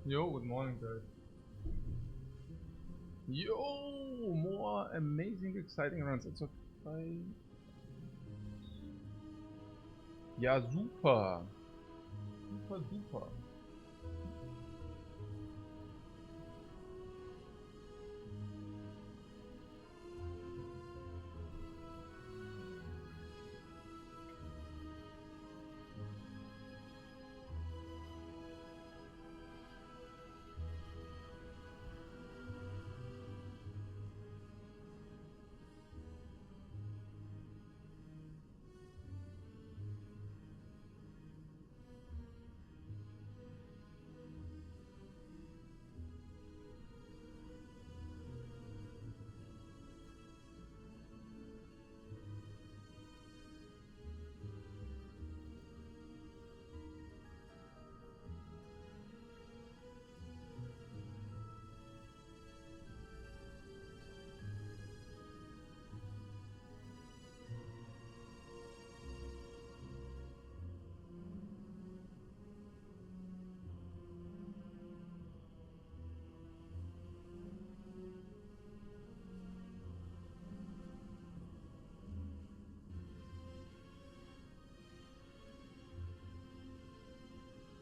Yo, good morning, guys. Yo, more amazing, exciting runs. It's okay. Ja, super. Super, super.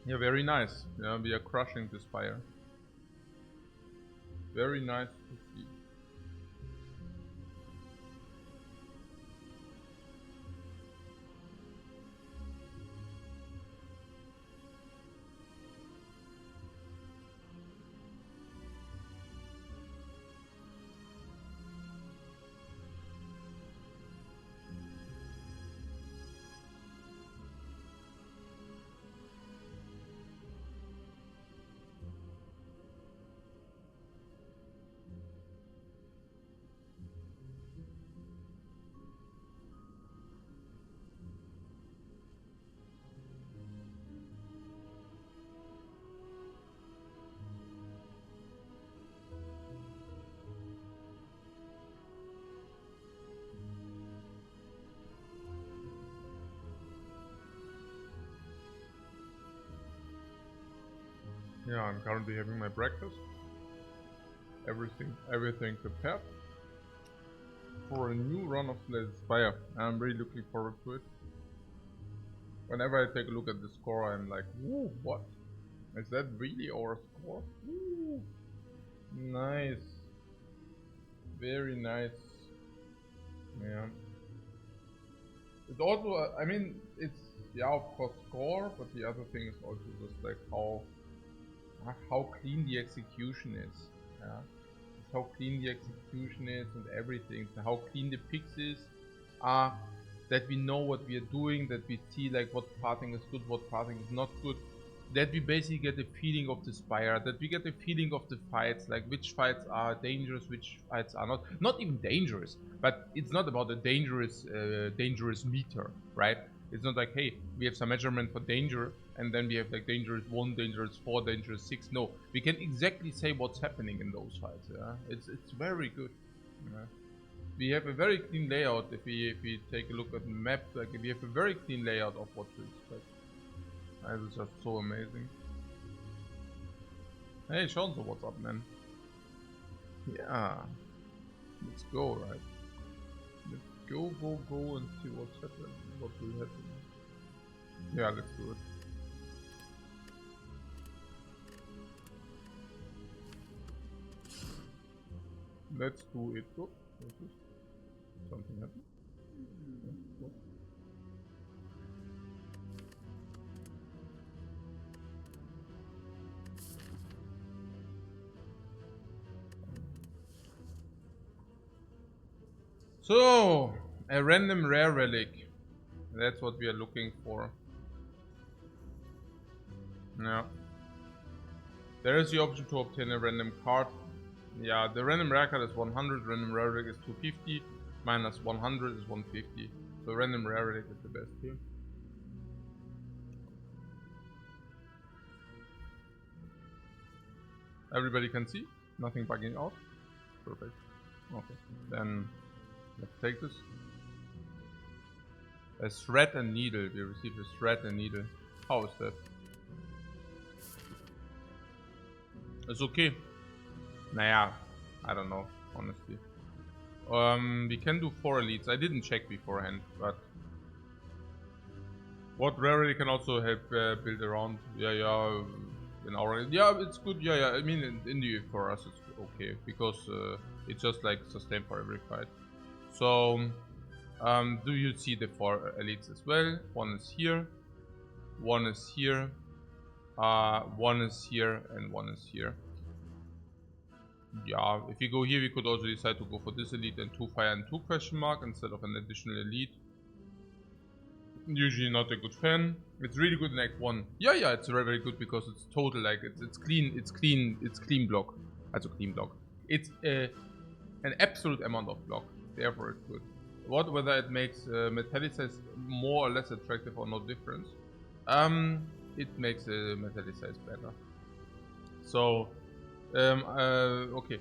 Yeah, very nice. Yeah, we are crushing the Spire. Very nice to see. Yeah, I'm currently having my breakfast. Everything prepared for a new run of the Spire. I'm really looking forward to it. Whenever I take a look at the score, I'm like, whoa, what? Is that really our score? Woo. Nice. Very nice. Yeah. It's also, I mean, it's, yeah, of course, score, but the other thing is also just like how clean the execution is. Yeah. It's how clean the execution is and everything. So how clean the pixels are, that we know what we are doing, that we see like what pathing is good, what pathing is not good. That we basically get a feeling of the Spire, that we get a feeling of the fights, like which fights are dangerous, which fights are not. Not even dangerous, but it's not about a dangerous meter, right? It's not like, hey, we have some measurement for danger, and then we have like dangerous 1, dangerous 4, dangerous 6. No, we can exactly say what's happening in those fights. Yeah, it's very good. Yeah. We have a very clean layout. If we take a look at the map, like we have a very clean layout of what to expect. That is just so amazing. Hey, Sean, so what's up, man? Yeah, let's go, right? Let's go and see what's happening, what will happen. Yeah, let's do it. Let's do it. Oh, what's this? Something happened? What? So, a random rare relic. That's what we are looking for. Yeah. There is the option to obtain a random card. Yeah, the random rare card is 100, random rare relic is 250, minus 100 is 150. So random rare relic is the best here. Everybody can see? Nothing bugging out? Perfect. Okay, then let's take this. A thread and needle. We receive a thread and needle. How is that? It's okay. Naja, I don't know, honestly. We can do 4 elites. I didn't check beforehand, but what rarely can also help build around. Yeah, in our it's good. Yeah. I mean, in the for us it's okay because it's just like sustain for every fight. So, do you see the 4 elites as well? One is here, one is here, one is here, and one is here. Yeah, if you go here, we could also decide to go for this elite and 2 fire and 2 question mark instead of an additional elite. Usually not a good fan. It's really good in Act 1. Yeah, it's very, very good because it's total, like, it's clean block. Also clean block. It's an absolute amount of block. Therefore it's good. Whether it makes Metallicize more or less attractive or no difference. It makes Metallicize better. So, okay.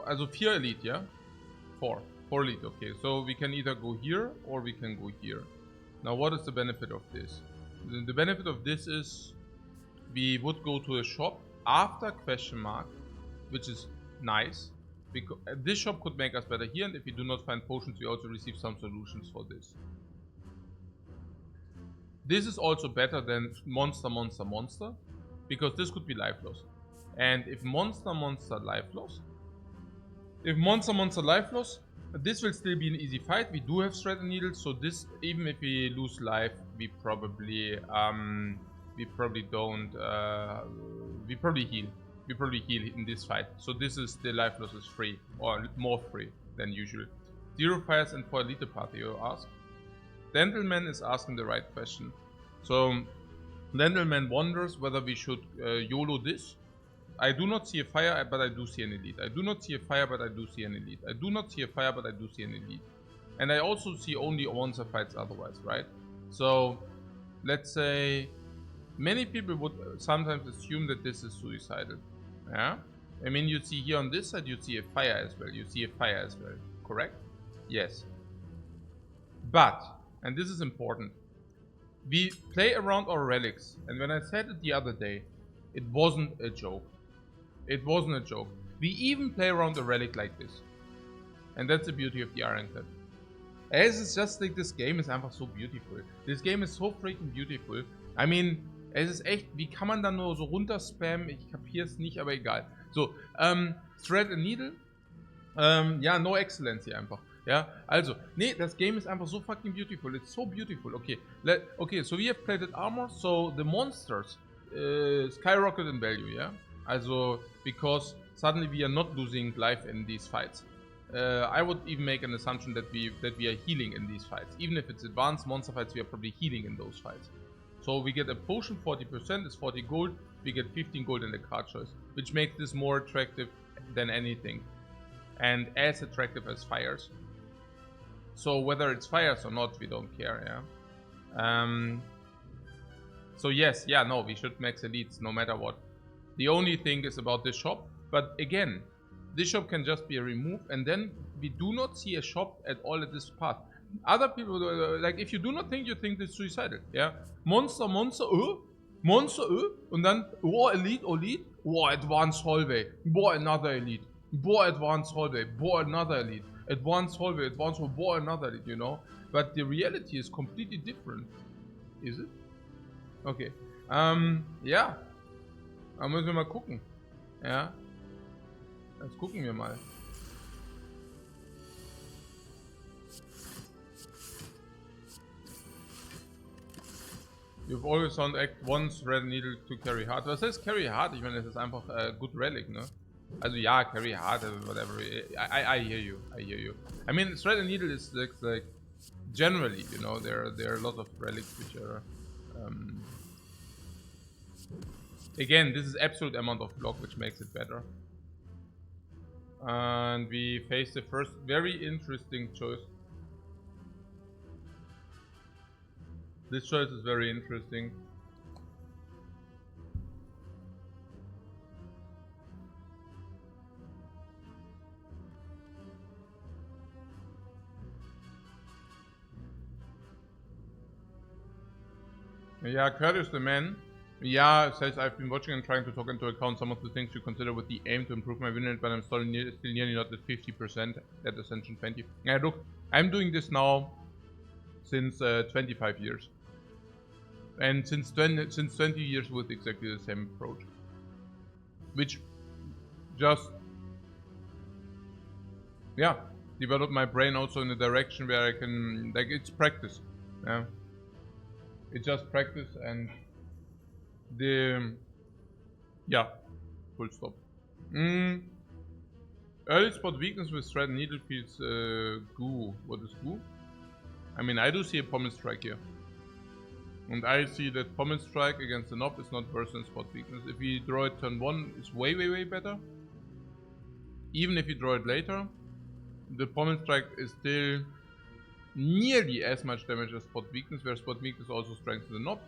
Also 4 elite, yeah? 4 elite, okay. So we can either go here or we can go here. Now what is the benefit of this? The benefit of this is we would go to a shop after question mark, which is nice. Because this shop could make us better here, and if we do not find potions, we also receive some solutions for this. This is also better than monster, because this could be life loss. And if monster life loss, this will still be an easy fight. We do have thread and needles, so this, even if we lose life, we probably heal. We probably heal in this fight. So this is, the life loss is free, or more free than usual. 0 fires and 4 elite party, you ask. Gentleman is asking the right question. So Gentleman wonders whether we should YOLO this. I do not see a fire, but I do see an elite. I do not see a fire, but I do see an elite. I do not see a fire, but I do see an elite. And I also see only monster fights otherwise, right? So, let's say, many people would sometimes assume that this is suicidal. Yeah? I mean, you see here on this side, you see a fire as well. You see a fire as well, correct? Yes. But, and this is important, we play around our relics. And when I said it the other day, it wasn't a joke. It wasn't a joke. We even play around a relic like this. And that's the beauty of the Ironclad. Es ist just like, this game is einfach so beautiful. This game is so freaking beautiful. I mean, es ist echt, wie kann man da nur so runterspammen? Ich kapier's nicht, aber egal. So, Thread and Needle. Ja, no excellency einfach. Ja, also, nee, das Game ist einfach so fucking beautiful. It's so beautiful. Okay, okay, so we have plated armor, so the monsters skyrocket in value, yeah? Also, because suddenly we are not losing life in these fights. I would even make an assumption that we are healing in these fights. Even if it's advanced monster fights, we are probably healing in those fights. So we get a potion, 40% is 40 gold. We get 15 gold in the card choice, which makes this more attractive than anything. And as attractive as fires. So whether it's fires or not, we don't care, yeah? So yes, yeah, no, we should max elites no matter what. The only thing is about this shop, but again, this shop can just be a remove, and then we do not see a shop at all at this path. Other people, like, if you do not think, you think this is suicidal, yeah? Monster, und dann, oh, elite, oh, advanced hallway, boah, another elite, boah, advanced hallway, boah, another elite, Advanced hallway, advanced for war, another, you know. But the reality is completely different. Is it? Okay. Ja. Da müssen wir mal gucken. Ja. Jetzt gucken wir mal. You've always found Act 1's Red Needle to carry hard. Was heißt carry hard? Ich meine, das ist einfach good relic, ne? Also ja, carry hard, whatever. I hear you. I hear you. I mean, Thread and Needle is like generally, you know, there are a lot of relics which are again, this is absolute amount of block which makes it better. And we face the first very interesting choice. This choice is very interesting. Yeah, Curtis the man. Yeah, says I've been watching and trying to take into account some of the things you consider with the aim to improve my win rate, but I'm still nearly not at 50% at Ascension 20. Yeah, look, I'm doing this now since 25 years. And since 20 years with exactly the same approach. Which just, yeah, developed my brain also in a direction where I can, like, it's practice. Yeah. It's just practice and yeah, full stop. Early spot weakness with thread and needle feels goo. What is goo? I mean, I do see a pommel strike here. And I see that pommel strike against the knob is not worse than spot weakness. If you draw it turn 1, it's way better. Even if you draw it later, the pommel strike is still nearly as much damage as spot weakness, where spot weakness also strengthens the knob.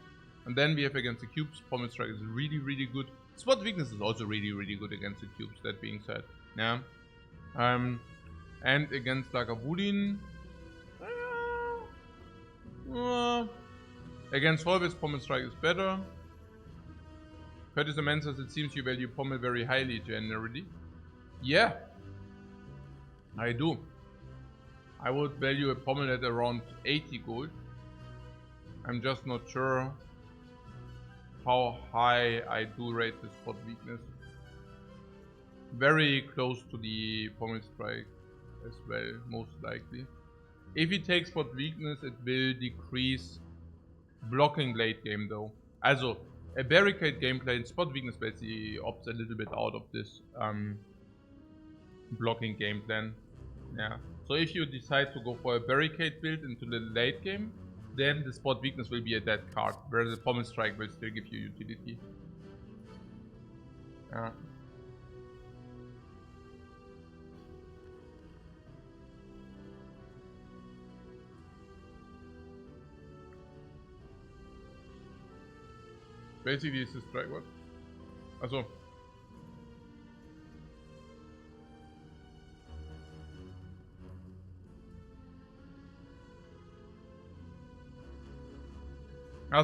And then we have against the cubes, pommel strike is really good. Spot weakness is also really good against the cubes, that being said. Yeah. And against Lagavulin, against Horvis, pommel strike is better. Curtis Amend says it seems you value pommel very highly generally. Yeah, I do. I would value a pommel at around 80 gold. I'm just not sure how high I do rate the spot weakness. Very close to the pommel strike as well, most likely. If he takes spot weakness, it will decrease blocking late game though. Also, a barricade gameplay in spot weakness basically opts a little bit out of this blocking game plan. Yeah. So if you decide to go for a barricade build into the late game, then the spot weakness will be a dead card, whereas the pommel strike will still give you utility. Yeah. Basically, it's a strike. What? Also.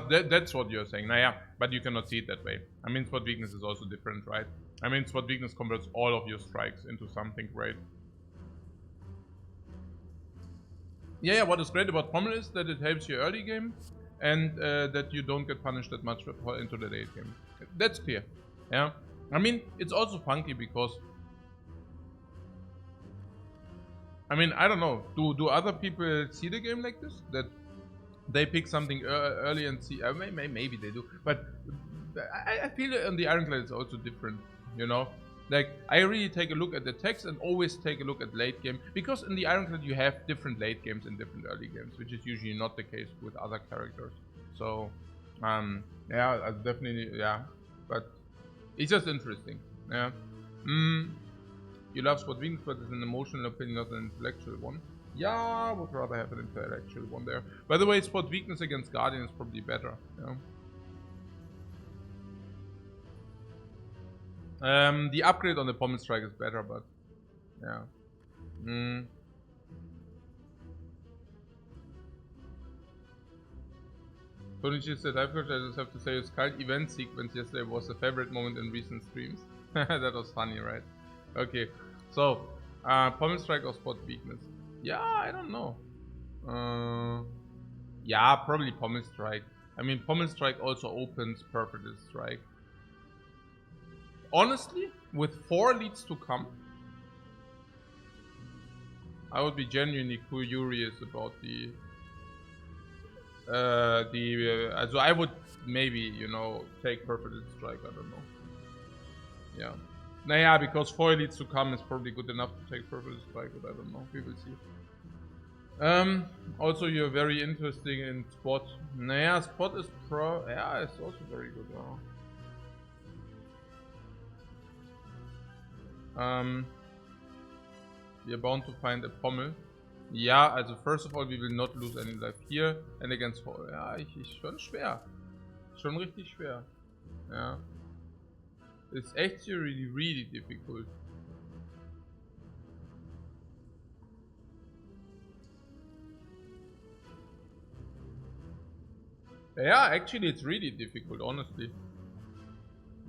That's what you're saying. Nah, yeah, but you cannot see it that way. I mean, spot weakness is also different, right? I mean, spot weakness converts all of your strikes into something great. Yeah, what is great about pommel is that it helps you early game, and that you don't get punished that much into the late game. That's clear. Yeah, I mean, it's also funky because, I mean, I don't know. Do other people see the game like this? That they pick something early and see. Maybe they do, but I feel on the Ironclad it's also different. You know, like I really take a look at the text and always take a look at late game, because in the Ironclad you have different late games and different early games, which is usually not the case with other characters. So, yeah, definitely, yeah, but it's just interesting. Yeah. You love spot weakness, but it's an emotional opinion, not an intellectual one. Yeah, I would rather have an intellectual one there. By the way, spot weakness against Guardian is probably better. Yeah. The upgrade on the pommel strike is better, but yeah. Tony just said, Lifecoach, I just have to say, his cult event sequence yesterday was a favorite moment in recent streams. That was funny, right? Okay, so Pommel strike or spot weakness? Yeah, I don't know. Yeah, probably pommel strike. I mean, pommel strike also opens perforated strike. Honestly, with 4 leads to come, I would be genuinely curious about the so I would maybe, you know, take perforated strike. I don't know. Yeah. Naja, because 4 leads to come is probably good enough to take perforated strike, but I don't know. We will see. Also you're very interesting in spot. Naja, spot is yeah, it's also very good. We are bound to find a pommel. Ja, also first of all, we will not lose any life here. And against... Ja, ist schon schwer. Schon richtig schwer. Ja. It's actually really difficult. Yeah, actually it's really difficult, honestly.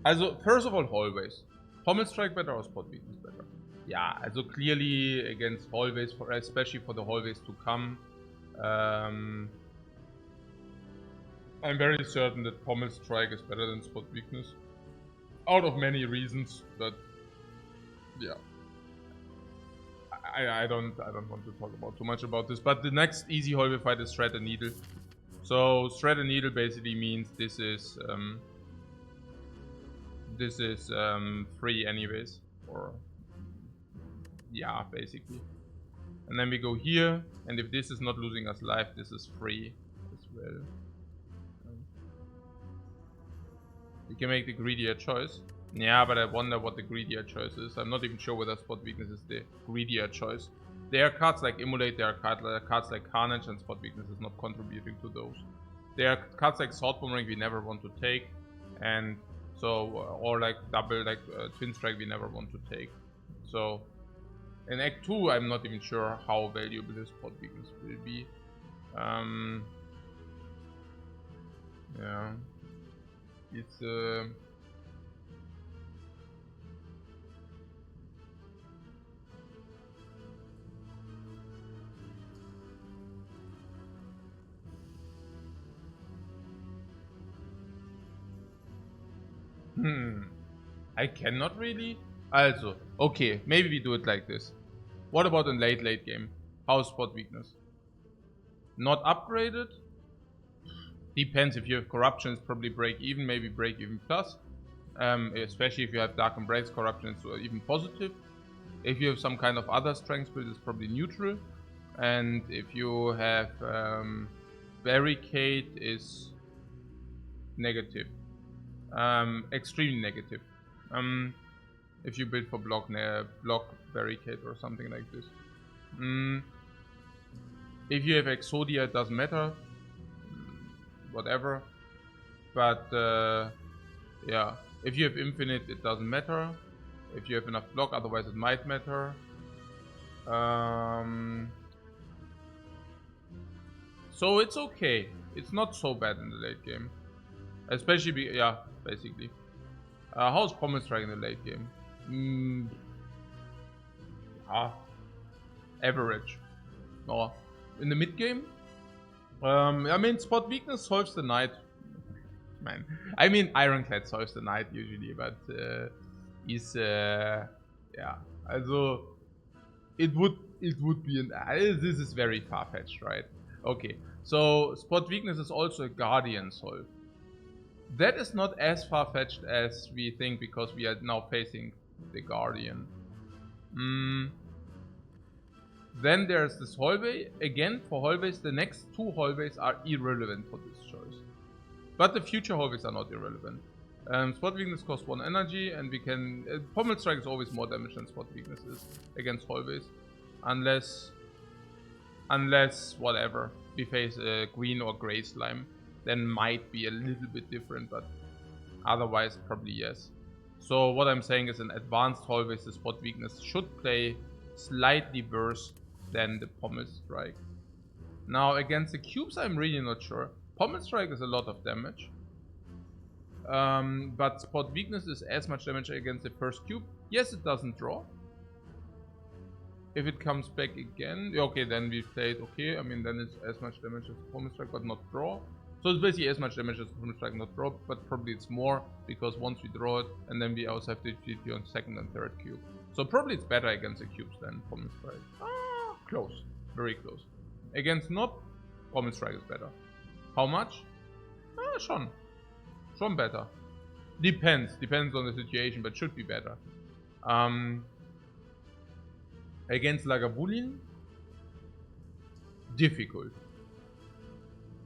Also, first of all, hallways. Pommel strike better or spot weakness better? Yeah, also clearly against hallways, especially for the hallways to come. I'm very certain that pommel strike is better than spot weakness. Out of many reasons, but yeah. I don't want to talk about too much about this. But the next easy hallway fight is Thread and Needle. So Thread and Needle basically means this is free anyways, or yeah, basically. And then we go here, and if this is not losing us life, this is free as well. We can make the greedier choice. Yeah, but I wonder what the greedier choice is. I'm not even sure whether spot weakness is the greedier choice. There are cards like Immolate, there are cards like Carnage, and spot weakness is not contributing to those. There are cards like Sword Boomerang we never want to take, and so, or like double, like Twin Strike we never want to take. So, in Act 2, I'm not even sure how valuable this spot weakness will be. Yeah. It's I cannot really. Also, okay, maybe we do it like this. What about in late game? How's spot weakness? Not upgraded? Depends. If you have corruption, it's probably break even, maybe break even plus. Especially if you have dark embrace corruption, it's even positive. If you have some kind of other strength build, it's probably neutral. And if you have barricade, is negative. Extremely negative. If you build for block barricade or something like this. If you have Exodia, it doesn't matter. Whatever. But yeah, if you have infinite, it doesn't matter. If you have enough block, otherwise it might matter. So it's okay. It's not so bad in the late game. Especially, yeah, basically. How's Pommel Strike in the late game? Average. No. In the mid game? I mean, spot weakness solves the night. Man, I mean, Ironclad solves the night usually, but yeah. Also, it would be this is very far-fetched, right? Okay, so spot weakness is also a Guardian solve. That is not as far-fetched as we think, because we are now facing the Guardian. Then there's this hallway. Again, for hallways, the next 2 hallways are irrelevant for this choice. But the future hallways are not irrelevant. Spot weakness costs 1 energy, and we can... Pommel Strike is always more damage than spot weakness is against hallways. Unless, whatever, we face a green or gray slime. Then might be a little bit different, but otherwise probably yes. So what I'm saying is, in advanced hallways, the spot weakness should play slightly worse than the Pommel Strike. Now against the cubes, I'm really not sure. Pommel Strike is a lot of damage, but spot weakness is as much damage against the first cube. Yes, it doesn't draw, If it comes back again, okay, then we played okay. I mean, then it's as much damage as Promise Strike, but not draw. So it's basically as much damage as Promise Strike, not draw, but probably it's more, because once we draw it, and then we also have to GG on second and third cube. So probably it's better against the cubes than Promise Strike. Ah, close. Very close. Against not, Promise Strike is better. How much? Ah, Schon better. Depends on the situation, but should be better. Against Lagavulin, difficult.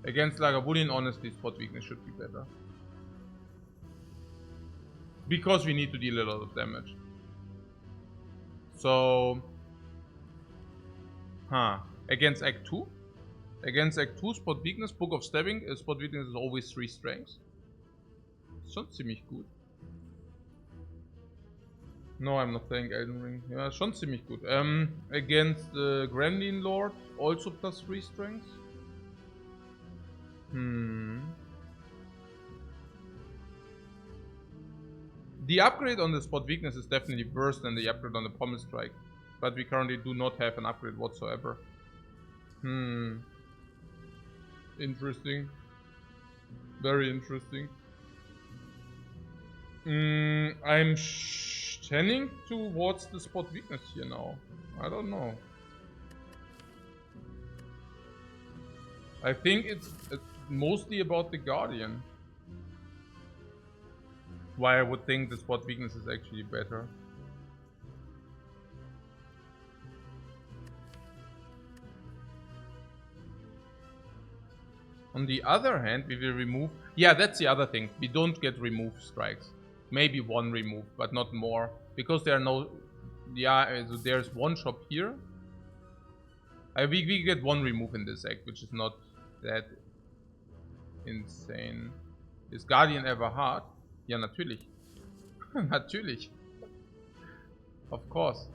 Against Lagavulin, honestly, spot weakness should be better. Because we need to deal a lot of damage. So... Against Act 2? Against Act 2, spot weakness, Book of Stabbing, spot weakness is always 3 strengths. Schon ziemlich gut. No, I'm not playing Elden Ring. Ja, schon ziemlich gut. Against the Grandin Lord, also plus 3 strengths. The upgrade on the spot weakness is definitely worse than the upgrade on the Promise Strike. But we currently do not have an upgrade whatsoever. Interesting. Very interesting. I'm tending towards the spot weakness here now. I don't know. I think it's mostly about the Guardian. Why I would think the spot weakness is actually better. On the other hand, we will remove... Yeah, that's the other thing. We don't get remove strikes. Maybe 1 remove, but not more. Because there are no... Yeah, so there's 1 shop here. We get 1 remove in this act, which is not that insane. Is Guardian ever hard? Ja, natürlich. Natürlich. Of course.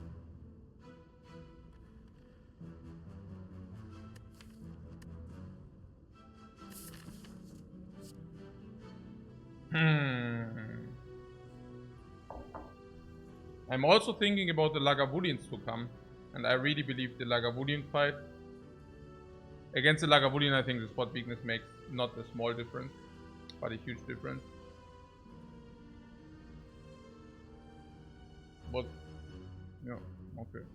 I'm also thinking about the Lagavulins to come. And I really believe the Lagavulin fight. Against the Lagavulin, I think the spot weakness makes not a small difference, but a huge difference. But, yeah, okay.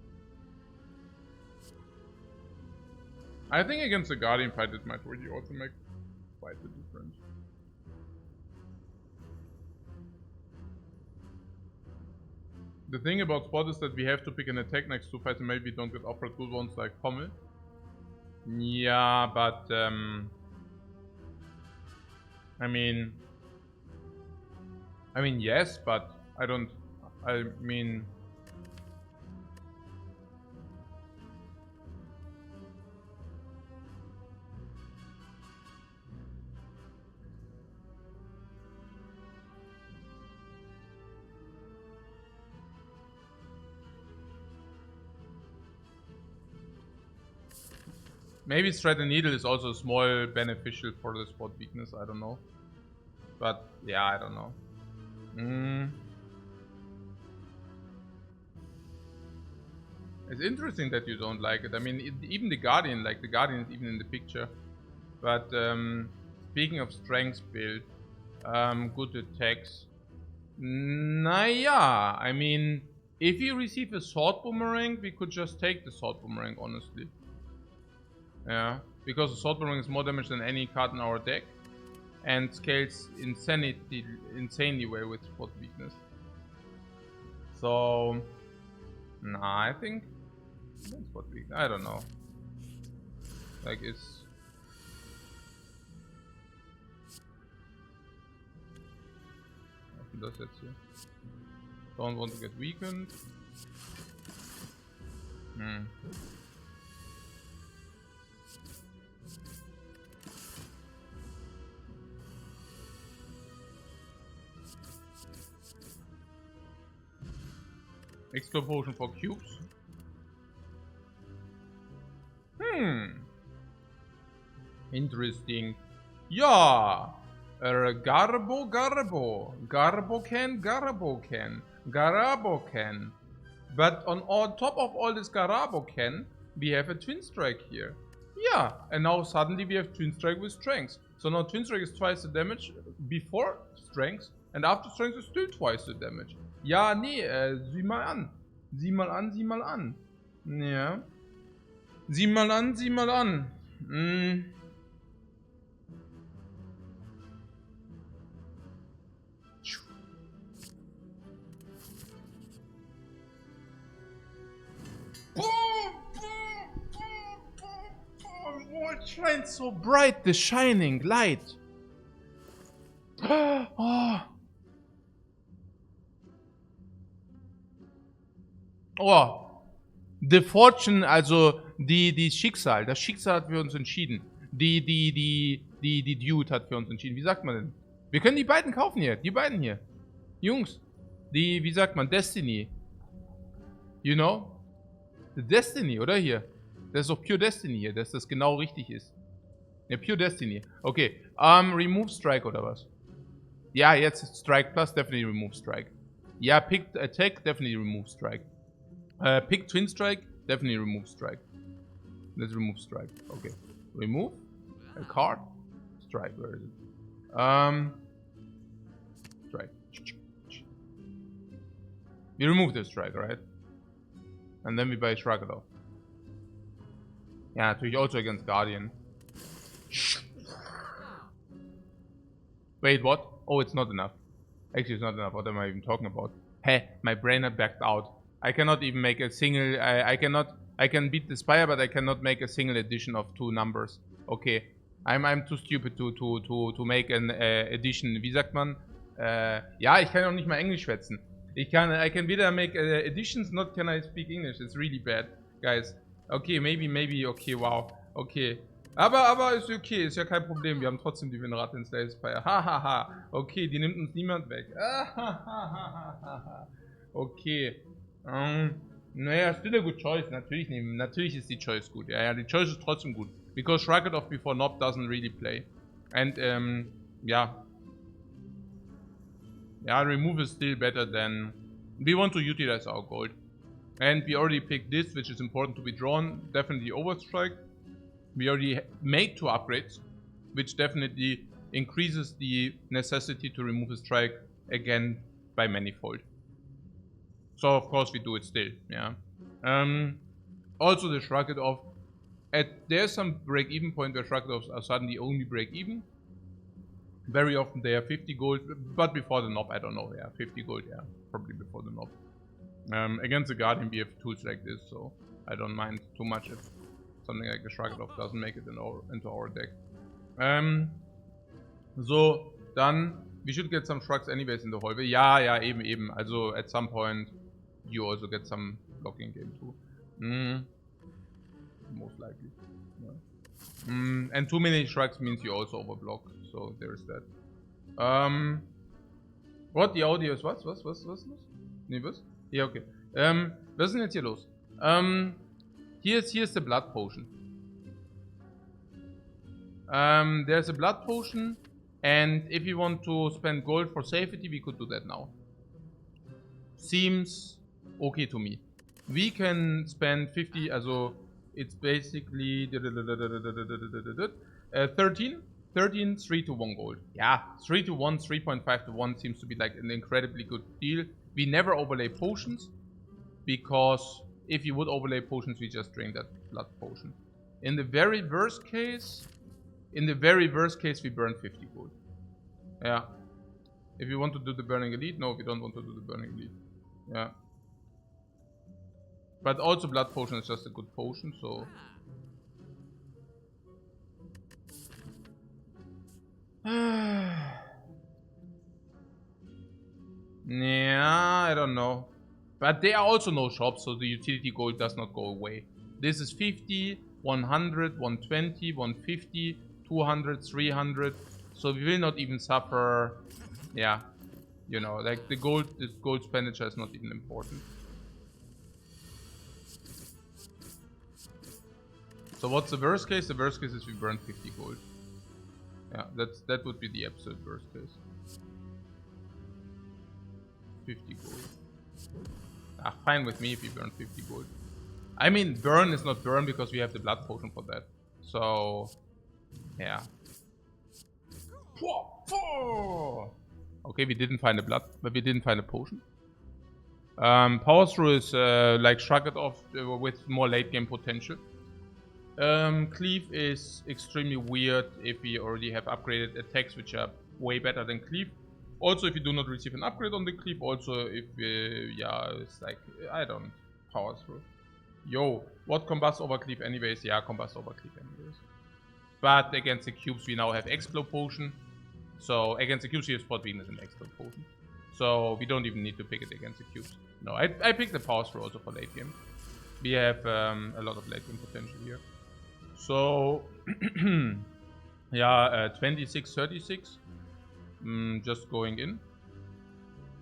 I think against the Guardian fight, it might really also make quite a difference. The thing about spot is that we have to pick an attack next to fight and maybe don't get offered good ones like Pommel. Yeah, but I mean yes, but maybe Thread and Needle is also small beneficial for the spot weakness, I don't know. But yeah, I don't know. It's interesting that you don't like it. I mean, even the Guardian, like the Guardian is even in the picture. But speaking of strength build, good attacks. Naya, I mean, if you receive a sword boomerang, we could just take the sword boomerang, honestly. Yeah, because the sword boomerang is more damage than any card in our deck. And scales insanely well with spot weakness. So, nah, I think spot weakness. I don't know. Like it's. Does it here? Don't want to get weakened. Explore potion for cubes. Interesting. Yeah. Garbo can. But on top of all this Garabo can, we have a Twin Strike here. Yeah, and now suddenly we have Twin Strike with Strength. So now Twin Strike is twice the damage before Strength, and after Strength is still twice the damage. Ja, nee, sieh mal an. Sieh mal an, sieh mal an. Ja. Sieh mal an, sieh mal an. Oh, it shines so bright, the shining light. Oh. Oh. The Fortune, also die Schicksal, das Schicksal hat für uns entschieden. Die Dude hat für uns entschieden. Wie sagt man denn? Wir können die beiden kaufen hier, die beiden hier. Jungs, wie sagt man, Destiny. You know? The Destiny, oder hier? Das ist doch Pure Destiny hier, dass das genau richtig ist. Ja, Pure Destiny. Okay, Remove Strike oder was? Ja, jetzt Strike Plus, definitely Remove Strike. Ja, Pick Attack, definitely Remove Strike. Pick Twin Strike, definitely Remove Strike. Let's remove Strike. Okay. Remove a card. Strike, where is it? Strike. We remove the Strike, right? And then we buy Shrug it off. Yeah, natürlich also against Guardian. Wait, what? Oh, it's not enough. Actually, it's not enough. What am I even talking about? Hey, my brain had backed out. I cannot even make a single... I can beat the Spire, but I cannot make a single addition of 2 numbers. Okay. I'm too stupid to make an addition. Wie sagt man? Ja, ich kann auch nicht mal Englisch schwätzen. I can weder make additions, not can I speak English. It's really bad, guys. Okay, maybe, okay, wow. Okay. Aber ist okay, ist ja kein Problem. Wir haben trotzdem die Winrate in Slay Spire. Hahaha. Okay, die nimmt uns niemand weg. Okay. Naja, still a good choice. Natürlich ist die Choice gut. Ja, die Choice ist trotzdem gut. Because Shrug It Off before Nob doesn't really play. And, yeah. Yeah, remove is still better than... We want to utilize our gold. And we already picked this, which is important to be drawn. Definitely Overstrike. We already made 2 upgrades, which definitely increases the necessity to remove a strike again by manifold. So of course we do it still, yeah. Also the Shrug It Off. There's some break-even point where Shrug It Offs are suddenly only break-even. Very often they are 50 gold, but before the Nob, I don't know, yeah, 50 gold, yeah, probably before the Nob. Against the Guardian we have tools like this, so I don't mind too much if something like a Shrug It Off doesn't make it into our deck. So, dann, we should get some shrugs anyways in the hallway. Ja, eben. Also, at some point, you also get some blocking game too. Most likely. Yeah. And too many shrugs means you also overblock, so there is that. What? Die Audio ist was? Was los? Nee, was? Ja, okay. Was ist denn jetzt hier los? Here's the blood potion. There's a blood potion, and if you want to spend gold for safety, we could do that now. Seems okay to me. We can spend 50, also it's basically 13, 3 to 1 gold. Yeah, 3 to 1, 3.5 to 1 seems to be like an incredibly good deal. We never overlay potions, because if you would overlay potions, we just drink that blood potion. In the very worst case, we burn 50 gold. Yeah. If you want to do the Burning Elite, no, we don't want to do the Burning Elite. Yeah. But also blood potion is just a good potion, so... Yeah, I don't know. But there are also no shops, so the utility gold does not go away. This is 50, 100, 120, 150, 200, 300. So we will not even suffer. Yeah, you know, like this gold expenditure is not even important. So what's the worst case? The worst case is we burn 50 gold. Yeah, that would be the absolute worst case. 50 gold. Fine with me if we burn 50 gold. I mean, burn is not burn because we have the blood potion for that. So, yeah. Okay, we didn't find a blood, but we didn't find a potion. Power through is like shrug it off with more late game potential. Cleave is extremely weird if we already have upgraded attacks which are way better than cleave. Also, if you do not receive an upgrade on the cleave. Also, if yeah, it's like I don't power through. Yo, what combust over cleave anyways? Yeah, combust over cleave anyways. But against the cubes we now have Explode Potion. So against the cubes we have Spot Weakness and Explode Potion. So we don't even need to pick it against the cubes. No, I picked the power through also for late game. We have a lot of late game potential here. So yeah, 26-36. Just going in.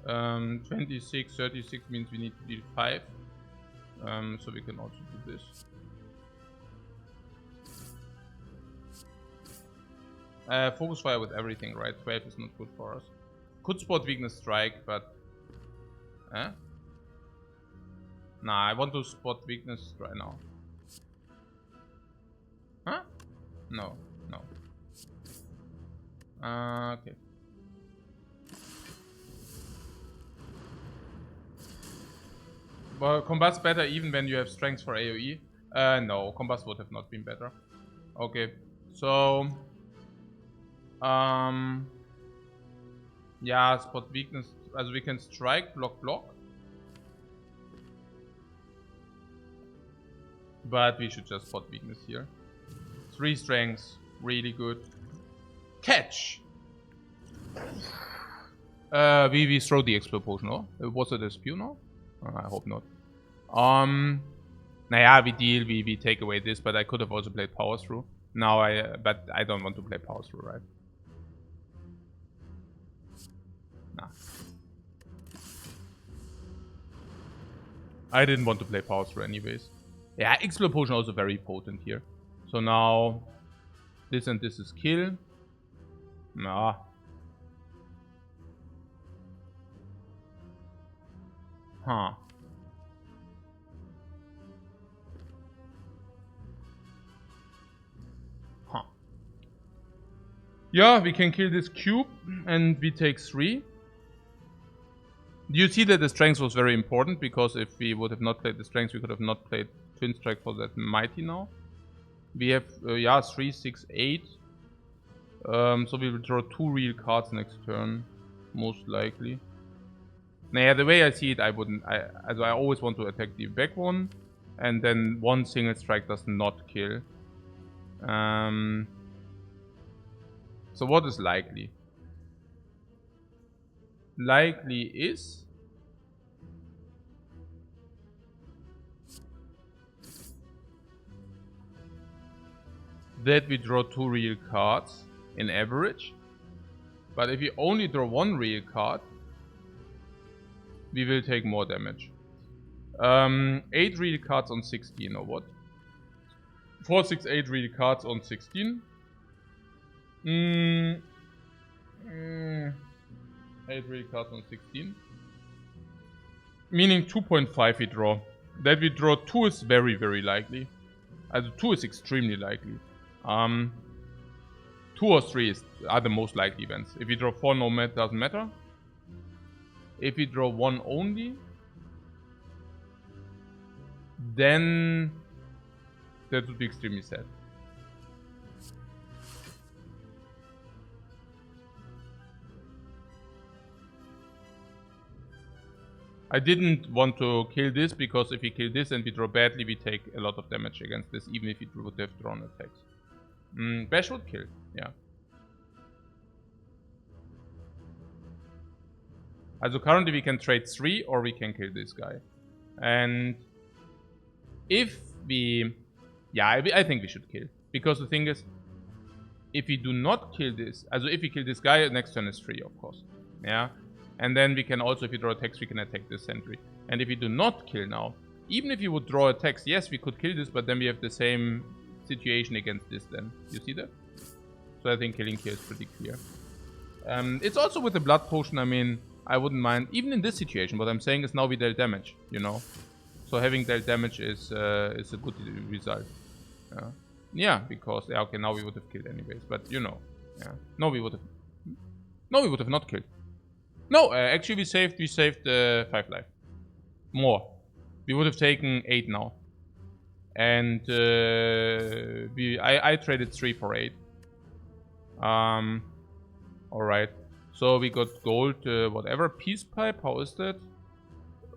26-36 means we need to deal 5. So we can also do this. Focus fire with everything, right? 12 is not good for us. Could spot weakness strike, but nah, I want to spot weakness right now. Huh? No, no. Okay. Well, combust better even when you have strength for AoE. No, combust would have not been better. Okay, so yeah, spot weakness. As we can strike, block. But we should just spot weakness here. 3 strengths, really good. Catch! We throw the Explode Potion, no? Was it a spew, no? I hope not. Naja, we deal, we take away this, but I could have also played Power Through. Now but I don't want to play Power Through, right? Nah. I didn't want to play Power Through anyways. Yeah, Explode Potion also very potent here. So now, this and this is kill. Nah. Huh. Huh. Yeah, we can kill this cube and we take 3. You see that the strength was very important because if we would have not played the strength, we could have not played Twin Strike for that mighty now. We have, yeah, 3, 6, 8. So we will draw 2 real cards next turn, most likely. Nah, the way I see it, I wouldn't. I always want to attack the back one, and then 1 single strike does not kill. So what is likely? Likely is that we draw 2 real cards in average, but if you only draw 1 real card, we will take more damage. 8 real cards on 16 or what? 4, 6, 8 real cards on 16. 8 real cards on 16. Meaning 2.5 we draw. That we draw 2 is very, very likely. 2 is extremely likely. 2 or 3 are the most likely events. If we draw 4, no matter, doesn't matter. If we draw 1 only, then that would be extremely sad. I didn't want to kill this because if we kill this and we draw badly, we take a lot of damage against this, even if we would have drawn attacks. Bash would kill, yeah. Also currently we can trade 3 or we can kill this guy. And if we... Yeah, I think we should kill. Because the thing is, if we do not kill this... Also if we kill this guy, next turn is 3, of course. Yeah. And then we can also, if we draw attacks, we can attack this sentry. And if we do not kill now, even if you would draw attacks, yes, we could kill this, but then we have the same situation against this then. You see that? So I think killing here is pretty clear. It's also with the blood potion, I mean... I wouldn't mind, even in this situation. What I'm saying is now we dealt damage, you know. So having dealt damage is a good result. Yeah, because yeah, okay, now we would have killed anyways, but you know, yeah, no, we would have not killed. No, actually we saved 5 life, more. We would have taken 8 now, and I traded 3 for 8. All right. So we got gold, whatever. Peace pipe, how is that?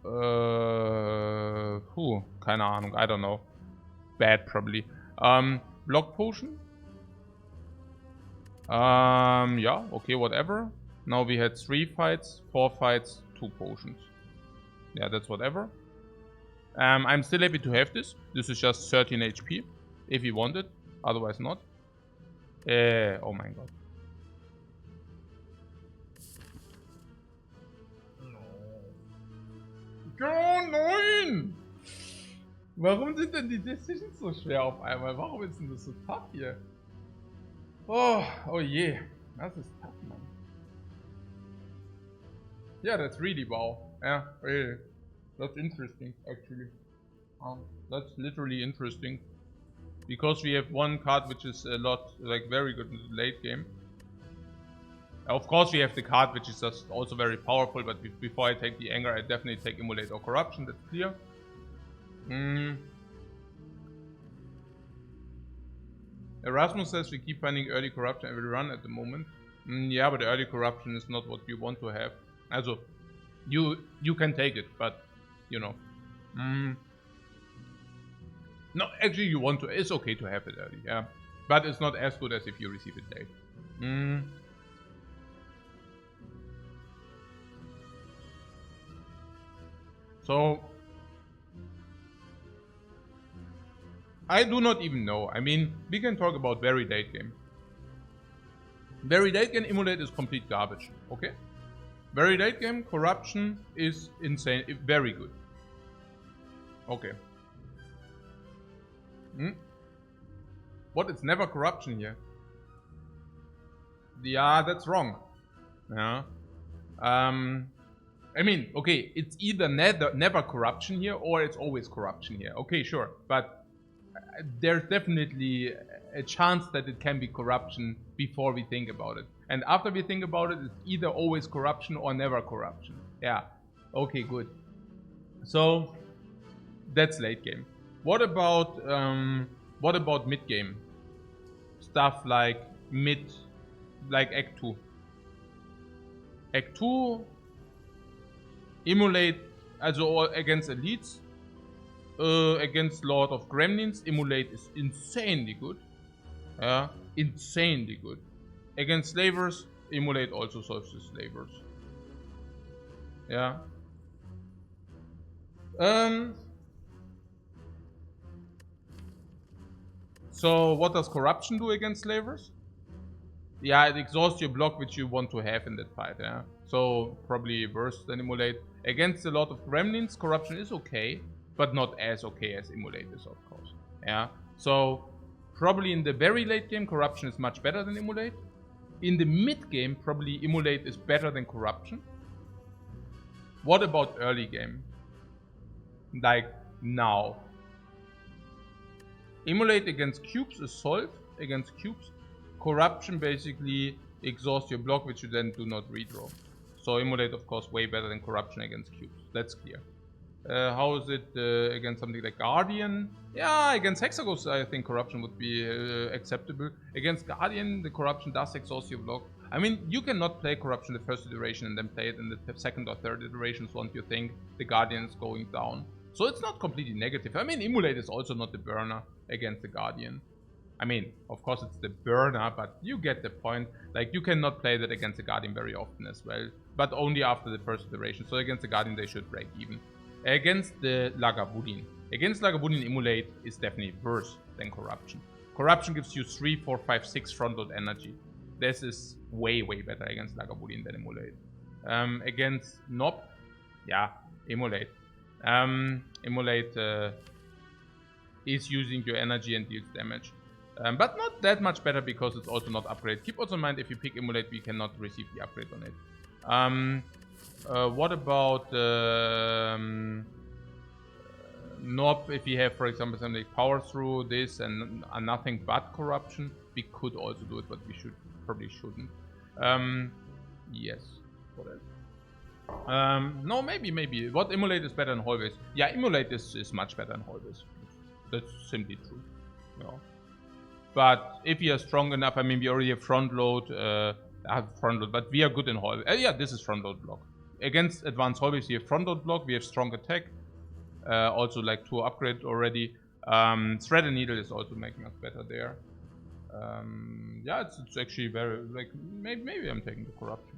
Keine Ahnung, I don't know. Bad, probably. Block potion? Yeah, okay, whatever. Now we had 3 fights, 4 fights, 2 potions. Yeah, that's whatever. I'm still happy to have this. This is just 13 HP, if you want it. Otherwise not. Oh my god. Oh nein! Warum sind denn die Decisions so schwer auf einmal? Warum ist denn das so tough hier? Oh je. Das ist tough, man. Yeah, that's really wow. Yeah, really. That's interesting, actually. That's literally interesting. Because we have one card which is a lot, like, very good in the late game. Of course we have the card which is just also very powerful, but before I take the anger, I definitely take Immolate or Corruption, that's clear. Erasmus says we keep finding early corruption every run at the moment. Yeah, but early corruption is not what you want to have. Also, you can take it, but you know. No, actually you want to. It's okay to have it early, yeah. But it's not as good as if you receive it late. So I do not even know. I mean, we can talk about very late game. Very late game Immolate is complete garbage, okay? Very late game Corruption is insane, very good. Okay. What? It's never Corruption here. Yeah, that's wrong. Yeah. I mean, okay, it's either never Corruption here or it's always Corruption here. Okay, sure, but there's definitely a chance that it can be Corruption before we think about it. And after we think about it, it's either always Corruption or never Corruption. Yeah, okay, good. So, that's late game. What about mid game? Stuff like Act 2. Act 2, Immolate, also against elites, against Lord of Gremlins, Immolate is insanely good. Yeah, insanely good. Against slavers, Immolate also solves the slavers. Yeah. So what does Corruption do against slavers? Yeah, it exhausts your block which you want to have in that fight, yeah. So probably worse than Immolate. Against a lot of Gremlins, Corruption is okay, but not as okay as Immolate is, of course. Yeah. So probably in the very late game, Corruption is much better than Immolate. In the mid game, probably Immolate is better than Corruption. What about early game? Like now. Immolate against cubes is solved against cubes. Corruption basically exhausts your block, which you then do not redraw. So Immolate, of course, way better than Corruption against cubes. That's clear. How is it against something like Guardian? Yeah, against Hexagons, I think Corruption would be acceptable. Against Guardian, the Corruption does exhaust your block. I mean, you cannot play Corruption the first iteration and then play it in the second or third iterations once you think the Guardian is going down. So it's not completely negative. I mean, Immolate is also not the burner against the Guardian. I mean, of course it's the burner, but you get the point. Like, you cannot play that against the Guardian very often as well, but only after the first iteration. So against the Guardian, they should break even. Against the Lagavulin. Against Lagavulin, Immolate is definitely worse than Corruption. Corruption gives you 3, 4, 5, 6 front-load energy. This is way, way better against Lagavulin than Immolate. Against Nob, yeah, Immolate. Immolate is using your energy and deals damage. But not that much better because it's also not upgraded. Keep also in mind, if you pick Immolate, we cannot receive the upgrade on it. What about Nob? If we have, for example, something like power through this and nothing but corruption, we could also do it, but we probably shouldn't. Yes. What else? No, maybe. What Immolate is better than Hallways? Yeah, Immolate is much better than Hallways. That's simply true. No. But if we are strong enough, I mean, we already have front load, but we are good in Hallways. Yeah, this is front load block. Against advanced Hallways, we have front load block, we have strong attack. Also, like 2 upgrade already. Thread and Needle is also making us better there. Yeah, it's actually very, like, maybe I'm taking the corruption.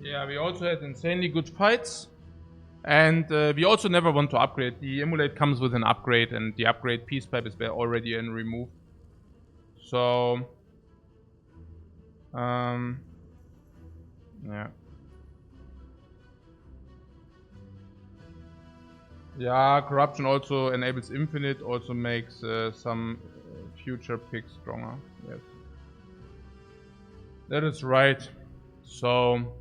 Yeah, we also had insanely good fights. And we also never want to upgrade. The Immolate comes with an upgrade, and the upgrade Peace Pipe is already in remove. So... yeah. Yeah, Corruption also enables Infinite, also makes some future picks stronger. Yes. That is right. So...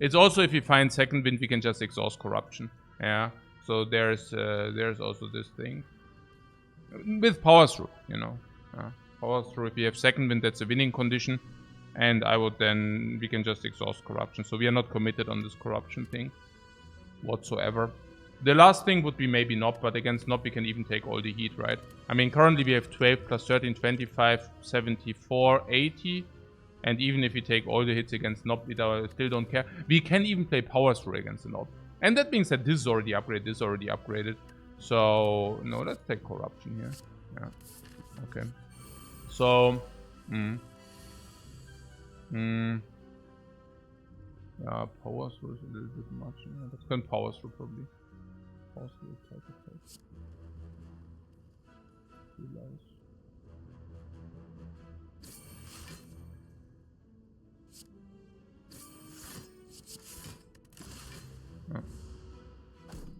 it's also, if we find second wind, we can just exhaust Corruption. Yeah. So there's also this thing. With Power Through, you know. Power Through, if we have second wind, that's a winning condition. And I would then, we can just exhaust Corruption. So we are not committed on this Corruption thing whatsoever. The last thing would be maybe Nob, but against Nob we can even take all the heat, right? I mean, currently we have 12 plus 13, 25, 74, 80. And even if we take all the hits against Nob, we still don't care. We can even play Power Through against the Nob. And that being said, this is already upgraded, this is already upgraded. So, no, let's take Corruption here. Yeah. Okay. So, yeah, Power Through is a little bit much. Yeah, let's go Power Through probably. Power Through, type attack. Realize.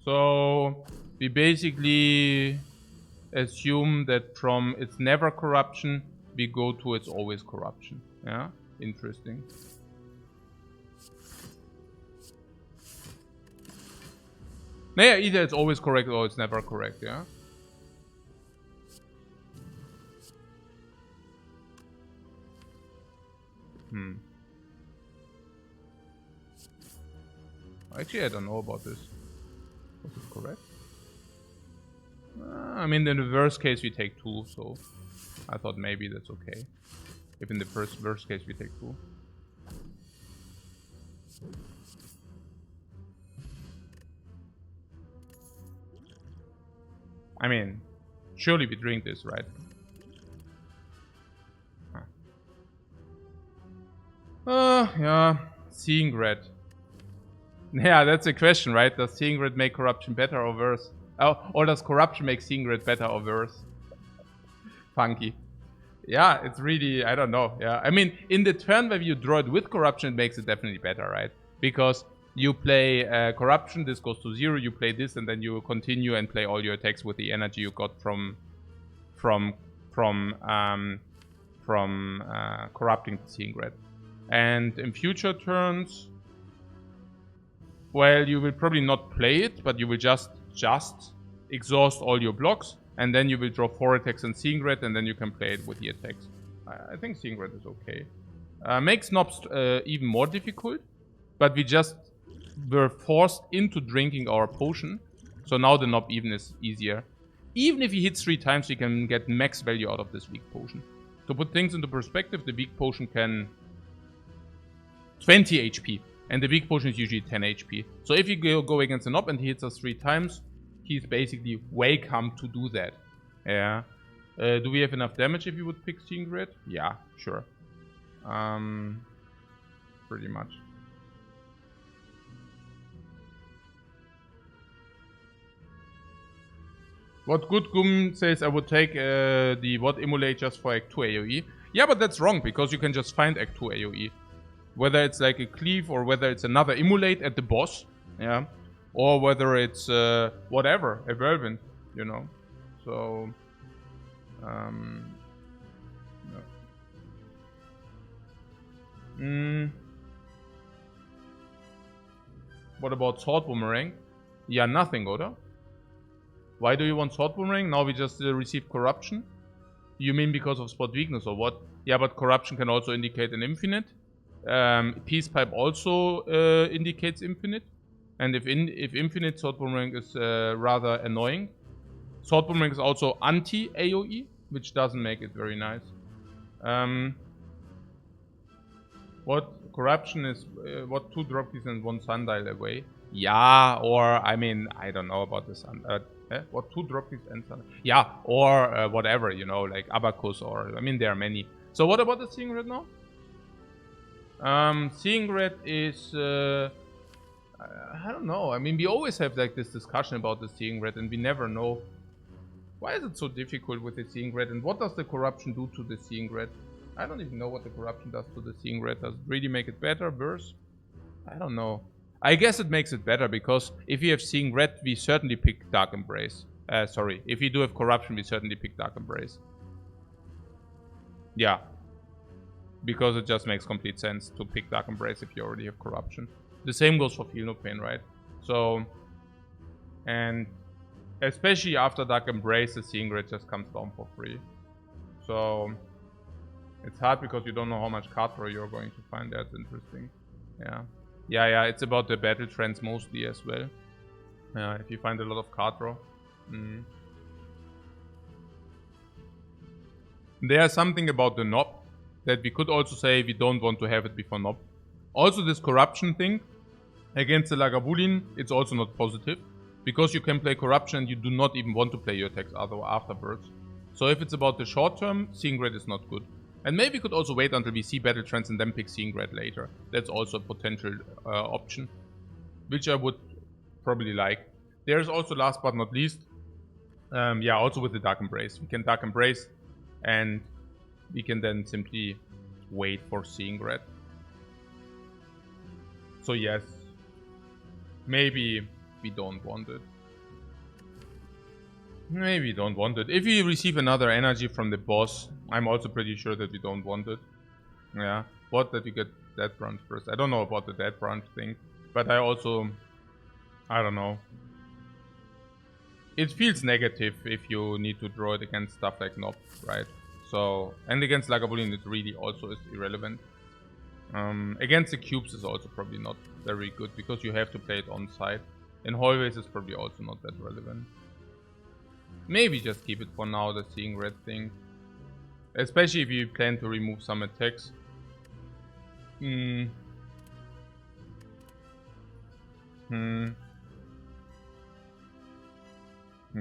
So we basically assume that from it's never corruption, we go to it's always corruption. Yeah, interesting. Yeah, either it's always correct or it's never correct. Yeah. Actually, I don't know about this. Was it correct? I mean, in the worst case, we take 2, so I thought maybe that's okay. If in the worst case, we take 2. I mean, surely we drink this, right? Yeah. Seeing red. Yeah, that's a question, right? Does seeing red make corruption better or worse? Oh, or does corruption make seeing red better or worse? Funky. Yeah, it's really, I don't know. Yeah, I mean, in the turn where you draw it with corruption, it makes it definitely better, right? Because you play corruption, this goes to 0. You play this, and then you continue and play all your attacks with the energy you got from corrupting the Seeing Red. And in future turns, well, you will probably not play it, but you will just exhaust all your blocks, and then you will draw 4 attacks and Seeing Red, and then you can play it with the attacks. I think Seeing Red is okay. Makes Knobs even more difficult, but we just were forced into drinking our potion, so now the Knob even is easier. Even if he hits 3 times, we can get max value out of this weak potion. To put things into perspective, the weak potion can 20 HP, and the weak potion is usually 10 HP. So if you go against a Knob and he hits us 3 times, he's basically welcome to do that. Yeah. Do we have enough damage if you would pick Seeing Red? Yeah, sure. Pretty much. What Good Gum says, I would take the VOD emulate just for Act 2 AoE. Yeah, but that's wrong, because you can just find Act 2 AoE. Whether it's like a cleave or whether it's another emulate at the boss, yeah, or whether it's whatever, a whirlwind, you know. So, no. What about Sword Boomerang? Yeah, nothing, oder? Why do you want Sword Boomerang? Now we just receive Corruption. You mean because of Spot Weakness or what? Yeah, but Corruption can also indicate an Infinite. Peace Pipe also indicates Infinite. And if Infinite, Sword Boomerang is rather annoying. Sword Boomerang is also anti-AoE, which doesn't make it very nice. What Corruption is, what 2 drop keys and 1 sundial away? Yeah, or, I mean, I don't know about this. What 2 drop keys and sundial? Yeah, or whatever, you know, like Abacus, or, I mean, there are many. So what about the Seeing Red now? Seeing Red is, I don't know. I mean, we always have like this discussion about the Seeing Red, and we never know. Why is it so difficult with the Seeing Red, and what does the Corruption do to the Seeing Red? I don't even know what the Corruption does to the Seeing Red. Does it really make it better, worse? I don't know. I guess it makes it better, because if we have Seeing Red, we certainly pick Dark Embrace. Sorry, if we do have Corruption, we certainly pick Dark Embrace. Yeah. Because it just makes complete sense to pick Dark Embrace if you already have Corruption. The same goes for Feel No Pain, right? So, and especially after Dark Embrace, the Seeing Red just comes down for free. So, it's hard because you don't know how much card draw you're going to find. That's interesting. Yeah. Yeah, it's about the battle trends mostly as well. If you find a lot of card draw. There's something about the Knob that we could also say we don't want to have it before Knob. Also, this Corruption thing against the Lagavulin, it's also not positive, because you can play Corruption and you do not even want to play your attacks afterwards. So if it's about the short term, Seeing Red is not good. And maybe we could also wait until we see battle trends and then pick Seeing Red later. That's also a potential option, which I would probably like. There's also, last but not least, yeah, also with the Dark Embrace. We can Dark Embrace, and we can then simply wait for Seeing Red. So yes, maybe we don't want it. Maybe we don't want it. If we receive another energy from the boss, I'm also pretty sure that we don't want it. Yeah, what, that you get Dead Branch first. I don't know about the Dead Branch thing, but I don't know. It feels negative if you need to draw it against stuff like Knob, right? So, and against Lagavulin it really also is irrelevant. Against the cubes is also probably not very good, because you have to play it on site. In hallways is probably also not that relevant. Maybe just keep it for now, the Seeing Red thing. Especially if you plan to remove some attacks.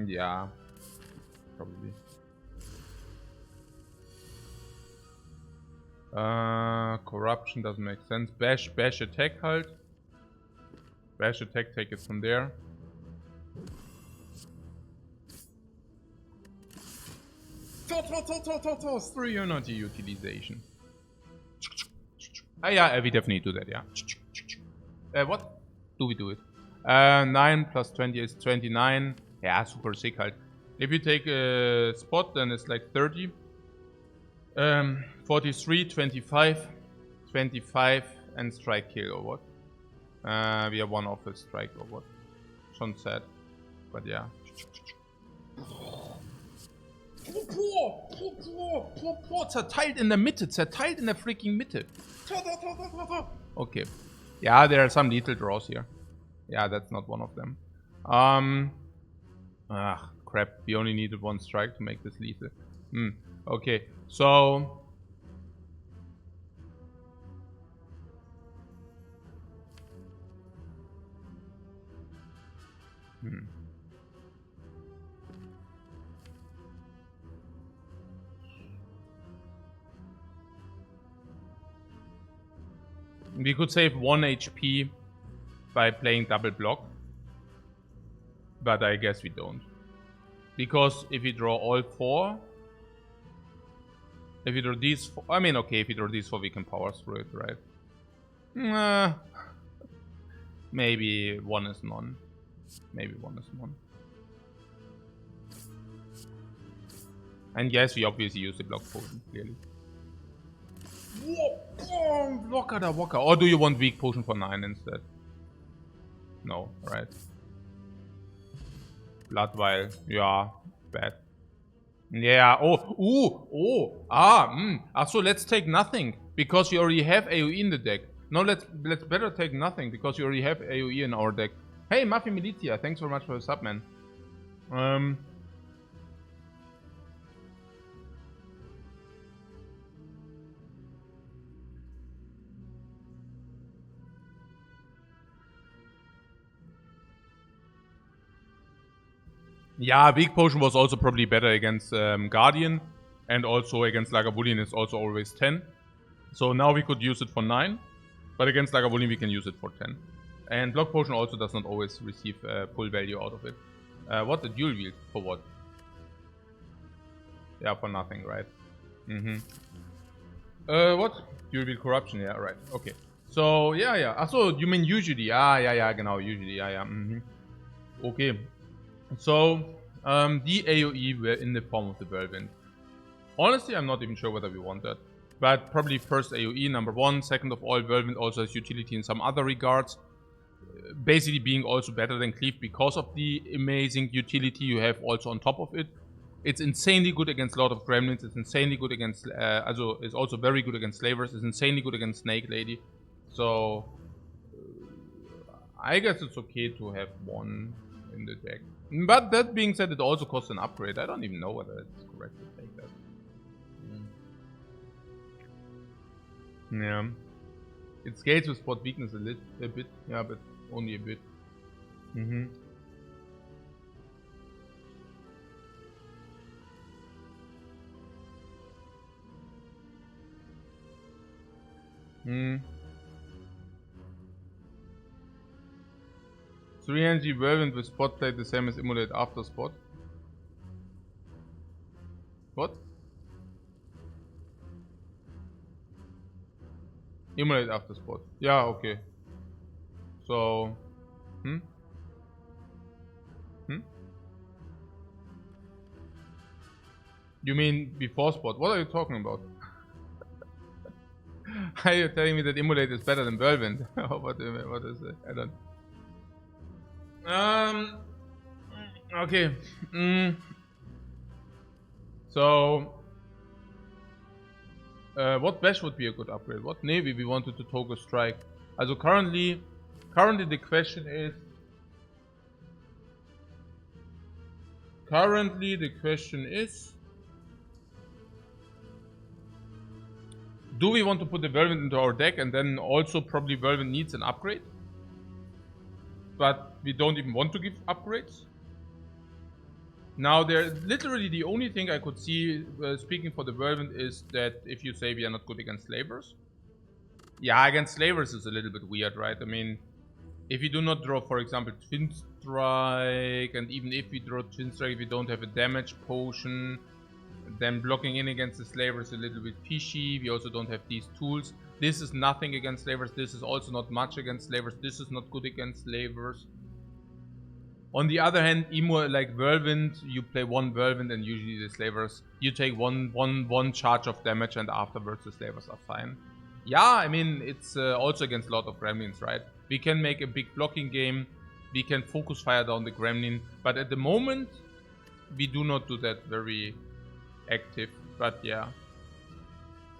Yeah. Probably. Corruption doesn't make sense. Bash attack halt. Bash attack, take it from there. 3 unity utilization. Yeah, we definitely do that, yeah. What? Do we do it? 9 plus 20 is 29. Yeah, super sick halt. If you take a spot, then it's like 30. 43, 25, 25, and strike kill or what? We have one off a strike or what? Schon sad. But yeah. Zerteilt in der Mitte. Zerteilt in der freaking Mitte. Okay. Yeah, there are some lethal draws here. Yeah, that's not one of them. Crap. We only needed one strike to make this lethal. Okay, so... We could save 1 HP by playing double block. But I guess we don't. Because if we draw all 4... If we draw these 4... I mean, okay, if we draw these 4, we can power through it, right? Maybe 1 is none. Maybe 1 is none. And yes, we obviously use the block potion, clearly. Blocker da Walker. Or do you want weak potion for 9 instead? No, right. Blood vial. Yeah, bad. Yeah, so let's take nothing. Because you already have AoE in the deck. No, let's better take nothing, because you already have AoE in our deck. Hey, Mafia Militia, thanks very much for the sub, man. Yeah, weak potion was also probably better against Guardian, and also against Lagavulin is also always 10. So now we could use it for 9, but against Lagavulin we can use it for 10. And block potion also does not always receive full value out of it. What? The dual wield? For what? Yeah, for nothing, right? What? Dual wield corruption, yeah, right. Okay. So, yeah. Achso, you mean usually. Ja, genau, usually, ja. Okay. So, the AoE were in the form of the Whirlwind. Honestly, I'm not even sure whether we want that. But probably first AoE, number 1. Second of all, Whirlwind also has utility in some other regards. Basically being also better than Cleave because of the amazing utility you have also on top of it. It's insanely good against Lord of Gremlins. It's insanely good against... it's also very good against Slavers. It's insanely good against Snake Lady. So... I guess it's okay to have 1 in the deck. But that being said, it also costs an upgrade. I don't even know whether it's correct to take that. Yeah. It scales with spot weakness a bit. Yeah, but only a bit. Three energy Whirlwind with spot plate the same as Immolate after spot. What? Immolate after spot. Yeah, okay. So... You mean before spot? What are you talking about? Are you telling me that Immolate is better than Whirlwind? What is it? I don't... Okay. So... what Bash would be a good upgrade? What Navy we wanted to Togo strike? Also currently the question is... Do we want to put the Whirlwind into our deck and then also probably Whirlwind needs an upgrade? But we don't even want to give upgrades? Now, literally the only thing I could see, speaking for the Whirlwind, is that if you say we are not good against Slavers. Yeah, against Slavers is a little bit weird, right? I mean, if you do not draw, for example, Twin Strike, and even if we draw Twin Strike, we don't have a damage potion. Then blocking in against the slavers is a little bit fishy. We also don't have these tools. This is nothing against slavers. This is also not much against slavers. This is not good against slavers. On the other hand, like Whirlwind, you play one Whirlwind and usually the slavers, you take one charge of damage and afterwards the slavers are fine. Yeah, I mean, it's also against a lot of gremlins, right? We can make a big blocking game. We can focus fire down the gremlin. But at the moment, we do not do that very active. But yeah.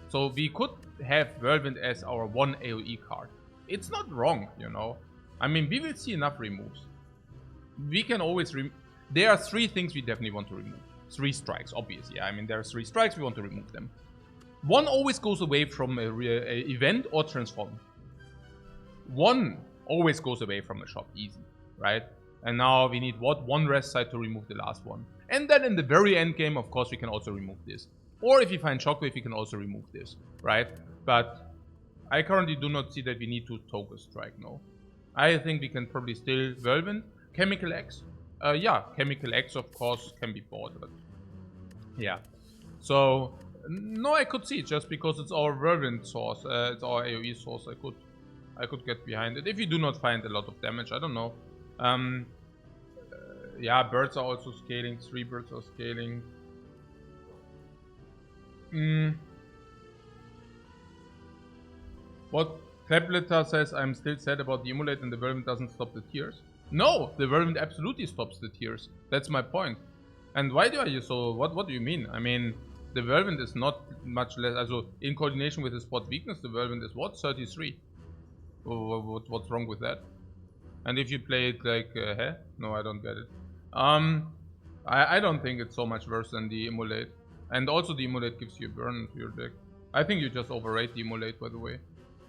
So we could have Whirlwind as our one AoE card. It's not wrong, you know. I mean, we will see enough removes. We can always there are 3 things we definitely want to remove. 3 strikes, obviously. I mean, there are 3 strikes, we want to remove them. 1 always goes away from a event or transform. 1 always goes away from a shop, easy, right? And now we need what? 1 rest site to remove the last one. And then in the very end game, of course, we can also remove this. Or if you find Shockwave, we can also remove this, right? But I currently do not see that we need to Toga Strike, no. I think we can probably still Whirlwind. Chemical X? Yeah, Chemical X of course can be bought, but yeah. So, no, I could see it just because it's our Whirlwind source, it's our AoE source. I could get behind it. If you do not find a lot of damage, I don't know. Yeah, birds are also scaling, 3 birds are scaling. What Clapleta says, I'm still sad about the Emulate and the Whirlwind doesn't stop the tears. No, the Whirlwind absolutely stops the tears. That's my point. And why are you so... What do you mean? I mean, the Whirlwind is not much less... Also, in coordination with the spot weakness, the Whirlwind is what? 33. What's wrong with that? And if you play it like... No, I don't get it. I don't think it's so much worse than the Emulate. And also the Emulate gives you a burn to your deck. I think you just overrate the Emulate, by the way.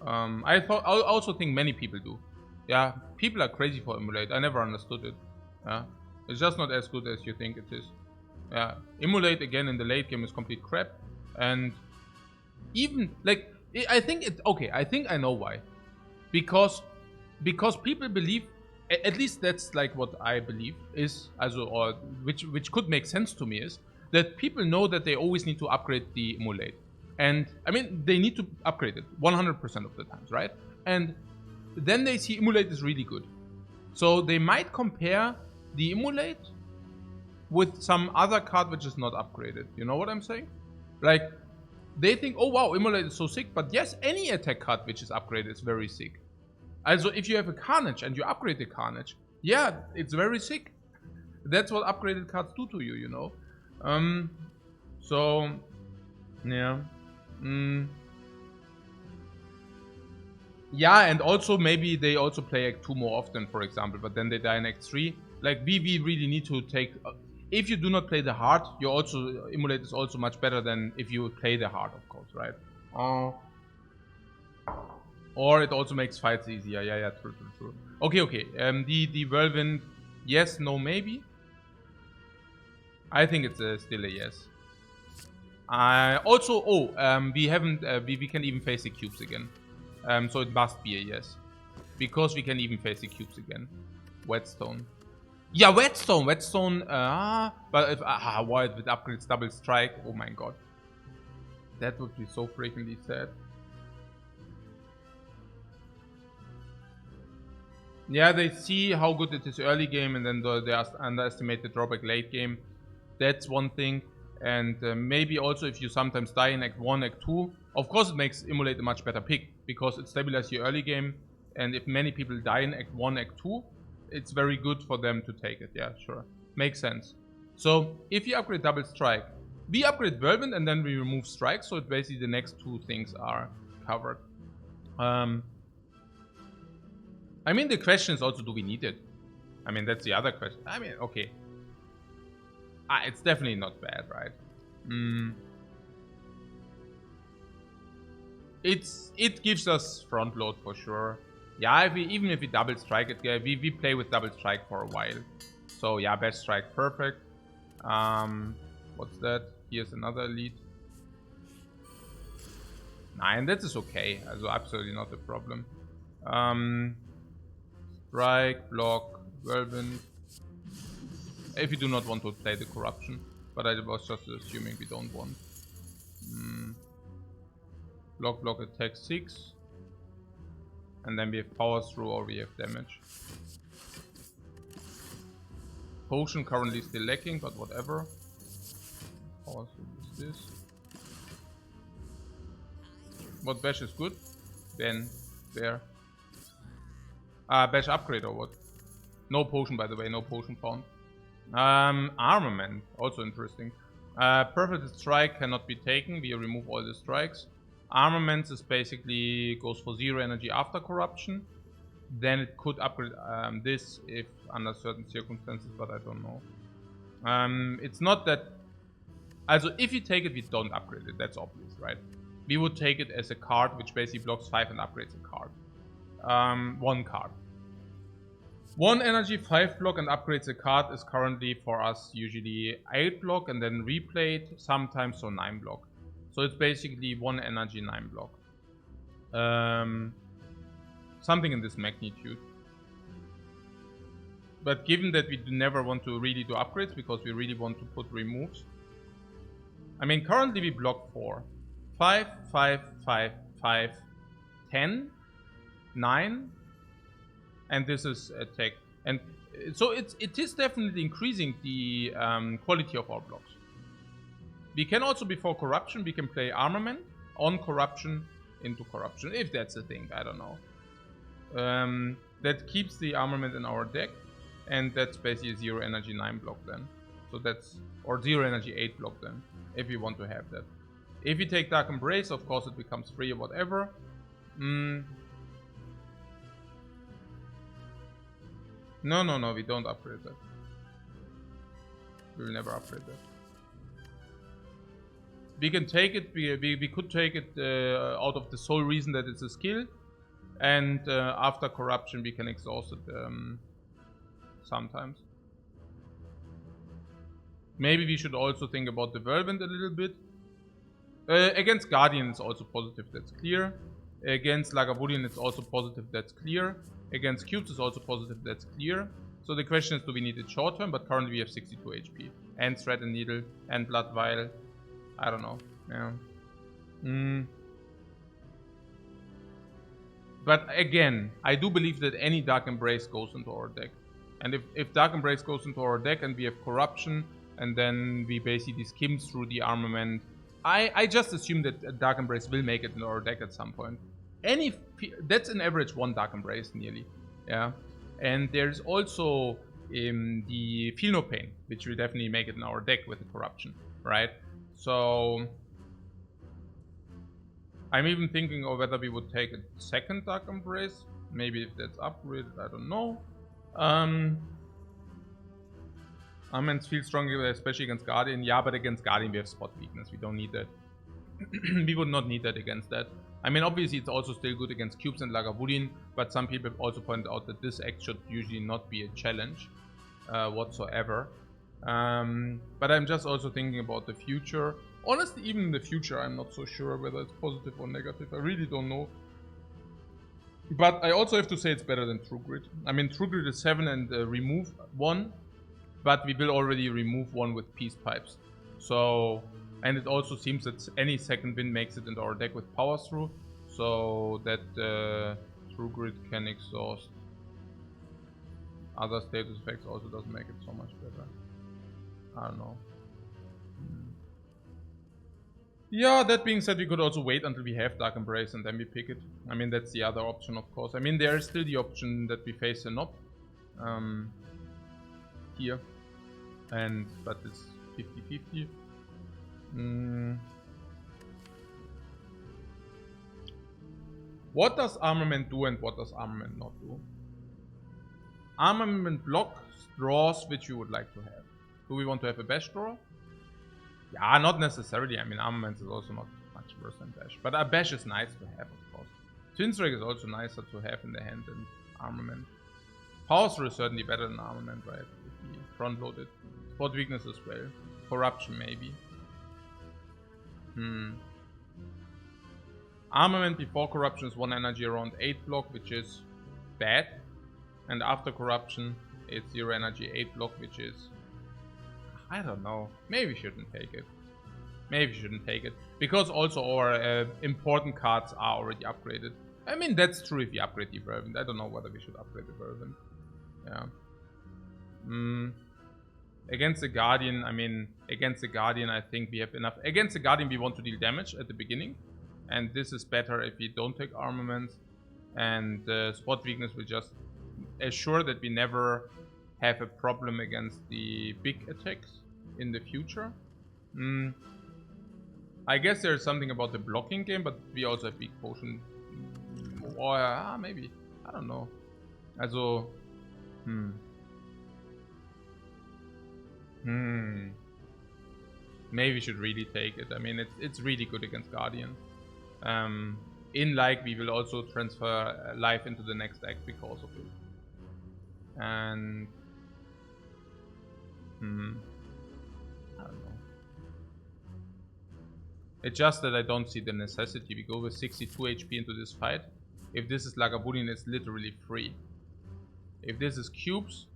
I also think many people do. Yeah, people are crazy for Emulate. I never understood it. Yeah, it's just not as good as you think it is. Yeah, Emulate again in the late game is complete crap. And even like I think it. Okay, I think I know why. Because people believe, at least that's like what I believe is, also, or which could make sense to me is that people know that they always need to upgrade the Emulate. And I mean, they need to upgrade it 100% of the times, right? And then they see Emulate is really good. So they might compare the Emulate with some other card which is not upgraded. You know what I'm saying? Like, they think, oh wow, Emulate is so sick. But yes, any attack card which is upgraded is very sick. Also, if you have a Carnage and you upgrade the Carnage, yeah, it's very sick. That's what upgraded cards do to you, you know? So, yeah. Yeah, and also maybe they also play Act 2 more often, for example, but then they die in Act 3. Like, we really need to take... if you do not play the hard, you also... Emulate is also much better than if you play the hard, of course, right? Or it also makes fights easier. Yeah, true. Okay. The Whirlwind, yes, no, maybe. I think it's still a yes. Also, we haven't... we can even face the cubes again. So it must be a yes. Because we can even face the cubes again. Whetstone. Yeah, Whetstone! But if... Wild with upgrades double strike. Oh my god. That would be so freakingly sad. Yeah, they see how good it is early game and then they underestimate the drawback late game. That's one thing. And maybe also if you sometimes die in Act 1, Act 2, of course it makes Emulate a much better pick, because it stabilizes your early game, and if many people die in Act 1, Act 2, it's very good for them to take it, yeah, sure. Makes sense. So, if you upgrade Double Strike, we upgrade Whirlwind and then we remove Strike, so basically the next 2 things are covered. I mean, the question is also, do we need it? I mean, that's the other question. I mean, okay. It's definitely not bad, right? It gives us front load for sure. Yeah, even if we double strike it, yeah, we play with double strike for a while. So yeah, best strike, perfect. What's that? Here's another elite. Nine, that is okay. Also absolutely not a problem. Strike, block, Whirlwind. If you do not want to play the corruption. But I was just assuming we don't want. Block attack 6. And then we have power through or we have damage. Potion currently still lacking, but whatever. Power through is this. What bash is good? Then there. Bash upgrade or what? No potion, by the way, no potion found. Armament, also interesting. Perfect strike cannot be taken. We remove all the strikes. Armaments is basically goes for 0 energy after corruption. Then it could upgrade this if under certain circumstances, but I don't know. It's not that. Also, if you take it, we don't upgrade it. That's obvious, right? We would take it as a card which basically blocks 5 and upgrades a card. 1 card. 1 energy, 5 block and upgrades a card is currently for us usually 8 block and then replayed, sometimes so 9 block. So it's basically 1 energy, 9 block. Something in this magnitude. But given that we never want to really do upgrades because we really want to put removes. I mean, currently we block 4. 5, 5, 5, 5, 10, 9. And this is attack. And so it is definitely increasing the quality of our blocks. We can also, before corruption, we can play armament on corruption into corruption. If that's a thing, I don't know. That keeps the armament in our deck. And that's basically a 0 energy 9 block then. So that's, or 0 energy 8 block then, if you want to have that. If you take Dark Embrace, of course it becomes free or whatever. No, we don't upgrade that. We will never upgrade that. We can take it, we could take it out of the sole reason that it's a skill. And after corruption we can exhaust it sometimes. Maybe we should also think about the Whirlwind a little bit. Against Guardian it's also positive, that's clear. Against Lagavulin it's also positive, that's clear. Against cubes is also positive, that's clear. So the question is, do we need it short term? But currently we have 62 HP. And Thread and Needle and Blood Vial. I don't know. Yeah. But again, I do believe that any Dark Embrace goes into our deck. And if Dark Embrace goes into our deck and we have Corruption, and then we basically skim through the armament, I just assume that Dark Embrace will make it into our deck at some point. That's an average 1 Dark Embrace nearly, yeah. And there's also the Feel No Pain, which will definitely make it in our deck with the Corruption, right? So I'm even thinking of whether we would take a second Dark Embrace, maybe if that's upgraded, I don't know. Armaments feel stronger, especially against Guardian. Yeah, but against Guardian we have spot weakness. We don't need that. We would not need that against that. I mean, obviously it's also still good against cubes and Lagavulin, but some people also point out that this act should usually not be a challenge whatsoever. But I'm just also thinking about the future. Honestly, even in the future, I'm not so sure whether it's positive or negative. I really don't know. But I also have to say it's better than True Grit. I mean, True Grit is 7 and remove 1, but we will already remove 1 with Peace Pipes. So, and it also seems that any second win makes it into our deck with Power Through, so that True Grit can exhaust other status effects also doesn't make it so much better. I don't know. Yeah, that being said, we could also wait until we have Dark Embrace and then we pick it. I mean, that's the other option, of course. I mean, there is still the option that we face a Knob here, but it's 50-50. What does Armament do and what does Armament not do? Armament blocks draws which we would like to have. Do we want to have a Bash draw? Yeah, not necessarily. I mean, Armament is also not much worse than Bash. But a Bash is nice to have, of course. Twin Strike is also nicer to have in the hand than Armament. Power Through is certainly better than Armament, right? If we front load it. Spot Weakness as well. Corruption, maybe. Armament before Corruption is 1 energy around 8 block, which is bad. And after Corruption, it's 0 energy 8 block, which is I don't know. Maybe we shouldn't take it. Maybe we shouldn't take it. Because also our important cards are already upgraded. I mean, that's true if you upgrade the Whirlwind. I don't know whether we should upgrade the Whirlwind. Yeah. Against the Guardian, I mean, against the Guardian, I think we have enough. Against the Guardian, we want to deal damage at the beginning. And this is better if we don't take armaments. And spot weakness will just assure that we never have a problem against the big attacks in the future. I guess there's something about the blocking game, but we also have big potion. Or maybe. I don't know. Also, maybe we should really take it. I mean, it's really good against Guardian. In like, we will also transfer life into the next act because of it. And I don't know. It's just that I don't see the necessity. We go with 62 HP into this fight. If this is Lagavulin, it's literally free. If this is cubes,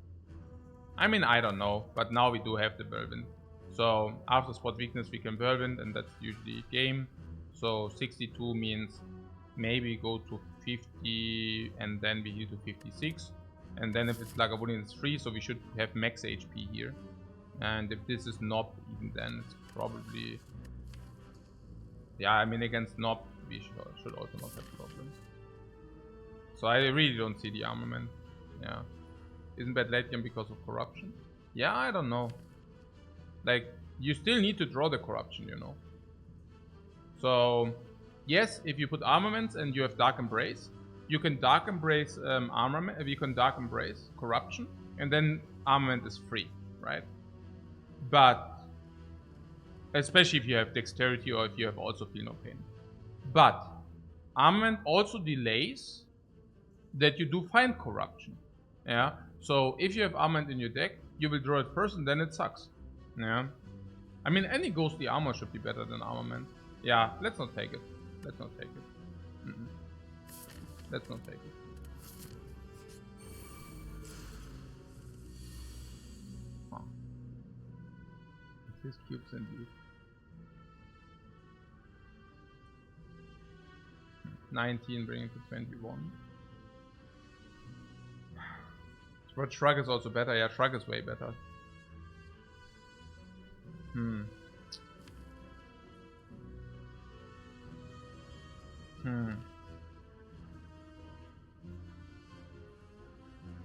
I mean, I don't know. But now we do have the Whirlwind. So after spot weakness, we can Whirlwind, and that's usually game. So 62 means maybe go to 50, and then we heal to 56. And then if it's Lagavulin, it's free, so we should have max HP here. And if this is Nob, even then it's probably... Yeah, I mean, against Nob, we should also not have problems. So I really don't see the armament. Yeah. Isn't bad late game because of corruption? Yeah, I don't know. Like, you still need to draw the corruption, you know. So, yes, if you put armaments and you have Dark Embrace, you can Dark Embrace armament, you can Dark Embrace corruption, and then armament is free, right? But especially if you have dexterity or if you have also feel no pain. But armament also delays that you do find corruption. Yeah. So if you have armament in your deck, you will draw it first and then it sucks. Yeah. I mean, any ghostly armor should be better than armament. Yeah, let's not take it. Let's not take it. Let's not take it. Huh. These cubes indeed. 19 bringing to 21. But Shrug is also better. Yeah, Shrug is way better.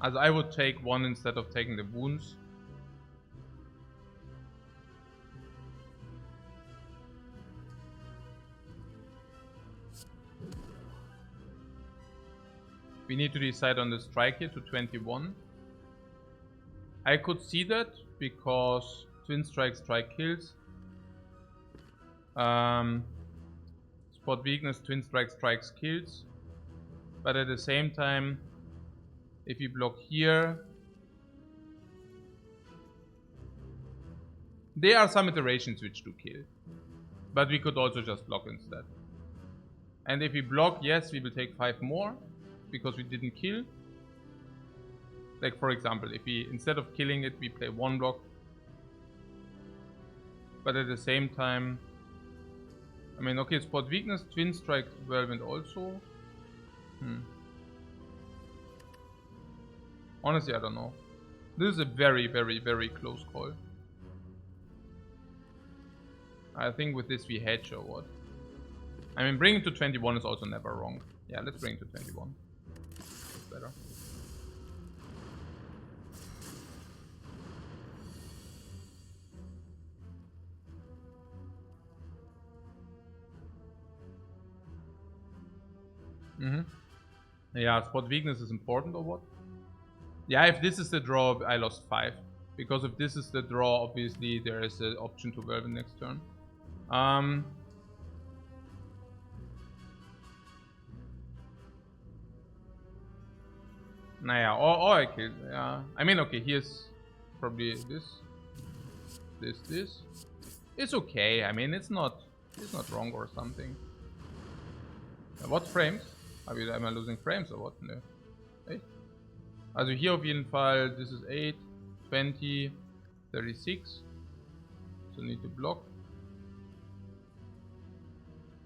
As I would take one instead of taking the wounds. We need to decide on the strike here to 21. I could see that because twin strike kills. Spot weakness, twin strikes kills. But at the same time, if you block here, there are some iterations which do kill. But we could also just block instead. And if we block, yes, we will take 5 more. Because we didn't kill. Like, for example, if we, instead of killing it, we play 1 block. But at the same time, I mean, okay, spot weakness, twin strike Whirlwind also. Honestly, I don't know. This is a very, very, very close call. I think with this we hedge or what. I mean, bringing it to 21 is also never wrong. Yeah, let's bring it to 21. Better. Yeah, spot weakness is important or what? Yeah, if this is the draw, I lost 5. Because if this is the draw, obviously there is an option to Whirlwind next turn. Naja, or I kill. Yeah. I mean, okay, here's probably this. It's okay. I mean, it's not wrong or something. What frames? Am I losing frames or what? No. Hey. Also hier auf jeden Fall, this is 8, 20, 36. Still need to block.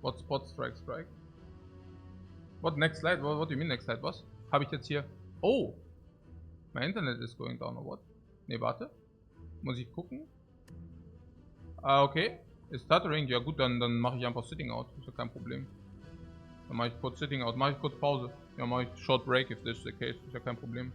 What spot strike strike? What next slide? What do you mean next slide? Was? Habe ich jetzt hier... Oh! Mein Internet is going down or what? Ne, warte. Muss ich gucken? Ah, okay. Ist stuttering? Ja gut, dann mache ich einfach Sitting Out. Ist ja kein Problem. Dann mache ich kurz Sitting Out. Mache ich kurz Pause. Ja, mache ich Short Break if this is the case. Ist ja kein Problem.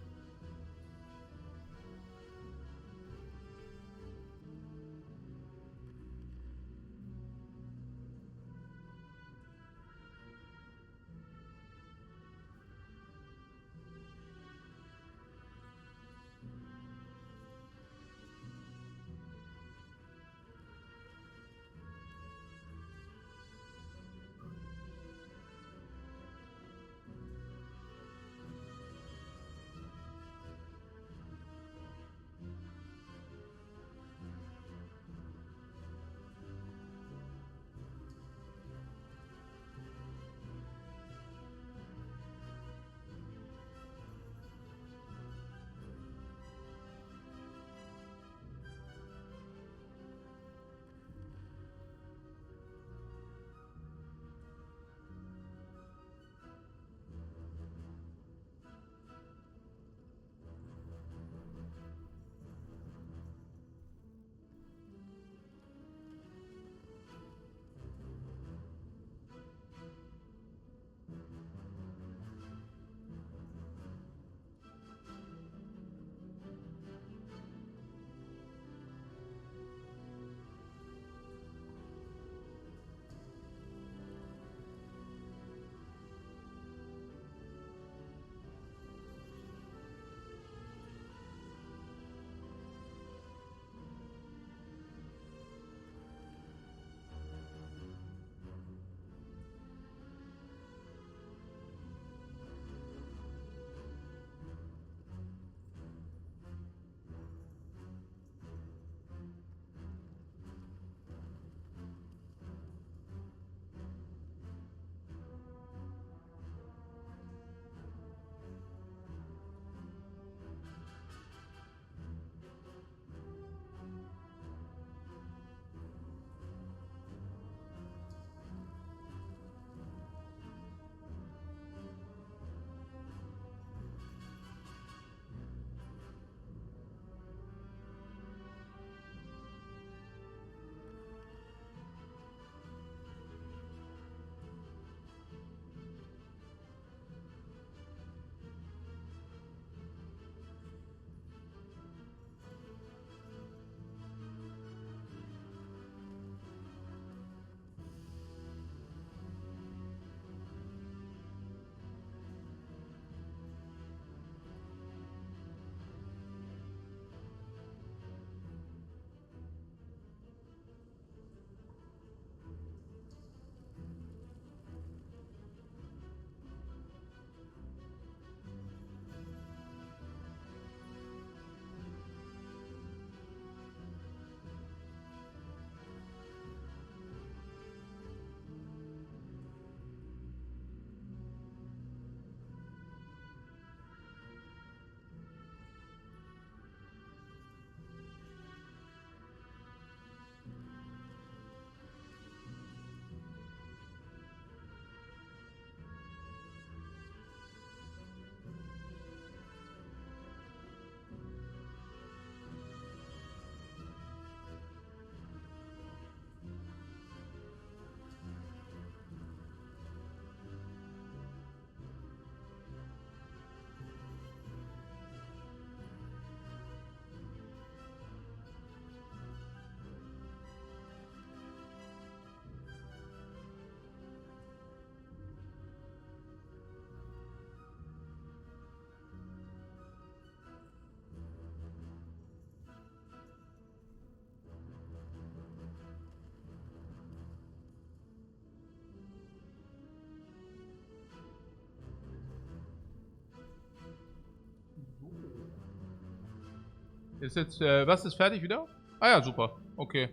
Ist jetzt, was ist fertig wieder? Ah ja, super. Okay.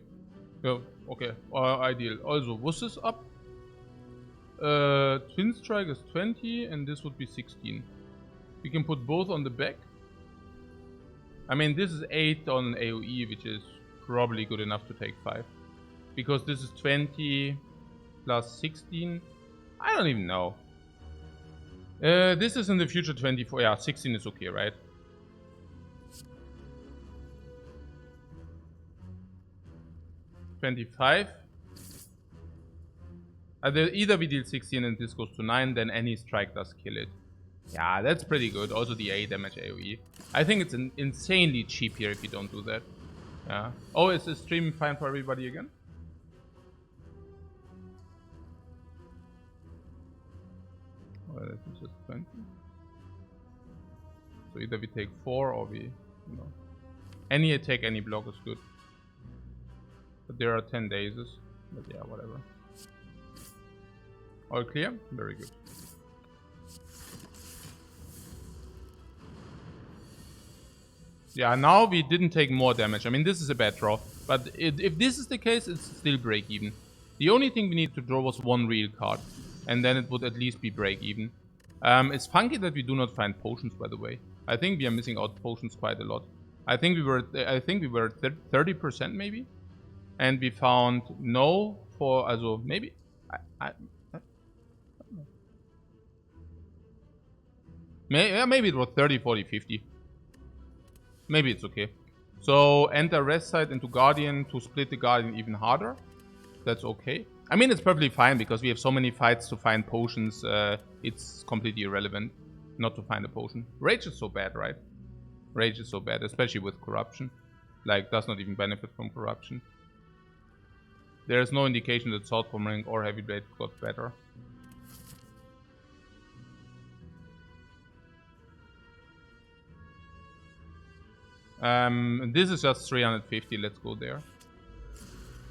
Ja, okay. Ideal. Also, was is up? Twin strike is 20 and this would be 16. We can put both on the back. I mean, this is 8 on AoE, which is probably good enough to take 5. Because this is 20 plus 16. I don't even know. This is in the future 24. Yeah, 16 is okay, right? $25. Either we deal 16 and this goes to 9, then any strike does kill it. Yeah, that's pretty good. Also the A damage AoE. I think it's insanely cheap here if you don't do that. Yeah. Oh, is the stream fine for everybody again? Well, this is just 20. So either we take 4 or we, you know. Any attack, any block is good. But there are 10 dazes. But yeah, whatever. All clear? Very good. Yeah, now we didn't take more damage. I mean, this is a bad draw. But if this is the case, it's still break even. The only thing we need to draw was 1 real card. And then it would at least be break even. It's funky that we do not find potions, by the way. I think we are missing out potions quite a lot. I think we were at 30% maybe. And we found no for, also maybe, I don't know. Maybe it was 30, 40, 50. Maybe it's okay. So enter rest side into Guardian to split the Guardian even harder. That's okay. I mean, it's perfectly fine because we have so many fights to find potions. It's completely irrelevant not to find a potion. Rage is so bad, right? Rage is so bad, especially with corruption. Like, does not even benefit from corruption. There is no indication that Sword Boomerang or Heavy Blade got better. This is just 350, let's go there.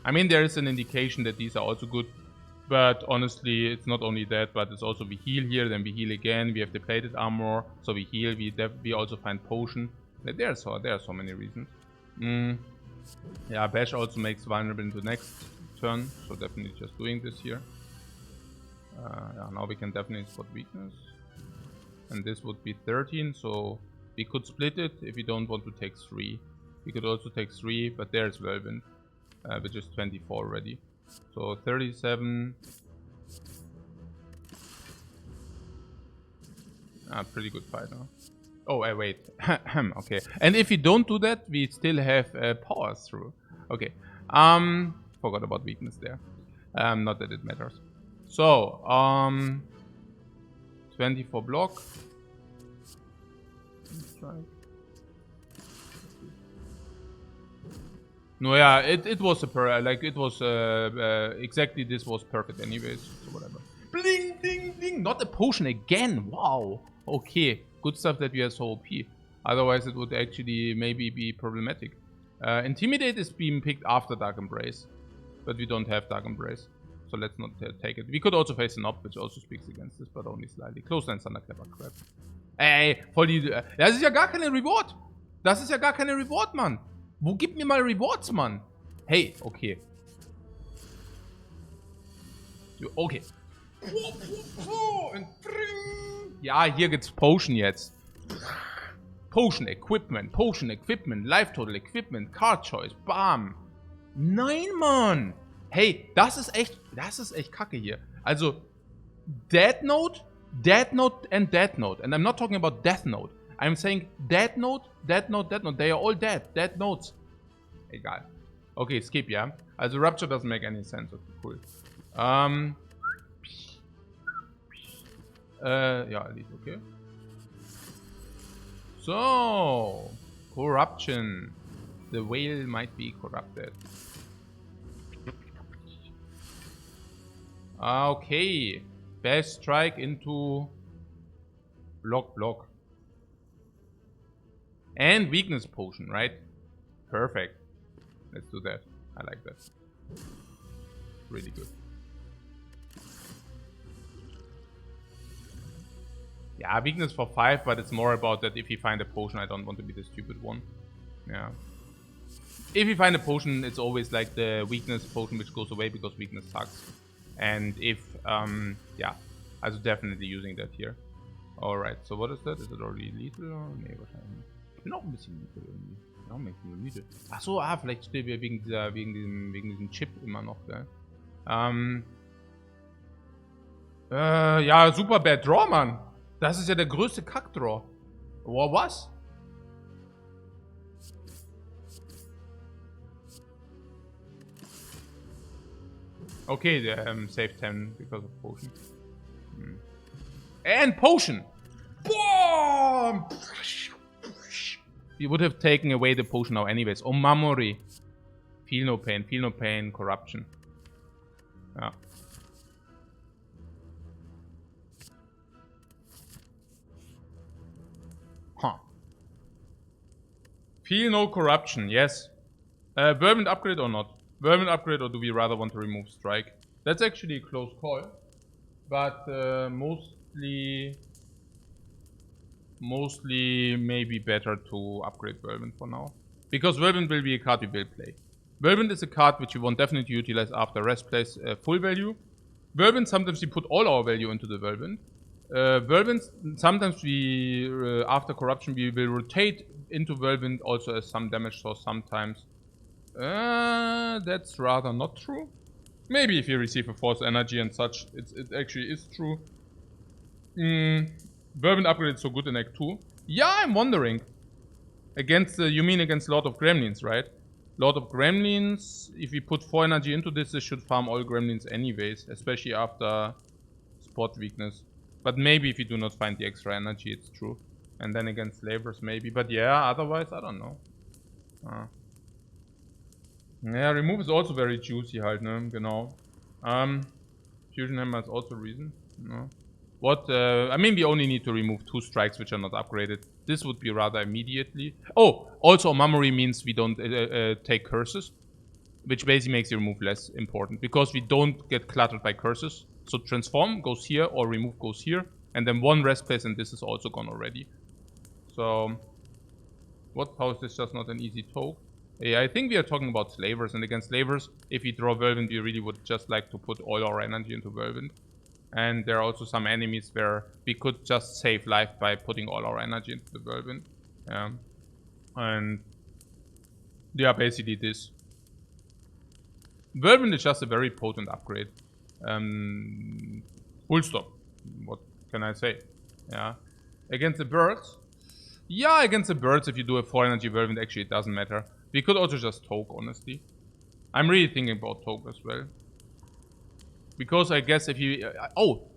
I mean, there is an indication that these are also good, but honestly, it's not only that, but it's also we heal here, then we heal again, we have the plated armor, so we heal, we also find potion. There are so many reasons. Yeah, Bash also makes vulnerable into next turn, so definitely just doing this here. Yeah, now we can definitely spot weakness. And this would be 13, so we could split it if we don't want to take 3. We could also take 3, but there's Whirlwind, which is 24 already. So 37. Pretty good fight, huh? Oh, wait. Okay. And if we don't do that, we still have power through. Okay. Forgot about weakness there. Not that it matters. So, 24 block. No, yeah, it was exactly this was perfect anyways, so whatever. Bling, bling, bling! Not a potion again! Wow! Okay, good stuff that we are so OP. Otherwise it would actually maybe be problematic. Intimidate is being picked after Dark Embrace, but we don't have Dark Embrace, so let's not take it. We could also face an Up, which also speaks against this, but only slightly. Close Line Thunderclapper, crap. Ey, voll die... Das ist ja gar keine Reward! Das ist ja gar keine Reward, Mann! Wo gibt mir mal Rewards, Mann? Hey, okay. Okay. Ja, hier gibt's Potion jetzt. Potion Equipment, Life Total Equipment, Card Choice, bam. Nein, Mann. Hey, das ist echt kacke hier. Also, Dead Note and Dead Note. And I'm not talking about Death Note. I'm saying Dead Note. They are all dead. Dead Notes. Egal. Okay, skip, ja. Also Rupture doesn't make any sense. Okay, cool. Ja, Elite, okay. So, Corruption. The whale might be corrupted. Okay. Best strike into block. And weakness potion, right? Perfect. Let's do that. I like that. Really good. Yeah, weakness for 5, but it's more about that if you find a potion, I don't want to be the stupid one. Yeah. If you find a potion, it's always like the weakness potion which goes away because weakness sucks. And if, yeah, also definitely using that here. Alright, so what is that? Is it already lethal? Nee, wahrscheinlich nicht. Ich bin auch ein bisschen lethal irgendwie. Warum bin ich nur müde? Achso, vielleicht steht wir wegen diesem Chip immer noch, gell? Ja, super Bad Draw, Mann. Das ist ja der größte Kack-Draw. Wow, was? Okay, der save 10 because of potion. And potion! Boom! You would have taken away the potion now anyways. Oh, Mamori. Feel no pain, corruption. Ja. Huh. Feel no corruption, yes. Vermin upgrade or not? Vermin upgrade, or do we rather want to remove strike? That's actually a close call. But mostly maybe better to upgrade Vermin for now. Because Vermin will be a card we will play. Vermin is a card which we want definitely utilize after rest plays full value. Vermin, sometimes we put all our value into the Vermin. Vermin, sometimes we, after corruption, we will rotate into Vermin also as some damage source sometimes. That's rather not true. Maybe if you receive a force energy and such, it actually is true. Vermin upgrade is so good in Act 2. Yeah, I'm wondering. You mean against Lord of Gremlins, right? Lord of Gremlins, if we put 4 energy into this should farm all Gremlins anyways, especially after spot weakness. But maybe if you do not find the extra energy, it's true. And then against Slavers, maybe. But yeah, otherwise, I don't know. Yeah, remove is also very juicy halt, ne? Genau. Fusion Hammer is also a reason. No. What? I mean, we only need to remove 2 strikes which are not upgraded. This would be rather immediately. Oh, also memory means we don't take curses, which basically makes your move less important because we don't get cluttered by curses. So transform goes here or remove goes here, and then 1 rest place, and this is also gone already. So, how is this just not an easy talk? Yeah, I think we are talking about Slavers, and against Slavers, if we draw Whirlwind, we really would just like to put all our energy into Whirlwind. And there are also some enemies where we could just save life by putting all our energy into the Whirlwind. And yeah, basically this. Whirlwind is just a very potent upgrade. Full stop. What can I say? Yeah. Against the birds. Yeah, against the birds, if you do a 4 energy Whirlwind, actually it doesn't matter. We could also just Toke, honestly. I'm really thinking about Toke as well. Because I guess if you...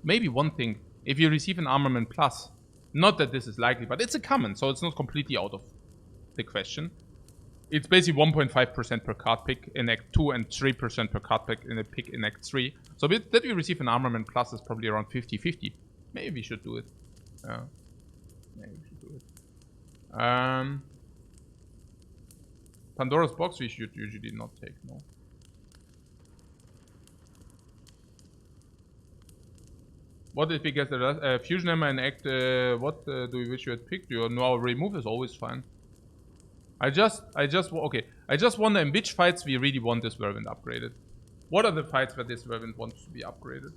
maybe one thing. If you receive an Armament Plus, not that this is likely, but it's a common, so it's not completely out of the question. It's basically 1.5% per card pick in Act 2 and 3% per card pick in Act 3. So that we receive an Armament Plus is probably around 50-50. Maybe we should do it. Yeah. Maybe we should do it. Pandora's Box we should usually not take, no. What if we get the Fusion Hammer in Act, what do we wish you had picked? No, remove is always fine. I just wonder in which fights we really want this Whirlwind upgraded. What are the fights where this Whirlwind wants to be upgraded?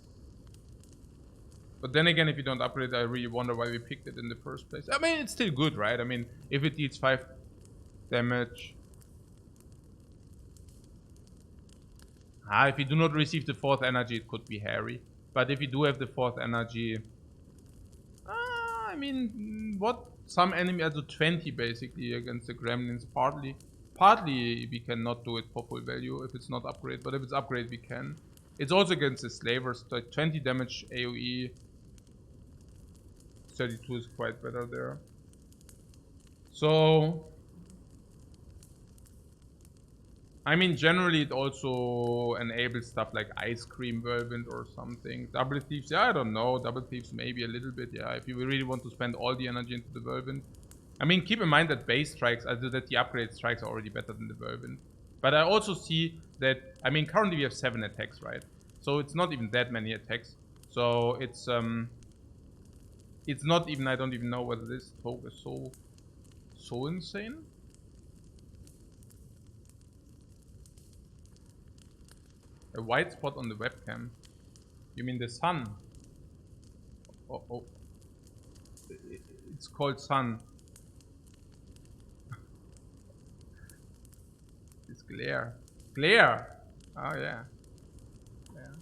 But then again, if you don't upgrade it, I really wonder why we picked it in the first place. I mean, it's still good, right? I mean, if it deals 5 damage... if you do not receive the 4th energy, it could be hairy. But if you do have the 4th energy... I mean, what? Some enemy, also 20 basically against the Gremlins. Partly we cannot do it for full value if it's not upgraded. But if it's upgraded, we can. It's also against the Slavers. Like 20 damage AoE. 32 is quite better there. So... I mean, generally it also enables stuff like Ice Cream Whirlwind or something. Double Thieves, yeah, I don't know. Double Thieves maybe a little bit, yeah. If you really want to spend all the energy into the Whirlwind. I mean, keep in mind that base strikes, that the upgrade strikes are already better than the Whirlwind. But I also see that, I mean, currently we have 7 attacks, right? So it's not even that many attacks. So it's not even, I don't even know whether this talk is so insane. A white spot on the webcam. You mean the sun? Oh. It's called sun. Glare. Glare! Oh yeah. Glare.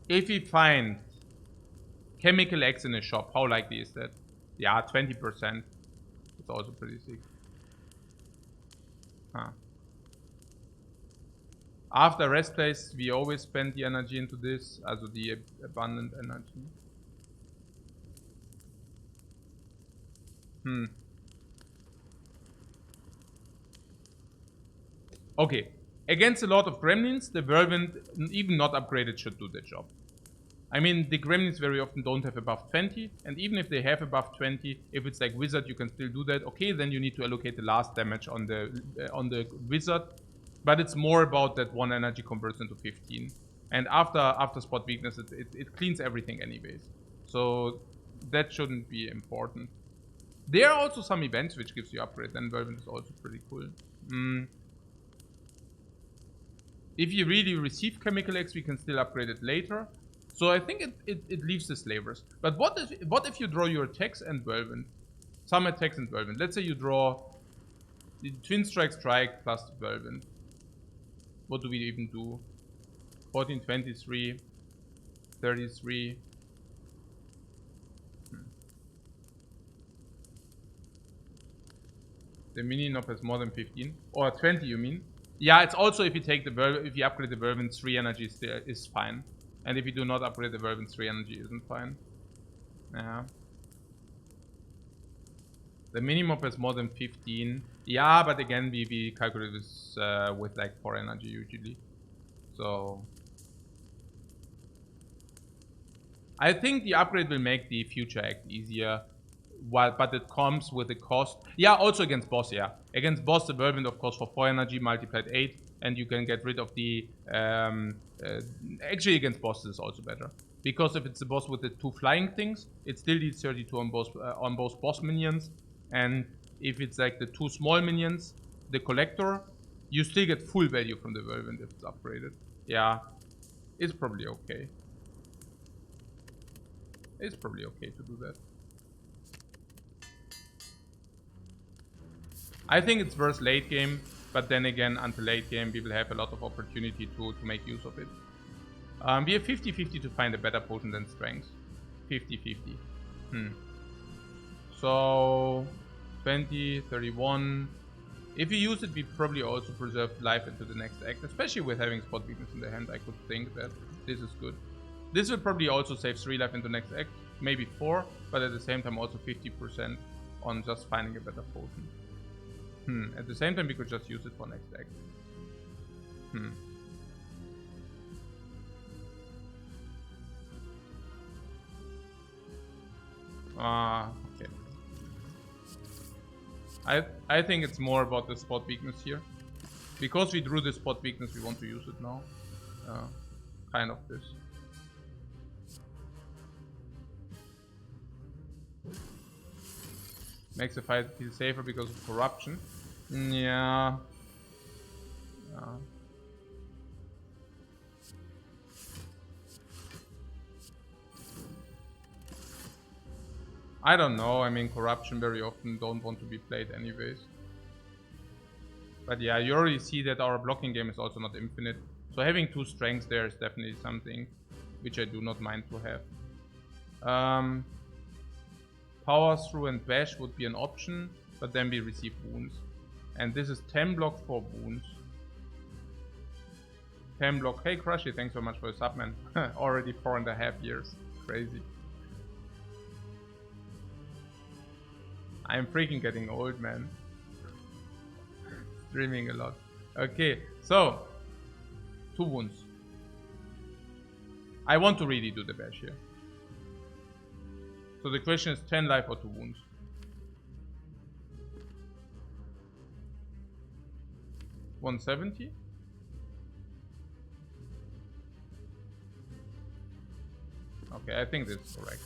If we find Chemical X in a shop, how likely is that? Yeah, 20%. It's also pretty sick. Huh. After rest phase, we always spend the energy into this, also the abundant energy. Okay. Against a lot of gremlins, the whirlwind, even not upgraded, should do the job. I mean, the gremlins very often don't have above 20, and even if they have above 20, if it's like wizard, you can still do that. Okay, then you need to allocate the last damage on the wizard, but it's more about that one energy converts into 15. And after spot weakness, it cleans everything anyways. So that shouldn't be important. There are also some events which gives you upgrade, then whirlwind is also pretty cool. If you really receive Chemical X, we can still upgrade it later. So I think it leaves the slavers. But what if you draw your attacks and whirlwind? Some attacks and whirlwind. Let's say you draw the Twin Strike plus whirlwind. What do we even do? 14, 23, 33. The mini knob has more than 15. Or 20, you mean? Yeah, it's also if you take if you upgrade the whirlwind, 3 energy is fine. And if you do not upgrade the whirlwind, 3 energy isn't fine. Yeah. The minimum has more than 15. Yeah, but again, we calculate this with like 4 energy usually. So I think the upgrade will make the future act easier. But it comes with a cost. Yeah, also against boss, yeah. Against boss, the whirlwind, of course, for 4 energy multiplied 8. And you can get rid of the... actually, against bosses is also better. Because if it's a boss with the 2 flying things, it still needs 32 on both boss minions. And if it's like the 2 small minions, the collector, you still get full value from the whirlwind if it's upgraded. Yeah, it's probably okay. It's probably okay to do that. I think it's worth late game, but then again, until late game, we will have a lot of opportunity to make use of it. We have 50-50 to find a better potion than strength. 50-50. So 20, 31. If you use it, we probably also preserve life into the next act, especially with having spot weakness in the hand. I could think that this is good. This will probably also save 3 life into next act, maybe 4, but at the same time also 50% on just finding a better potion. At the same time, we could just use it for next act. Okay. I think it's more about the spot weakness here. Because we drew the spot weakness, we want to use it now. Kind of this. Makes the fight feel safer because of corruption. Yeah. I don't know. I mean, corruption very often don't want to be played anyways. But yeah, you already see that our blocking game is also not infinite. So having 2 strengths there is definitely something which I do not mind to have. Power through and bash would be an option, but then we receive wounds. And this is 10 block for wounds. 10 block. Hey Crushy, thanks so much for the sub, man. Already 4.5 years. Crazy. I'm freaking getting old, man. Streaming a lot. Okay, so 2 wounds. I want to really do the bash here. So the question is 10 life or 2 wounds. $170. Okay, I think this is correct.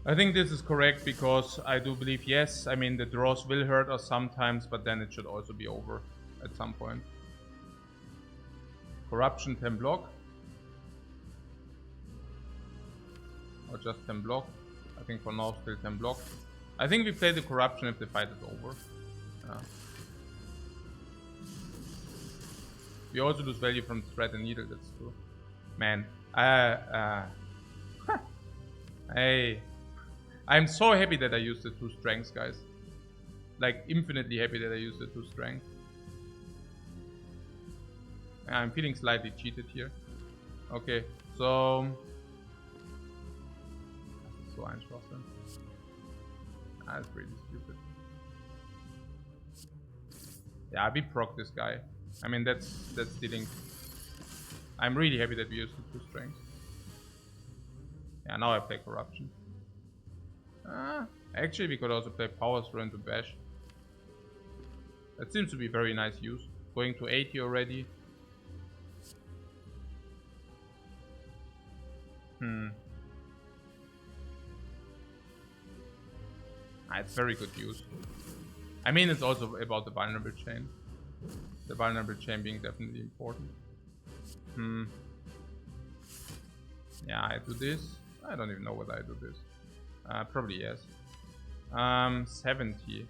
I think this is correct because I do believe, yes, I mean the draws will hurt us sometimes, but then it should also be over at some point. Corruption 10 block. Or just 10 block. I think for now still 10 block. I think we play the corruption if the fight is over. We also lose value from thread and needle, that's true. Man, hey, I'm so happy that I used the 2 strengths, guys. Like, infinitely happy that I used the 2 strengths. I'm feeling slightly cheated here. Okay, so... So einschlossen. That's pretty stupid. Yeah, we proc this guy. I mean, that's dealing. I'm really happy that we used the 2 strengths. Yeah, now I play corruption. Actually, we could also play power throw into bash. That seems to be very nice use. Going to 80 already. It's very good use. I mean, it's also about the vulnerable chain. The vulnerable chain being definitely important. Yeah, I do this. I don't even know whether I do this. Probably yes. 70.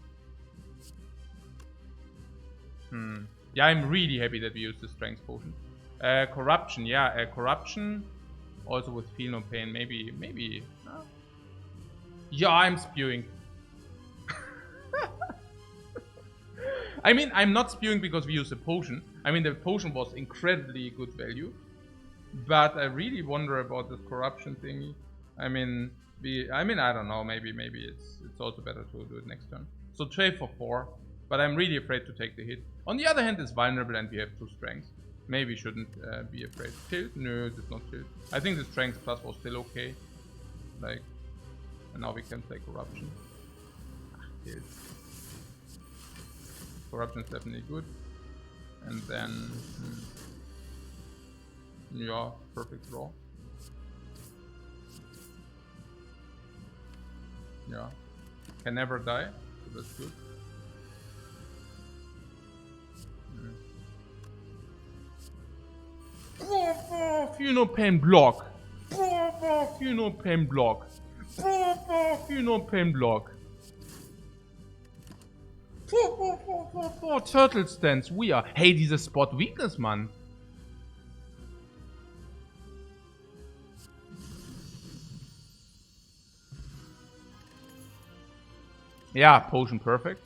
Yeah, I'm really happy that we use the strength potion. Corruption, yeah, corruption. Also with feel no pain, maybe. Yeah, I'm spewing. I mean, I'm not spewing because we use a potion. I mean, the potion was incredibly good value. But I really wonder about this corruption thingy. I mean, I don't know. Maybe it's also better to do it next turn. So trade for 4. But I'm really afraid to take the hit. On the other hand, it's vulnerable and we have 2 strengths. Maybe shouldn't be afraid. Tilt? No, it's not tilt. I think the strength plus was still okay. Like, and now we can play corruption. Tilt. Corruption is definitely good. And then... yeah, perfect draw. Yeah. Can never die, so that's good. You know pain block. You know pain block. You know pain block. Turtle stance, we are. Hey, diese Spot Weakness, Mann. Ja, Potion perfect.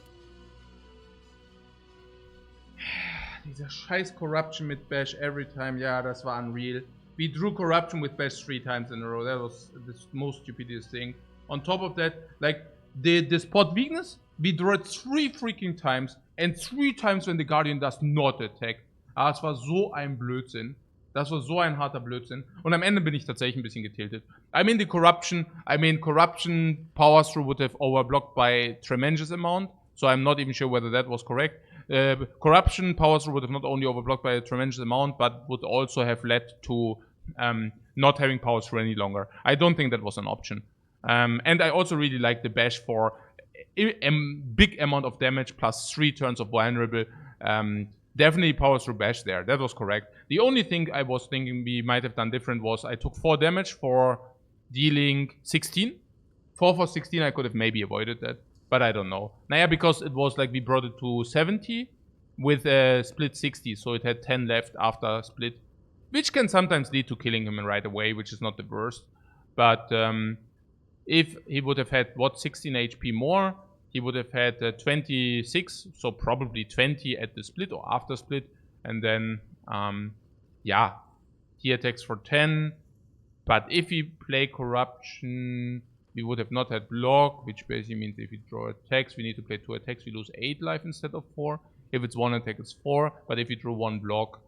Dieser scheiß Corruption mit Bash every time. Ja, das war unreal. We drew Corruption with Bash 3 times in a row. That was the most stupidest thing. On top of that, like, the Spot Weakness, we drew it 3 freaking times. And 3 times when the Guardian does not attack. Das war so ein Blödsinn. Das war so ein harter Blödsinn. Und am Ende bin ich tatsächlich ein bisschen getiltet. I mean, Corruption power through would have overblocked by a tremendous amount. So I'm not even sure whether that was correct. Corruption power through would have not only overblocked by a tremendous amount, but would also have led to not having power through any longer. I don't think that was an option. And I also really like the bash for a big amount of damage plus 3 turns of vulnerable. Definitely power through bash there. That was correct. The only thing I was thinking we might have done different was I took 4 damage for dealing 16. 4 for 16, I could have maybe avoided that. But I don't know. Naja, because it was like we brought it to 70 with a split 60. So it had 10 left after split. Which can sometimes lead to killing him right away, which is not the worst. But if he would have had, 16 HP more, he would have had 26, so probably 20 at the split or after split. And then, yeah, he attacks for 10. But if we play Corruption, we would have not had block, which basically means if we draw attacks, we need to play 2 attacks, we lose 8 life instead of 4. If it's 1 attack, it's 4. But if we draw 1 block,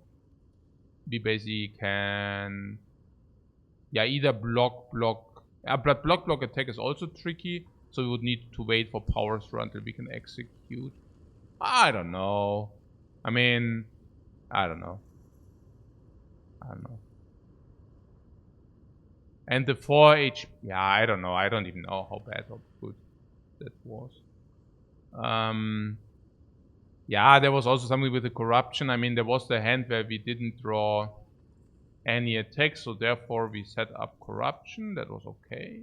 we basically can, yeah, either block. But block attack is also tricky. So we would need to wait for power through until we can execute. I don't know. I mean, I don't know. And the 4 HP, yeah, I don't know. I don't even know how bad or good that was. Yeah, there was also something with the Corruption. I mean, there was the hand where we didn't draw any attacks, so therefore we set up corruption. That was okay.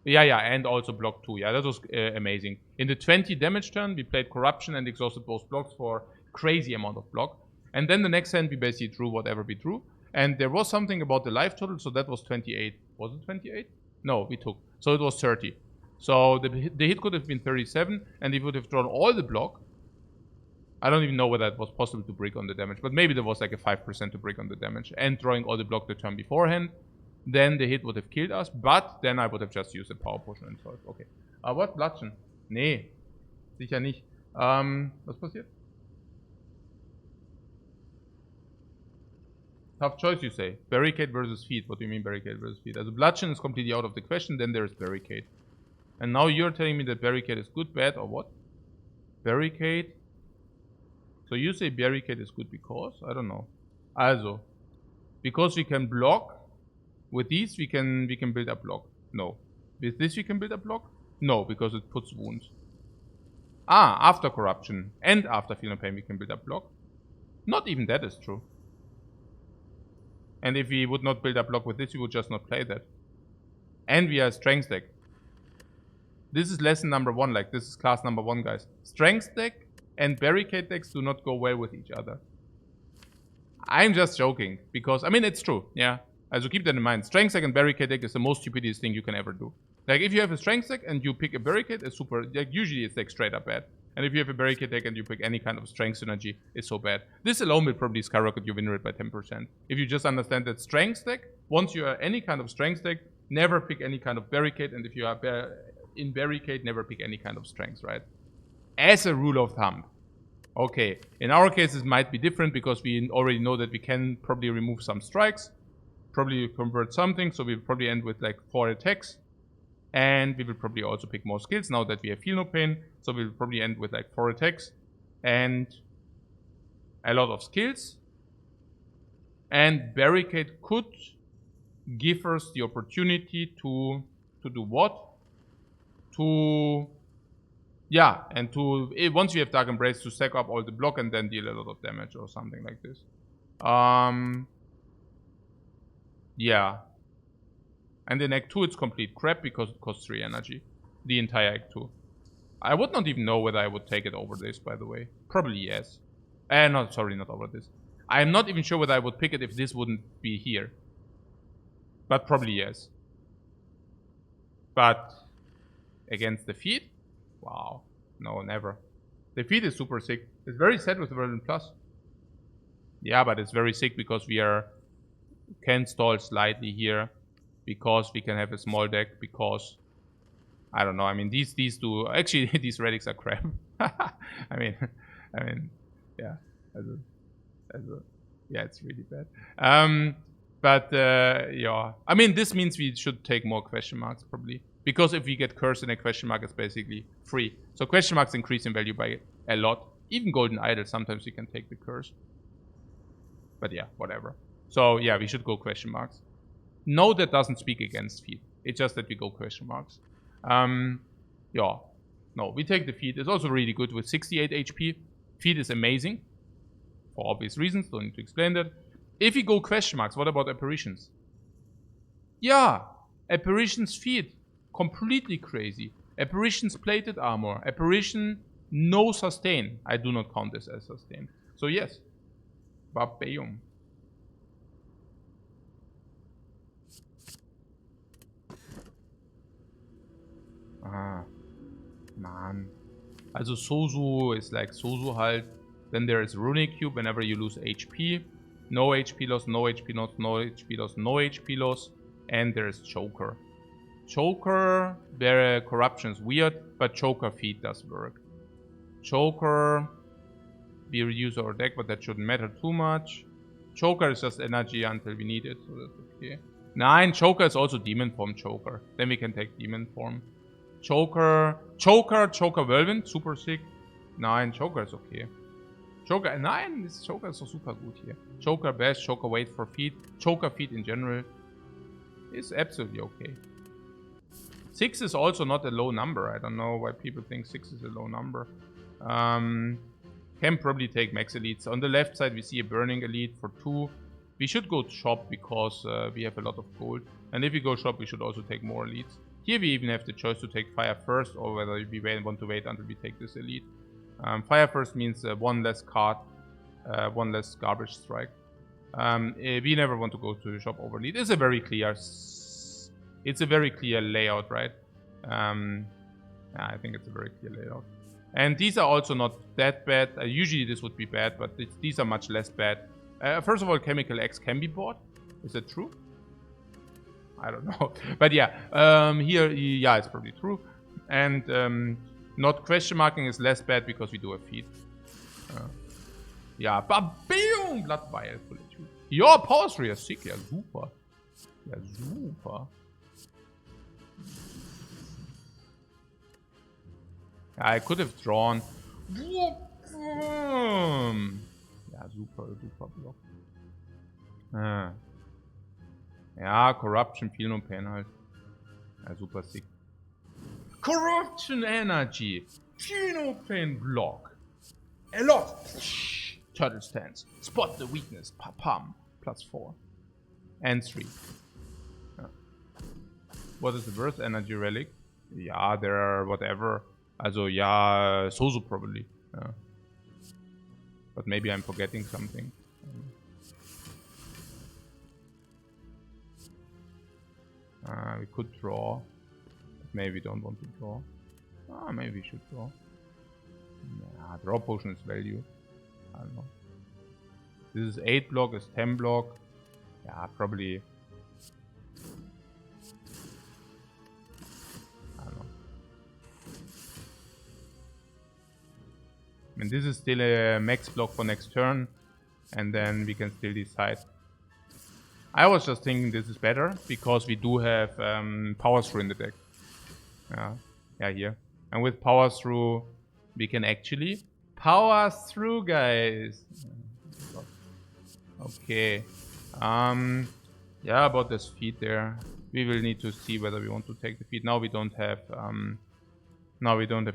Yeah, and also block 2. Yeah, that was amazing. In the 20 damage turn, we played corruption and exhausted both blocks for crazy amount of block. And then the next hand, we basically drew whatever we drew. And there was something about the life total, so that was 28. Was it 28? No, we took. So it was 30. So the hit could have been 37, and if we would have drawn all the block, I don't even know whether it was possible to brick on the damage, but maybe there was like a 5% to brick on the damage, and drawing all the block the turn beforehand, then the hit would have killed us, but then I would have just used a power potion and solved. Okay. What? Blatschen? Nee. Sicher nicht. Was passiert? Tough choice, you say. Barricade versus feed. What do you mean barricade versus feed? Also Blatschen is completely out of the question, then there is barricade. And now you're telling me that barricade is good, bad, or what? Barricade. So you say barricade is good because? I don't know. Also. Because we can block. With these we can build a block. No. With this we can build a block? No, because it puts wounds. Ah, after corruption and after feel no pain we can build a block. Not even that is true. And if we would not build a block with this, we would just not play that. And we are a strength deck. This is lesson number 1, like this is class number 1, guys. Strength deck and barricade decks do not go well with each other. I'm just joking, because, I mean, it's true, yeah. Also keep that in mind. Strength deck and barricade deck is the most stupidest thing you can ever do. Like, if you have a strength deck and you pick a barricade, it's super, like, usually it's like straight up bad. And if you have a barricade deck and you pick any kind of strength synergy, it's so bad. This alone will probably skyrocket your win rate by 10%. If you just understand that strength deck, once you are any kind of strength deck, never pick any kind of barricade, and if you are in barricade, never pick any kind of strength, right? As a rule of thumb. Okay, in our case it might be different because we already know that we can probably remove some strikes, probably convert something, so we'll probably end with like 4 attacks. And we will probably also pick more skills now that we have feel no pain. So we'll probably end with like 4 attacks and a lot of skills. And barricade could give us the opportunity to do what? And once we have Dark Embrace, to stack up all the block and then deal a lot of damage or something like this. Yeah. And in Act 2 it's complete crap because it costs 3 energy. The entire Act 2. I would not even know whether I would take it over this, by the way. Probably yes. Not over this. I'm not even sure whether I would pick it if this wouldn't be here. But probably yes. But against the feed? Wow. No, never. The feed is super sick. It's very sad with the Virulent Plus. Yeah, but it's very sick because we can stall slightly here. Because we can have a small deck, because I don't know, I mean these do actually these relics are crap. I mean yeah, yeah, it's really bad. Yeah, I mean this means we should take more question marks probably, because if we get cursed in a question mark, it's basically free. So question marks increase in value by a lot. Even golden idol, sometimes you can take the curse. But yeah, whatever. So yeah, we should go question marks. No, that doesn't speak against feed. It's just that we go question marks. Yeah. No, we take the feed. It's also really good with 68 HP. Feed is amazing. For obvious reasons. Don't need to explain that. If we go question marks, what about apparitions? Yeah. Apparitions feed. Completely crazy. Apparitions plated armor. Apparition no sustain. I do not count this as sustain. So yes. Barbeum. Ah, man. Also Sozu is like Sozu halt. Then there is Runic Cube whenever you lose HP. No HP loss, no HP loss, no HP loss, no HP loss. And there is Choker. Choker, their corruption is weird, but Choker feed does work. Choker, we reuse our deck, but that shouldn't matter too much. Choker is just energy until we need it, so that's okay. 9, Choker is also Demon Form Choker. Then we can take Demon Form. Choker Whirlwind, super sick. 9, Choker is okay. Choker, 9, this Choker is so super good here. Choker Bash, Choker Wait for Feed, Choker Feed in general is absolutely okay. 6 is also not a low number. I don't know why people think 6 is a low number. Can probably take Max Elites. On the left side we see a Burning Elite for 2. We should go shop because we have a lot of gold. And if we go shop, we should also take more elites. Here we even have the choice to take fire first, or whether we want to wait until we take this elite. Fire first means one less card, one less garbage strike. We never want to go to the shop over elite. It's a very clear layout, right? I think it's a very clear layout. And these are also not that bad. Usually this would be bad, but these are much less bad. First of all, Chemical X can be bought. Is that true? I don't know. But yeah, here, yeah, it's probably true. And not question marking is less bad because we do have feed. Yeah, boom! Blood Vial. Your Power 3 is sick. Ja, super. Ja, super. I could have drawn. Ja, super Block. Ja, Corruption, Feel No Pain halt. Ja, super sick. Corruption Energy. Feel No Pain Block. A lot. Turtle Stance. Spot the Weakness. Pam. +4. And 3. Ja. What is the worst energy relic? Yeah, there are whatever. Also, yeah, Sozo probably. Yeah. But maybe I'm forgetting something. We could draw. Maybe we don't want to draw. Maybe we should draw. Nah, draw potion is value. I don't know. This is 8 block, is 10 block. Yeah, probably. I don't know. And this is still a max block for next turn. And then we can still decide. I was just thinking this is better because we do have power through in the deck. Yeah, here. And with power through, we can actually power through, guys. Okay. Yeah, about this feed there. We will need to see whether we want to take the feed. Now we don't have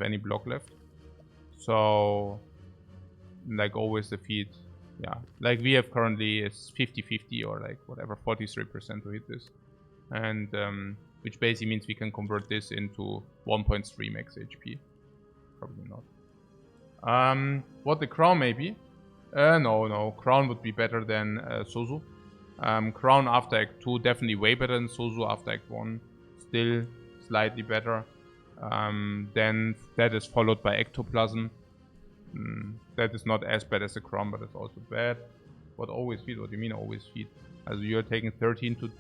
any block left. So, like always, the feed. Yeah, like we have currently is 50-50 or like whatever, 43% to hit this. And which basically means we can convert this into 1.3 max HP. Probably not. What the crown maybe? No, crown would be better than Sozu. Crown after Act 2 definitely way better than Sozu after Act 1. Still slightly better. Then that is followed by Ectoplasm. That is not as bad as the crown, but it's also bad. But always feed? What do you mean always feed? Also you're taking 13 to...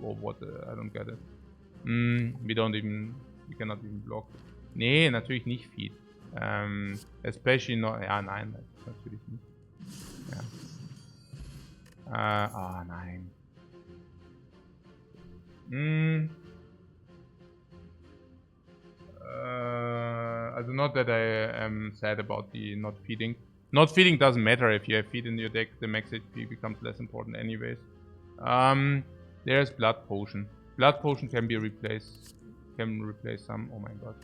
Oh, what? I don't get it. We cannot even block. Nee, natürlich nicht feed. Especially not... Ja, nein, natürlich nicht. Ja. Nein. Also not that I am sad about the not feeding. Not feeding doesn't matter if you have feed in your deck. The max HP becomes less important anyways. There's Blood Potion. Blood Potion can be replaced. Can replace some. Oh my god.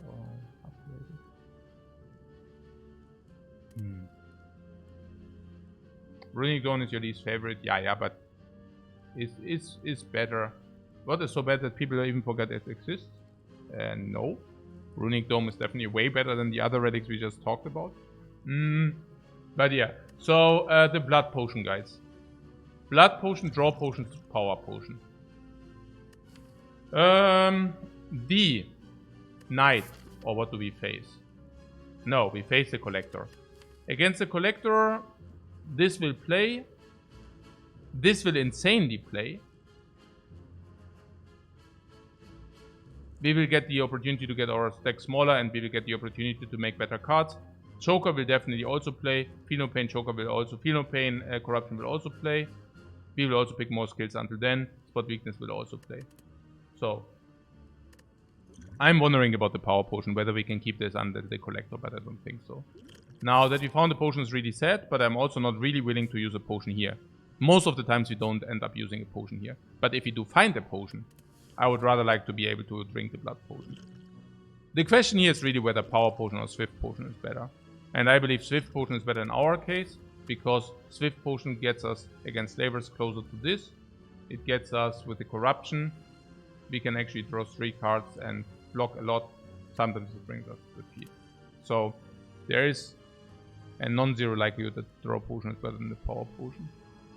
Runic Dawn is your least favorite. Yeah, but it's better. What is so bad that people even forget it exists? No. Runic Dome is definitely way better than the other relics we just talked about. But yeah, so the Blood Potion, guys. Blood Potion, Draw Potion, Power Potion. The Knight, or what do we face? No, we face the Collector. Against the Collector, this will play. This will insanely play. We will get the opportunity to get our stack smaller, and we will get the opportunity to make better cards. Joker will definitely also play. Feel No Pain, Joker will also. Feel No Pain, Corruption will also play. We will also pick more skills until then. Spot Weakness will also play. So, I'm wondering about the Power Potion, whether we can keep this under the Collector, but I don't think so. Now that we found the potion is really sad, but I'm also not really willing to use a potion here. Most of the times we don't end up using a potion here. But if we do find a potion, I would rather like to be able to drink the Blood Potion. The question here is really whether Power Potion or Swift Potion is better. And I believe Swift Potion is better in our case. because Swift Potion gets us against slavers closer to this. It gets us with the corruption. We can actually draw 3 cards and block a lot. Sometimes it brings us defeat. So there is a non-zero likelihood that draw potion is better than the power potion.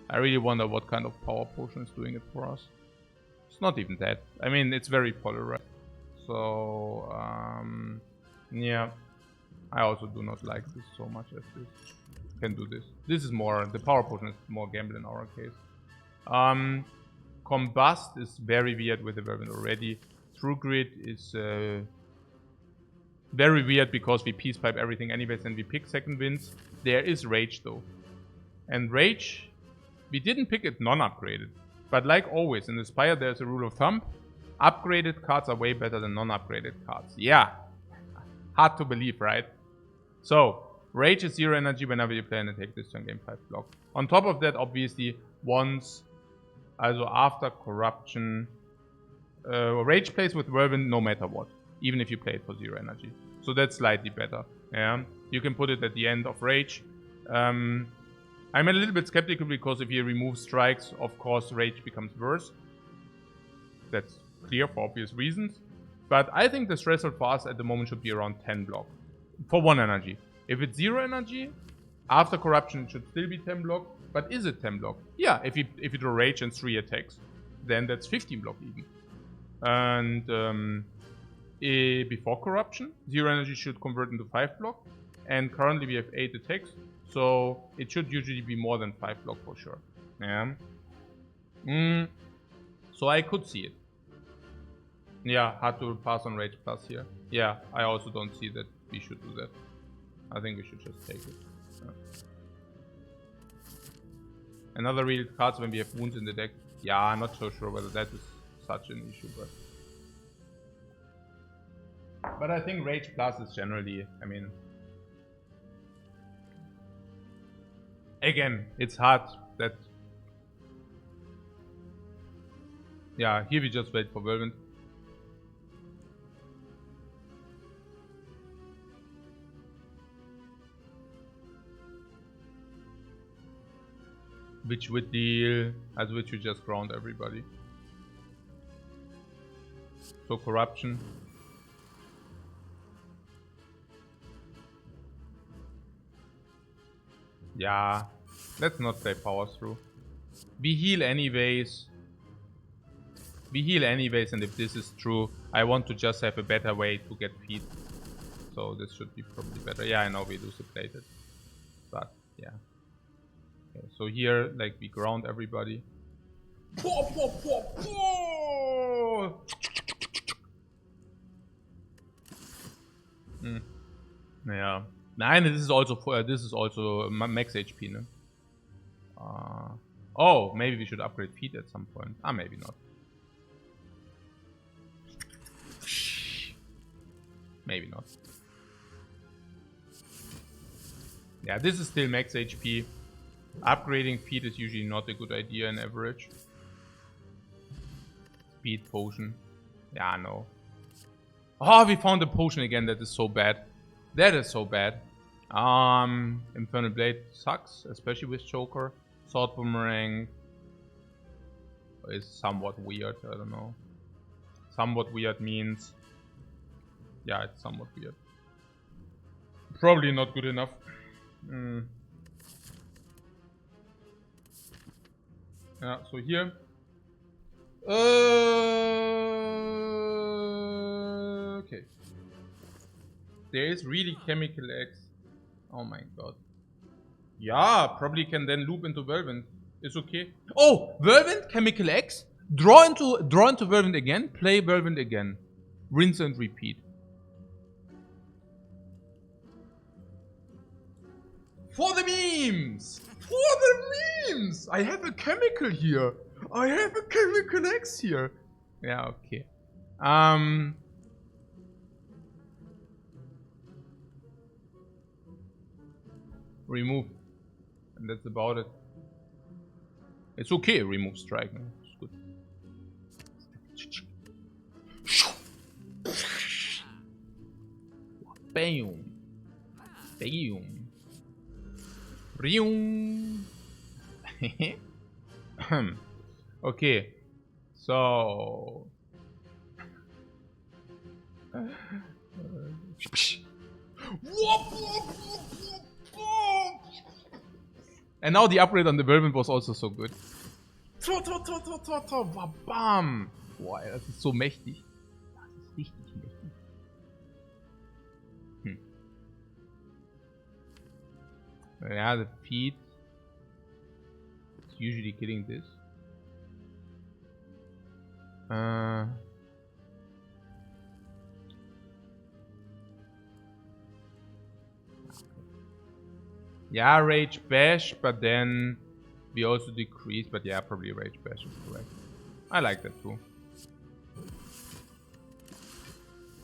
I really wonder what kind of power potion is doing it for us. It's not even that. I mean, it's very polarized. So yeah, I also do not like this so much as this. Can do this. This is more, the power potion is more gamble in our case. Combust is very weird with the Whirlwind already. True Grit is very weird because we peace pipe everything anyways and we pick second winds. There is Rage though. And Rage, we didn't pick it non-upgraded. But like always, in the Spire there's a rule of thumb. Upgraded cards are way better than non-upgraded cards. Yeah. Hard to believe, right? So, Rage is 0 energy whenever you play an attack this turn game 5 block. On top of that, obviously, once, also after Corruption, Rage plays with Whirlwind no matter what. Even if you play it for 0 energy. So that's slightly better. Yeah. You can put it at the end of Rage. I'm a little bit skeptical because if you remove strikes, of course Rage becomes worse. That's clear for obvious reasons. But I think the threshold for us at the moment should be around 10 block. For 1 energy. If it's 0 energy, after Corruption it should still be 10 block. But is it 10 block? Yeah, if you draw Rage and 3 attacks, then that's 15 block even. And before Corruption, 0 energy should convert into 5 block. And currently we have 8 attacks. So it should usually be more than 5 block for sure. Yeah. So I could see it. Yeah, hard to pass on Rage Plus here. Yeah, I also don't see that we should do that. I think we should just take it. Yeah. Another real card when we have wounds in the deck. Yeah, I'm not so sure whether that is such an issue, but I think Rage Plus is generally, I mean, again, it's hard that, yeah, here we just wait for Whirlwind. Which would deal, as which we just ground everybody. So Corruption. Yeah, let's not play power through. We heal anyways. And if this is true, I want to just have a better way to get feet. So this should be probably better. Yeah, I know we lose it plated. But yeah. Okay, so here, like, we ground everybody. Yeah. Nein, this is also max HP, ne? Oh, maybe we should upgrade feet at some point. Ah, maybe not. Maybe not. Yeah, this is still max HP. Upgrading feet is usually not a good idea in average. Speed potion. Yeah, no. Oh, we found a potion again. That is so bad. That is so bad. Infernal Blade sucks, especially with Choker. Sword Boomerang is somewhat weird. I don't know. Somewhat weird means... Yeah, it's somewhat weird. Probably not good enough. Yeah, so here. Okay. There is really Chemical X. Oh my god. Yeah, probably can then loop into Whirlwind. It's okay. Oh, Whirlwind, Chemical X. Draw into Whirlwind again. Play Whirlwind again. Rinse and repeat. For the memes! For the memes! I have a chemical here. I have a Chemical X here. Yeah, okay. Remove. And that's about it. It's okay, remove strike. It's good. Bam. Bam. Okay. So. And now the upgrade on the Whirlwind was also so good. Bam! Boah, das ist so mächtig. Das ist richtig mächtig. Yeah, the feet is usually killing this. Yeah, Rage Bash, but then we also decrease, but yeah, probably Rage Bash is correct. I like that too.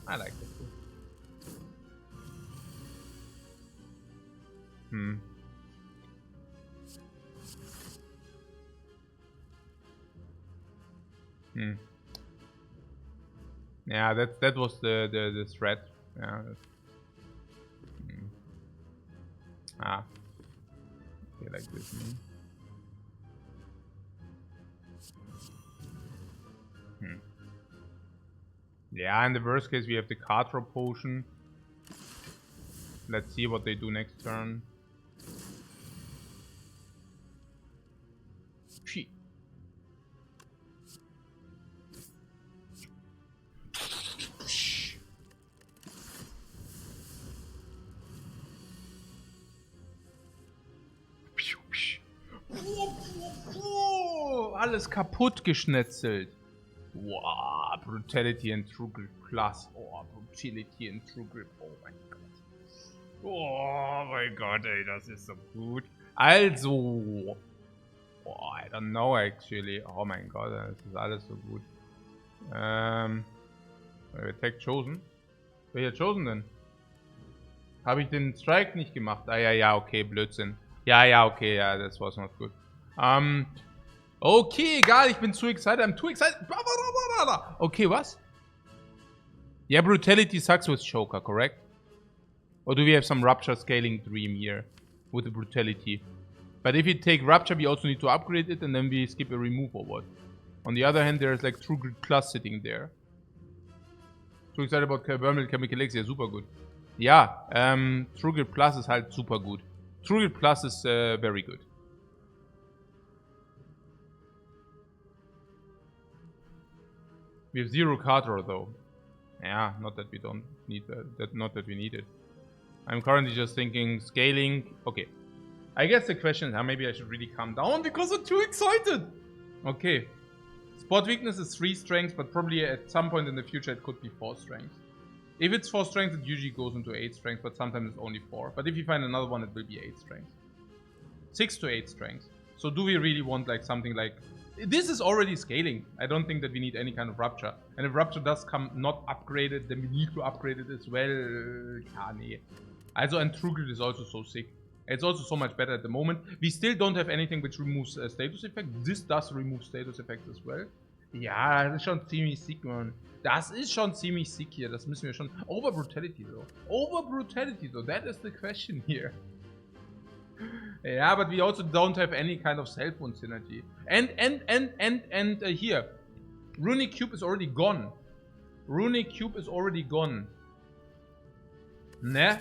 I like that too. Yeah, that was the threat. Yeah. Okay, like this. Yeah, in the worst case we have the card drop potion. Let's see what they do next turn. Shit. Alles kaputt geschnetzelt. Wow, Brutality and True Grip Plus. Oh, Brutality and True Grip. Oh mein Gott. Oh mein Gott, ey, das ist so gut. Also. Oh, I don't know actually. Oh mein Gott, das ist alles so gut. Attack Chosen. Welcher Chosen denn? Habe ich den Strike nicht gemacht? Ah ja, okay, Blödsinn. Ja, okay, ja, das was not good. Okay, egal, ich bin zu excited. I'm too excited. Okay, was? Yeah, Brutality sucks with Choker, correct? Or do we have some Rupture scaling dream here with the Brutality? But if you take Rupture, we also need to upgrade it and then we skip a remove or what? On the other hand, there's like True Grit Plus sitting there. Too excited about Vermeil Chemical X, ja, super gut. Ja, True Grit Plus ist halt super gut. True Grit Plus is very good. We have 0 card draw though. Yeah, not that we don't need that. Not that we need it. I'm currently just thinking scaling. Okay. I guess the question is, maybe I should really calm down because I'm too excited. Okay. Spot weakness is 3 strengths, but probably at some point in the future it could be 4 strengths. If it's 4 strengths, it usually goes into 8 strengths, but sometimes it's only 4. But if you find another one, it will be 8 strengths. 6 to 8 strengths. So do we really want like something like... This is already scaling. I don't think that we need any kind of Rupture. And if Rupture does come not upgraded, then we need to upgrade it as well. Ja, nee. Also, and True Grit is also so sick. It's also so much better at the moment. We still don't have anything which removes status effect. This does remove status effects as well. Ja, das ist schon ziemlich sick, man. Das ist schon ziemlich sick hier. Das müssen wir schon... Over Brutality, though. Over Brutality, though. That is the question here. Yeah, but we also don't have any kind of cell phone synergy. And here. Runic Cube is already gone. Runic Cube is already gone. Ne?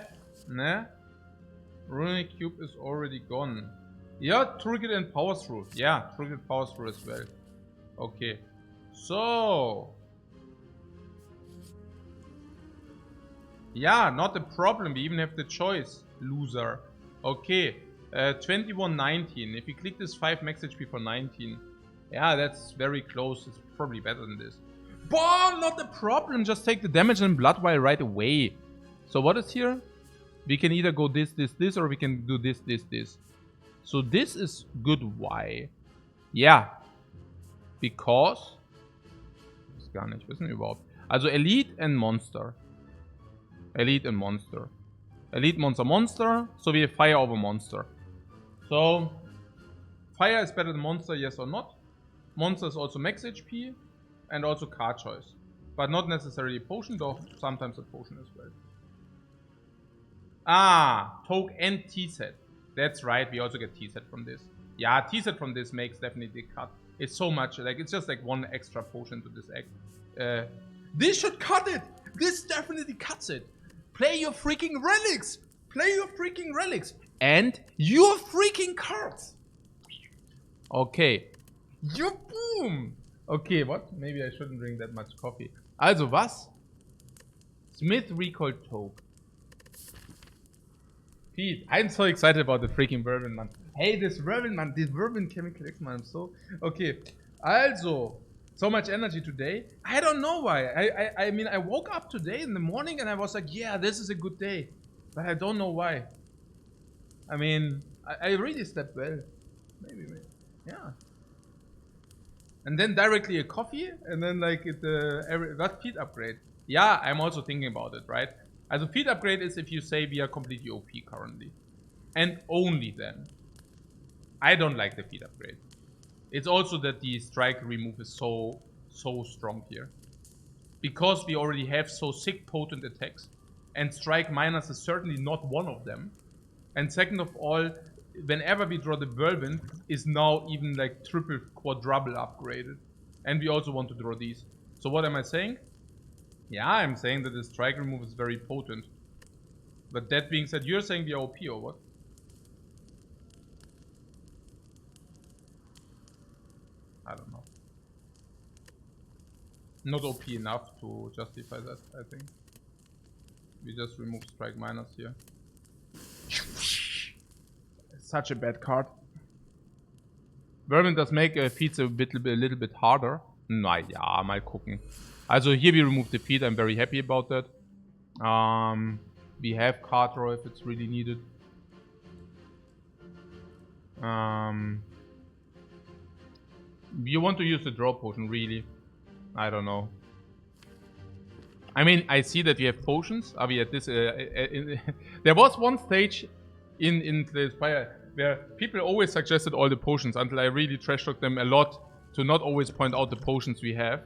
Runic Cube is already gone. Yeah, Trigger and Power Through. Yeah, Trigger Power Through as well. Okay. So. Yeah, not a problem. We even have the choice. Loser. Okay. 2119. If we click this 5 max HP for 19. Yeah, that's very close. It's probably better than this. Boom! Not a problem. Just take the damage and blood vial right away. So what is here? We can either go this, or we can do this. So this is good. Why? Yeah. Because... Ich weiß gar nicht wissen überhaupt. Also Elite and Monster. Elite and Monster. Elite, Monster. So we have Fire over Monster. So... Fire is better than Monster, yes or not. Monster is also max HP. And also card choice. But not necessarily a potion, though sometimes a potion as well. Ah, Toke and T-Set. That's right, we also get T-set from this. Yeah, T-set from this makes definitely the cut. It's so much, like, it's just like one extra potion to this act. This should cut it! This definitely cuts it! Play your freaking relics! Play your freaking relics! And your freaking cards! Okay. Ja, boom! Okay, what? Maybe I shouldn't drink that much coffee. Also, was? Smith Recall Toke. Pete, I'm so excited about the freaking Vermin, man. Hey, this Vermin, man. This Vermin Chemical X, man. I'm so... Okay. Also, so much energy today. I don't know why. I mean, I woke up today in the morning and I was like, yeah, this is a good day. But I don't know why. I mean, I really slept well. Maybe. Yeah. And then directly a coffee, and then like that feed upgrade. Yeah, I'm also thinking about it, right? As a feed upgrade is if you say we are completely OP currently. And only then. I don't like the feed upgrade. It's also that the strike remove is so strong here. Because we already have so sick potent attacks. And strike minus is certainly not one of them. And second of all, whenever we draw the Whirlwind, is now even like triple, quadruple upgraded. And we also want to draw these. So what am I saying? Yeah, I'm saying that the strike remove is very potent. But that being said, you're saying we are OP or what? I don't know. Not OP enough to justify that, I think. We just remove strike minus here. Such a bad card. Vermin does make feeds a little bit harder. Naja, mal gucken. Also here we remove the feed. I'm very happy about that. We have card draw if it's really needed. You want to use the draw potion, really? I don't know. I mean, I see that we have potions. Are we at this? There was one stage in the Spire where people always suggested all the potions until I really trash talked them a lot to not always point out the potions we have.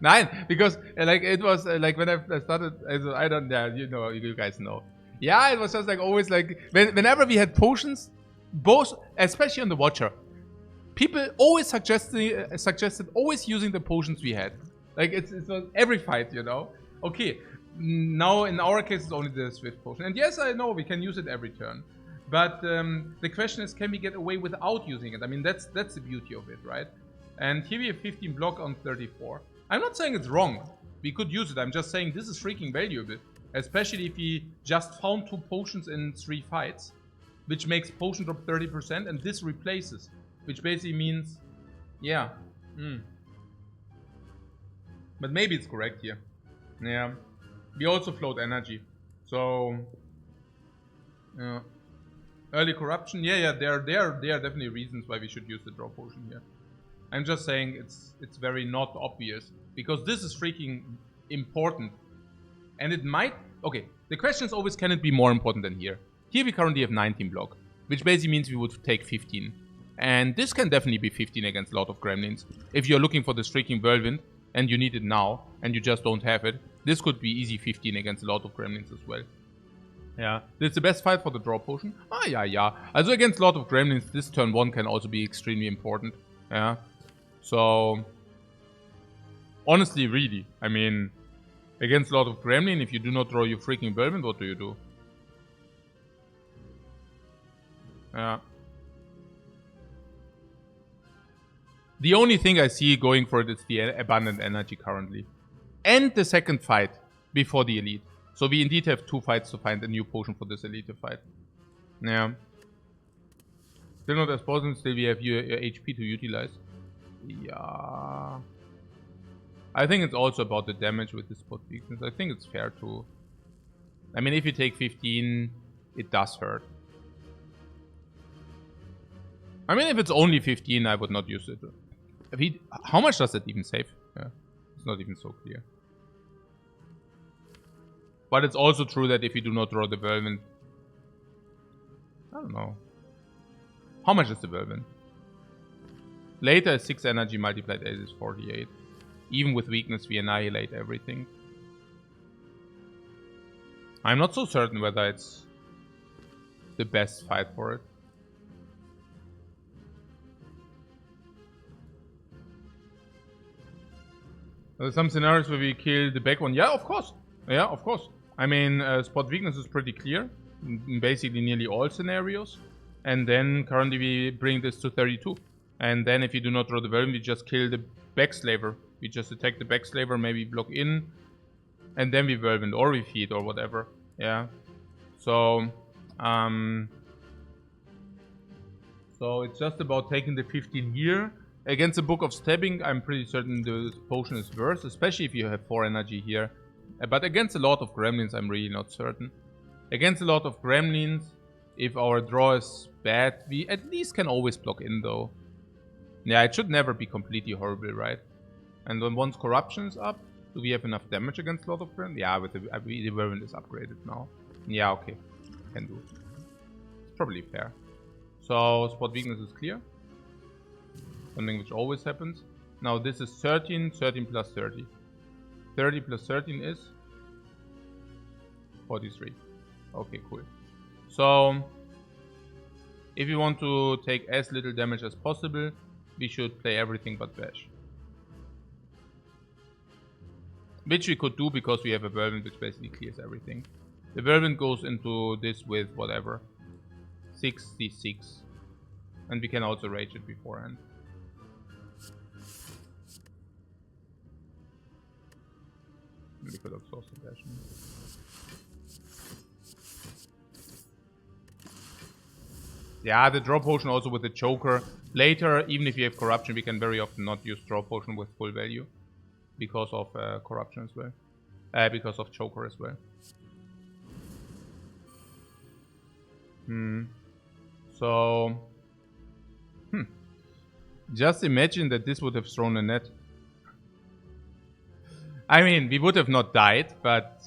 Nein, because like it was like when I started, I don't, yeah, you guys know. Yeah, it was just like always like whenever we had potions, both, especially on the Watcher, people always suggested always using the potions we had. Like it was every fight, you know. Okay, now in our case it's only the Swift potion, and yes, I know we can use it every turn. But the question is, can we get away without using it? I mean, that's the beauty of it, right? And here we have 15 block on 34. I'm not saying it's wrong. We could use it. I'm just saying this is freaking valuable. Especially if we just found 2 potions in 3 fights. Which makes potion drop 30%, and this replaces. Which basically means, yeah. But maybe it's correct here. Yeah. We also float energy. So... yeah. Early corruption, yeah, there are definitely reasons why we should use the draw potion here. I'm just saying it's very not obvious because this is freaking important, and it might. Okay, the question is always, can it be more important than here? Here we currently have 19 block, which basically means we would take 15, and this can definitely be 15 against a lot of gremlins. If you're looking for this freaking whirlwind and you need it now and you just don't have it, this could be easy 15 against a lot of gremlins as well. Yeah, it's the best fight for the draw potion. Ah, yeah. Also against a lot of gremlins, this turn 1 can also be extremely important. Yeah. So, honestly, really, I mean, against a lot of gremlin, if you do not draw your freaking whirlwind, what do you do? Yeah. The only thing I see going for it is the abundant energy currently. And the second fight before the elite. So we indeed have 2 fights to find a new potion for this elite fight. Yeah. Still not as potent, still we have your HP to utilize. Yeah. I think it's also about the damage with the spot weakness. I think it's fair to... I mean, if you take 15, it does hurt. I mean, if it's only 15, I would not use it. How much does it even save? Yeah. It's not even so clear. But it's also true that if you do not draw the whirlwind... I don't know. How much is the whirlwind? Later, 6 energy multiplied 8 is 48. Even with weakness, we annihilate everything. I'm not so certain whether it's... the best fight for it. There's some scenarios where we kill the back one. Yeah, of course. Yeah, of course. I mean, spot weakness is pretty clear in basically nearly all scenarios. And then currently we bring this to 32. And then if you do not draw the Whirlwind, we just kill the backslaver. We just attack the backslaver, maybe block in, and then we Whirlwind or we feed or whatever. Yeah. So it's just about taking the 15 here. Against the Book of Stabbing, I'm pretty certain the potion is worse, especially if you have 4 energy here. But against a lot of gremlins, I'm really not certain. Against a lot of gremlins, if our draw is bad, we at least can always block in though. Yeah, it should never be completely horrible, right? And then once corruption is up, do we have enough damage against a lot of gremlins? Yeah, with the Whirlwind is upgraded now. Yeah, okay. Can do. It's probably fair. So, spot weakness is clear. Something which always happens. Now this is 13, 13 plus 30. 30 plus 13 is 43. Okay, cool. So, if you want to take as little damage as possible, we should play everything but bash. Which we could do because we have a Whirlwind which basically clears everything. The Whirlwind goes into this with whatever. 66. And we can also rage it beforehand. We could exhaust the passion. Yeah, the draw potion also with the choker. Later, even if you have corruption, we can very often not use draw potion with full value. Because of corruption as well. Because of choker as well. So... Just imagine that this would have thrown a net. I mean, we would have not died, but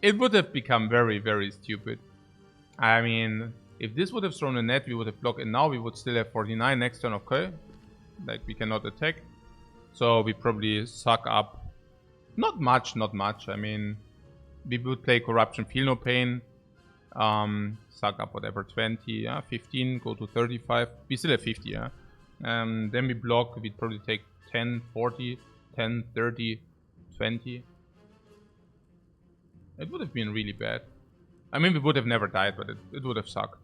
it would have become very, very stupid. I mean, if this would have thrown a net, we would have blocked, and now we would still have 49 next turn, okay? Like, we cannot attack. So we probably suck up. Not much, not much. I mean, we would play Corruption, Feel No Pain. Suck up whatever, 20, yeah, 15, go to 35. We still have 50, yeah. Then we block, we'd probably take 10, 40, 10, 30, 20. It would have been really bad. I mean, we would have never died, but it would have sucked.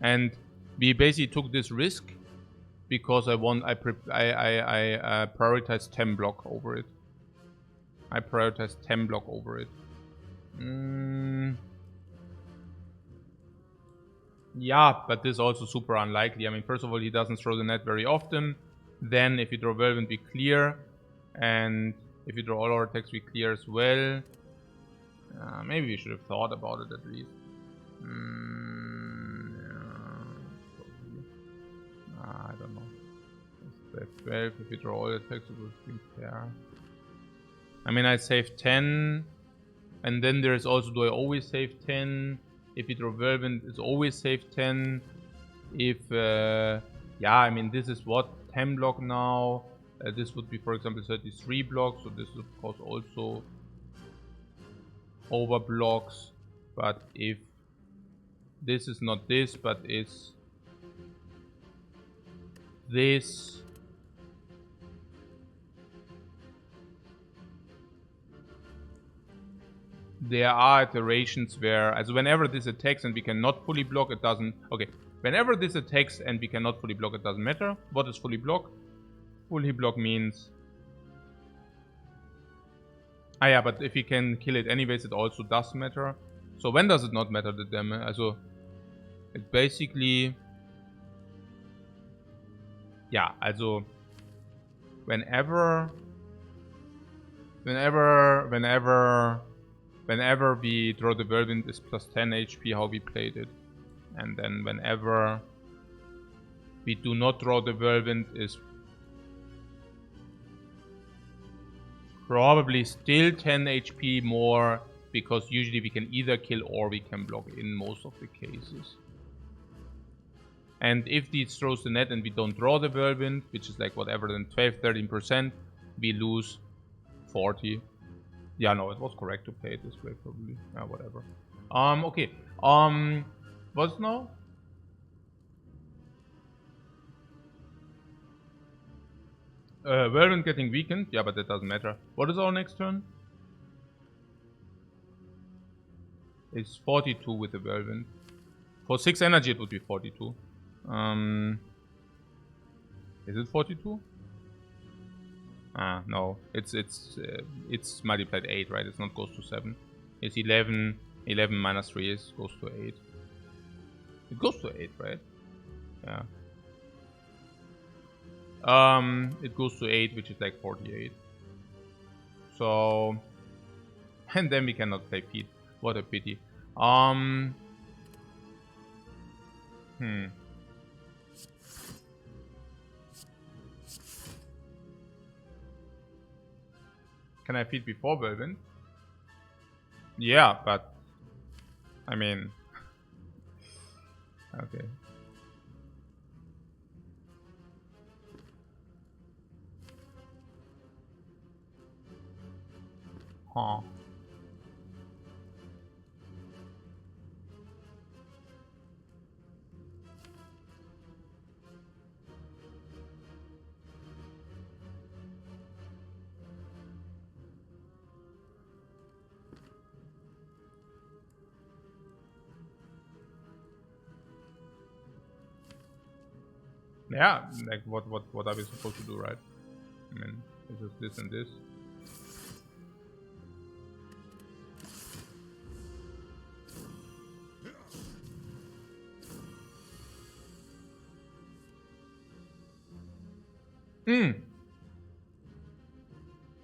And we basically took this risk because I prioritized 10 block over it. I prioritized 10 block over it. Yeah, but this is also super unlikely. I mean, first of all, he doesn't throw the net very often. Then, if you draw Whirlwind, we clear. And if you draw all our attacks, we clear as well. Maybe we should have thought about it at least. I don't know. 12. If you draw all the attacks, it would be fair. I mean, I saved 10. And then there's also, do I always save 10? If you draw Whirlwind, it's always save 10. If, yeah, I mean, this is what? 10 block now. This would be, for example, 33 blocks. So this is, of course, also over blocks. But if this is not this, but is this. There are iterations where, as whenever this attacks and we cannot fully block, it doesn't. Okay, whenever this attacks and we cannot fully block, it doesn't matter. What is fully block? Fully block means. Ah, yeah, but if we can kill it anyways, it also does matter. So when does it not matter the damage? Also, it basically. Yeah, also. Whenever we draw the Whirlwind is plus 10 HP how we played it. And then whenever we do not draw the Whirlwind is probably still 10 HP more, because usually we can either kill or we can block in most of the cases. And if this throws the net and we don't draw the Whirlwind, which is like whatever, then 12-13%, we lose 40. Yeah, no, it was correct to play it this way, probably. Yeah, whatever. Okay. What's now? Whirlwind getting weakened? Yeah, but that doesn't matter. What is our next turn? It's 42 with the Whirlwind. For 6 energy it would be 42. Is it 42? Ah, no. It's multiplied 8, right? It's not goes to 7. It's 11. 11 minus 3 goes to 8. It goes to 8, right? Yeah. It goes to 8, which is like 48. So, and then we cannot play Pete. What a pity. Can I feed before Whirlwind? Yeah, but I mean, okay. Huh. Yeah, like what are we supposed to do, right? I mean, it's just this and this.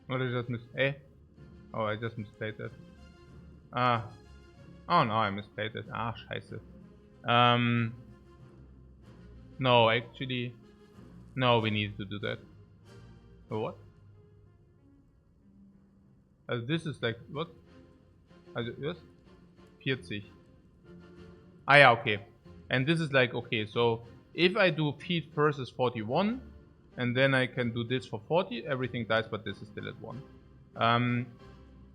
What did I just miss? Eh? Oh, I just misplayed that. Oh no, I misplayed it. Ah, scheiße. No, actually, no, we need to do that. Oh, what? This is like, what? Yes? 40. Ah, yeah, okay. And this is like, okay, so if I do feed first is 41, and then I can do this for 40, everything dies, but this is still at 1.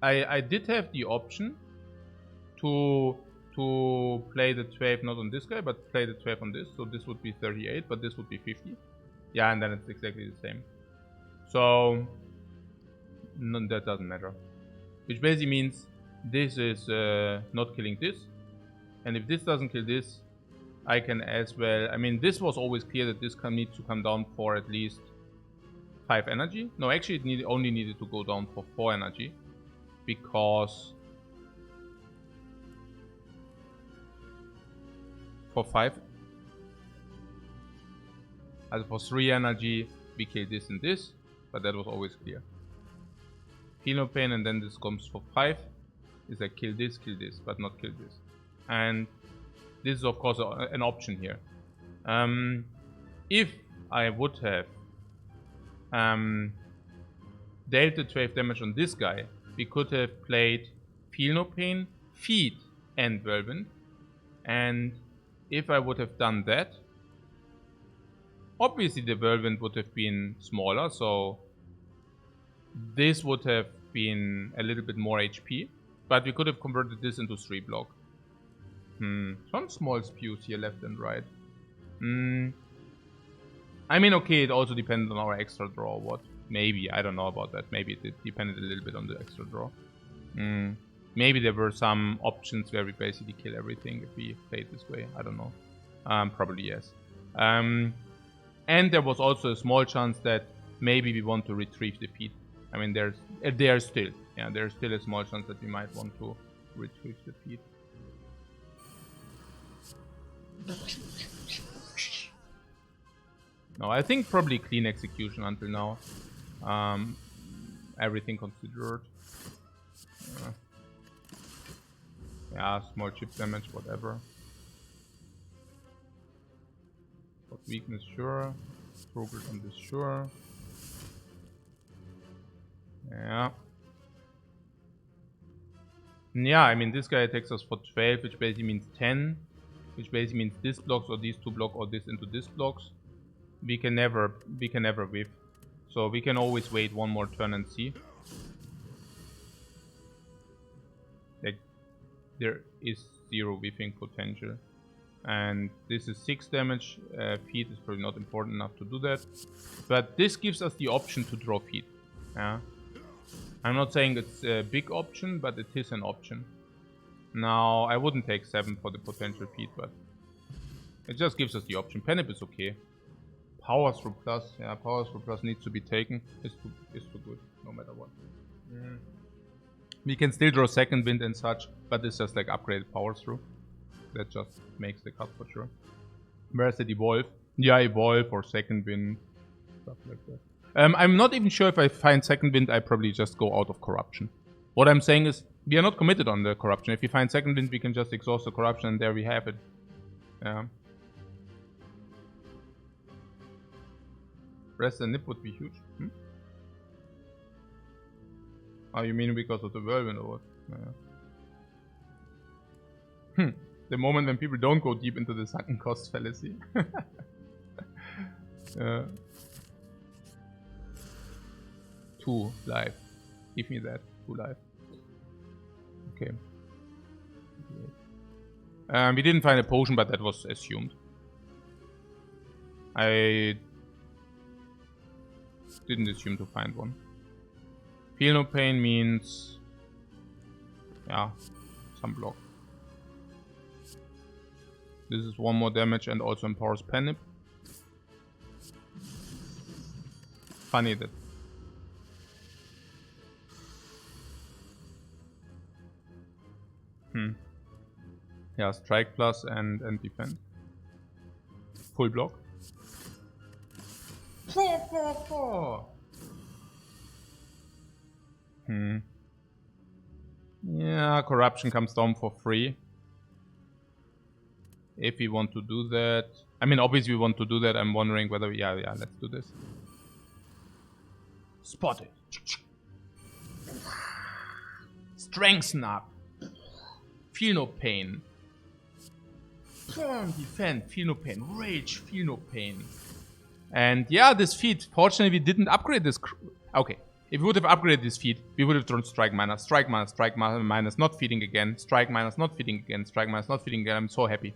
I did have the option to play the 12 not on this guy, but play the 12 on this, so this would be 38, but this would be 50. Yeah, and then it's exactly the same. So, no, that doesn't matter. Which basically means this is not killing this, and if this doesn't kill this, I can as well. I mean, this was always clear that this needs to come down for at least 5 energy. No, actually, it only needed to go down for 4 energy, because for 5, as for 3 energy, we kill this and this, but that was always clear. Feel no pain, and then this comes for 5. Is like kill this, but not kill this. And this is of course an option here. If I would have dealt the 12 damage on this guy, we could have played Feel No Pain, Feed, and Whirlwind. And if I would have done that, obviously the Whirlwind would have been smaller, so this would have been a little bit more HP. But we could have converted this into 3 block. Some small spews here left and right. I mean, okay, it also depended on our extra draw or what. Maybe, I don't know about that. Maybe it depended a little bit on the extra draw. Maybe there were some options where we basically kill everything if we played this way. I don't know. Probably yes. And there was also a small chance that maybe we want to retrieve the feed. I mean, there's still a small chance that we might want to retrieve the feed. No, I think probably clean execution until now. Everything considered. Yeah, small chip damage, whatever. But weakness, sure. Progress on this, sure. Yeah. Yeah, I mean, this guy attacks us for 12, which basically means 10. Which basically means this blocks or these 2 block or this into this blocks. We can never whiff. So we can always wait one more turn and see. Like, there is 0 whiffing potential. And this is 6 damage. Feed is probably not important enough to do that. But this gives us the option to draw feed. Yeah. I'm not saying it's a big option, but it is an option. Now, I wouldn't take 7 for the potential feed, but it just gives us the option. Penip is okay. Power through plus. Yeah, power through plus needs to be taken. It's too good, no matter what. We can still draw second wind and such, but it's just like upgraded power through. That just makes the cut for sure. Where's it evolve? Yeah, evolve or second wind. Stuff like that. I'm not even sure if I find second wind, I probably just go out of corruption. What I'm saying is, we are not committed on the corruption. If we find second wind, we can just exhaust the corruption and there we have it. Yeah. Rest and nip would be huge. Oh, you mean because of the whirlwind or what? Yeah. The moment when people don't go deep into the sunken cost fallacy. Yeah. 2 life. Give me that. 2 life. Okay. We didn't find a potion, but that was assumed. I didn't assume to find one. Feel no pain means... yeah, some block. This is 1 more damage and also empowers Penip. Funny that... Yeah, strike plus and defend. Full block. 4. Yeah, corruption comes down for free. If we want to do that... I mean, obviously we want to do that. I'm wondering whether... Yeah, let's do this. Spot it. Strengthen up. Feel no pain. Defend. Feel no pain. Rage. Feel no pain. And yeah, this feat. Fortunately, we didn't upgrade this. Okay. If we would have upgraded this feat, we would have drawn strike minus, strike minus, strike minus, not feeding again, strike minus, not feeding again, strike minus, not feeding again. I'm so happy.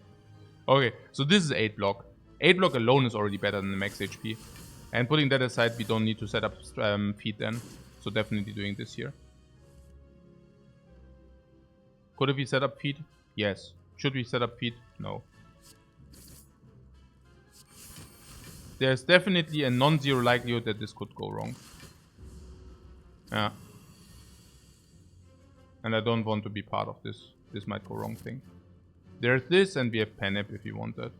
Okay, so this is 8 block. 8 block alone is already better than the max HP. And putting that aside, we don't need to set up feed then. So definitely doing this here. Could we set up feed? Yes. Should we set up feed? No. There's definitely a non-zero likelihood that this could go wrong. Yeah. And I don't want to be part of this. This might go wrong thing. There's this and we have Penip if you want that.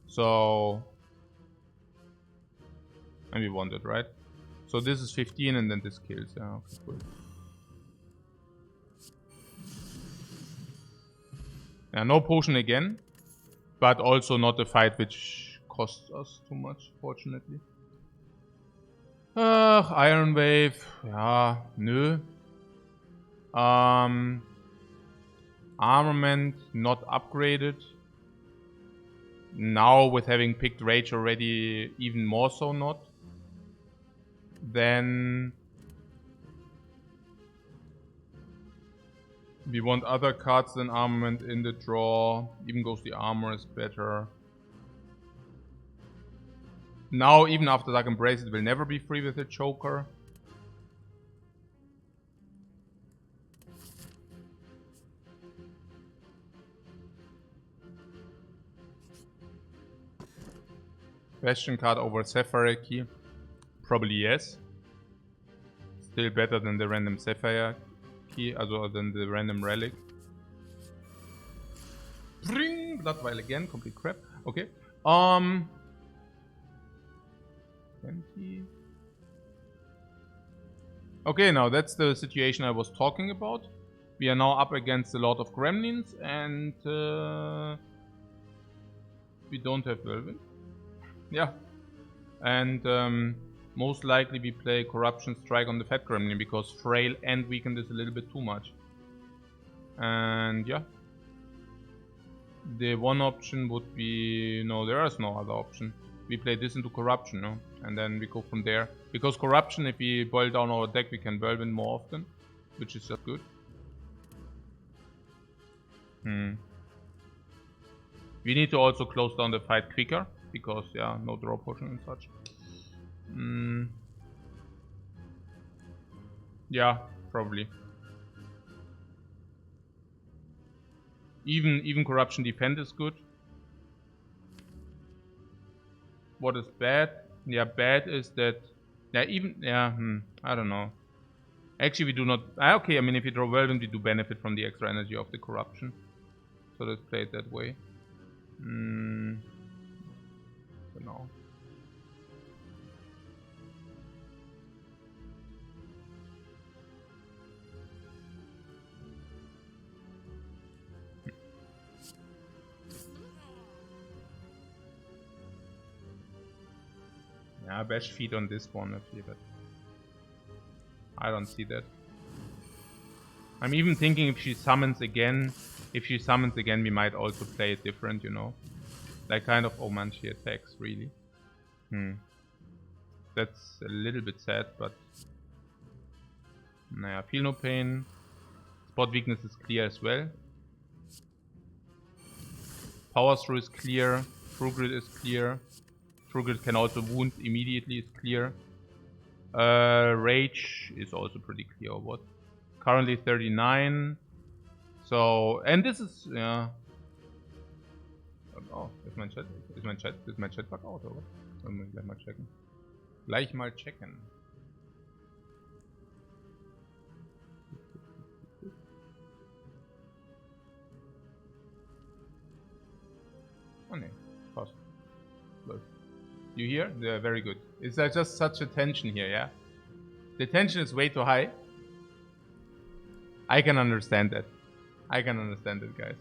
So... and we want it, right? So this is 15 and then this kills. Yeah, okay, cool. Yeah, no potion again. But also not a fight which costs us too much, fortunately. Iron Wave. Ja, nö. Armament not upgraded. Now with having picked Rage already, even more so not. Then we want other cards than armament in the draw. Even goes the armor is better. Now, even after Dark Embrace, it will never be free with a choker. Question card over Sapphire Key? Probably yes. Still better than the random Sapphire Key, also than the random relic. Bring Blood Vial again, complete crap. Okay. 20. Okay, now that's the situation I was talking about. We are now up against a lot of gremlins and we don't have Whirlwind. Yeah. And most likely we play Corruption Strike on the Fat Gremlin because Frail and Weakened is a little bit too much. And yeah. The one option would be... no, there is no other option. We play this into Corruption, no? And then we go from there. Because Corruption, if we boil down our deck, we can Whirlwind more often. Which is just good. We need to also close down the fight quicker, because, yeah, no draw potion and such. Yeah, probably. Even corruption defend is good. What is bad? Yeah, bad is that... Yeah, I don't know. Actually, we do not... okay, I mean, if you draw Whirlwind, we do benefit from the extra energy of the corruption. So let's play it that way. Genau. Yeah, best feed on this one, I feel, but I don't see that. I'm even thinking if she summons again, we might also play it different, you know. Like kind of, oh man, she attacks, really. That's a little bit sad, but... Naja, feel no pain. Spot weakness is clear as well. Power through is clear. True grit is clear. True grit can also wound immediately, is clear. Rage is also pretty clear, or what? Currently 39. So, and this is, yeah. Oh, ist mein Chat bug out, oder was? Gleich mal checken. Oh ne, passt. Läuft. You hear? Yeah, very good. Is there just such a tension here, yeah? The tension is way too high. I can understand that. Guys.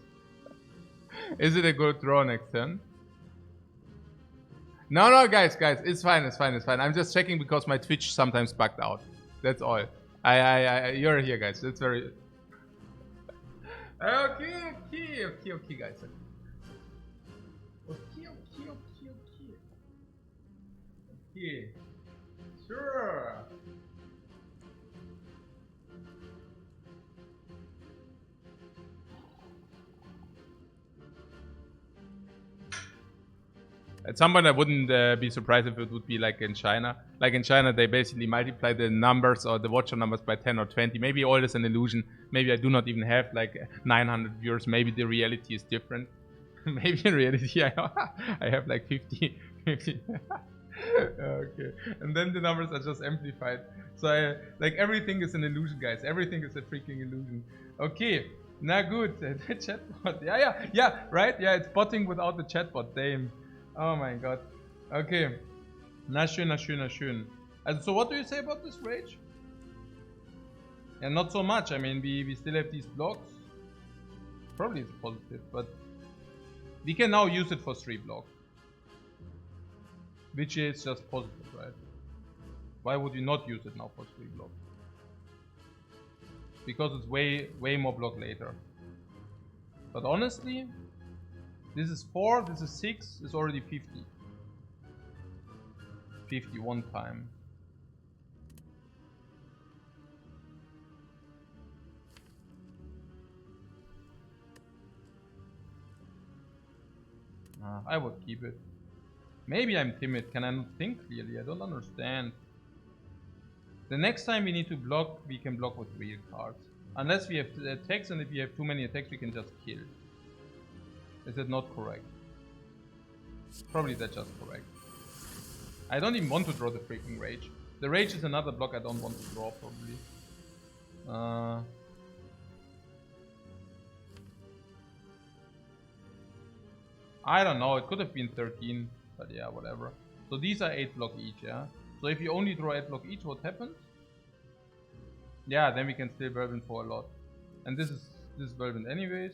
Is it a good draw next turn? No, guys, it's fine. I'm just checking because my Twitch sometimes bugged out. That's all. You're here, guys. That's very... Okay, guys. Okay. Sure. At some point, I wouldn't be surprised if it would be like in China. Like in China, they basically multiply the numbers or the watcher numbers by 10 or 20. Maybe all is an illusion. Maybe I do not even have like 900 viewers. Maybe the reality is different. Maybe in reality, I have like 50. Okay. And then the numbers are just amplified. So like everything is an illusion, guys. Everything is a freaking illusion. Okay. Na gut. The chatbot. Yeah. Right? Yeah, it's botting without the chatbot. Damn. Oh my god. Okay. Na schön. And so what do you say about this rage? Yeah, not so much. I mean, we still have these blocks. Probably it's positive, but we can now use it for 3 blocks. Which is just positive, right? Why would you not use it now for 3 blocks? Because it's way more block later. But honestly, this is 4, this is 6, it's already 50. 50 one time. I would keep it. Maybe I'm timid. Can I not think clearly? I don't understand. The next time we need to block, we can block with real cards. Unless we have attacks, and if we have too many attacks, we can just kill. Is that not correct? Probably that's just correct. I don't even want to draw the freaking rage. The rage is another block I don't want to draw, probably. I don't know, it could have been 13, but yeah, whatever. So these are 8 block each, yeah? So if you only draw 8 block each, what happens? Yeah, then we can still Whirlwind for a lot. And this is Whirlwind anyways.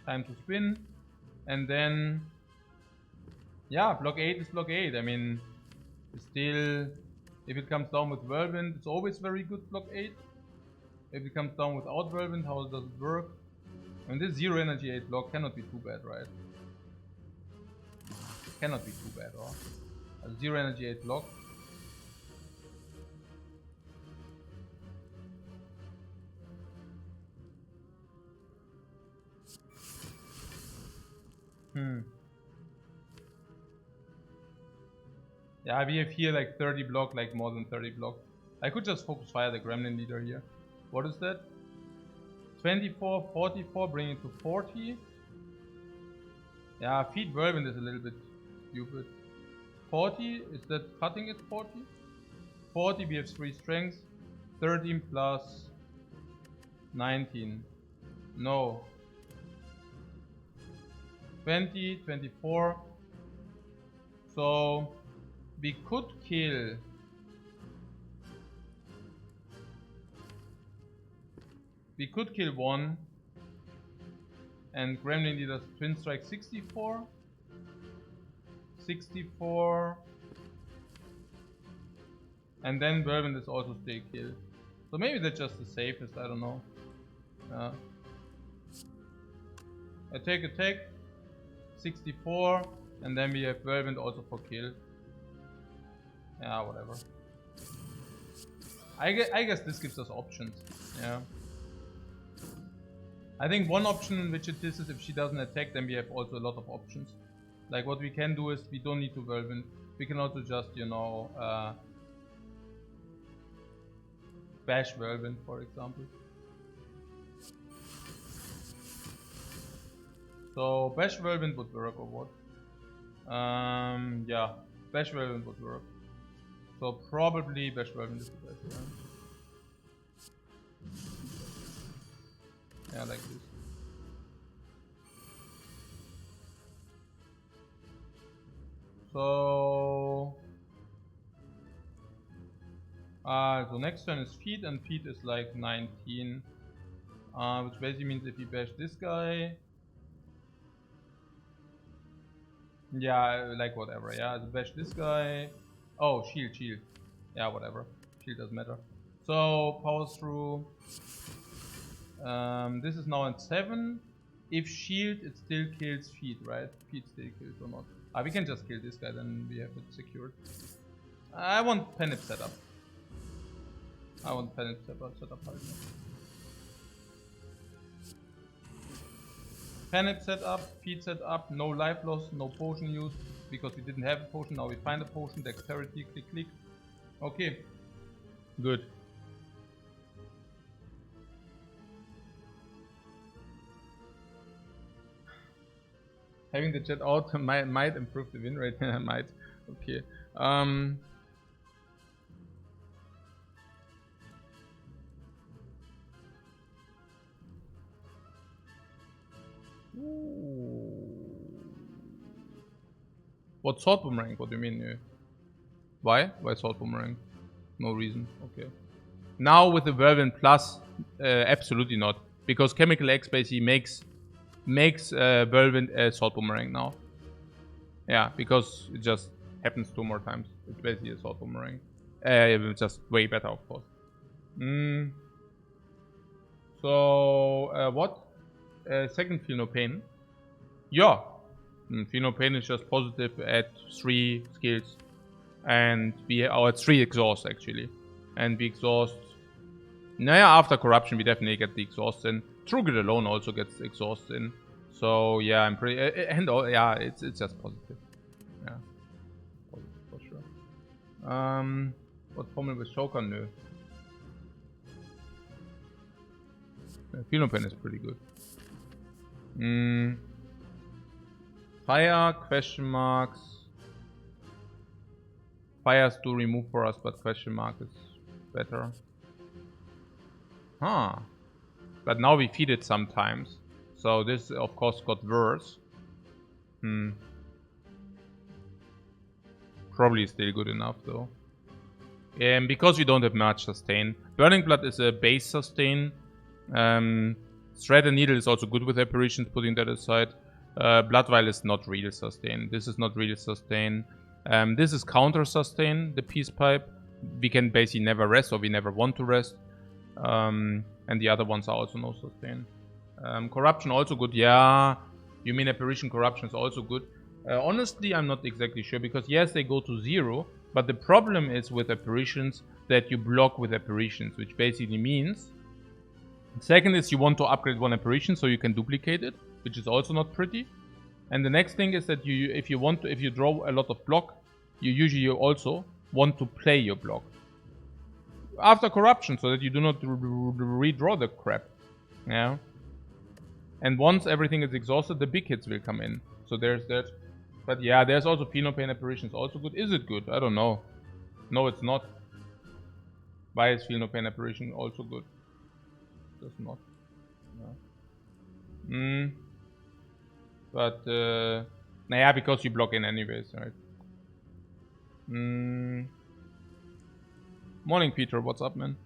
Time to spin. And then... yeah, block 8 is block 8. I mean, still... if it comes down with Whirlwind, it's always very good block 8. If it comes down without Whirlwind, how does it work? And this 0 energy 8 block cannot be too bad, right? Cannot be too bad, or? A 0 energy 8 block. Yeah, we have here like 30 block, like more than 30 block. I could just focus fire the gremlin leader here. What is that? 24, 44, bring it to 40. Yeah, feed whirlwind is a little bit stupid. 40, is that cutting it 40? 40, we have 3 strengths. 13 plus 19. No. 20, 24. So we could kill. We could kill one. And Gremlin leaders twin strike 64. 64. And then Whirlwind is also still killed. So maybe that's just the safest, I don't know. Attack, 64, and then we have Whirlwind also for kill. Yeah, whatever. I guess this gives us options. Yeah. I think one option which it is if she doesn't attack, then we have also a lot of options. Like what we can do is we don't need to Whirlwind. We can also just, you know, bash Whirlwind, for example. So bash Whirlwind would work or what? Yeah, bash Whirlwind would work. So probably bash Whirlwind is the best. Yeah, like this. So so next turn is feed, and feed is like 19, which basically means if we bash this guy, yeah, like whatever, yeah, so bash this guy. Oh, shield, yeah, whatever, shield doesn't matter. So power through. This is now at 7. If shield, it still kills feed, right? Feed still kills or not? We can just kill this guy, then we have it secured. I want Penip setup. Setup. Penip setup, feed setup, no life loss, no potion use, because we didn't have a potion, now we find a potion, dexterity, click. Okay, good. Having the chat out might improve the win rate. Might. Okay. What sword boomerang? What do you mean? Why? Why sword boomerang? No reason. Okay. Now with the Whirlwind Plus, absolutely not, because Chemical X basically makes Whirlwind a sword boomerang now. Yeah, because it just happens 2 more times. It's basically a sword boomerang. Just way better, of course. So what? Second, feel no pain. Yeah. Feel no pain is just positive at 3 skills, and we at 3 exhaust actually, and we exhaust. Naja, after corruption we definitely get the exhaust in. True Grit alone also gets exhaust in. So yeah, I'm pretty yeah, it's just positive. Yeah, positive for sure. What formula with Shokan? No. Feel no pain is pretty good. Fire, question marks. Fires do remove for us, but question mark is better. Huh. But now we feed it sometimes. So this of course got worse. Probably still good enough though. Because we don't have much sustain. Burning Blood is a base sustain. Thread and Needle is also good with apparitions, putting that aside. Blood Vial is not real sustain. This is not real sustain. This is counter sustain, the Peace Pipe. We can basically never rest, or we never want to rest. And the other ones are also no sustain. Corruption also good. Yeah, you mean apparition corruption is also good. Honestly, I'm not exactly sure, because yes, they go to 0, but the problem is with apparitions that you block with apparitions, which basically means, second is you want to upgrade one apparition so you can duplicate it, which is also not pretty. And the next thing is that if you draw a lot of block, you usually also want to play your block after corruption, so that you do not redraw the crap. Yeah. And once everything is exhausted, the big hits will come in. So there's that. But yeah, there's also Phenopain Apparitions also good. Is it good? I don't know. No, it's not. Why is Phenopain Apparition also good? It's not. Yeah. But, yeah, because you block in anyways, right? Morning, Peter. What's up, man?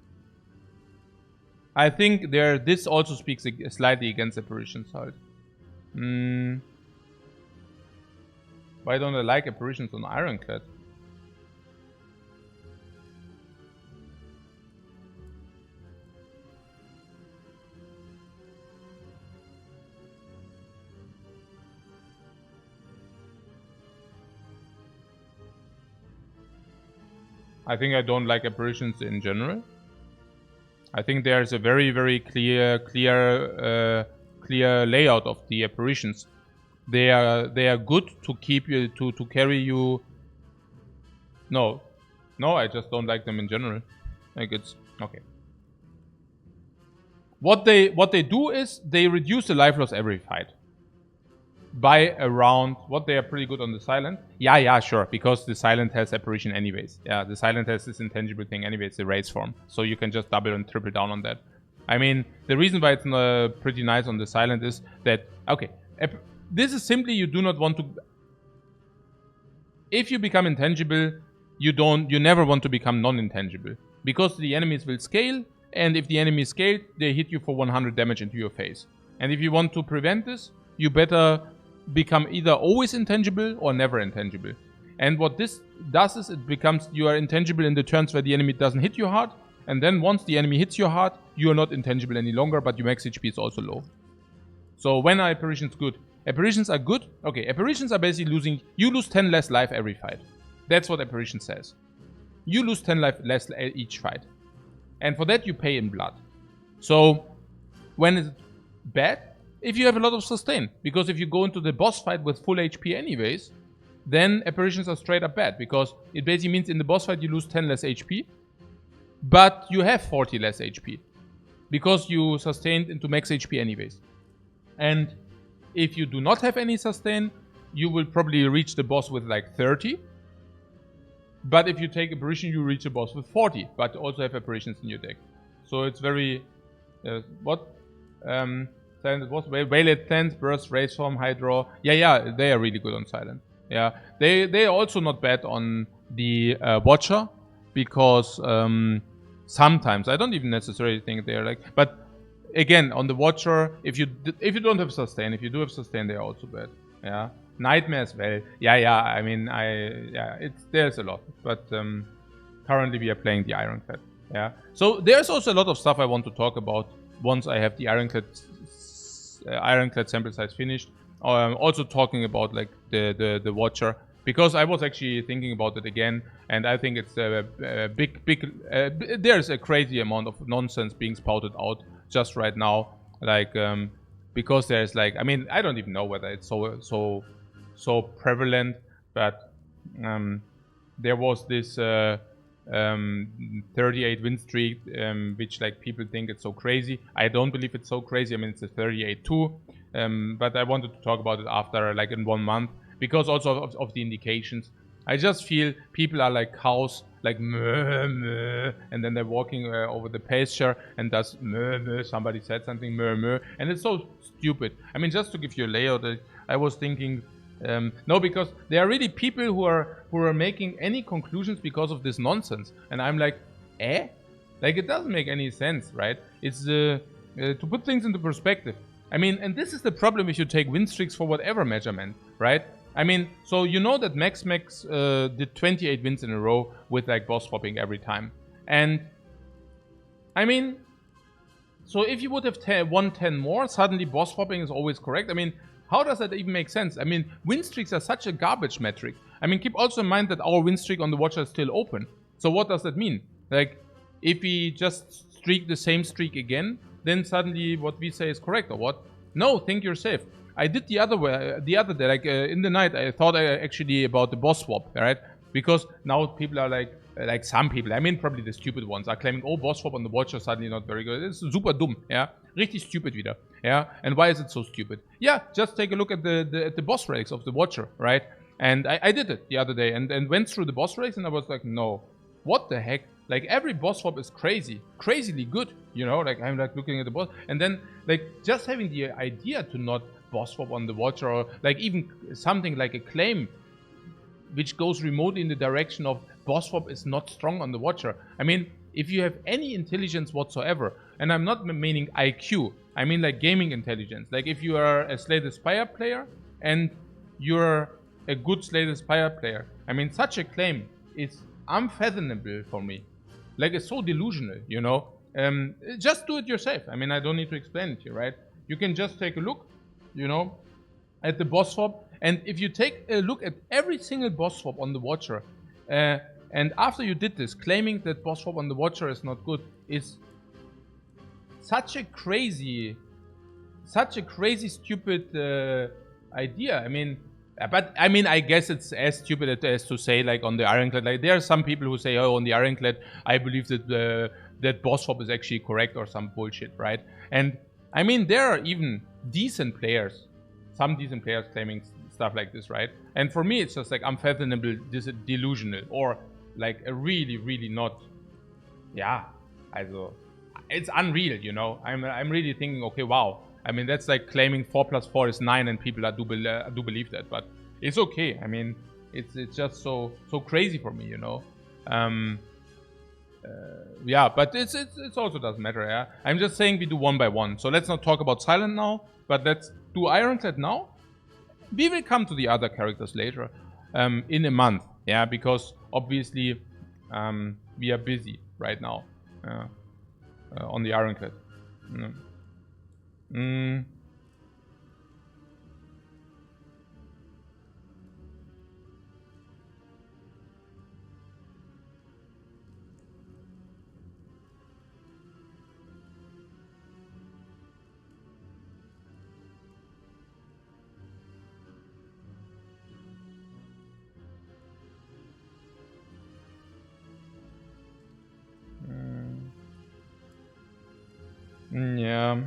I think this also speaks slightly against apparitions, halt. Why don't I like apparitions on Ironclad? I think I don't like apparitions in general. I think there's a very, very clear layout of the apparitions. They are good to keep you to carry you. No, I just don't like them in general. Like, it's okay. What they do is they reduce the life loss every fight by around. What they are pretty good on the silent. Yeah, sure, because the silent has apparition anyways. Yeah, the silent has this intangible thing anyways, the race form. So you can just double and triple down on that. I mean, the reason why it's pretty nice on the silent is that, okay, this is simply you do not want to. If you become intangible, you never want to become non-intangible, because the enemies will scale, and if the enemy scaled, they hit you for 100 damage into your face. And if you want to prevent this, you better become either always intangible or never intangible. And what this does is it becomes you are intangible in the turns where the enemy doesn't hit you hard, and then once the enemy hits you hard, you are not intangible any longer, but your max HP is also low. So when are apparitions good? Apparitions are good. Okay, apparitions are basically you lose 10 less life every fight. That's what apparition says. You lose 10 life less each fight. And for that you pay in blood. So when it's bad? If you have a lot of sustain. Because if you go into the boss fight with full HP anyways, then apparitions are straight up bad. Because it basically means in the boss fight you lose 10 less HP, but you have 40 less HP. Because you sustained into max HP anyways. And if you do not have any sustain, you will probably reach the boss with like 30. But if you take apparition, you reach the boss with 40, but also have apparitions in your deck. So it's very... Silent boss, Wailed Cleanse, Burst, Race Form, Hydro. Yeah, they are really good on Silent. Yeah, they are also not bad on the Watcher, because sometimes, I don't even necessarily think they are like... But again, on the Watcher, if you don't have sustain, if you do have sustain, they are also bad. Yeah, Nightmare as well. Yeah. I mean, there's a lot, but currently we are playing the Ironclad. Yeah, so there's also a lot of stuff I want to talk about once I have the Ironclad sample size finished. Also talking about like the Watcher, because I was actually thinking about it again, and I think it's a big. There's a crazy amount of nonsense being spouted out just right now, like because there's like, I mean, I don't even know whether it's so prevalent, but there was this 38 win streak, which like people think it's so crazy. I don't believe it's so crazy. I mean, it's a 38-2, but I wanted to talk about it after like in 1 month, because also of the indications. I just feel people are like cows, like meh, meh, and then they're walking over the pasture and does meh, meh. Somebody said something meh, meh, and it's so stupid. I mean, just to give you a layout, I was thinking, no, because there are really people who are making any conclusions because of this nonsense, and I'm like, like it doesn't make any sense, right? It's to put things into perspective. I mean, and this is the problem if you take win streaks for whatever measurement, right? I mean, so you know that Max did 28 wins in a row with like boss swapping every time. And I mean, so if you would have won 10 more, suddenly boss swapping is always correct. I mean, how does that even make sense? I mean, win streaks are such a garbage metric. I mean, keep also in mind that our win streak on the Watcher is still open. So what does that mean? Like, if we just streak the same streak again, then suddenly what we say is correct, or what? No, think you're safe. I did the other way, the other day, like in the night, I thought actually about the boss swap, right? Because now people are like some people, I mean probably the stupid ones, are claiming, oh, boss swap on the Watcher suddenly not very good. It's super dumm, yeah? Richtig stupid wieder, yeah? And why is it so stupid? Yeah, just take a look at the boss relics of the Watcher, right? And I did it the other day and went through the boss relics and I was like, no, what the heck? Like every boss swap is crazily good, you know? Like I'm like looking at the boss and then like just having the idea to not boss swap on the Watcher or like even something like a claim which goes remotely in the direction of boss swap is not strong on the Watcher. I mean, if you have any intelligence whatsoever, and I'm not meaning IQ, I mean like gaming intelligence. Like if you are a Slay the Spire player and you're a good Slay the Spire player, I mean such a claim is unfathomable for me. Like it's so delusional, you know. Just do it yourself. I mean, I don't need to explain it to you, right? You can just take a look, you know, at the boss swap. And if you take a look at every single boss swap on the Watcher, and after you did this, claiming that boss swap on the Watcher is not good, is such a crazy stupid idea. I mean, but I mean, I guess it's as stupid as to say like on the Ironclad. Like there are some people who say, oh, on the Ironclad, I believe that that boss swap is actually correct or some bullshit, right? And I mean, there are even decent players, some decent players claiming stuff like this, right? And for me, it's just like unfathomable, delusional, or like a really not, yeah, also, it's unreal, you know. I'm really thinking, okay, wow. I mean, that's like claiming 4 + 4 is 9, and people do believe that, but it's okay. I mean, it's just so crazy for me, you know. Yeah, but it's also doesn't matter. Yeah, I'm just saying we do one by one. So let's not talk about Silent now, but let's do Ironclad now. We will come to the other characters later, in a month. Yeah, because obviously we are busy right now on the Ironclad. Yeah.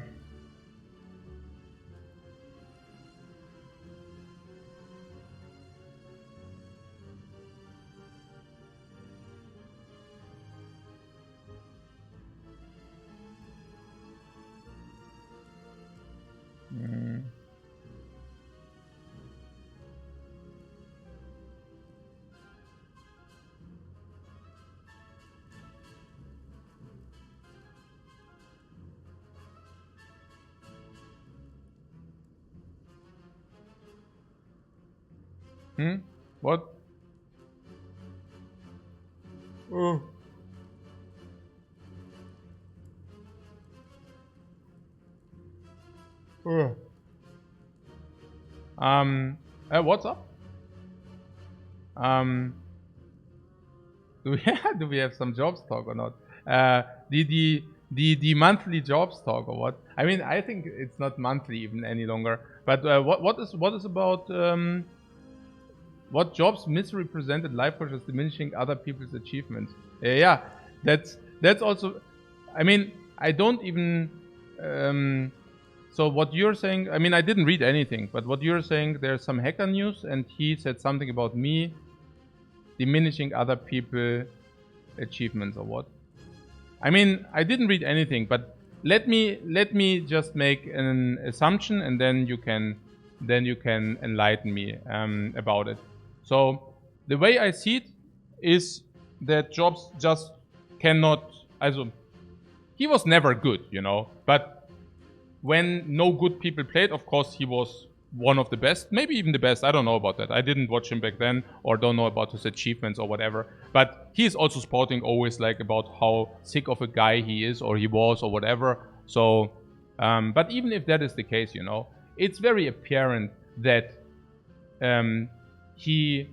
What? Oh. What's up? Do we have some jobs talk or not? The monthly jobs talk or what? I mean, I think it's not monthly even any longer. But what is about what jobs misrepresented Lifecoach as diminishing other people's achievements? Yeah, that's also. I mean, I don't even. So what you're saying, I mean, I didn't read anything, but what you're saying, there's some hacker news, and he said something about me diminishing other people achievements or what? I mean, I didn't read anything, but let me just make an assumption, and then you can enlighten me about it. So the way I see it is that Jobs just cannot. Also, he was never good, you know, but when no good people played, of course, he was one of the best, maybe even the best. I don't know about that. I didn't watch him back then, or don't know about his achievements or whatever. But he is also sporting always like about how sick of a guy he is, or he was, or whatever. So, but even if that is the case, you know, it's very apparent that he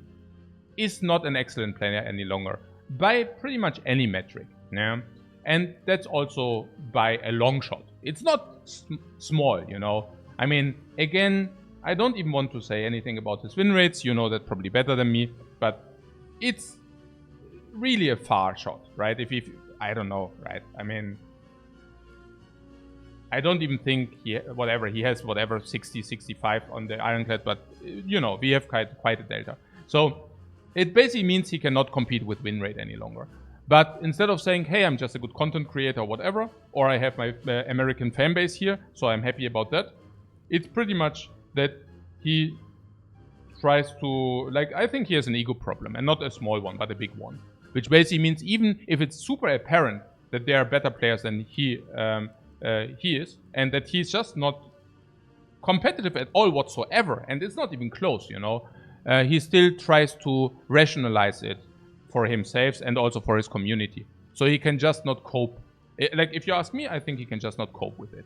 is not an excellent player any longer by pretty much any metric. Yeah, and that's also by a long shot. It's not small, you know. I mean, again, I don't even want to say anything about his win rates. You know that probably better than me, but it's really a far shot, right? If I don't know, right? I mean, I don't even think he has whatever 60, 65 on the Ironclad, but you know, we have quite a delta. So it basically means he cannot compete with win rate any longer. But instead of saying, hey, I'm just a good content creator or whatever, or I have my American fan base here, so I'm happy about that, it's pretty much that he tries to, like, I think he has an ego problem, and not a small one, but a big one. Which basically means even if it's super apparent that there are better players than he is, and that he's just not competitive at all whatsoever, and it's not even close, you know, he still tries to rationalize it for himself and also for his community. So he can just not cope. Like, if you ask me, I think he can just not cope with it.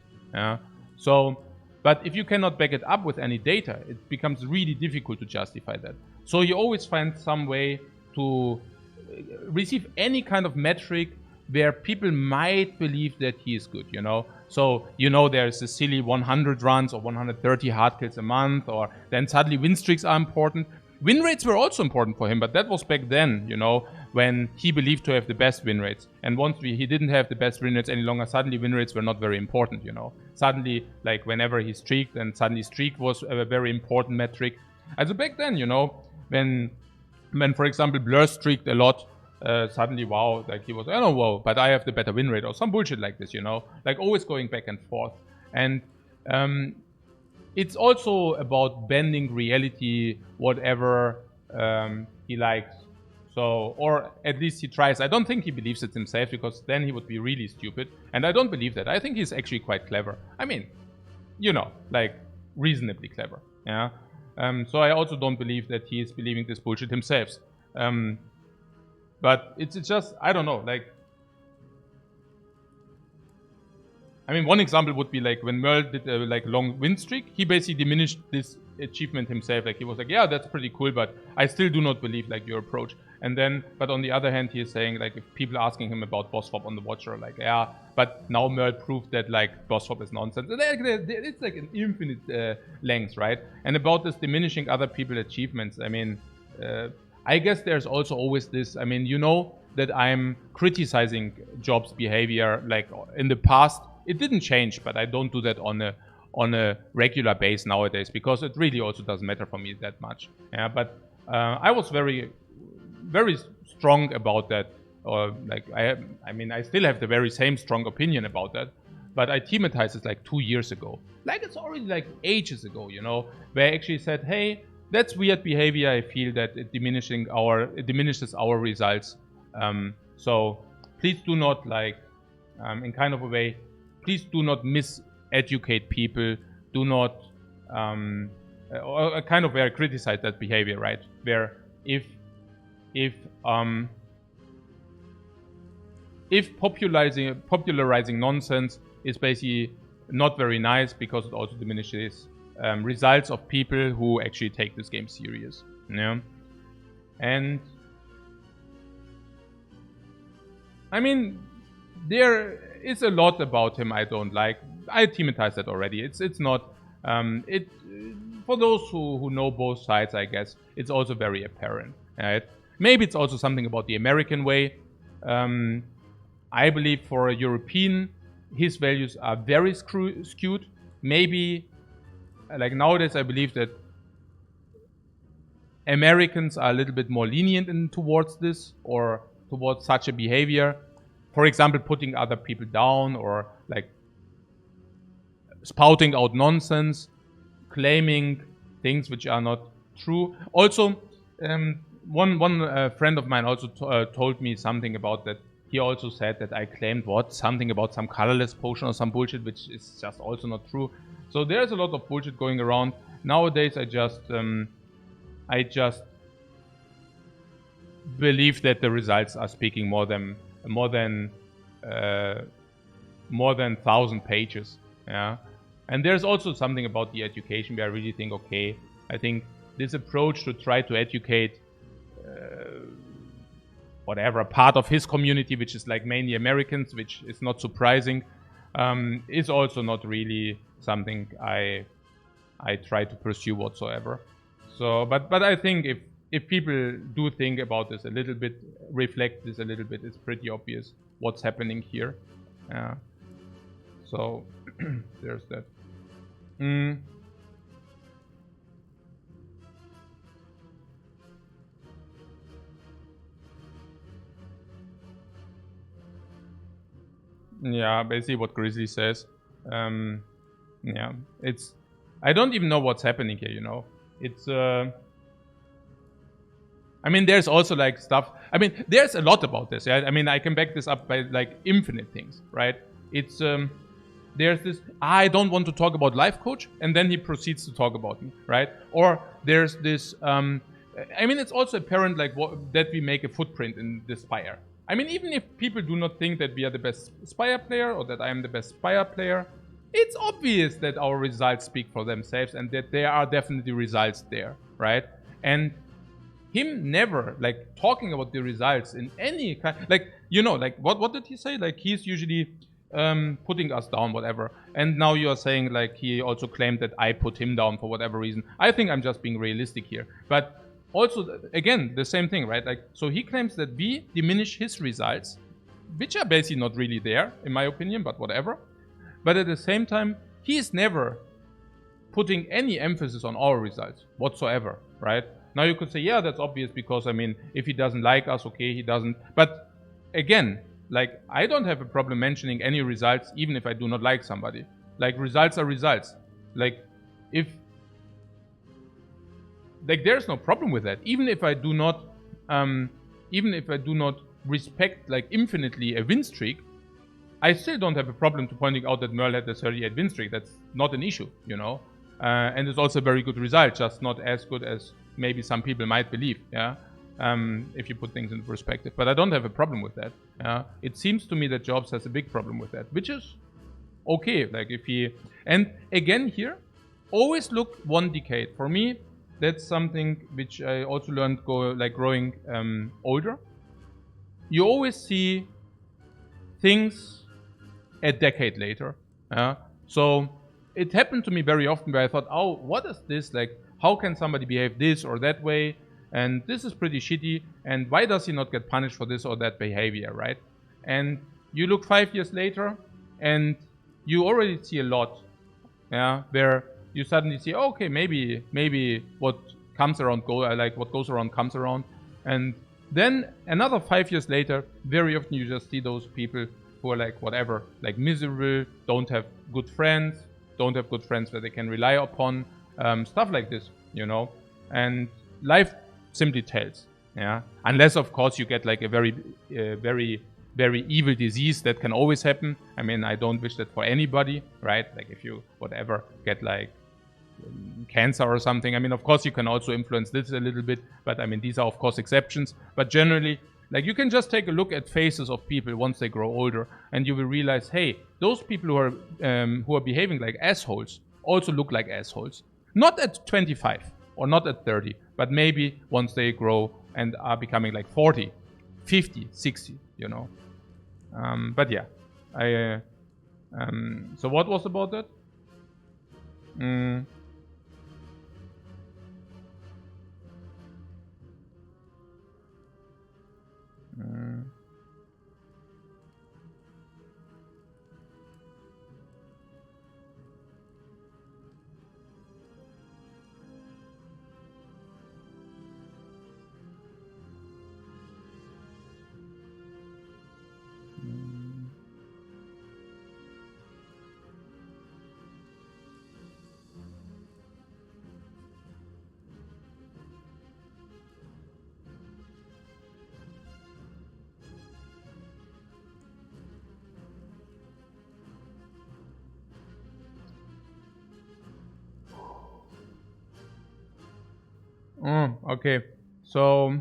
So, but if you cannot back it up with any data, it becomes really difficult to justify that. So you always find some way to receive any kind of metric where people might believe that he is good, you know? So, you know, there's a silly 100 runs or 130 hard kills a month, or then suddenly win streaks are important. Win rates were also important for him, but that was back then, you know, when he believed to have the best win rates. And once he didn't have the best win rates any longer, suddenly win rates were not very important, you know. Suddenly, like, whenever he streaked, and suddenly streak was a very important metric. Also back then, you know, when for example, Blur streaked a lot, suddenly, wow, like he was, I don't know, wow, but I have the better win rate, or some bullshit like this, you know, like always going back and forth. And it's also about bending reality, whatever he likes. So, or at least he tries. I don't think he believes it himself, because then he would be really stupid. And I don't believe that. I think he's actually quite clever. I mean, you know, like reasonably clever. Yeah. So I also don't believe that he is believing this bullshit himself. But it's just, I don't know, like, I mean, one example would be like when Merle did a like long win streak, he basically diminished this achievement himself. Like, he was like, yeah, that's pretty cool, but I still do not believe like your approach. And then, but on the other hand, he is saying, like, if people asking him about boss swap on the Watcher, like, yeah, but now Merle proved that like boss swap is nonsense. It's like an infinite length, right? And about this diminishing other people's achievements, I mean, I guess there's also always this, I mean, you know that I'm criticizing Jobs' behavior, like in the past. It didn't change, but I don't do that on a regular base nowadays, because it really also doesn't matter for me that much. Yeah, but I was very, very strong about that. Or like, I mean, I still have the very same strong opinion about that, but I teamatized it like 2 years ago. Like, it's already like ages ago, you know, where I actually said, hey, that's weird behavior. I feel that it diminishes our results. So please do not, like, in kind of a way, please do not miseducate people. Do not, or kind of where I criticize that behavior, right? Where if popularizing nonsense is basically not very nice, because it also diminishes results of people who actually take this game serious. Yeah, and I mean, there is a lot about him I don't like. I teamatized that already. It's not for those who know both sides, I guess it's also very apparent. Right? Maybe it's also something about the American way. I believe for a European, his values are very skewed. Maybe, like nowadays, I believe that Americans are a little bit more lenient towards this, or towards such a behavior. For example, putting other people down, or like spouting out nonsense, claiming things which are not true. Also, one friend of mine also told me something about that. He also said that I claimed something about some colorless potion or some bullshit, which is just also not true. So there's a lot of bullshit going around nowadays. I just believe that the results are speaking more than 1,000 pages. Yeah, and there's also something about the education where I really think, okay, I think this approach to try to educate whatever part of his community, which is like mainly Americans, which is not surprising, is also not really something I I try to pursue whatsoever. So, but I think if people do think about this a little bit, reflect this a little bit, it's pretty obvious what's happening here. So there's that. Yeah, basically what Grizzly says. Yeah, it's... I don't even know what's happening here, you know. It's... I mean, there's also like stuff... I mean, there's a lot about this, yeah? I mean, I can back this up by like infinite things, right? It's... there's this... I don't want to talk about Lifecoach, and then he proceeds to talk about me, right? Or there's this... I mean, it's also apparent like that we make a footprint in the Spire. I mean, even if people do not think that we are the best Spire player or that I am the best Spire player, it's obvious that our results speak for themselves and that there are definitely results there, right? And him never like talking about the results in any kind, like, you know, like what did he say? Like he's usually putting us down, whatever. And now you are saying like he also claimed that I put him down for whatever reason. I think I'm just being realistic here, but also, again, the same thing, right? Like, so he claims that we diminish his results, which are basically not really there, in my opinion, but whatever. But at the same time, he is never putting any emphasis on our results whatsoever, right? Now you could say, yeah, that's obvious because, I mean, if he doesn't like us, okay, he doesn't. But again, like, I don't have a problem mentioning any results, even if I do not like somebody. Like, results are results. Like, there's no problem with that. Even if I do not respect like infinitely a win streak, I still don't have a problem to pointing out that Merle had a 38 win streak. That's not an issue, you know. And it's also a very good result, just not as good as maybe some people might believe. Yeah. If you put things into perspective, but I don't have a problem with that. Yeah. It seems to me that Jobs has a big problem with that, which is okay. Like if he, and again here, always look 1 decade. For me, that's something which I also learned growing older. You always see things a decade later. So it happened to me very often where I thought, oh, what is this? Like, how can somebody behave this or that way? And this is pretty shitty. And why does he not get punished for this or that behavior, right? And you look 5 years later and you already see a lot, where you suddenly see, oh, okay, maybe what comes around what goes around comes around. And then another 5 years later, very often you just see those people who are like whatever, like miserable, don't have good friends that they can rely upon, stuff like this, you know. And life simply tells, unless of course you get like a very very evil disease that can always happen. I mean, I don't wish that for anybody, right? Like if you whatever get like cancer or something, I mean, of course you can also influence this a little bit, but I mean, these are of course exceptions. But generally, like, you can just take a look at faces of people once they grow older, and you will realize, hey, those people who are behaving like assholes also look like assholes. Not at 25 or not at 30, but maybe once they grow and are becoming like 40, 50, 60, you know. But yeah, so what was about that? Okay, so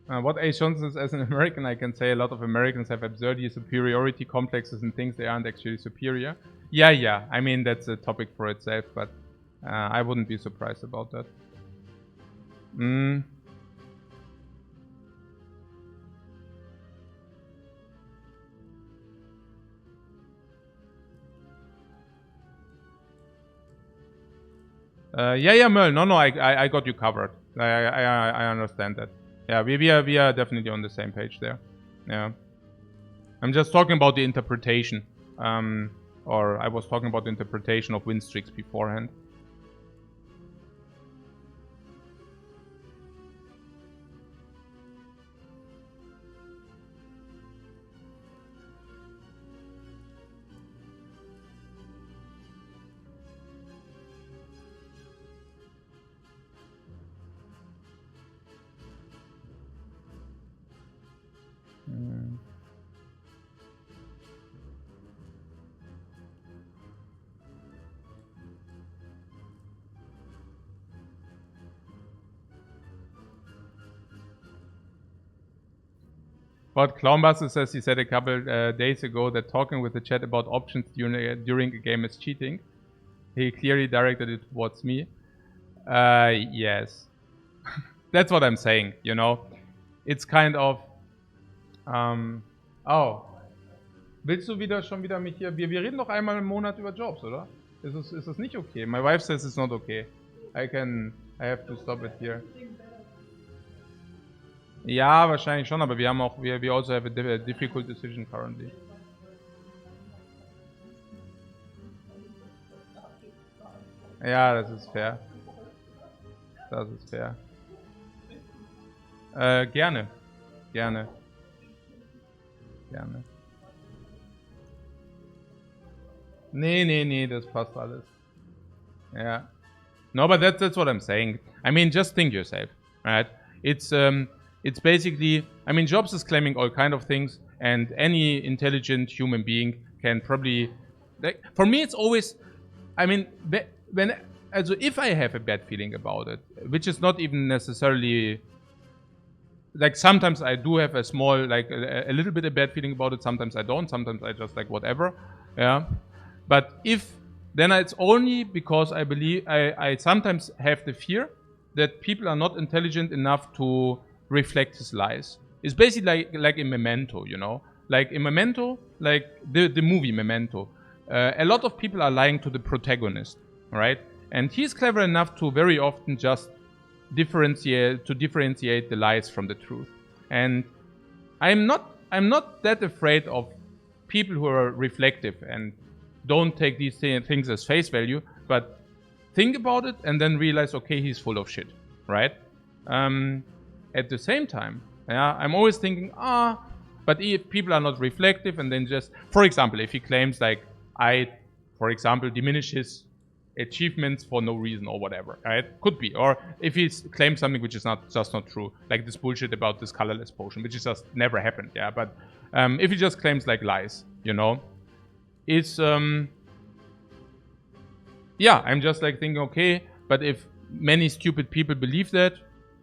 what Ace Johnson is, as an American, I can say a lot of Americans have absurdity, superiority complexes and things they aren't actually superior. Yeah, I mean, that's a topic for itself, but I wouldn't be surprised about that. Yeah, Merl. No, I got you covered. I understand that. Yeah, we are definitely on the same page there. Yeah. I'm just talking about the interpretation. Or I was talking about the interpretation of win streaks beforehand. But Clownbuster says he said a couple days ago that talking with the chat about options during a game is cheating. He clearly directed it towards me. Yes. That's what I'm saying, you know. It's kind of... oh. Willst du schon wieder mich hier... Wir reden doch einmal im Monat über Jobs, oder? Ist das nicht okay? My wife says it's not okay. I have to stop it here. Ja, wahrscheinlich schon, aber wir haben auch... We also have a difficult decision currently. Ja, das ist fair. Das ist fair. Gerne. Gerne. Gerne. Nee, das passt alles. Yeah. No, but that's what I'm saying. I mean, just think yourself, right? It's basically, I mean, Jobs is claiming all kind of things, and any intelligent human being can probably, like, for me, it's always, I mean, if I have a bad feeling about it, which is not even necessarily, like, sometimes I do have a small, like, a little bit of bad feeling about it, sometimes I don't, sometimes I just, like, whatever, yeah. But then it's only because I believe, I sometimes have the fear that people are not intelligent enough to reflect his lies. It's basically like in Memento, you know? Like in Memento, like the movie Memento, a lot of people are lying to the protagonist, right? And he's clever enough to very often just differentiate the lies from the truth. And I'm not that afraid of people who are reflective and don't take these things as face value, but think about it and then realize, okay, he's full of shit, right? At the same time, yeah, I'm always thinking, but if people are not reflective and then just, for example, if he claims like for example, diminish his achievements for no reason or whatever, right? Could be. Or if he claims something which is just not true, like this bullshit about this colorless potion, which is just never happened, yeah. But if he just claims like lies, you know, it's yeah, I'm just like thinking, okay, but if many stupid people believe that,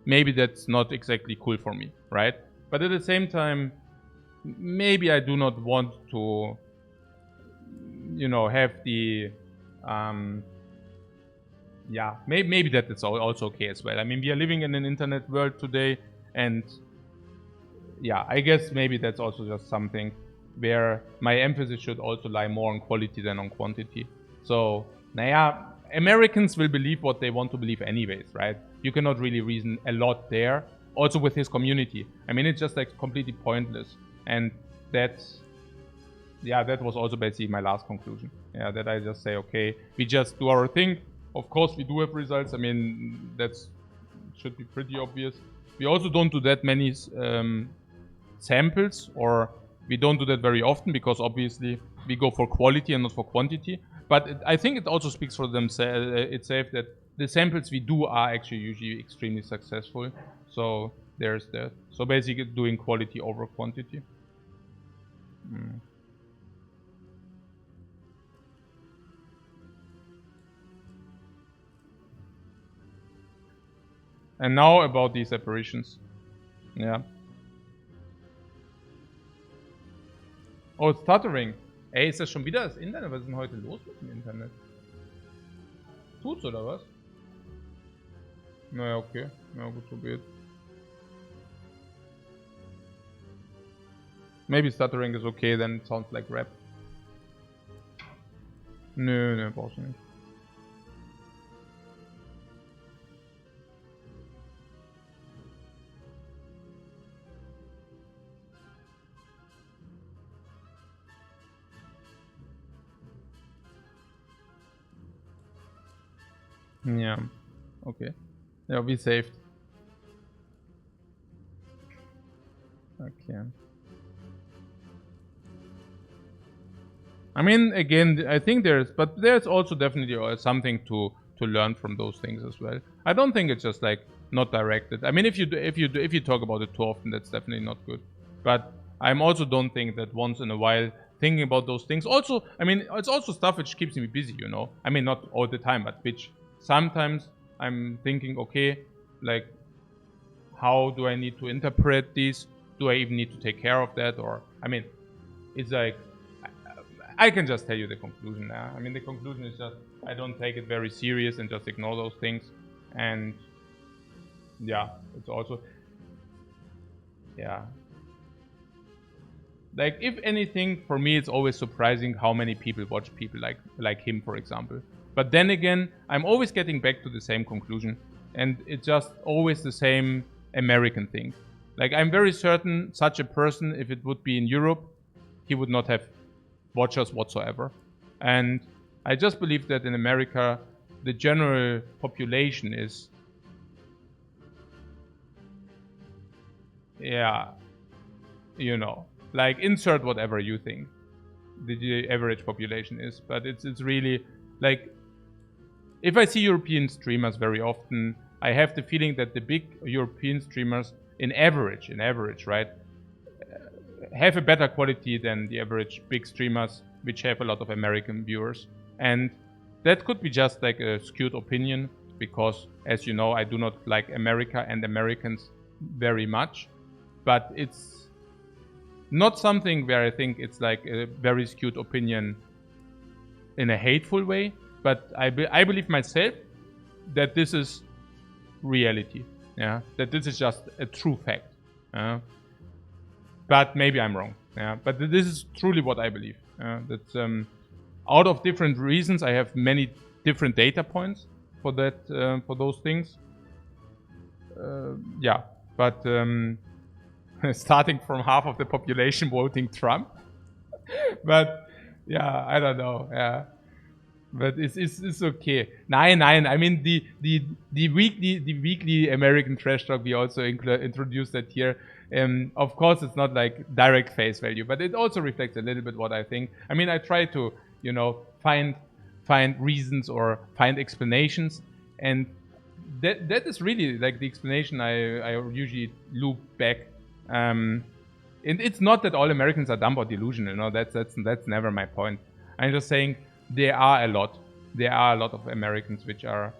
maybe that's not exactly cool for me, right? But at the same time, maybe I do not want to, you know, have the yeah, maybe that is also okay as well. I mean, we are living in an internet world today, and yeah, I guess maybe that's also just something where my emphasis should also lie more on quality than on quantity. So, naja, Americans will believe what they want to believe anyways, right? You cannot really reason a lot there. Also with his community. I mean, it's just like completely pointless. And that's, yeah, that was also basically my last conclusion. Yeah, that I just say, okay, we just do our thing. Of course, we do have results. I mean, that's should be pretty obvious. We also don't do that many samples, or we don't do that very often because obviously we go for quality and not for quantity. But I think it also speaks for itself that the samples we do are actually usually extremely successful. So there's that. So basically doing quality over quantity. And now about these apparitions. Yeah. Oh, it's stuttering. Ey, ist das schon wieder das Internet? Was ist denn heute los mit dem Internet? Tut's oder was? Naja, okay. Ja, gut, so geht. Maybe stuttering is okay, then it sounds like rap. Nö, brauchst du nicht. Yeah. Okay. Yeah, we saved. Okay. I mean, again, I think there's also definitely something to learn from those things as well. I don't think it's just like not directed. I mean, if you talk about it too often, that's definitely not good. But I also don't think that once in a while thinking about those things. Also, I mean, it's also stuff which keeps me busy. You know, I mean, not all the time, but which sometimes I'm thinking, okay, like, how do I need to interpret these? Do I even need to take care of that? Or, I mean, it's like, I can just tell you the conclusion now. I mean, the conclusion is just, I don't take it very serious and just ignore those things. And yeah, it's also, yeah. Like, if anything, for me, it's always surprising how many people watch people like him, for example. But then again, I'm always getting back to the same conclusion. And it's just always the same American thing. Like, I'm very certain such a person, if it would be in Europe, he would not have watchers whatsoever. And I just believe that in America, the general population is, yeah, you know, like, insert whatever you think the average population is. But it's really, like, if I see European streamers very often, I have the feeling that the big European streamers, in average, right, have a better quality than the average big streamers, which have a lot of American viewers. And that could be just like a skewed opinion, because, as you know, I do not like America and Americans very much. But it's not something where I think it's like a very skewed opinion in a hateful way. But I believe myself that this is reality. Yeah, that this is just a true fact. But maybe I'm wrong. Yeah, but this is truly what I believe. That's out of different reasons. I have many different data points for that, for those things. Yeah, but starting from half of the population voting Trump. But yeah, I don't know. Yeah, but it's okay. Nine. I mean, the weekly American trash talk, we also introduced that here. Of course, it's not like direct face value, but it also reflects a little bit what I think. I mean, I try to, you know, find reasons or find explanations, and that is really like the explanation I usually loop back. And it's not that all Americans are dumb or delusional. No, that's never my point. I'm just saying there are a lot of Americans which are,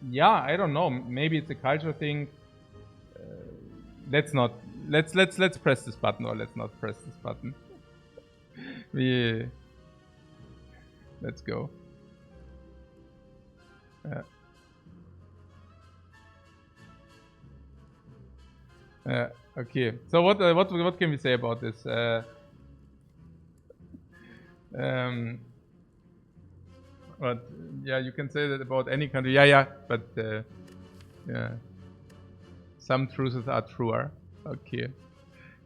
yeah, I don't know. Maybe it's a cultural thing. Let's press this button, or let's not press this button. Let's go. Okay. So what can we say about this? But yeah, you can say that about any country. Yeah. But yeah, some truths are truer. Okay.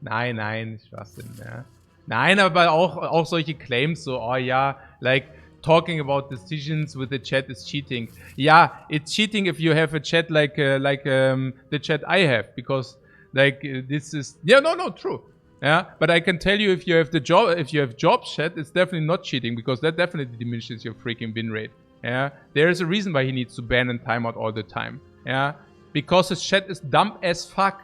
Nein, Schwachsinn. Ja. Nein, aber auch solche Claims, so, oh ja, like talking about decisions with the chat is cheating. Yeah, it's cheating if you have a chat like the chat I have, because like this is, yeah, no, true. Yeah, but I can tell you, if you have job chat, it's definitely not cheating, because that definitely diminishes your freaking win rate. Yeah, there is a reason why he needs to ban and timeout all the time. Yeah, because his chat is dumb as fuck.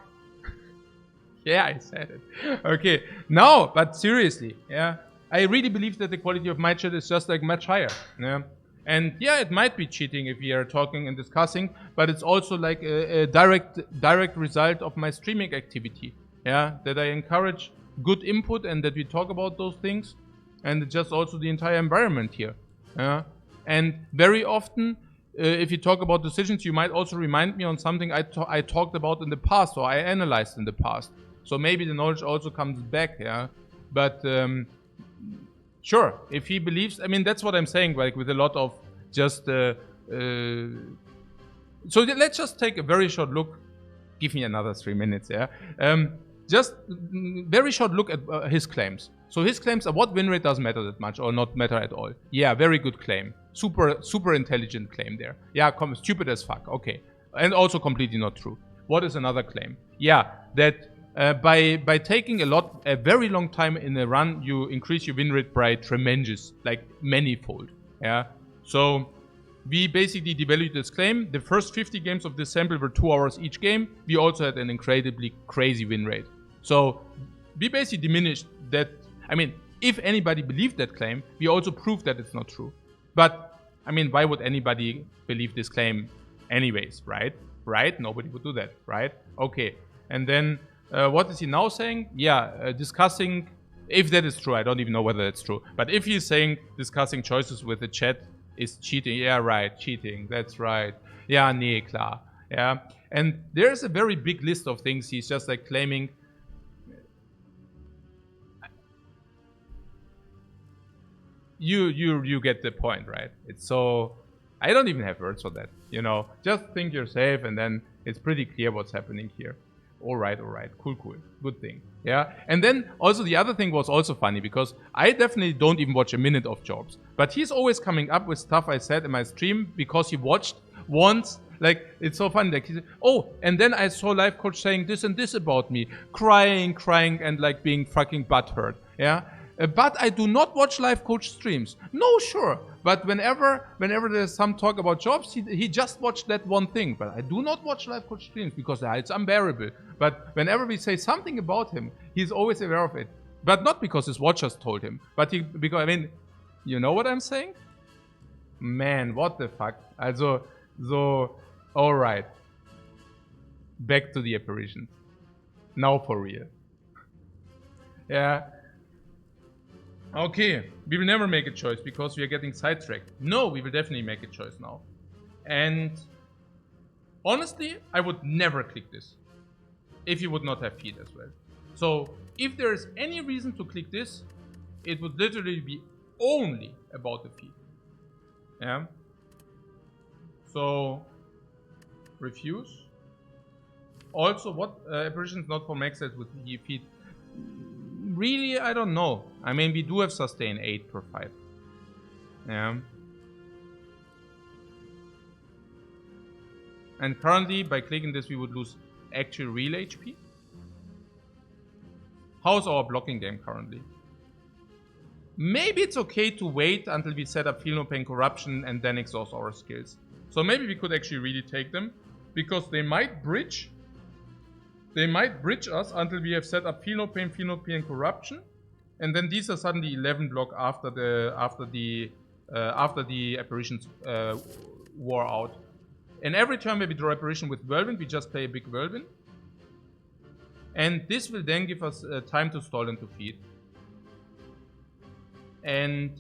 Yeah, I said it. Okay, no, but seriously, yeah, I really believe that the quality of my chat is just like much higher. Yeah, and yeah, it might be cheating if we are talking and discussing, but it's also like a direct result of my streaming activity. Yeah, that I encourage good input and that we talk about those things, and just also the entire environment here. Yeah, and very often, if you talk about decisions, you might also remind me on something I talked about in the past, or I analyzed in the past. So maybe the knowledge also comes back. Yeah, but sure, if he believes, I mean, that's what I'm saying. Like with a lot of just. So let's just take a very short look. Give me another 3 minutes. Yeah. Just very short look at his claims. So his claims are what win rate doesn't matter that much, or not matter at all. Yeah, very good claim. super intelligent claim there. Yeah, stupid as fuck. Okay, and also completely not true. What is another claim? Yeah, that by taking a very long time in a run, you increase your win rate by tremendous, like manifold. Yeah, so we basically devalued this claim. The first 50 games of this sample were 2 hours each game. We also had an incredibly crazy win rate. So we basically diminished that. I mean, if anybody believed that claim, we also proved that it's not true. But, I mean, why would anybody believe this claim anyways, right? Right? Nobody would do that, right? Okay. And then, what is he now saying? Yeah, discussing, if that is true, I don't even know whether that's true. But if he's saying discussing choices with the chat is cheating, yeah, right, cheating, that's right. Yeah, nee, klar. Yeah. And there's a very big list of things he's just like claiming. You get the point, right? It's so, I don't even have words for that, you know. Just think you're safe, and then it's pretty clear what's happening here. All right, cool, good thing. Yeah. And then also the other thing was also funny, because I definitely don't even watch a minute of Jobs, but he's always coming up with stuff I said in my stream because he watched once. Like, it's so funny. Like, he said, oh, and then I saw Lifecoach saying this and this about me, crying, and like being fucking butthurt. Yeah. But I do not watch Lifecoach streams. No, sure. But whenever there's some talk about Jobs, he just watched that one thing. But I do not watch Lifecoach streams because it's unbearable. But whenever we say something about him, he's always aware of it. But not because his watchers told him. But because, I mean, you know what I'm saying? Man, what the fuck? Also, so, alright. Back to the apparitions. Now for real. Yeah. Okay, we will never make a choice because we are getting sidetracked. No, we will definitely make a choice now. And honestly, I would never click this if you would not have feed as well. So if there is any reason to click this, it would literally be only about the feed. Yeah. So refuse. Also, what apparitions not for max sets with the feed? Really, I don't know. I mean, we do have sustain 8 per 5. Yeah. And currently, by clicking this, we would lose actual real HP. How's our blocking game currently? Maybe it's okay to wait until we set up Feel No Pain Corruption and then exhaust our skills. So maybe we could actually really take them, because they might bridge. They might bridge us until we have set up Feel No Pain Corruption, and then these are suddenly 11 block after the apparitions wore out. And every time where we draw apparition with Whirlwind, we just play a big Whirlwind, and this will then give us time to stall and to feed. And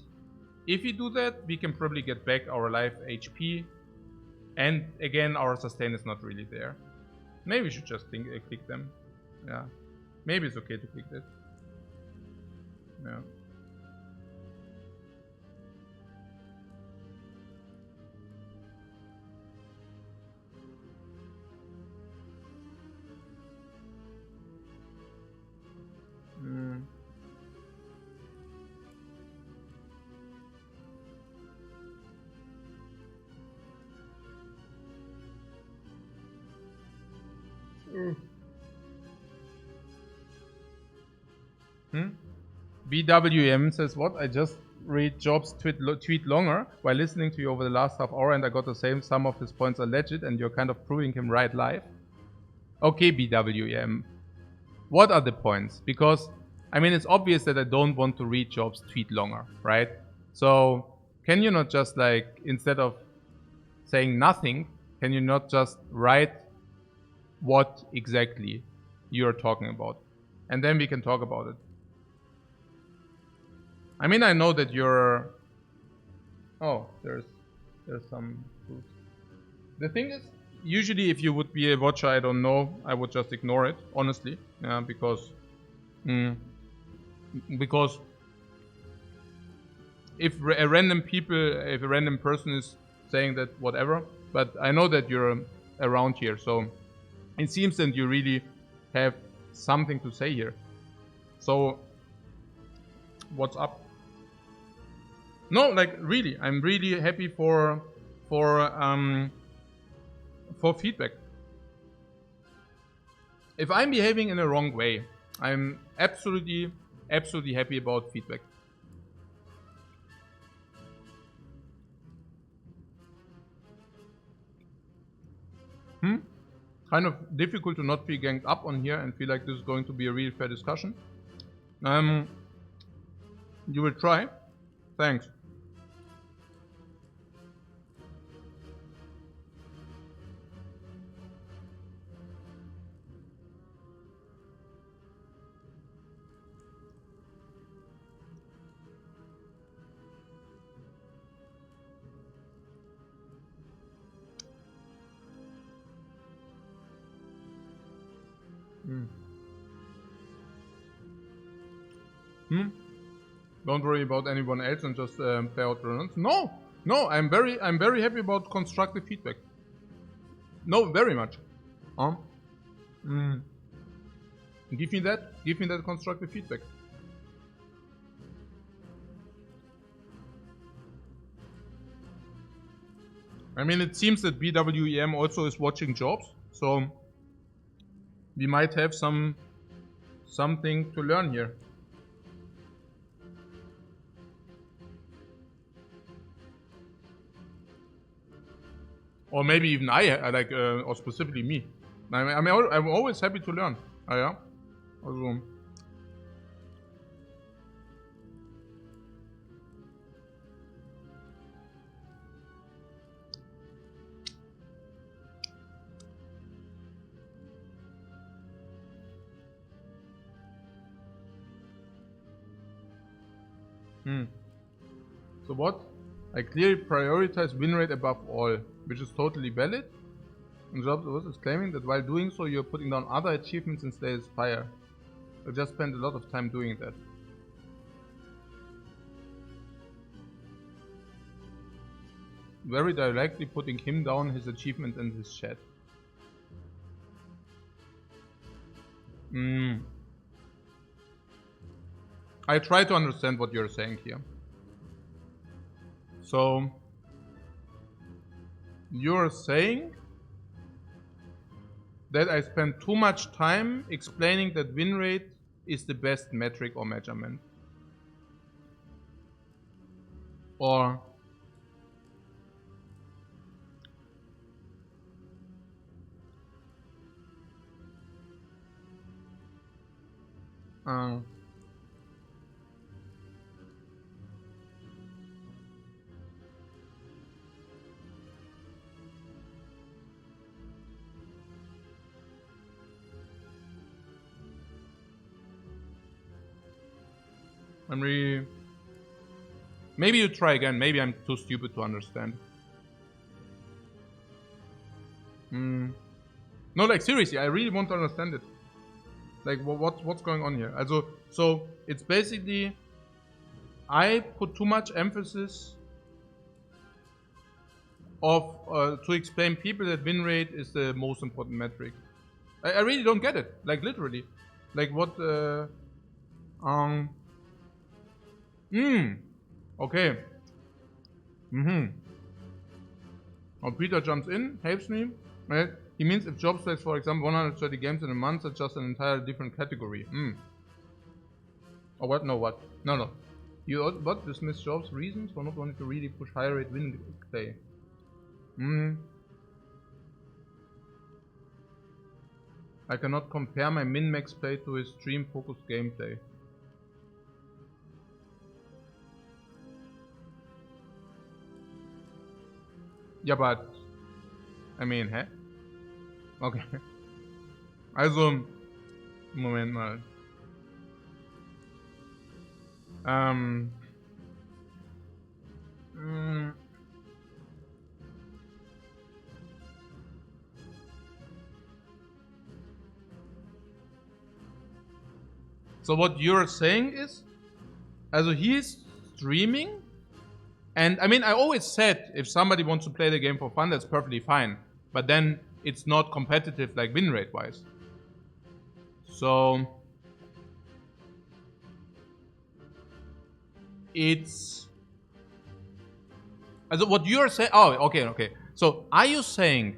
if we do that, we can probably get back our life HP, and again our sustain is not really there. Maybe we should just click them. Yeah. Maybe it's okay to click this. Yeah. BWM says, what? I just read Jobs tweet longer while listening to you over the last half hour, and I got the same. Some of his points are legit, and you're kind of proving him right live. Okay, BWM. What are the points? Because, I mean, it's obvious that I don't want to read Jobs tweet longer, right? So, can you not just, like, instead of saying nothing, can you not just write what exactly you're talking about? And then we can talk about it. I mean, I know that you're... Oh, there's some food. The thing is, usually if you would be a watcher, I don't know, I would just ignore it, honestly. Yeah, because if a random person is saying that, whatever, but I know that you're around here, so it seems that you really have something to say here. So, what's up? No, like really, I'm really happy for feedback. If I'm behaving in a wrong way, I'm absolutely happy about feedback. Kind of difficult to not be ganged up on here and feel like this is going to be a real fair discussion. You will try. Thanks. Don't worry about anyone else and just play out the runs. No, I'm very happy about constructive feedback. No, very much. Give me that constructive feedback. I mean, it seems that BWEM also is watching jobs, so we might have something to learn here. Or maybe even I like, or specifically me. I'm always happy to learn. Yeah. Also. So what? I clearly prioritize win rate above all, which is totally valid. And Jobs is claiming that while doing so, you're putting down other achievements and stay Spire. I just spent a lot of time doing that. Very directly putting him down, his achievement and his chat. I try to understand what you're saying here. So, you're saying that I spend too much time explaining that win rate is the best metric or measurement. Or I'm really... Maybe you try again. Maybe I'm too stupid to understand. No, like seriously, I really want to understand it. Like what's going on here? Also, so it's basically I put too much emphasis of to explain people that win rate is the most important metric. I really don't get it. Like literally, like what? Okay. Oh, Peter jumps in, helps me. Right? He means if jobs plays, for example, 130 games in a month, that's just an entirely different category. Or what? No, what? No. You what? Dismiss jobs reasons for not wanting to really push high rate win play. I cannot compare my min-max play to his stream-focused gameplay. Ja, but I mean, hä? Okay. Also, Moment mal. So what you're saying is, also he's streaming, and I mean, I always said if somebody wants to play the game for fun, that's perfectly fine. But then it's not competitive like win rate wise. So it's Also what you're saying... Oh, okay. So are you saying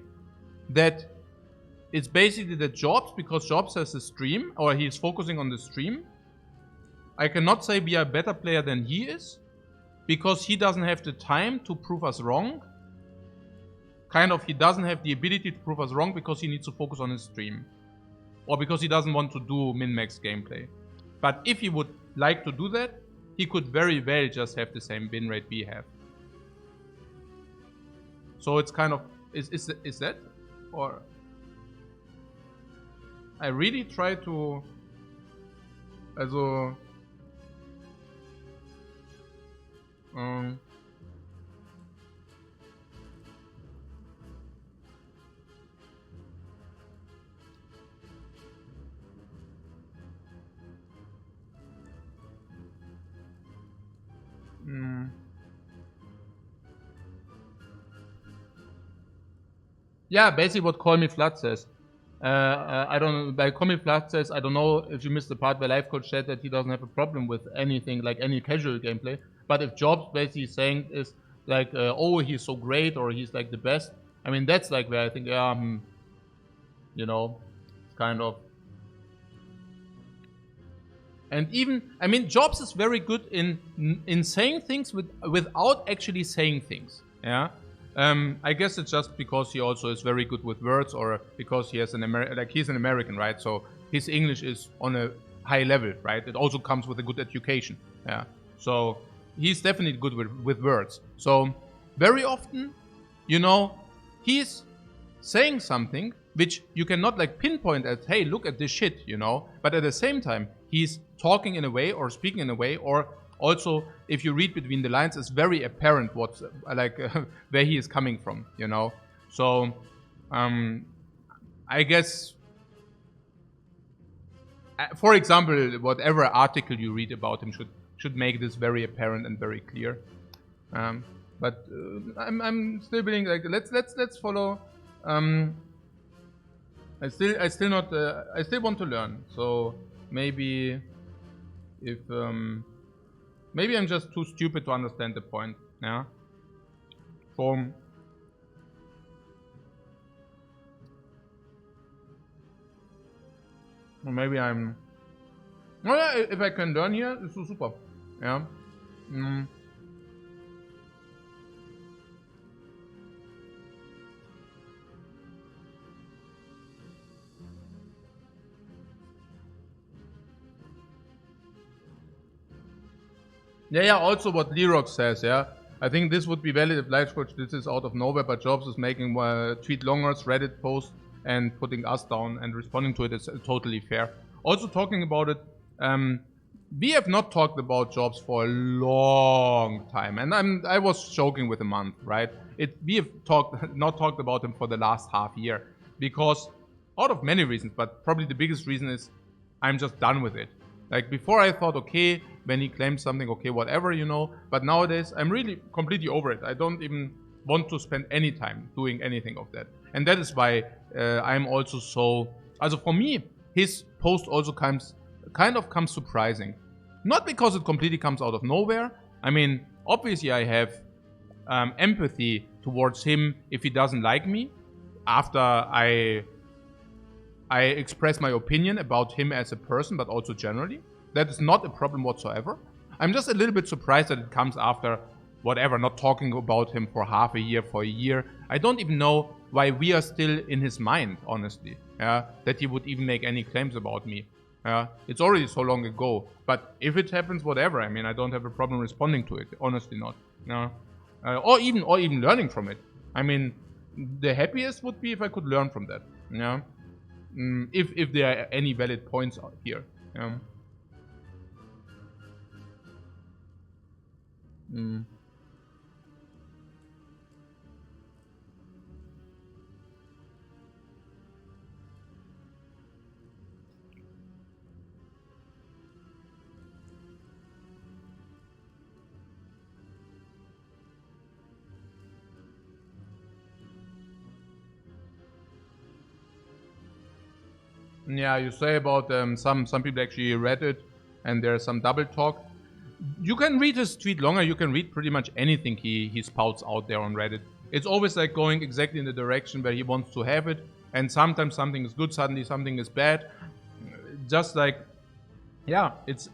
that it's basically that Jobs, because Jobs has a stream, or he's focusing on the stream, I cannot say we are a better player than he is, because he doesn't have the time to prove us wrong. Kind of, he doesn't have the ability to prove us wrong because he needs to focus on his stream. Or because he doesn't want to do min-max gameplay. But if he would like to do that, he could very well just have the same win rate we have. So it's kind of... Is that? Or... I really try to... Also... Yeah, basically what Call Me Flood says. I don't. By Call Me Flood says, I don't know if you missed the part where Lifecoach said that he doesn't have a problem with anything like any casual gameplay. But if Jobs basically saying is like, oh, he's so great or he's like the best. I mean, that's like where I think, you know, it's kind of. And even, I mean, Jobs is very good in saying things without actually saying things. Yeah. I guess it's just because he also is very good with words, or because he has he's an American, right? So his English is on a high level, right? It also comes with a good education. Yeah. So he's definitely good with words. So very often, you know, he's saying something which you cannot like pinpoint as, hey, look at this shit, you know. But at the same time, he's talking in a way or speaking in a way, or also, if you read between the lines, it's very apparent what's where he is coming from, you know. So, I guess, for example, whatever article you read about him should make this very apparent and very clear. But I'm still being like, let's follow. I still want to learn. So maybe if maybe I'm just too stupid to understand the point. Yeah. So or maybe I'm. Oh yeah, if I can learn here, it's so super. Yeah. Yeah, also what Lerock says, yeah. I think this would be valid if Lifecoach did this out of nowhere, but Jobs is making tweet longers, Reddit posts, and putting us down and responding to it is totally fair. Also talking about it, we have not talked about Jobs for a long time, and I was joking with a month, right? We have not talked about him for the last half year, because out of many reasons, but probably the biggest reason is I'm just done with it. Like before I thought, okay, when he claims something, okay, whatever, you know. But nowadays, I'm really completely over it. I don't even want to spend any time doing anything of that. And that is why I'm also so... Also for me, his post also kind of comes surprising. Not because it completely comes out of nowhere. I mean, obviously I have empathy towards him if he doesn't like me. After I express my opinion about him as a person, but also generally. That is not a problem whatsoever. I'm just a little bit surprised that it comes after, whatever, not talking about him for half a year, for a year. I don't even know why we are still in his mind, honestly. Yeah, that he would even make any claims about me. Yeah, it's already so long ago. But if it happens, whatever. I mean, I don't have a problem responding to it. Honestly, not. Yeah. Or even learning from it. I mean, the happiest would be if I could learn from that. Yeah. If there are any valid points out here. Yeah. Yeah, you say about some people actually read it, and there's some double talk. you can read his tweet longer. You can read pretty much anything he spouts out there on Reddit. It's always like going exactly in the direction where he wants to have it. And sometimes something is good, suddenly something is bad. Just like, yeah, it's...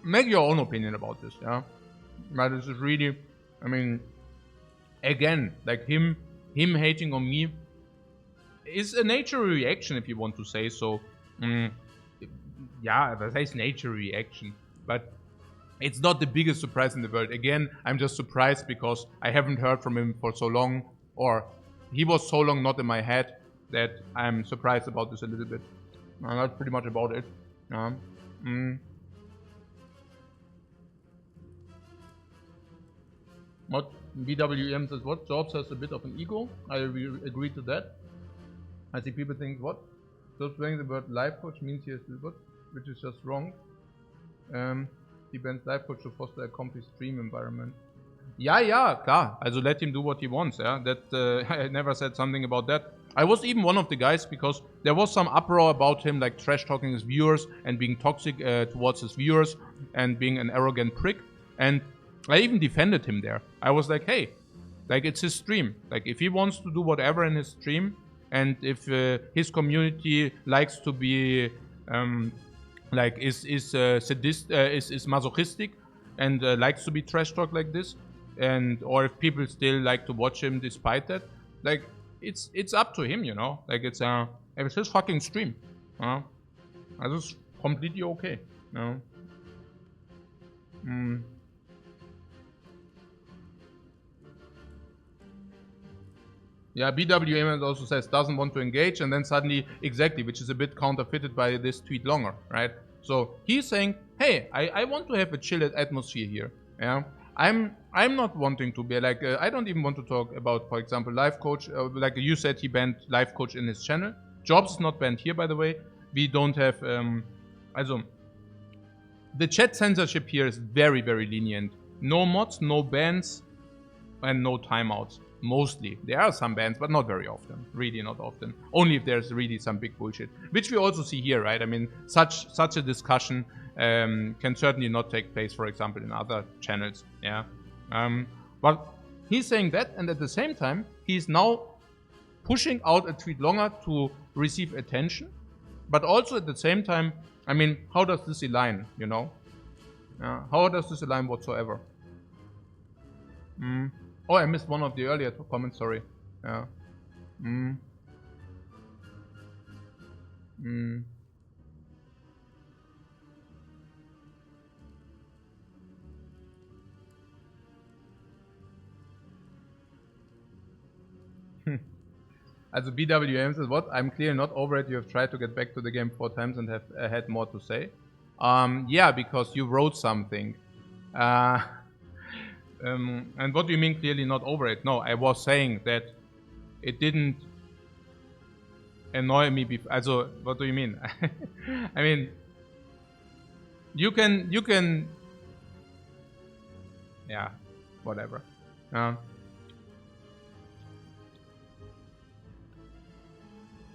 Make your own opinion about this, yeah? But this is really... I mean, again, like him hating on me is a natural reaction, if you want to say so. Yeah, that is nature reaction. But it's not the biggest surprise in the world. Again, I'm just surprised because I haven't heard from him for so long, or he was so long not in my head that I'm surprised about this a little bit. That's pretty much about it. What? BWM says what? Jobs has a bit of an ego. I agree to that. I see people think what? Just saying the word Lifecoach means he has what? Which is just wrong. He bans Lifecoach to foster a comfy stream environment. Yeah, klar. Also let him do what he wants, yeah. That I never said something about that. I was even one of the guys because there was some uproar about him, like trash talking his viewers and being toxic towards his viewers and being an arrogant prick. And I even defended him there. I was like, hey, like it's his stream. Like if he wants to do whatever in his stream, and if his community likes to be like is masochistic and likes to be trash talk like this, and or if people still like to watch him despite that, like it's up to him, you know. Like it's his fucking stream. That's completely okay. You know? Yeah, BWM also says doesn't want to engage, and then suddenly, exactly, which is a bit counterfeited by this tweet longer, right? So he's saying, hey, I want to have a chill atmosphere here. Yeah, I'm not wanting to be like, I don't even want to talk about, for example, Lifecoach. Like you said, he banned Lifecoach in his channel. Jobs is not banned here, by the way. We don't have, also, the chat censorship here is very, very lenient. No mods, no bans, and no timeouts. Mostly. There are some bans, but not very often. Really not often. Only if there's really some big bullshit. Which we also see here, right? I mean, such a discussion can certainly not take place, for example, in other channels. Yeah. But he's saying that, and at the same time, he's now pushing out a tweet longer to receive attention. But also at the same time, I mean, how does this align, you know? How does this align whatsoever? Oh, I missed one of the earlier comments, sorry. Yeah. Also BWM says what? I'm clearly not over it. You have tried to get back to the game 4 times and have had more to say. Yeah, because you wrote something. And what do you mean clearly not over it? No, I was saying that it didn't annoy me. Also, what do you mean? I mean, you can, yeah, whatever.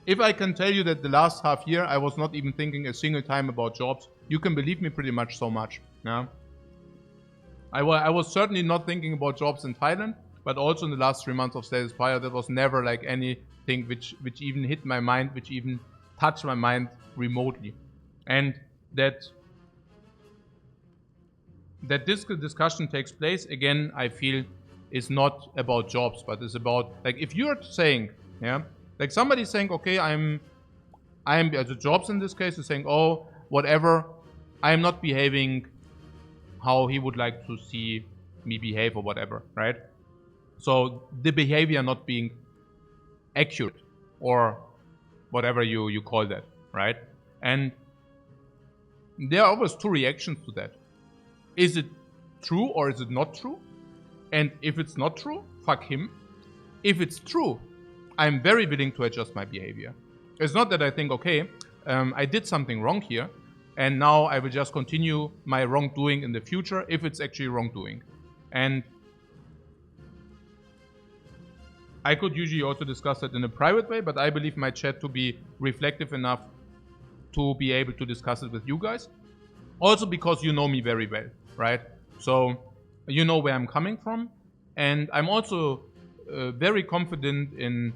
If I can tell you that the last half year I was not even thinking a single time about jobs, you can believe me pretty much so much. Yeah. I was certainly not thinking about jobs in Thailand, but also in the last 3 months of Spire, that was never like anything which even hit my mind, which even touched my mind remotely. And that this discussion takes place, again, I feel is not about jobs, but it's about, like, if you're saying, yeah, like somebody's saying, okay, I'm as a jobs in this case is saying, oh, whatever, I'm not behaving how he would like to see me behave or whatever, right? So the behavior not being accurate or whatever you call that, right? And there are always 2 reactions to that. Is it true or is it not true? And if it's not true, fuck him. If it's true, I'm very willing to adjust my behavior. It's not that I think, okay, I did something wrong here, and now I will just continue my wrongdoing in the future if it's actually wrongdoing. And I could usually also discuss that in a private way, but I believe my chat to be reflective enough to be able to discuss it with you guys. Also because you know me very well. right? So you know where I'm coming from, and I'm also very confident in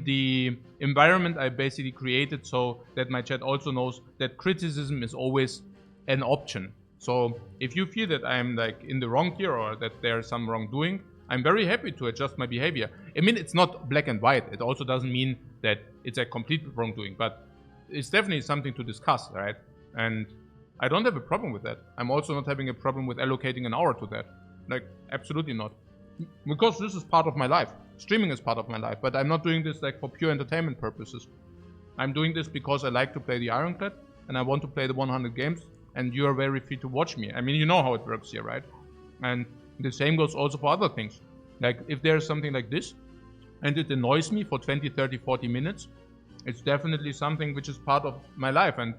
the environment I basically created, so that my chat also knows that criticism is always an option. So if you feel that I'm like in the wrong here or that there's some wrongdoing, I'm very happy to adjust my behavior. I mean, it's not black and white. It also doesn't mean that it's a complete wrongdoing, but it's definitely something to discuss, right? And I don't have a problem with that. I'm also not having a problem with allocating an hour to that. Like, absolutely not. Because this is part of my life. Streaming is part of my life, but I'm not doing this like for pure entertainment purposes. I'm doing this because I like to play the Ironclad and I want to play the 100 games, and you are very free to watch me. I mean, you know how it works here, right? And the same goes also for other things. Like if there's something like this and it annoys me for 20, 30, 40 minutes, it's definitely something which is part of my life, and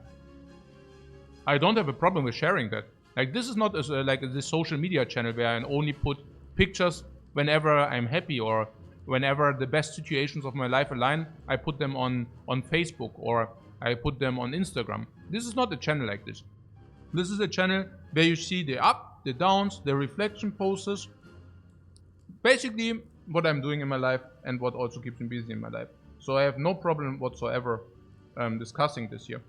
I don't have a problem with sharing that. Like this is not like this social media channel where I only put pictures whenever I'm happy or whenever the best situations of my life align. I put them on Facebook or I put them on Instagram. This is not a channel like this. This is a channel where you see the up, the downs, the reflection poses. Basically what I'm doing in my life and what also keeps me busy in my life. So I have no problem whatsoever discussing this here.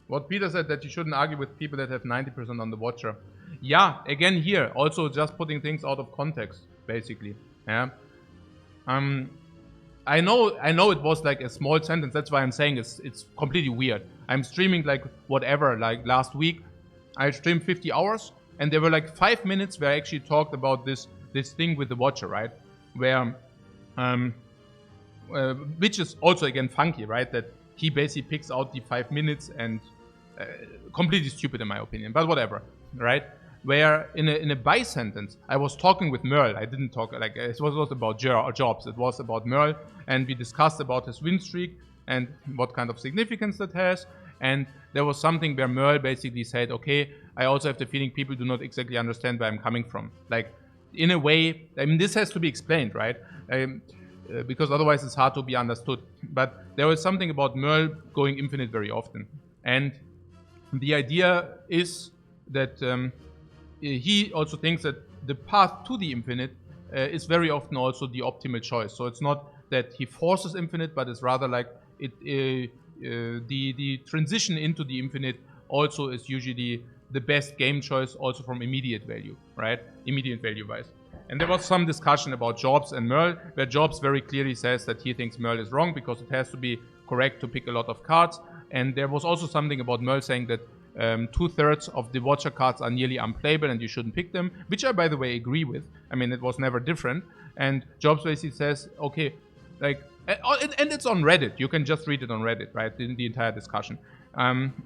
What Peter said, that you shouldn't argue with people that have 90% on the watcher. Yeah, again here, also just putting things out of context, basically. Yeah. I know it was like a small sentence, that's why I'm saying it's completely weird. I'm streaming like whatever, like last week, I streamed 50 hours, and there were like 5 minutes where I actually talked about this thing with the watcher, right? Where, which is also again funky, right? That he basically picks out the 5 minutes and completely stupid in my opinion, but whatever, right? Where in a by sentence, I was talking with Merle. I didn't talk like it was not about jobs. It was about Merle, and we discussed about his win streak and what kind of significance that has. And there was something where Merle basically said, "Okay, I also have the feeling people do not exactly understand where I'm coming from." Like in a way, I mean, this has to be explained, right? Because otherwise it's hard to be understood. But there was something about Merle going infinite very often, and the idea is that he also thinks that the path to the infinite is very often also the optimal choice. So it's not that he forces infinite, but it's rather like the transition into the infinite also is usually the best game choice, also from immediate value, right? Immediate value wise. And there was some discussion about Jobs and Merle, where Jobs very clearly says that he thinks Merle is wrong because it has to be correct to pick a lot of cards. And there was also something about Merle saying that 2/3 of the watcher cards are nearly unplayable and you shouldn't pick them, which I, by the way, agree with. I mean, it was never different. And Jobs basically says, okay, like, and it's on Reddit. You can just read it on Reddit, right? In the entire discussion.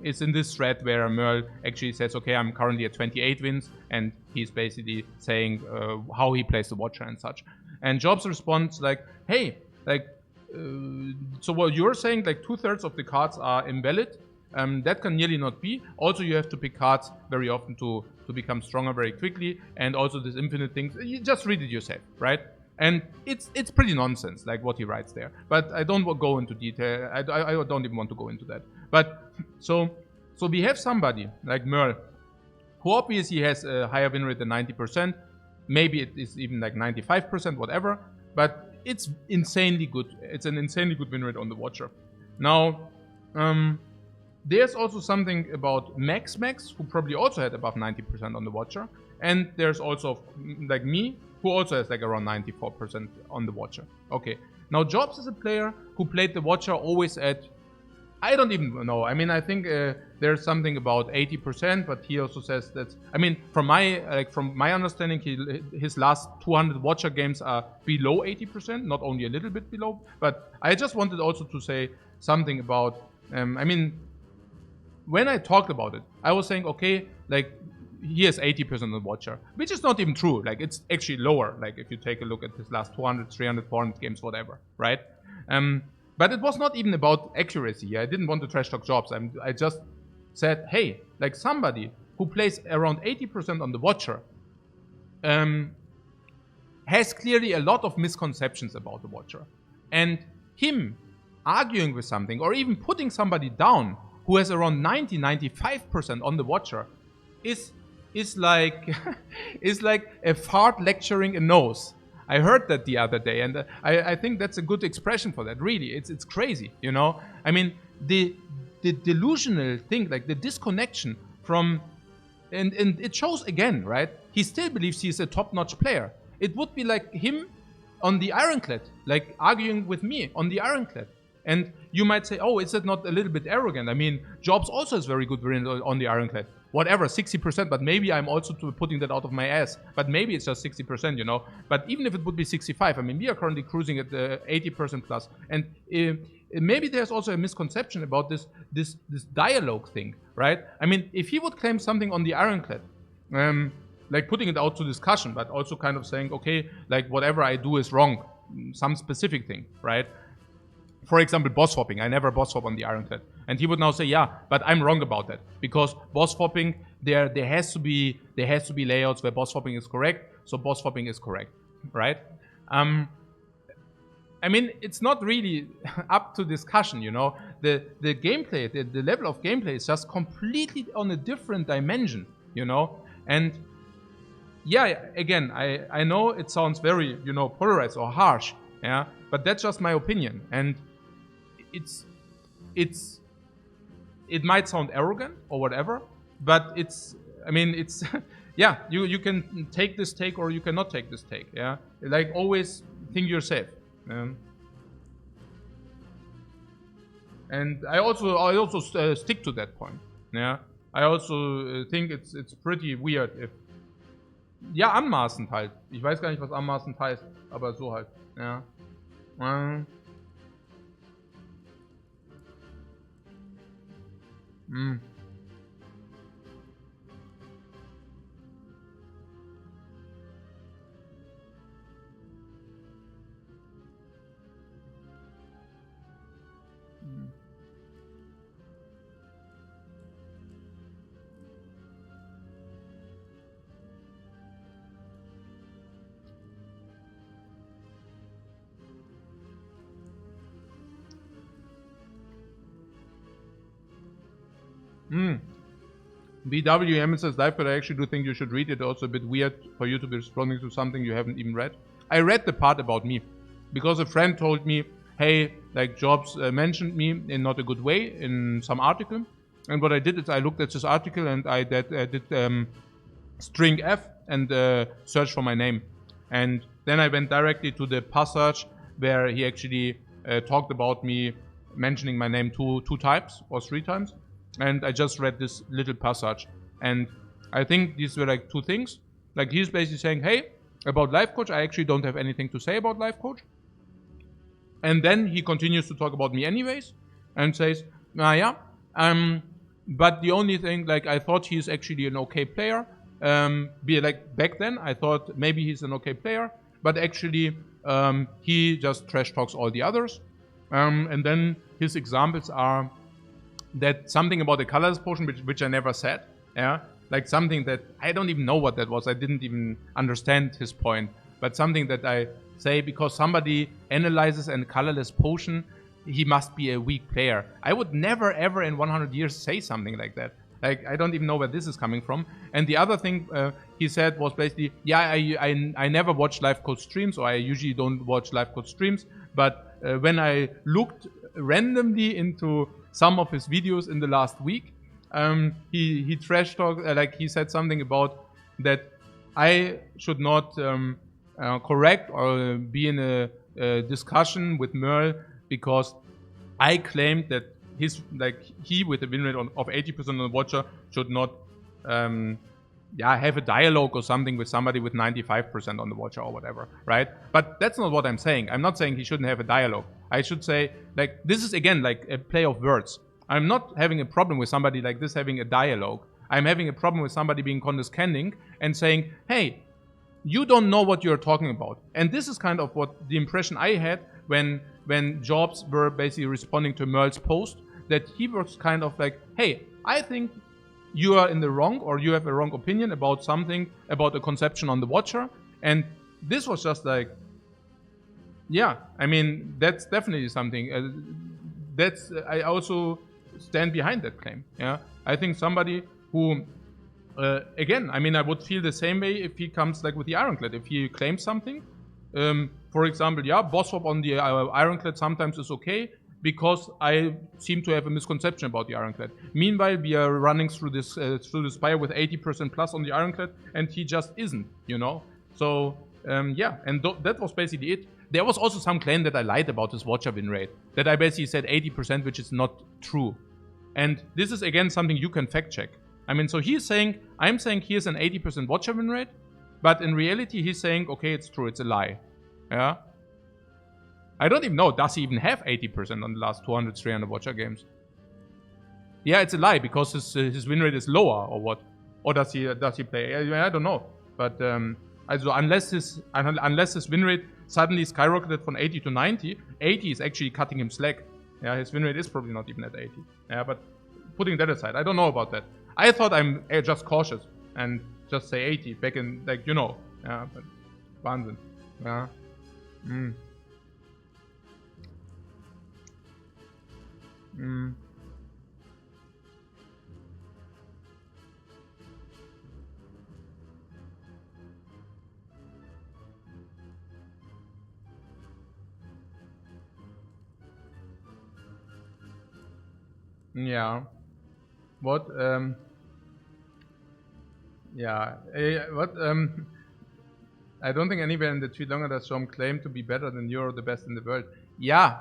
It's in this thread where Merle actually says, okay, I'm currently at 28 wins, and he's basically saying how he plays the watcher and such. And Jobs responds like, hey, like, so what you're saying, like 2/3 of the cards are invalid. That can nearly not be. Also, you have to pick cards very often to become stronger very quickly, and also this infinite things. You just read it yourself, right? And it's pretty nonsense, like what he writes there. But I don't go into detail. I don't even want to go into that. But so we have somebody like Merle, who obviously has a higher win rate than 90%. Maybe it is even like 95%, whatever. But it's insanely good. It's an insanely good win rate on the watcher. Now, there's also something about Max, who probably also had above 90% on the watcher. And there's also like me, who also has like around 94% on the watcher. Okay. Now Jobs is a player who played the watcher always at, I don't even know. I mean, I think there's something about 80%, but he also says that, I mean, from my understanding, his last 200 watcher games are below 80%, not only a little bit below. But I just wanted also to say something about, I mean, when I talked about it, I was saying, okay, like, he has 80% on the watcher, which is not even true. Like, it's actually lower, like, if you take a look at his last 200, 300, 400 games, whatever, right? But it was not even about accuracy. I didn't want to trash talk Jobs. I just said, hey, like, somebody who plays around 80% on the watcher has clearly a lot of misconceptions about the watcher. And him arguing with something or even putting somebody down who has around 90-95% on the watcher is like is like a fart lecturing a nose. I heard that the other day, and I think that's a good expression for that. Really, it's crazy, you know. I mean, the delusional thing, like the disconnection from, and it shows again, right? He still believes he's a top-notch player. It would be like him on the Ironclad, like arguing with me on the Ironclad. And you might say, oh, is that not a little bit arrogant? I mean, Jobs also is very good on the Ironclad. Whatever, 60%, but maybe I'm also putting that out of my ass. But maybe it's just 60%, you know. But even if it would be 65, I mean, we are currently cruising at the 80% plus. And maybe there's also a misconception about this dialogue thing, right? I mean, if he would claim something on the Ironclad, like putting it out to discussion, but also kind of saying, okay, like whatever I do is wrong, some specific thing, right? For example, boss swapping. I never boss swap on the Ironclad. And he would now say, yeah, but I'm wrong about that. Because boss swapping, there has to be layouts where boss swapping is correct, so boss swapping is correct, right? I mean, it's not really up to discussion, you know. The gameplay, the level of gameplay is just completely on a different dimension, you know. And yeah, again, I know it sounds very, you know, polarized or harsh, yeah, but that's just my opinion. And it might sound arrogant or whatever, but I mean, it's, yeah, you can take this take or you cannot take this take, yeah? Like, always think you're safe. And I also stick to that point, yeah? I also think it's pretty weird if, ja, anmaßend halt. Ich weiß gar nicht, was anmaßend heißt, aber so halt, ja. BWM says, Lifecoach, I actually do think you should read it. Also a bit weird for you to be responding to something you haven't even read. I read the part about me because a friend told me, hey, like Jobs mentioned me in not a good way in some article. And what I did is I looked at this article and I did string F and searched for my name. And then I went directly to the passage where he actually talked about me mentioning my name two times or 3 times. And I just read this little passage. And I think these were like 2 things. Like, he's basically saying, hey, about Lifecoach, I actually don't have anything to say about Lifecoach. And then he continues to talk about me anyways. And says, yeah, but the only thing, like, I thought he's actually an okay player. Like, back then, I thought maybe he's an okay player. But actually, he just trash talks all the others. And then his examples are that something about the colors potion, which I never said, yeah, like something that I don't even know what that was. I didn't even understand his point, but something that I say because somebody analyzes a colorless potion, he must be a weak player. I would never ever in 100 years say something like that. Like, I don't even know where this is coming from. And the other thing he said was basically, yeah, I never watch Lifecoach streams, or I usually don't watch Lifecoach streams, but when I looked randomly into some of his videos in the last week, he trash talked, like he said something about that I should not correct or be in a discussion with Merle because I claimed that he with a win rate of 80% on the watcher should not have a dialogue or something with somebody with 95% on the watcher or whatever, right? But that's not what I'm saying. I'm not saying he shouldn't have a dialogue. I should say, like, this is again like a play of words. I'm not having a problem with somebody like this having a dialogue. I'm having a problem with somebody being condescending and saying, hey, you don't know what you're talking about. And this is kind of what the impression I had when Jobs were basically responding to Merle's post, that he was kind of like, hey, I think you are in the wrong, or you have a wrong opinion about something, about a conception on the watcher. And this was just like, Yeah, I mean, that's definitely something. I also stand behind that claim. Yeah, I think somebody who, again, I mean, I would feel the same way if he comes like with the Ironclad. If he claims something, for example, yeah, boss swap on the Ironclad sometimes is okay because I seem to have a misconception about the Ironclad. Meanwhile, we are running through this through the Spire with 80% plus on the Ironclad, and he just isn't, you know. So yeah, and that was basically it. There was also some claim that I lied about his watcher win rate, that I basically said 80%, which is not true. And this is again something you can fact check. I mean, so I'm saying here's an 80% watcher win rate, but in reality he's saying, okay, it's true, it's a lie. Yeah. I don't even know, does he even have 80% on the last 200, 300 watcher games? Yeah, it's a lie because his win rate is lower or what? Or does he play? I don't know. But also unless his win rate suddenly skyrocketed from 80 to 90, 80 is actually cutting him slack. Yeah, his win rate is probably not even at 80. Yeah, but putting that aside, I don't know about that. I thought I'm just cautious and just say 80 back in, like, you know. Yeah, but Wahnsinn. Yeah. Mm. Mm. Yeah. What? Yeah. What? I don't think anywhere in the tweet longer does Shom claim to be better than you're the best in the world. Yeah.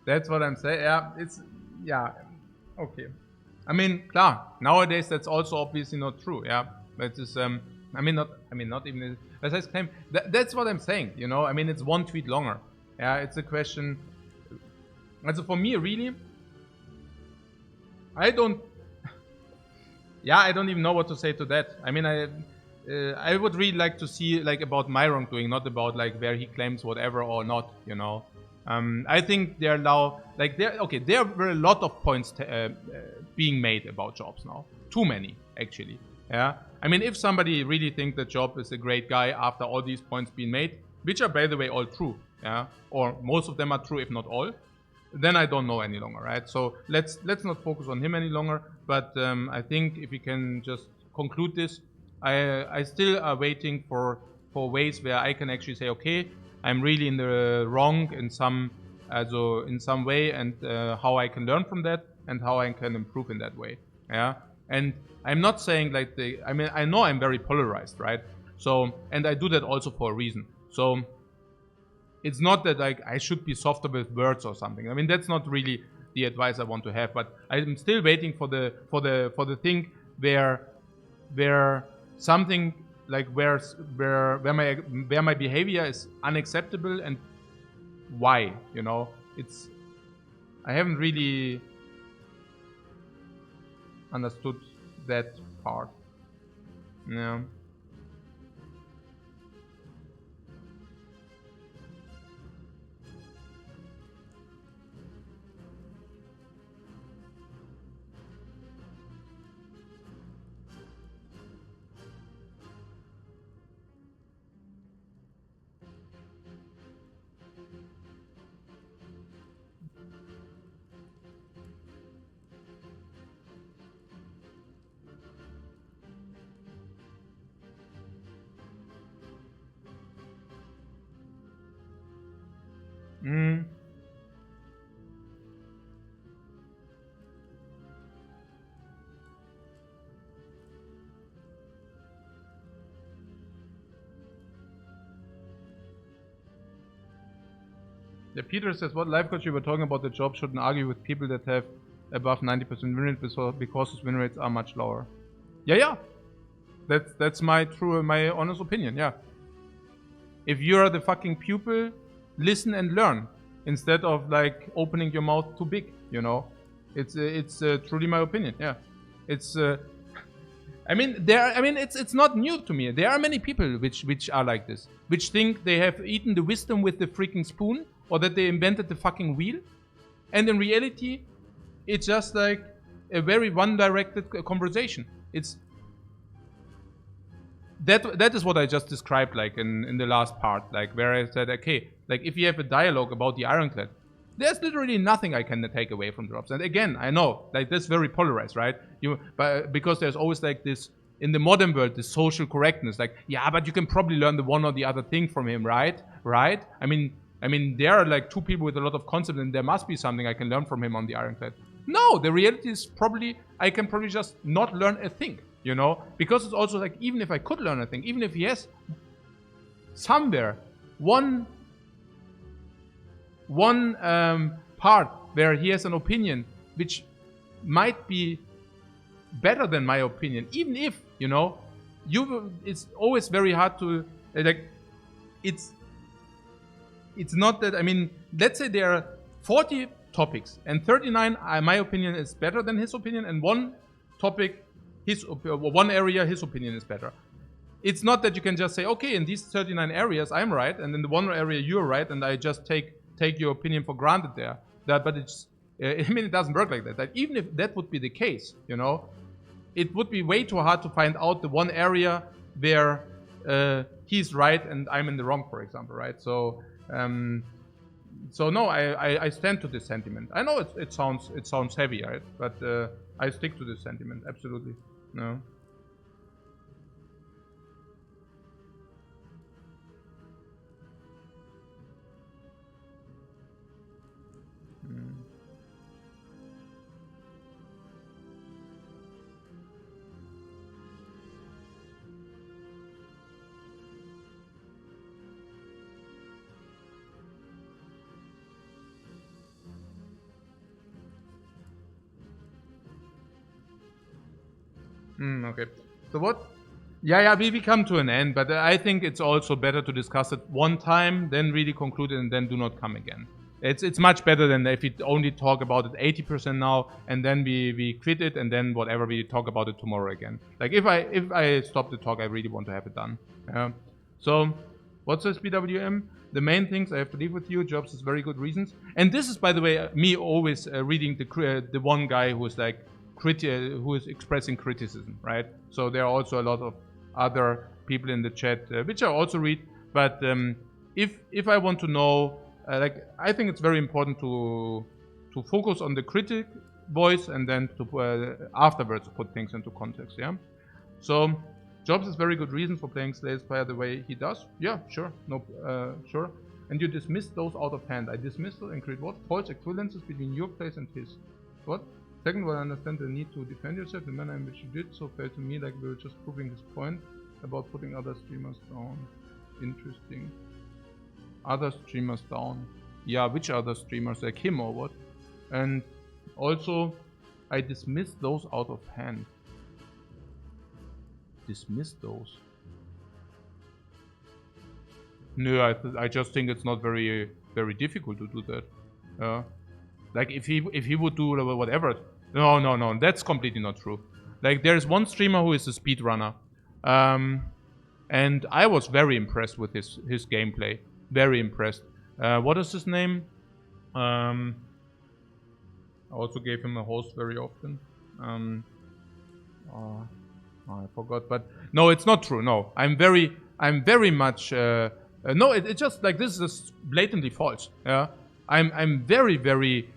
That's what I'm saying. Yeah. Yeah. Okay. I mean, klar. Nowadays, that's also obviously not true. Yeah. But it's not even. As I claim, that's what I'm saying. You know. I mean, it's one tweet longer. Yeah. It's a question. Also for me, really. I don't even know what to say to that. I mean, I would really like to see like about my wrongdoing, not about like where he claims whatever or not, you know. I think there were a lot of points being made about jobs now. Too many, actually. Yeah. I mean, if somebody really thinks that Job is a great guy after all these points being made, which are by the way all true, yeah, or most of them are true, if not all, then I don't know any longer, right? So let's not focus on him any longer. But I think if we can just conclude this, I still are waiting for ways where I can actually say, okay, I'm really in the wrong in some way, and how I can learn from that and how I can improve in that way. Yeah, and I'm not saying like I know I'm very polarized, right? So, and I do that also for a reason. So it's not that like I should be softer with words or something. I mean, that's not really the advice I want to have. But I'm still waiting for the thing where something like where my behavior is unacceptable and why, you know. I haven't really understood that part. Yeah. Mm. Yeah, Peter says, what Lifecoach you were talking about the job shouldn't argue with people that have above 90% win rate because his win rates are much lower. Yeah. That's my honest opinion, yeah. If you're the fucking pupil, listen and learn instead of like opening your mouth too big, you know. It's truly my opinion, yeah. It's it's not new to me. There are many people which are like this, which think they have eaten the wisdom with the freaking spoon, or that they invented the fucking wheel, and in reality, it's just like a very one-directed conversation. It's that is what I just described, like in the last part, like where I said, okay, like if you have a dialogue about the Ironclad, there's literally nothing I can take away from drops. And again, I know, like that's very polarized, right? But because there's always like this in the modern world, this social correctness, like, yeah, but you can probably learn the one or the other thing from him, right? Right? I mean, there are like two people with a lot of concept, and there must be something I can learn from him on the Ironclad. No, the reality is probably I can probably just not learn a thing, you know? Because it's also like, even if I could learn a thing, even if he has somewhere one part where he has an opinion which might be better than my opinion, even if, you know, it's always very hard to, like, it's not that, I mean, let's say there are 40 topics and 39, my opinion is better than his opinion, and one topic, one area, his opinion is better. It's not that you can just say, okay, in these 39 areas, I'm right, and in the one area, you're right, and I just take your opinion for granted there. But it's, I mean, it doesn't work like that. Like, even if that would be the case, you know, it would be way too hard to find out the one area where he's right and I'm in the wrong, for example, right? So, no, I stand to this sentiment. I know it sounds heavy, right? But I stick to this sentiment, absolutely. No. Okay. So what? Yeah, we come to an end, but I think it's also better to discuss it one time, then really conclude it, and then do not come again. It's much better than if we only talk about it 80% now, and then we quit it, and then whatever, we talk about it tomorrow again. Like, if I stop the talk, I really want to have it done. So, what says BWM? The main things I have to leave with you. Jobs is very good reasons. And this is, by the way, me always reading the one guy who is like, who is expressing criticism, right? So there are also a lot of other people in the chat, which I also read. But if I want to know, like, I think it's very important to focus on the critic voice, and then to afterwards put things into context. Yeah. So Jobs is very good reason for playing Slay Spire the way he does. Yeah, sure, no, sure. And you dismiss those out of hand. I dismissal and create what? False equivalences between your place and his. What? Second, while I understand the need to defend yourself, the manner in which you did so felt to me like we were just proving his point about putting other streamers down. Interesting. Other streamers down. Yeah, which other streamers? Like him or what? And also, I dismiss those out of hand. Dismiss those? No, I just think it's not very difficult to do that. Like, if he would do whatever. No, that's completely not true. Like, there's one streamer who is a speedrunner. And I was very impressed with his gameplay. Very impressed. What is his name? I also gave him a host very often. I forgot, but no, it's not true. No, I'm very much. No, it's just like, this is blatantly false. Yeah, I'm very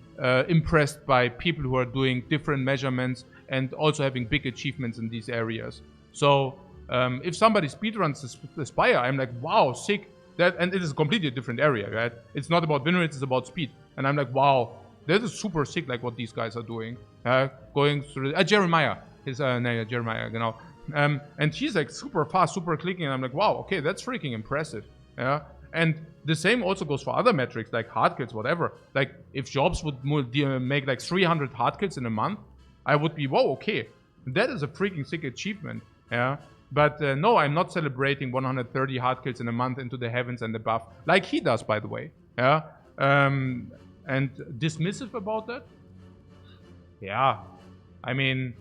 impressed by people who are doing different measurements and also having big achievements in these areas. So if somebody speedruns the Spire, I'm like, wow, sick. And it is a completely different area, right? It's not about win rates, it's about speed. And I'm like, wow, that is super sick, like what these guys are doing. Going through Jeremiah, his name, Jeremiah, you know. And he's like super fast, super clicking, and I'm like, wow, okay, that's freaking impressive. Yeah. And the same also goes for other metrics like hard kills, whatever. Like, if Jobs would make like 300 hard kills in a month, I would be, whoa, okay, that is a freaking sick achievement. Yeah. But no, I'm not celebrating 130 hard kills in a month into the heavens and above, like he does, by the way. Yeah. And dismissive about that? Yeah. I mean,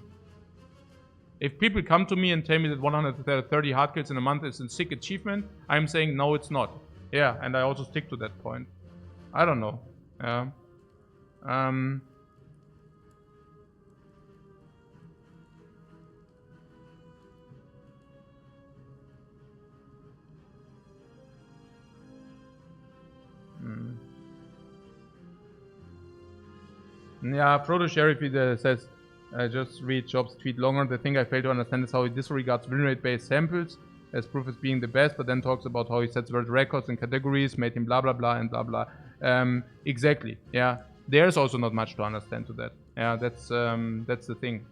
if people come to me and tell me that 130 hard kills in a month is a sick achievement, I'm saying, no, it's not. Yeah, and I also stick to that point. I don't know. Yeah. Yeah, Frodo Sheriff says, I just read Job's tweet longer. The thing I fail to understand is how he disregards win rate based samples as proof as being the best, but then talks about how he sets world records and categories, made him blah blah blah and blah blah. Exactly. Yeah, there's also not much to understand to that. Yeah, that's the thing.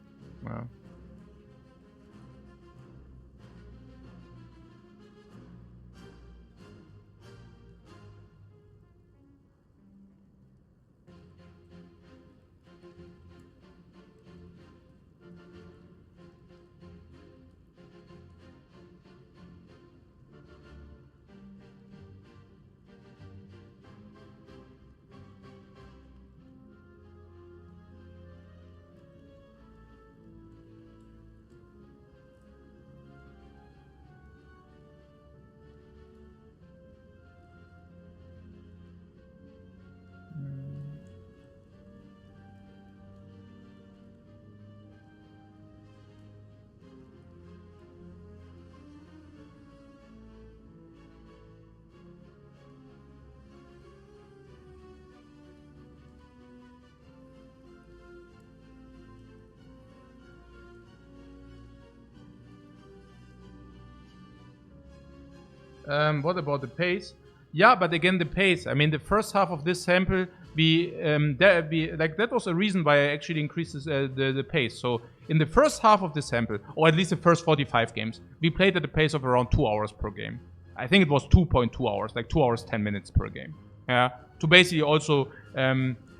What about the pace? Yeah, but again, the pace. I mean, the first half of this sample, that was a reason why I actually increased the pace. So in the first half of the sample, or at least the first 45 games, we played at a pace of around 2 hours per game. I think it was 2.2 hours, like 2 hours 10 minutes per game. Yeah, to basically also,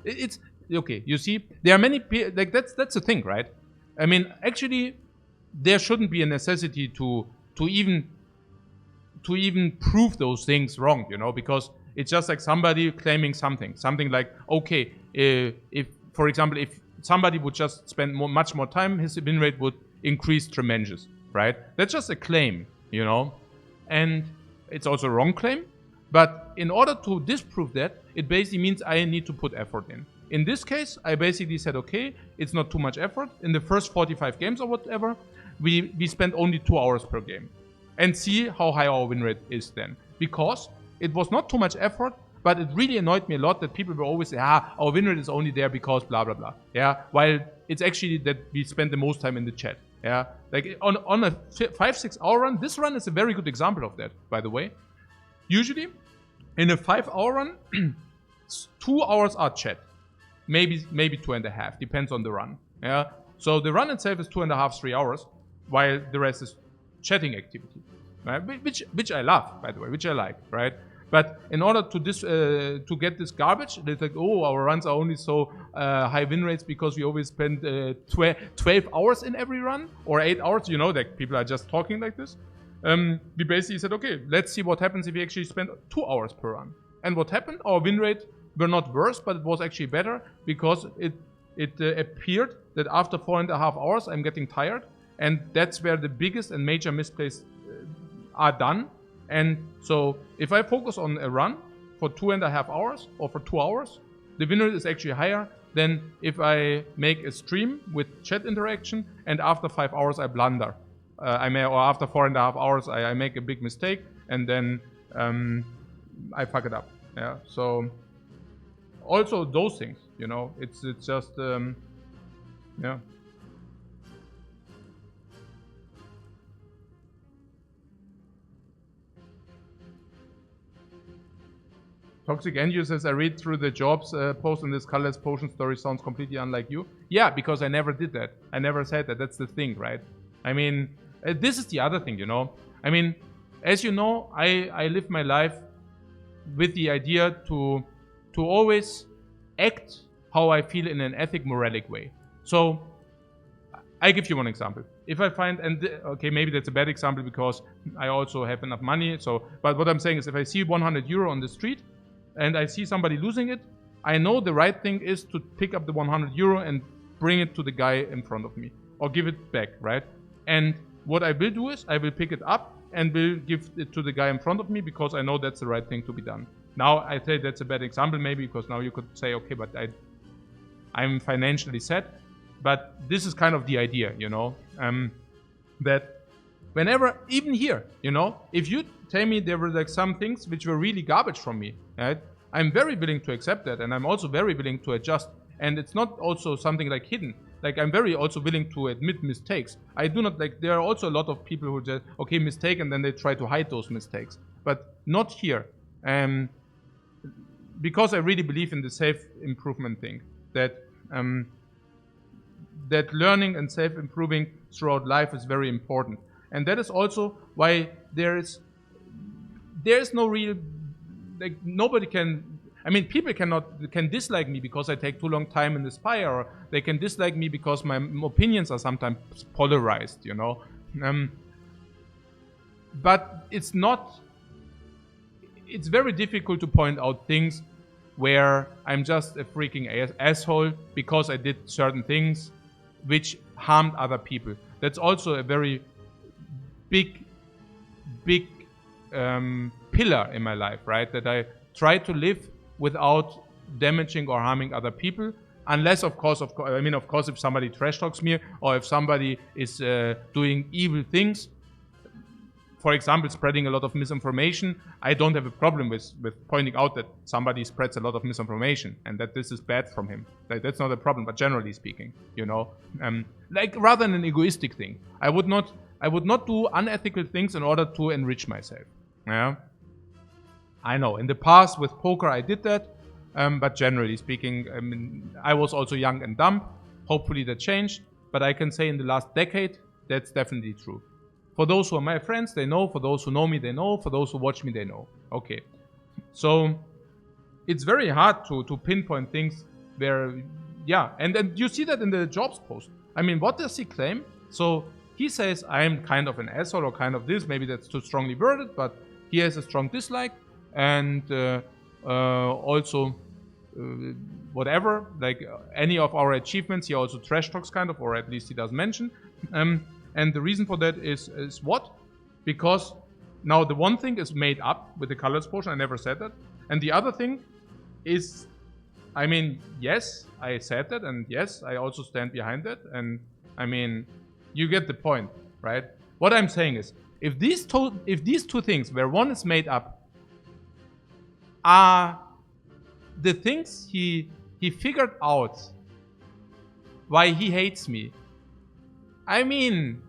it's okay. You see, there are many like that's the thing, right? I mean, actually, there shouldn't be a necessity to even prove those things wrong, you know, because it's just like somebody claiming something like, okay, if, for example, if somebody would just spend much more time, his win rate would increase tremendous, right? That's just a claim, you know, and it's also a wrong claim. But in order to disprove that, it basically means I need to put effort in. In this case, I basically said, okay, it's not too much effort. In the first 45 games or whatever, we spent only 2 hours per game. And see how high our win rate is then. Because it was not too much effort, but it really annoyed me a lot that people will always say, our win rate is only there because blah, blah, blah. Yeah, while it's actually that we spend the most time in the chat. Yeah, like on a 5-6 hour run, this run is a very good example of that, by the way. Usually, in a 5 hour run, 2 hours are chat. Maybe 2.5, depends on the run. Yeah, so the run itself is 2.5, 3 hours, while the rest is chatting activity, right? Which I love, by the way, which I like, right? But in order to get this garbage, it's like, oh, our runs are only so high win rates because we always spend 12 hours in every run, or 8 hours, you know, like people are just talking like this. We basically said, okay, let's see what happens if we actually spend 2 hours per run. And what happened? Our win rate were not worse, but it was actually better because it appeared that after 4.5 hours, I'm getting tired. And that's where the biggest and major misplays are done. And so if I focus on a run for 2.5 hours or for 2 hours, the win rate is actually higher than if I make a stream with chat interaction and after 5 hours I blunder. Or after 4.5 hours I make a big mistake and then I fuck it up. Yeah. So also those things, you know, it's just yeah. Toxic End Users, I read through the jobs post and this colorless potion story sounds completely unlike you. Yeah, because I never did that. I never said that. That's the thing, right? I mean, this is the other thing, you know? I mean, as you know, I live my life with the idea to always act how I feel in an ethic, moralic way. So, I give you one example. If I find, okay, maybe that's a bad example because I also have enough money. So, but what I'm saying is if I see 100 euro on the street, and I see somebody losing it, I know the right thing is to pick up the 100 euro and bring it to the guy in front of me. Or give it back, right? And what I will do is, I will pick it up and will give it to the guy in front of me because I know that's the right thing to be done. Now, I say that's a bad example maybe because now you could say, okay, but I'm financially set. But this is kind of the idea, you know? That whenever, even here, you know, if you tell me there were like some things which were really garbage from me, right? I'm very willing to accept that, and I'm also very willing to adjust. And it's not also something like hidden. Like, I'm very also willing to admit mistakes. I do not, like, there are also a lot of people who just, okay, mistake, and then they try to hide those mistakes. But not here. Because I really believe in the self-improvement thing. That that learning and self-improving throughout life is very important. And that is also why there is no real, like, nobody can, I mean, people can dislike me because I take too long time in the Spire, or they can dislike me because my opinions are sometimes polarized, you know. But it's very difficult to point out things where I'm just a freaking asshole because I did certain things which harmed other people. That's also a very big pillar in my life, right? That I try to live without damaging or harming other people, unless, of course, if somebody trash talks me, or if somebody is doing evil things, for example, spreading a lot of misinformation. I don't have a problem with pointing out that somebody spreads a lot of misinformation and that this is bad from him. Like, that's not a problem, but generally speaking, you know, like, rather than an egoistic thing, I would not do unethical things in order to enrich myself. Yeah, I know in the past with poker I did that, but generally speaking, I was also young and dumb. Hopefully that changed, but I can say in the last decade that's definitely true. For those who are my friends, they know. For those who know me, they know. For those who watch me, they know. Okay. So it's very hard to pinpoint things where, yeah. And then you see that in the jobs post. I mean, what does he claim? So he says, I'm kind of an asshole or kind of this. Maybe that's too strongly worded, but he has a strong dislike. And also, whatever, like any of our achievements, he also trash talks kind of, or at least he does mention. And the reason for that is what? Because now the one thing is made up with the colors potion. I never said that. And the other thing is, I mean, yes, I said that. And yes, I also stand behind that. And I mean, you get the point, right? What I'm saying is, if these two things, where one is made up, are the things he figured out why he hates me, I mean,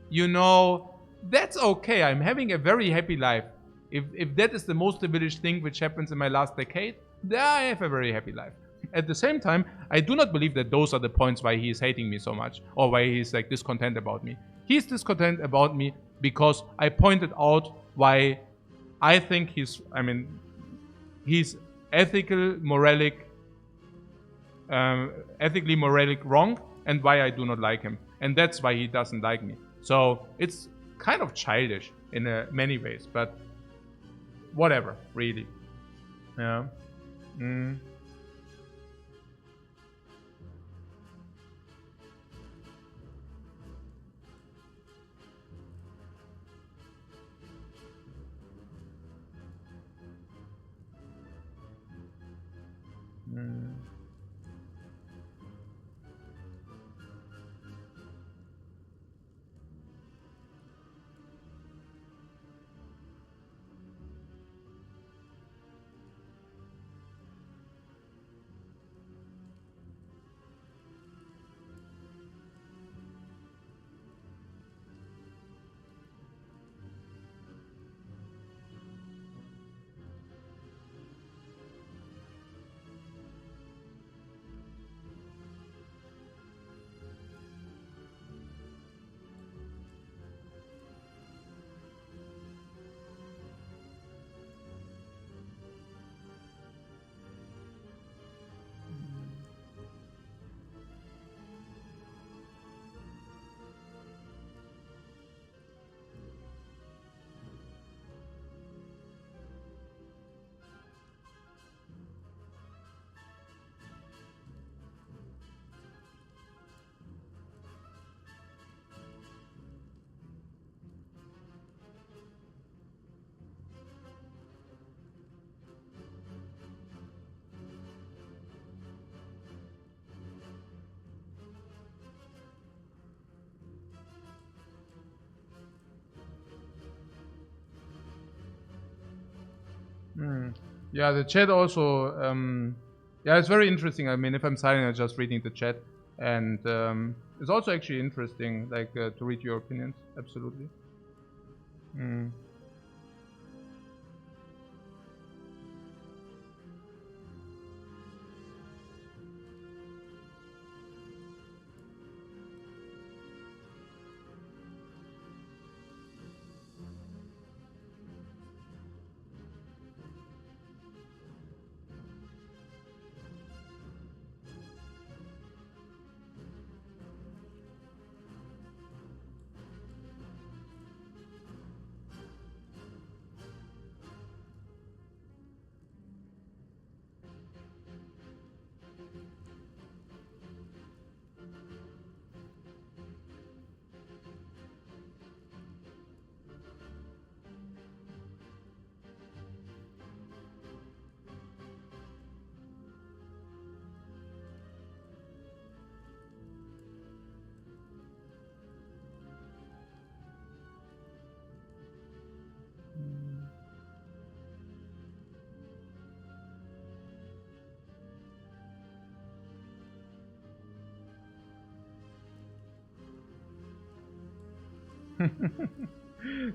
you know, that's okay. I'm having a very happy life. If that is the most devilish thing which happens in my last decade, then I have a very happy life. At the same time, I do not believe that those are the points why he is hating me so much, or why he's like discontent about me. He's discontent about me because I pointed out why I think he's ethically moralic wrong, and why I do not like him. And that's why he doesn't like me. So it's kind of childish in many ways, but whatever, really. Yeah. Yeah, the chat also Yeah, it's very interesting. I mean, if I'm silent, I'm just reading the chat. And it's also actually interesting, like, to read your opinions. Absolutely. Mm.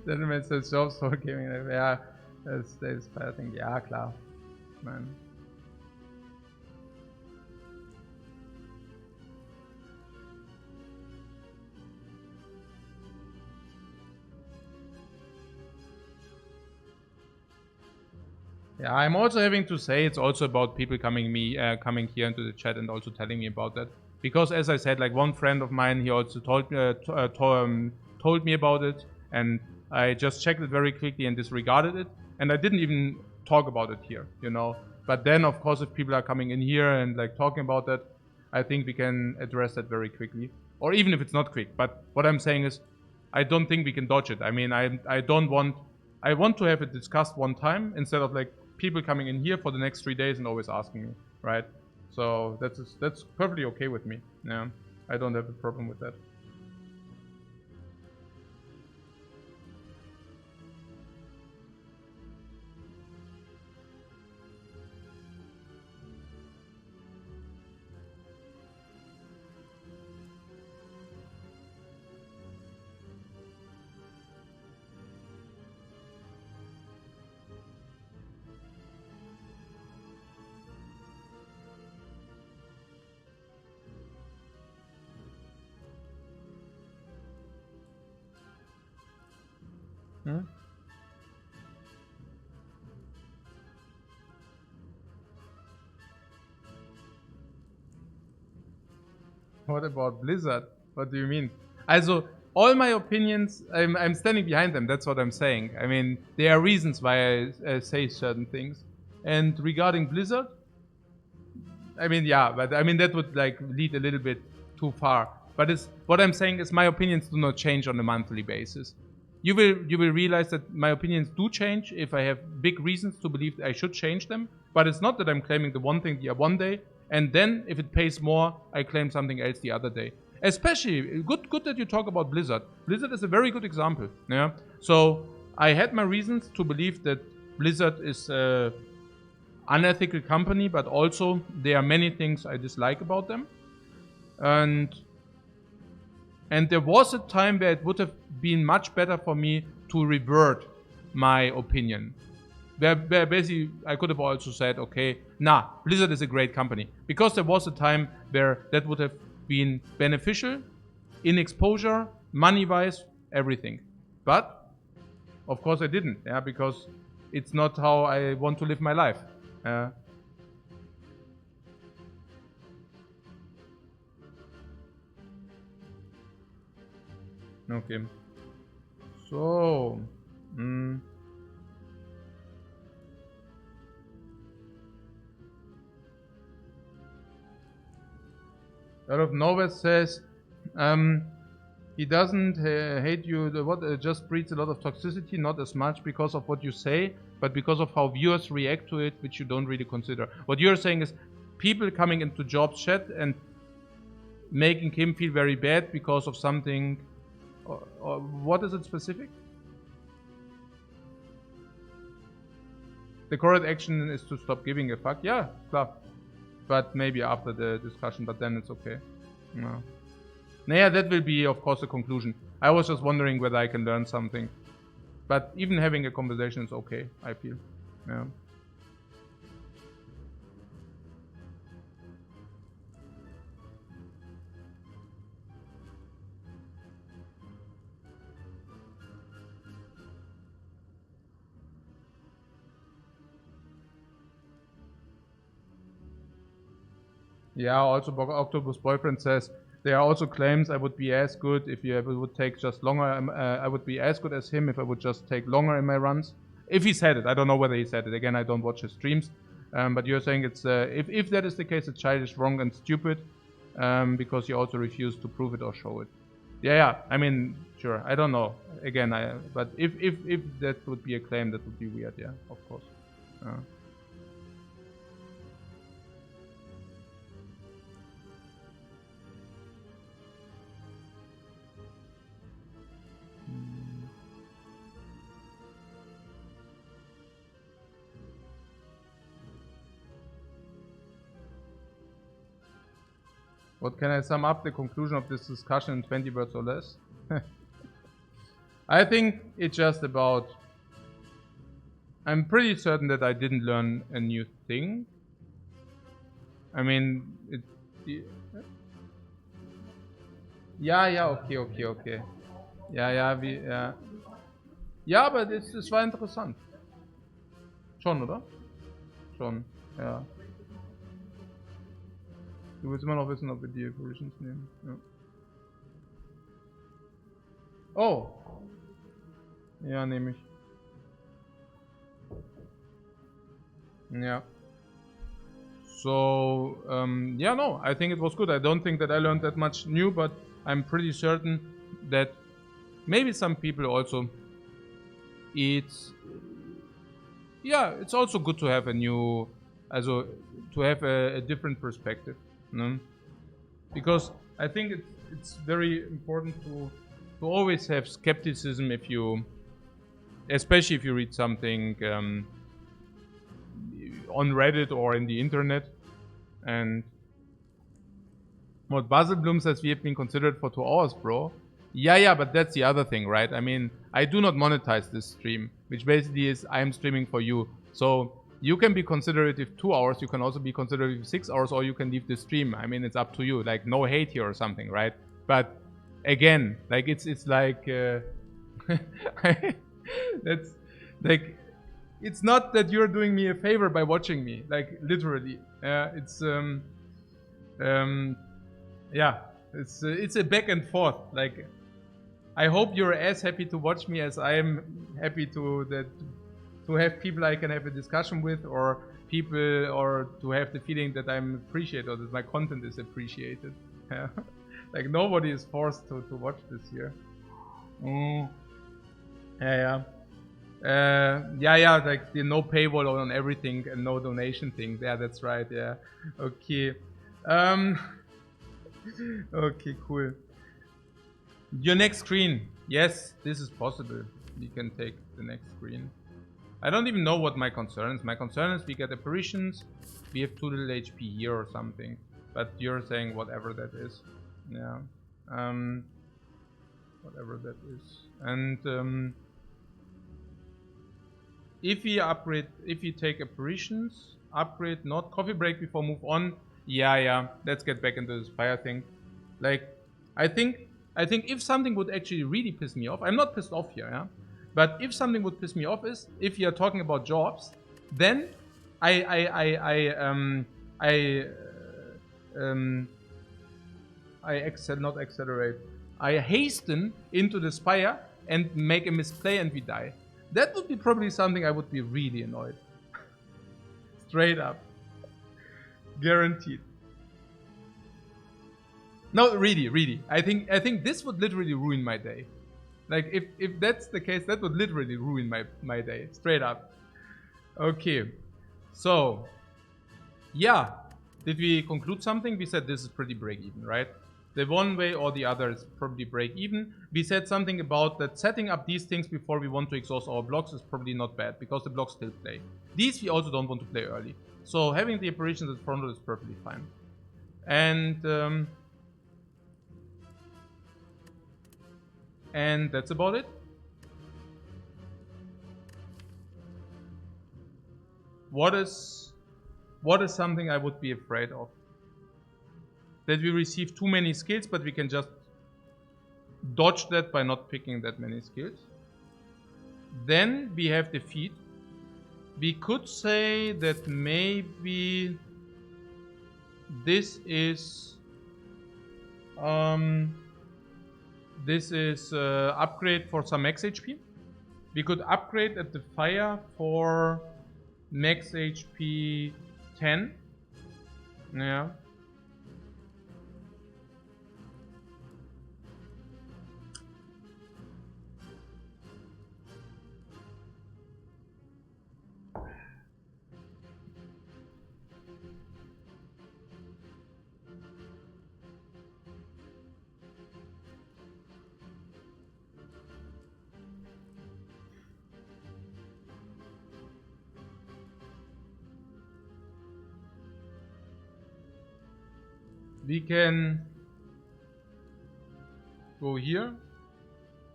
Gentlemen, so Jobs for Gaming. Ja, das ist Fighting. Ja, klar. Nein. Yeah, I'm also having to say it's also about people coming here into the chat and also telling me about that. Because as I said, like one friend of mine, he also told me about it, and I just checked it very quickly and disregarded it, and I didn't even talk about it here, you know. But then, of course, if people are coming in here and like talking about that, I think we can address that very quickly, or even if it's not quick. But what I'm saying is, I don't think we can dodge it. I mean, I want to have it discussed one time instead of like people coming in here for the next 3 days and always asking me, right? So that's perfectly okay with me. Yeah, I don't have a problem with that. Hmm? What about Blizzard? What do you mean? Also, all my opinions, I'm standing behind them. That's what I'm saying. I mean, there are reasons why I say certain things. And regarding Blizzard, I mean, yeah, but I mean that would like lead a little bit too far. But it's what I'm saying is my opinions do not change on a monthly basis. You will realize that my opinions do change if I have big reasons to believe that I should change them. But it's not that I'm claiming the one thing the one day, and then if it pays more, I claim something else the other day. Especially good that you talk about Blizzard. Blizzard is a very good example. Yeah. So I had my reasons to believe that Blizzard is unethical company, but also there are many things I dislike about them. And there was a time where it would have been much better for me to revert my opinion. Where basically I could have also said, okay, nah, Blizzard is a great company. Because there was a time where that would have been beneficial in exposure, money-wise, everything. But, of course I didn't, yeah, because it's not how I want to live my life. Okay. So, out of nowhere says, he doesn't hate you. What just breeds a lot of toxicity, not as much because of what you say, but because of how viewers react to it, which you don't really consider. What you're saying is people coming into Job's chat and making him feel very bad because of something. Or what is it specific? The correct action is to stop giving a fuck. Yeah, klar. but maybe after the discussion, but then it's okay. No. Yeah, that will be, of course, the conclusion. I was just wondering whether I can learn something. But even having a conversation is okay, I feel. Yeah. Yeah, also Octopus Boyfriend says, there are also claims I would be as good if you would take just longer. I would be as good as him if I would just take longer in my runs. If he said it, I don't know whether he said it. Again, I don't watch his streams. But you're saying it's if that is the case, it's childish, wrong, and stupid, because you also refuse to prove it or show it. Yeah. I mean, sure. I don't know. Again, but if that would be a claim, that would be weird. Yeah, of course. What can I sum up the conclusion of this discussion in 20 words or less? I think it's just about... I'm pretty certain that I didn't learn a new thing. I mean, Ja, okay. Ja, aber es war interessant. Schon, oder? Schon, ja. Du willst immer noch wissen, ob wir die Apparitions nehmen. Ja. Oh! Ja, nehme ich. Yeah. So, yeah, no, I think it was good. I don't think that I learned that much new, but I'm pretty certain that maybe some people also, it's also good to have a new, also to have a different perspective, no? Because I think it's very important to always have skepticism if you, especially if you read something on Reddit or in the internet. And what Baselblum says, we have been considered for 2 hours, bro. Yeah, but that's the other thing, right? I mean, I do not monetize this stream, which basically is I am streaming for you. So you can be considerate if 2 hours, you can also be considerate if 6 hours, or you can leave the stream. I mean, it's up to you. Like, no hate here or something, right? But again, like it's like that's like, it's not that you're doing me a favor by watching me, like literally. It's a back and forth. Like, I hope you're as happy to watch me as I am happy to have people I can have a discussion with, or people, or to have the feeling that I'm appreciated or that my content is appreciated. Like, nobody is forced to watch this here. Like the no paywall on everything and no donation thing. Yeah, that's right. Yeah. Okay. Okay, cool. Your next screen. Yes, this is possible. We can take the next screen. I don't even know what my concern is. My concern is we get apparitions. We have too little HP here or something. But you're saying whatever that is. Yeah. Whatever that is. And if we upgrade, if we take apparitions, upgrade not coffee break before move on. Yeah. Let's get back into the Spire thing. Like, I think if something would actually really piss me off, I'm not pissed off here, yeah. But if something would piss me off is if you are talking about jobs, then I hasten into the Spire and make a misplay and we die. That would be probably something I would be really annoyed. Straight up. Guaranteed. No, really. I think this would literally ruin my day. Like, if that's the case, that would literally ruin my day. Straight up. Okay. So, yeah. Did we conclude something? We said this is pretty break even, right? The one way or the other is probably break even. We said something about that setting up these things before we want to exhaust our blocks is probably not bad, because the blocks still play. These we also don't want to play early. So having the apparitions at frontal is perfectly fine. And that's about it. What is something I would be afraid of? That we receive too many skills, but we can just dodge that by not picking that many skills. Then we have defeat. We could say that maybe this is upgrade for some max HP. We could upgrade at the fire for max HP 10. Yeah. We can go here,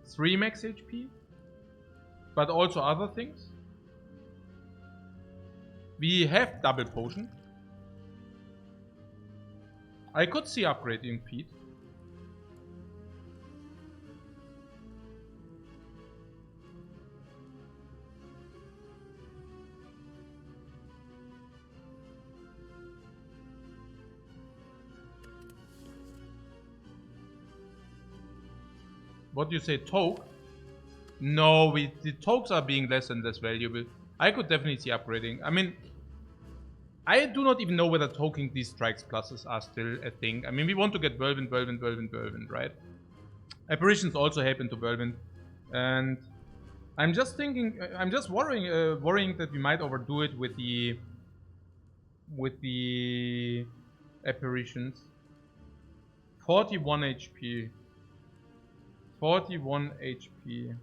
3 max HP, but also other things. We have double potion. I could see upgrading feet. What do you say, toke? No, the tokes are being less and less valuable. I could definitely see upgrading. I mean, I do not even know whether toking these strikes pluses are still a thing. I mean, we want to get whirlwind, right? Apparitions also happen to whirlwind, and I'm just thinking, I'm just worrying that we might overdo it with the apparitions. 41 HP. 41 HP.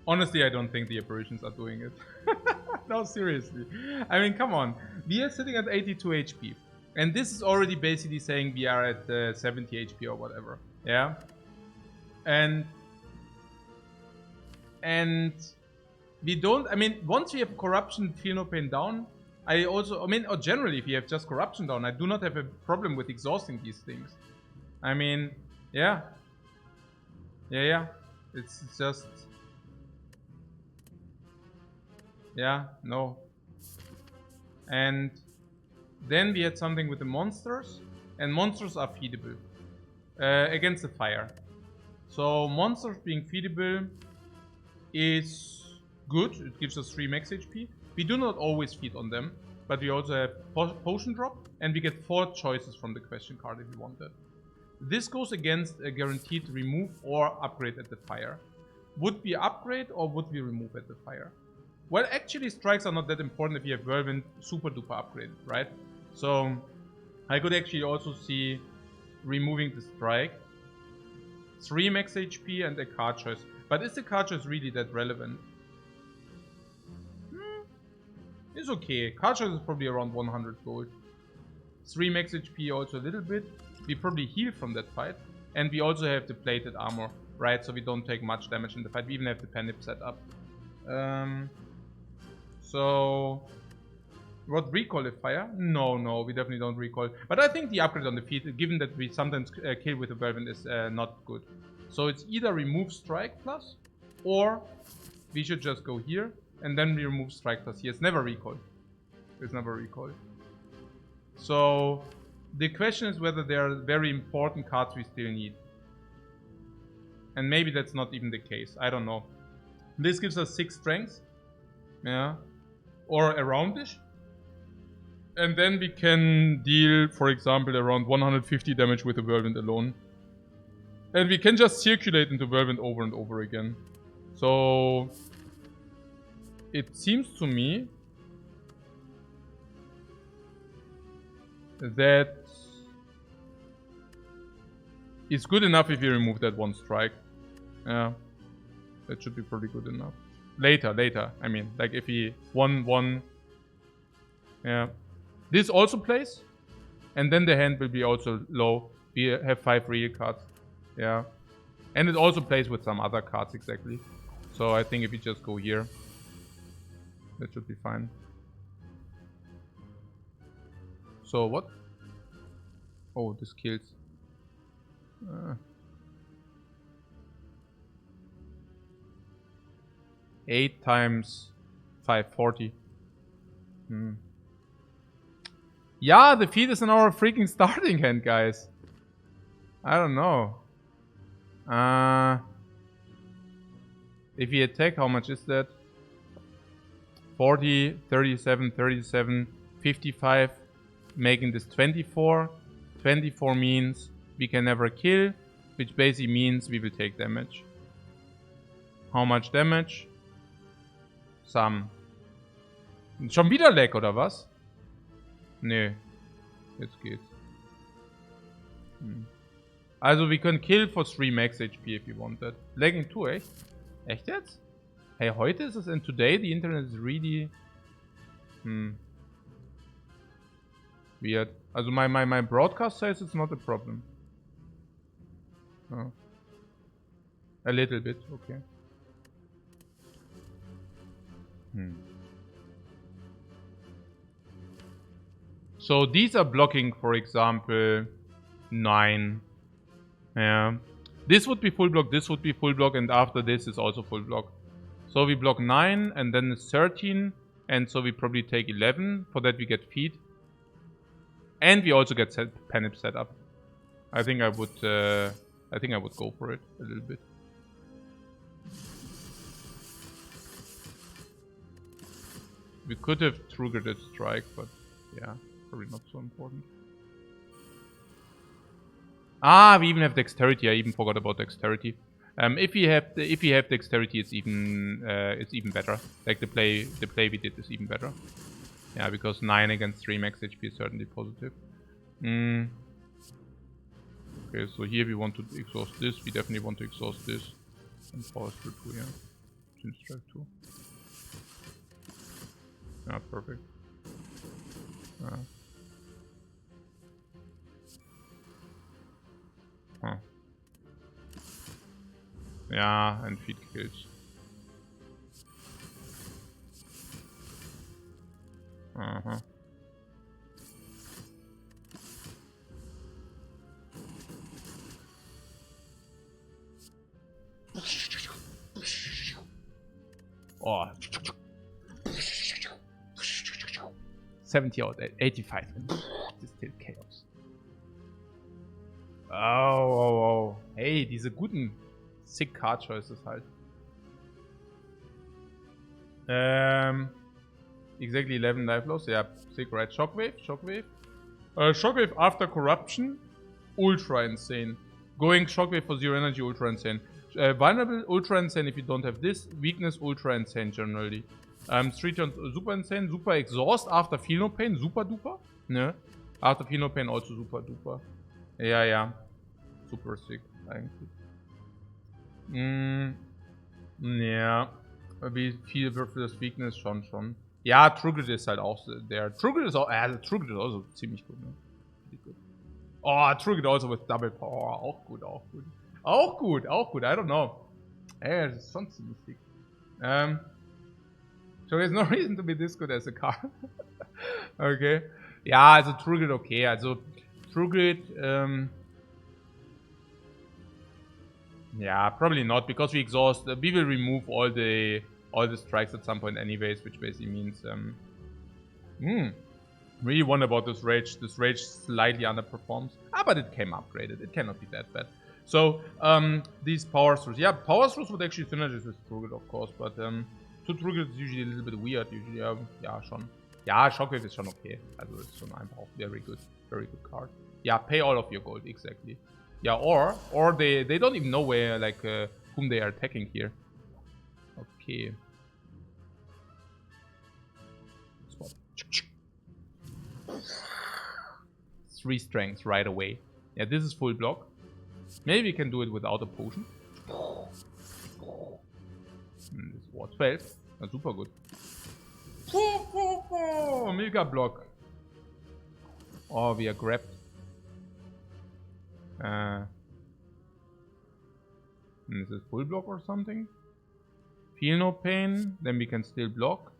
Honestly, I don't think the apparitions are doing it. No, seriously. I mean, come on. We are sitting at 82 HP. And this is already basically saying we are at 70 HP or whatever. Yeah? And we don't... I mean, once we have corruption, feel no pain down, or generally, if we have just corruption down, I do not have a problem with exhausting these things. I mean, yeah. Yeah. It's just... Yeah, no. And then we had something with the monsters, and monsters are feedable against the fire. So monsters being feedable is good. It gives us 3 max HP. We do not always feed on them, but we also have potion drop, and we get 4 choices from the question card if we want that. This goes against a guaranteed remove or upgrade at the fire. Would we upgrade or would we remove at the fire? Well, actually, strikes are not that important if you have Whirlwind super duper upgraded, right? So, I could actually also see removing the strike. 3 max HP and a card choice. But is the card choice really that relevant? It's okay. Card choice is probably around 100 gold. 3 max HP also a little bit. We probably heal from that fight. And we also have the plated armor, right? So we don't take much damage in the fight. We even have the panip set up. So, what recall if fire? No, we definitely don't recall. But I think the upgrade on the feet, given that we sometimes kill with the whirlwind, is not good. So it's either remove strike plus, or we should just go here and then we remove strike plus here. It's never recall. It's never recall. So the question is whether there are very important cards we still need. And maybe that's not even the case. I don't know. This gives us 6 strength. Yeah. or aroundish. And then we can deal, for example, around 150 damage with the Whirlwind alone. And we can just circulate into Whirlwind over and over again. So it seems to me that it's good enough if you remove that one strike. Yeah, that should be pretty good enough. Later, I mean, like if he one, yeah. This also plays, and then the hand will be also low. We have 5 real cards, yeah. And it also plays with some other cards, exactly. So I think if we just go here, that should be fine. So what? Oh, this kills. 8 times 540. Yeah, the feed is in our freaking starting hand, guys. I don't know. If we attack, how much is that? 40, 37, 37, 55, making this 24. 24 means we can never kill, which basically means we will take damage. How much damage? Some. Schon wieder Lag, oder was? Nee. Jetzt geht's. Also, we can kill for 3 max HP if you want that. Lagging 2, echt? Echt jetzt? Hey, heute ist es, and today the internet is really... Weird. Also, my broadcast says it's not a problem. Oh. A little bit, okay. So these are blocking, for example, 9. Yeah. This would be full block, this would be full block, and after this is also full block. So we block 9, and then it's 13, and so we probably take 11. For that we get feed. And we also get Panip set up. I think I would go for it a little bit. We could have triggered a strike, but yeah, probably not so important. Ah, we even have dexterity. I even forgot about dexterity. If you have dexterity, it's even better. Like the play we did is even better. Yeah, because 9 against 3 max HP is certainly positive. Okay, so here we want to exhaust this. We definitely want to exhaust this. And power through 2, yeah. Chin strike 2. Yeah, perfect. Yeah, and feed kills. Oh. 70 out, 85. Das ist still Chaos. Oh. Hey, diese guten sick card choices halt. Exactly 11 life loss. Yeah, sick, right? Shockwave. Shockwave after corruption. Ultra insane. Going Shockwave for 0 energy, ultra insane. Vulnerable, ultra insane if you don't have this. Weakness, ultra insane generally. 3 turns, super insane. Super exhaust after feel no pain, super duper. Ne? After feel no pain, also super duper. Ja. Super sick, eigentlich. Ja. Wie viel wird für das Weakness? Schon. Ja, Trugget ist halt auch der. Trugget ist auch also ziemlich gut, ne? Oh, Trugget also with double power. Auch gut. I don't know. Ey, das ist schon ziemlich sick. So there's no reason to be this good as a card. Okay. Ja, also Trugget okay. Also Trugget, yeah, probably not, because we exhaust. We will remove all the strikes at some point anyways, which basically means really wonder about this rage. This rage slightly underperforms. But it came upgraded. It cannot be that bad. So these power throughs. Yeah, power throughs would actually synergize with Trugget, of course, but 2 True Grit is usually a little bit weird. Usually, ja, schon. Ja, Shockwave ist schon okay. Also, ist schon einfach auch very good card. Yeah, pay all of your gold, exactly. Yeah, or they don't even know where, like, whom they are attacking here. Okay. Spot. 3 strengths right away. Yeah, this is full block. Maybe we can do it without a potion. This war 12. That's super good. Mega block. Oh, we are grabbed. This is full block or something. Feel no pain. Then we can still block.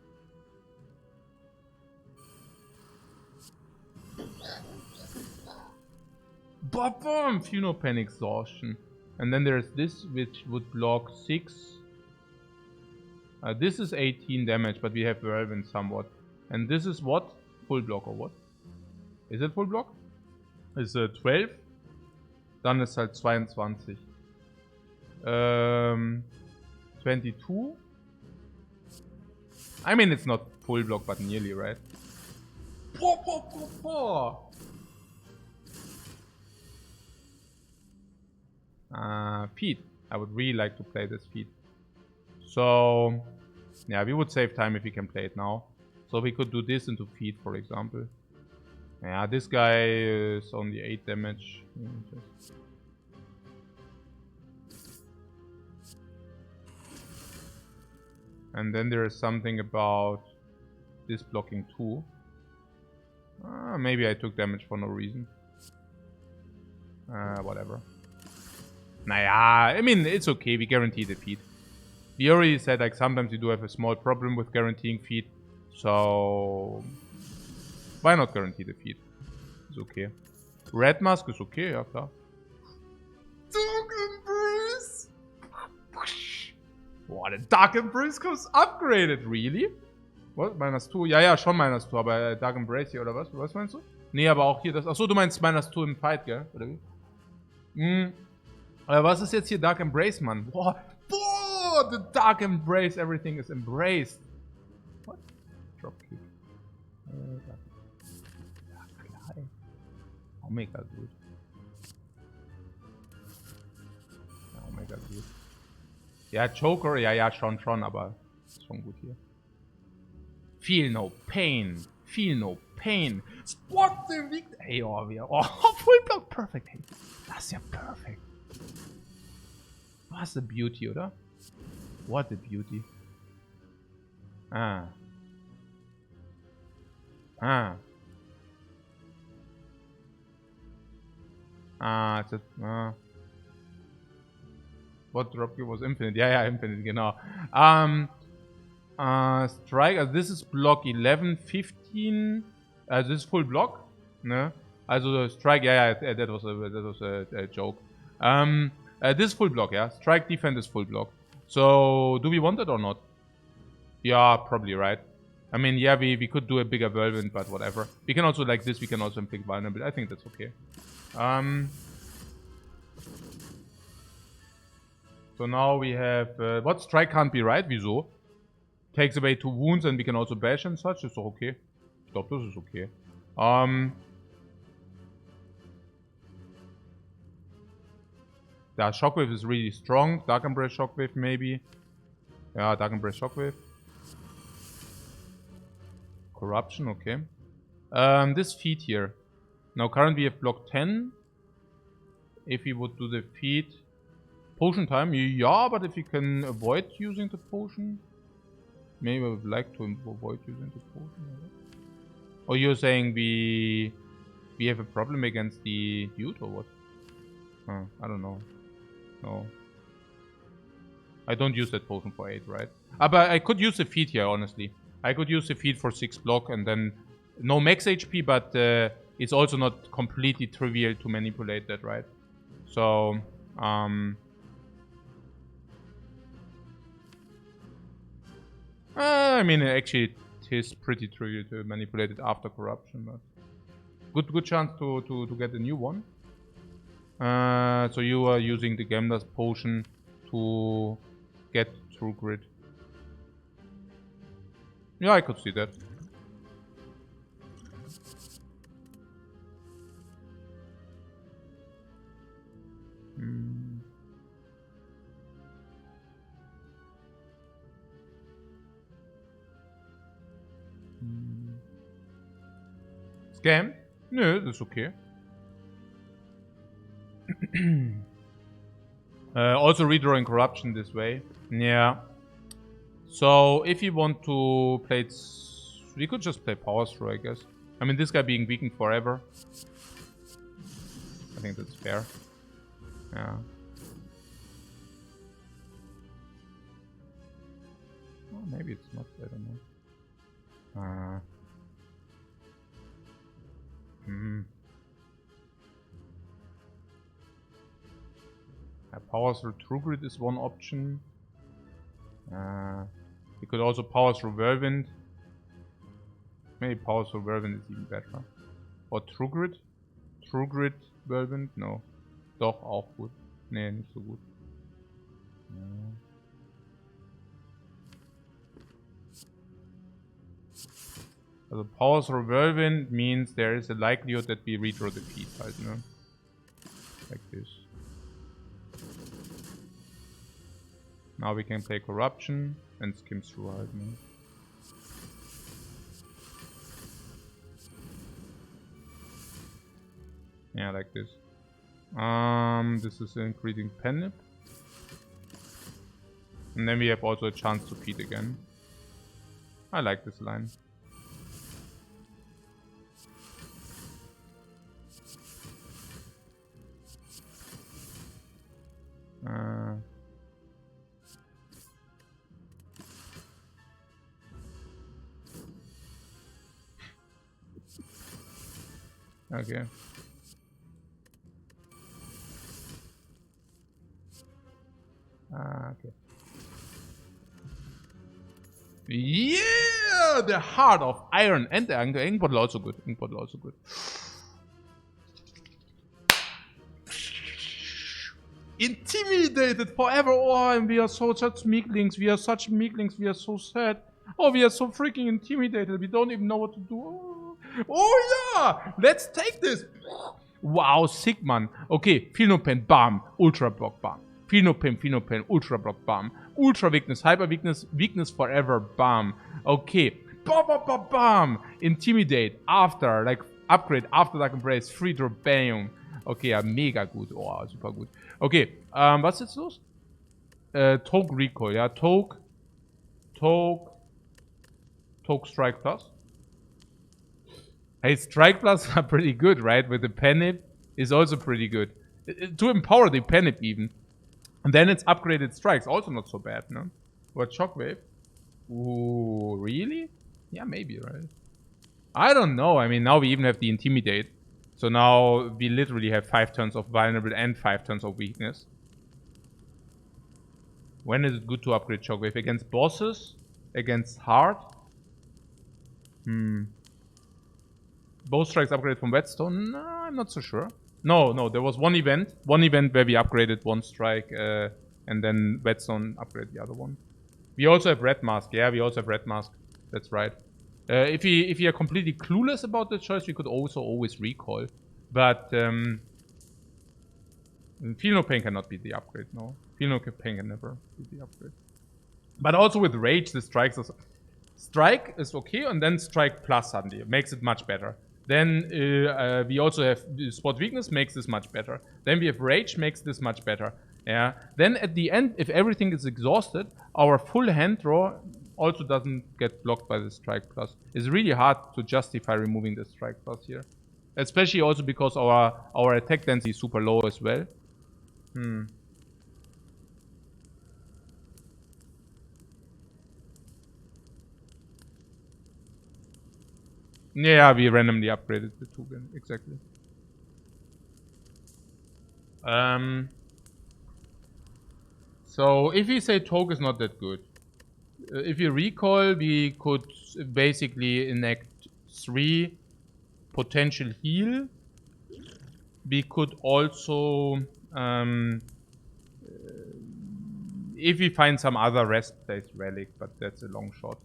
Boom! Feel no pain exhaustion. And then there's this which would block 6. This is 18 damage, but we have Whirlwind somewhat. And this is what? Full block or what? Is it full block? Ist 12. Dann ist halt 22. 22. I mean, it's not full block, but nearly, right? Feed. I would really like to play this feed. So, yeah, we would save time if we can play it now. So we could do this into feed, for example. Yeah, this guy is only 8 damage. And then there is something about this blocking too. Maybe I took damage for no reason. Whatever. Naja, I mean, it's okay. We guarantee the feed. We already said, like, sometimes you do have a small problem with guaranteeing feed. So, why not guarantee the feed? It's okay. Red Mask is okay, ja klar. Dark Embrace! Boah, der Dark Embrace comes upgraded, really? What? -2? Ja, ja, schon -2, aber Dark Embrace hier, oder was? Was meinst du? Nee, aber auch hier das. Achso, du meinst -2 im Fight, gell? Oder wie? Aber was ist jetzt hier Dark Embrace, Mann? Boah, boah, the Dark Embrace, everything is embraced. What? Dropkick. Ja, klar, ey. Omega gut. Ja, Omega gut. Ja, Joker, ja, schon, aber ist schon gut hier. Feel no pain. Feel no pain. Spot the weak. Hey, oh, full block, perfect. Hey, das ist ja perfekt. Was a beauty, oder? What a beauty. What dropkick was infinite? Ja, infinite, genau. Strike, also this is block 11, 15. Also this is full block, ne? Also Strike, yeah, that was a joke. This is full block, yeah. Strike defense is full block. So do we want it or not? Yeah, probably, right. I mean, yeah, we could do a bigger whirlwind, but whatever. We can also, like this, we can also inflict vulnerable. I think that's okay. So now we have what? Strike can't be right. Wieso? Takes away 2 wounds and we can also bash and such. Ist doch okay. Ich glaube, das ist okay. Yeah, Shockwave is really strong. Dark Embrace Shockwave maybe. Yeah, Dark Embrace Shockwave. Corruption, okay. This feat here. Now currently we have block 10. If we would do the feat. Potion time, yeah, but if you can avoid using the potion. Maybe I would like to avoid using the potion. Or you're saying we have a problem against the dude or what? I don't know. No. I don't use that potion for 8, right? But I could use the feat here, honestly. I could use the feat for 6 block and then no max HP, but it's also not completely trivial to manipulate that, right? So, I mean, actually, it is pretty trivial to manipulate it after corruption, but good chance to get a new one. So you are using the Gambler's potion to get True Grit. Yeah, I could see that. Scam? Nö, das ist okay. Also redrawing corruption this way. Yeah. So if you want to play it, we could just play power through, I guess. I mean, this guy being weakened forever. I think that's fair. Yeah. Oh, maybe it's not. I don't know. Power through True Grit is one option. You could also power through Whirlwind. Maybe power through Whirlwind is even better. Or True Grit? True Grit Whirlwind? No. Doch, auch gut. Nee, nicht so gut. Also power through Whirlwind means there is a likelihood that we redraw the piece, halt, ne? Like this. Now we can play Corruption and skim through, halt, ne? Yeah, like this. This is increasing Penip. And then we have also a chance to feed again. I like this line. Okay. Okay. Yeah! The Heart of Iron and the ink bottle also good. Ink bottle also good. Intimidated forever. Oh, and we are such meeklings. We are such meeklings. We are so sad. Oh, we are so freaking intimidated. We don't even know what to do. Oh yeah! Let's take this. Wow, sick, man. Okay, feel no pain, bam. Ultra block, bam. Feel no pain, ultra block, bam. Ultra weakness, hyper weakness, weakness forever, bam. Okay, bam, bam, bam, bam. Intimidate, after, like, upgrade, after Dark Embrace, free drop, bam. Okay, ja, mega gut. Oh, super gut. Okay, was ist jetzt los? Toke Recall, ja. Toke Strike Plus. Hey, Strike Plus are pretty good, right? With the Penip is also pretty good. To empower the Penip even. And then it's upgraded strikes, also not so bad, no? What, Shockwave? Ooh, really? Yeah, maybe, right? I don't know. I mean, now we even have the Intimidate. So now we literally have 5 turns of Vulnerable and 5 turns of Weakness. When is it good to upgrade Shockwave? Against bosses? Against hard? Both strikes upgraded from Whetstone? No, I'm not so sure. No, there was one event where we upgraded one strike, and then Whetstone upgraded the other one. We also have Red Mask. Yeah, we also have Red Mask. That's right. If we are completely clueless about the choice, we could also always recall. But Feel No Pain cannot be the upgrade. No, Feel No Pain can never be the upgrade. But also with Rage, the strikes are... Strike is okay, and then Strike Plus suddenly makes it much better. Then we also have Spot Weakness, makes this much better. Then we have Rage, makes this much better. Yeah. Then at the end, if everything is exhausted, our full hand draw also doesn't get blocked by the Strike Plus. It's really hard to justify removing the Strike Plus here. Especially also because our attack density is super low as well. Yeah, we randomly upgraded the token, exactly. So if we say Toke is not that good, if you recall, we could basically enact 3 potential heal. We could also, if we find some other rest, place relic, but that's a long shot.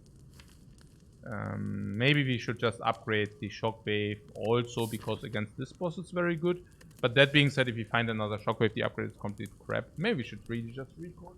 Maybe we should just upgrade the shockwave also, because against this boss it's very good. But that being said, if we find another shockwave, the upgrade is complete crap. Maybe we should really just recall.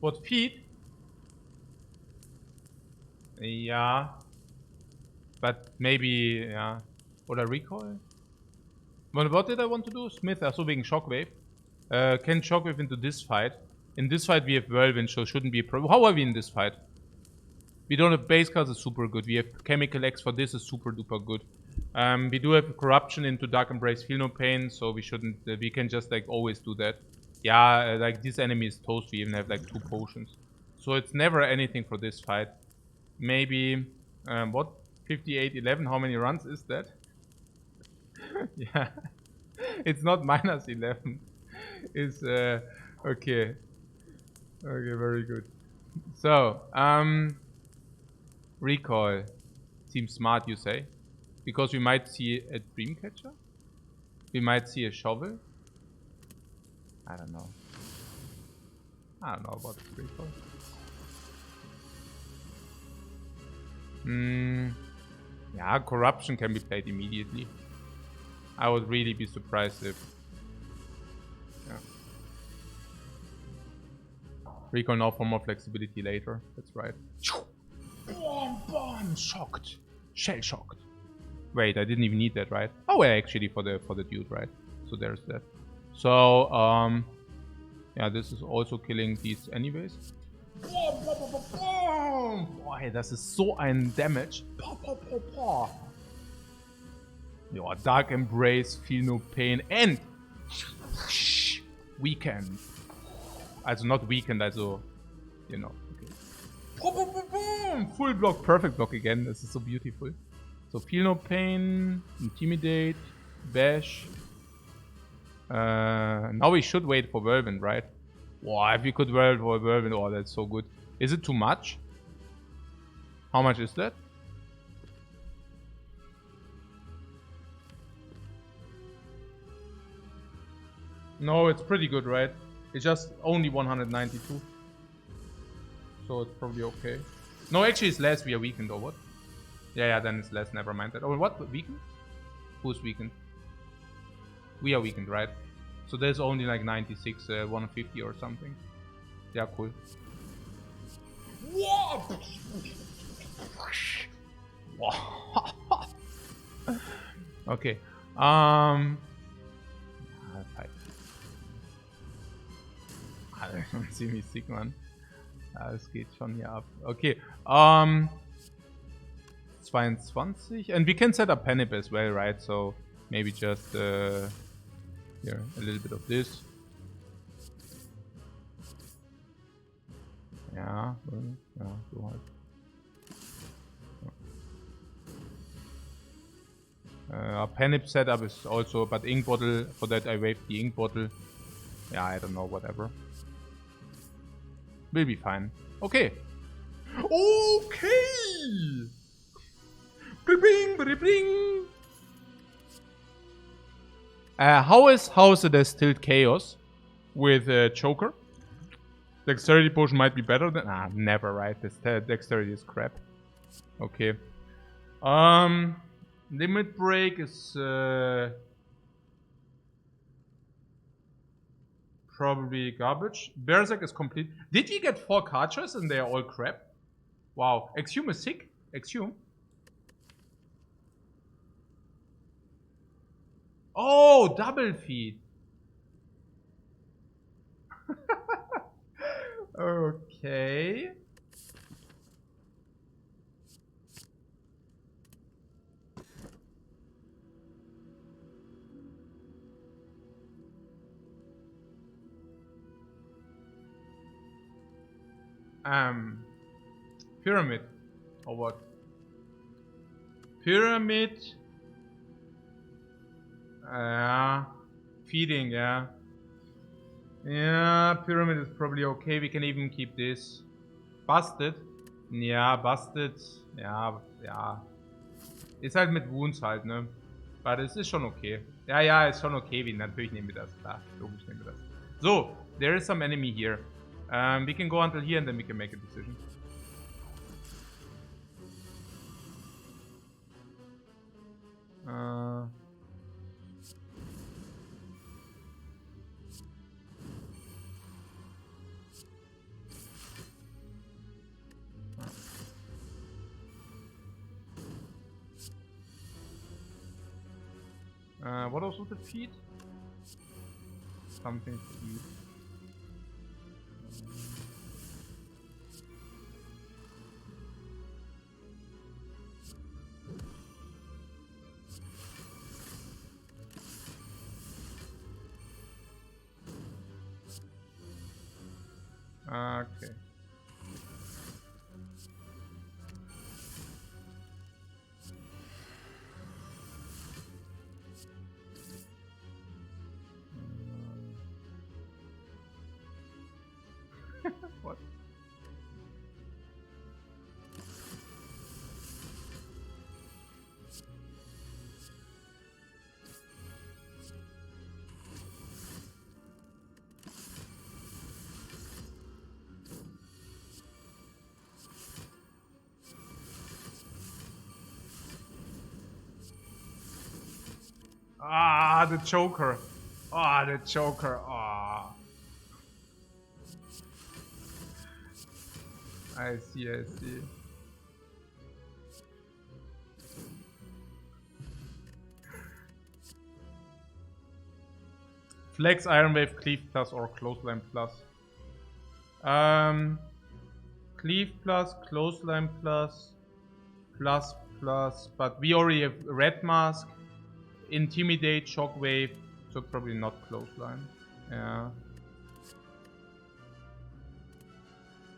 What, feed? Yeah. But maybe, yeah. Oder recoil? What did I want to do? Smith, also wegen Shockwave. Can Shockwave into this fight. In this fight we have Whirlwind, so shouldn't be a problem. How are we in this fight? We don't have base cards, it's super good. We have Chemical X for this, is super duper good. We do have Corruption into Dark Embrace, Feel No Pain, so we shouldn't, we can just like always do that. Yeah, like this enemy is toast, we even have like 2 potions. So it's never anything for this fight. Maybe, what? 58-11, how many runs is that? Yeah, it's not -11. It's, okay. Okay, very good. So, recoil. Seems smart, you say? Because we might see a Dreamcatcher? We might see a shovel? I don't know. I don't know about this recoil. Yeah, corruption can be played immediately. I would really be surprised if... Yeah. Recoil now for more flexibility later. That's right. Boom, boom, shocked. Shell shocked. Wait, I didn't even need that, right? Oh, yeah, actually for the dude, right? So there's that. So, yeah, this is also killing these anyways. Boy, das ist so ein Damage. Ja, Dark Embrace, Feel No Pain and Weakened. Also not weakened, also, you know. Okay. Full block, perfect block again. This is so beautiful. So Feel No Pain, Intimidate, Bash. Now we should wait for Whirlwind, right? Wow, if we could wait for Whirlwind, oh, that's so good. Is it too much? How much is that? No, it's pretty good, right? It's just only 192. So it's probably okay. No, actually it's less. We are weakened, or what? Yeah, then it's less. Never mind that. Oh, what? Weakened? Who's weakened? We are weakened, right? So there's only like 96, 150 or something. Yeah, cool. Okay. Ziemlich sick, man. Es geht schon hier ab. Okay. 22. And we can set up Panic as well, right? So maybe just here a little bit of this. Ja, ja, so halt. Panic setup is also, but ink bottle, for that I waved the ink bottle. Yeah, I don't know, whatever. Will be fine. Okay. Okay! Bring, bring. How is the Stilt Chaos with Choker? Dexterity potion might be better than... Ah, never, right? Dexterity is crap. Okay. Limit break is probably garbage. Berserk is complete. Did we get 4 cartridges and they are all crap? Wow. Exhume is sick. Exhume. Oh, double feed. Okay. Pyramid. Or what? Pyramid. Feeding, yeah. Yeah, pyramid is probably okay. We can even keep this. Busted. Ja, busted. Ja, ja. Ist halt mit Wounds halt, ne? Aber es ist schon okay. Ja, ja, ist schon okay. Natürlich nehmen wir das. Klar, logisch nehmen wir das. So, there is some enemy here. We can go until here and then we can make a decision. What else with the feed? Something to eat. Okay. What? Ah, the choker. Ah, the choker. Ah. I see, I see. Flex, Iron Wave, Cleave Plus or Clothesline Plus. Cleave Plus, Clothesline Plus, Plus, but we already have Red Mask, Intimidate, Shockwave, so probably not Clothesline. Yeah.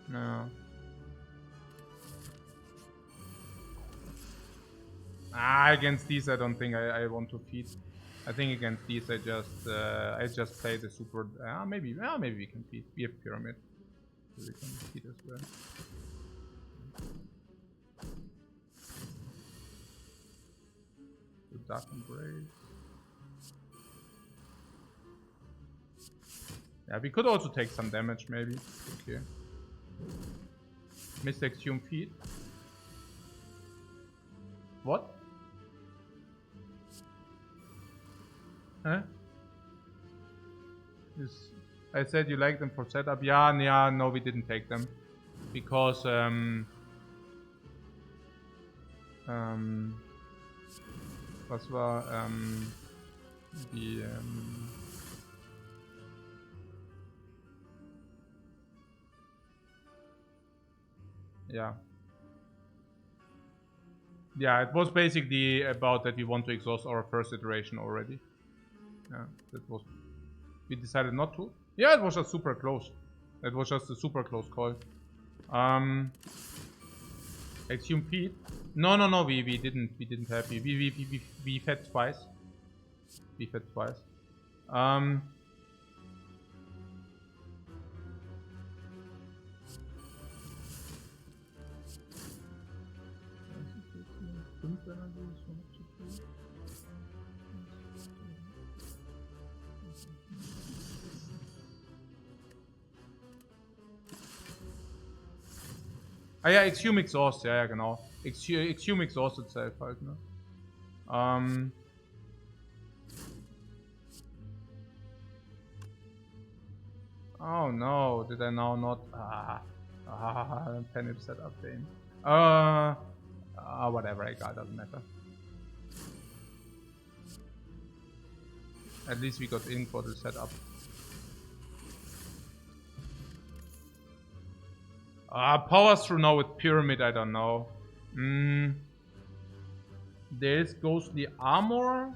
No. Against these I don't think I want to feed. I think against these I just play the super. Maybe we can feed. We have pyramid, so we can feed as well. The Dark Embrace. Yeah, we could also take some damage maybe. Okay. Missed Exhume feed. What? Huh? I said you like them for setup. Yeah, no, we didn't take them because was war die yeah, it was basically about that we want to exhaust our first iteration already. Yeah, that was. We decided not to. Yeah, it was just super close. It was just a super close call. Exhume feed. No, we didn't have. We fed twice. We fed twice. Ah ja, Exhume Exhaust, ja genau. Exhume Exhaust itself halt, ne? Oh no, did I now not? Panic setup game. Whatever I got, doesn't matter. At least we got in for the setup. Power through now with pyramid, I don't know. There's ghostly armor.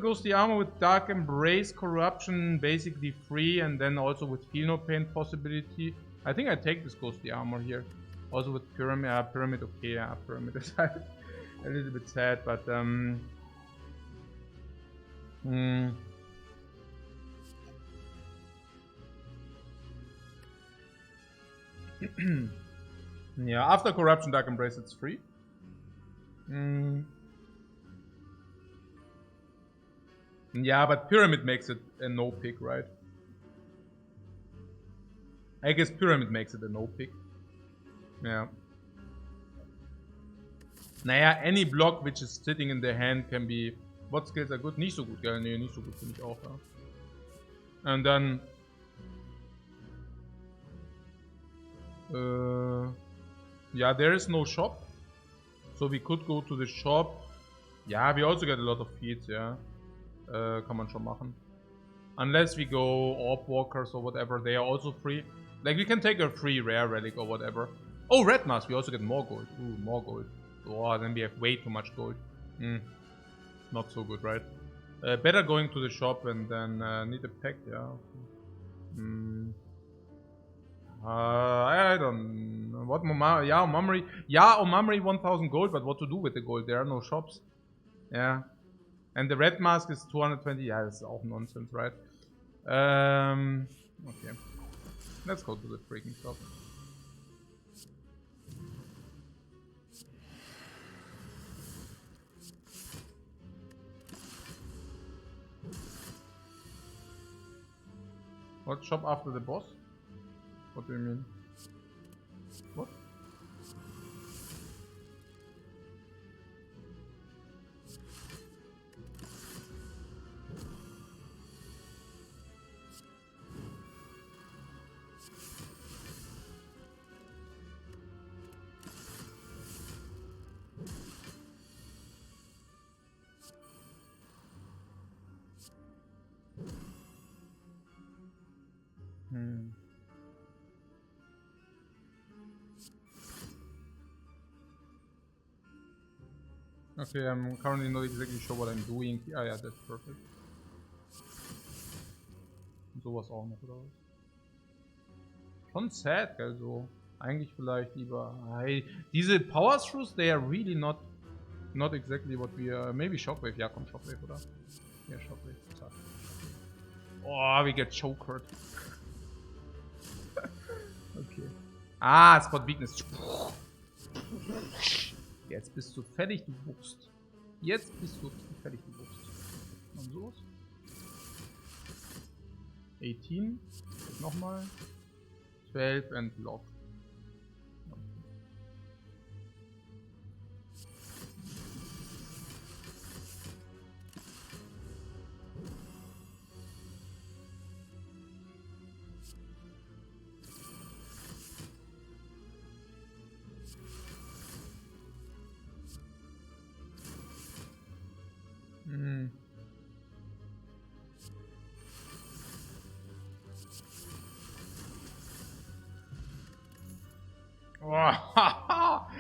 Ghostly armor with dark embrace, corruption, basically free, and then also with feel no pain possibility. I think I take this ghostly armor here. Also with pyramid, pyramid okay, yeah, pyramid is a little bit sad, but yeah, after corruption, dark embrace, it's free. Yeah, but pyramid makes it a no pick, right? I guess pyramid makes it a no pick. Yeah. Naja, any block which is sitting in the hand can be. What skills are good? Nicht so gut, gell? Nee, nicht so gut finde ich auch, ja. And then. Yeah, there is no shop. So we could go to the shop. Yeah, we also get a lot of feeds, yeah. Kann man schon machen. Unless we go Orb Walkers or whatever, they are also free. Like, we can take a free rare relic or whatever. Oh, Red Mask, we also get more gold. Ooh, more gold. Oh, then we have way too much gold. Not so good, right? Better going to the shop and then need a pack, yeah. I don't know. What yeah, Omamri. Yeah, Omamri 1000 gold, but what to do with the gold? There are no shops. Yeah. And the red mask is 220. Yeah, that's auch nonsense, right? Okay. Let's go to the freaking shop. What shop after the boss? What do you mean? What? Okay, I'm currently not exactly sure what I'm doing. Yeah, yeah, that's perfect. Sowas auch noch, oder was? Schon sad, gell, so. Eigentlich vielleicht lieber... Hey, diese Power Throughs, they are really not exactly what we... maybe Shockwave. Ja, komm, Shockwave, oder? Ja, Shockwave. Zack. Oh, we get chokered. Okay. Ah, Spot Weakness. Jetzt bist du fertig, du Wurst. Jetzt bist du fertig, du Wurst. Und so. 18. Nochmal. 12 and lock.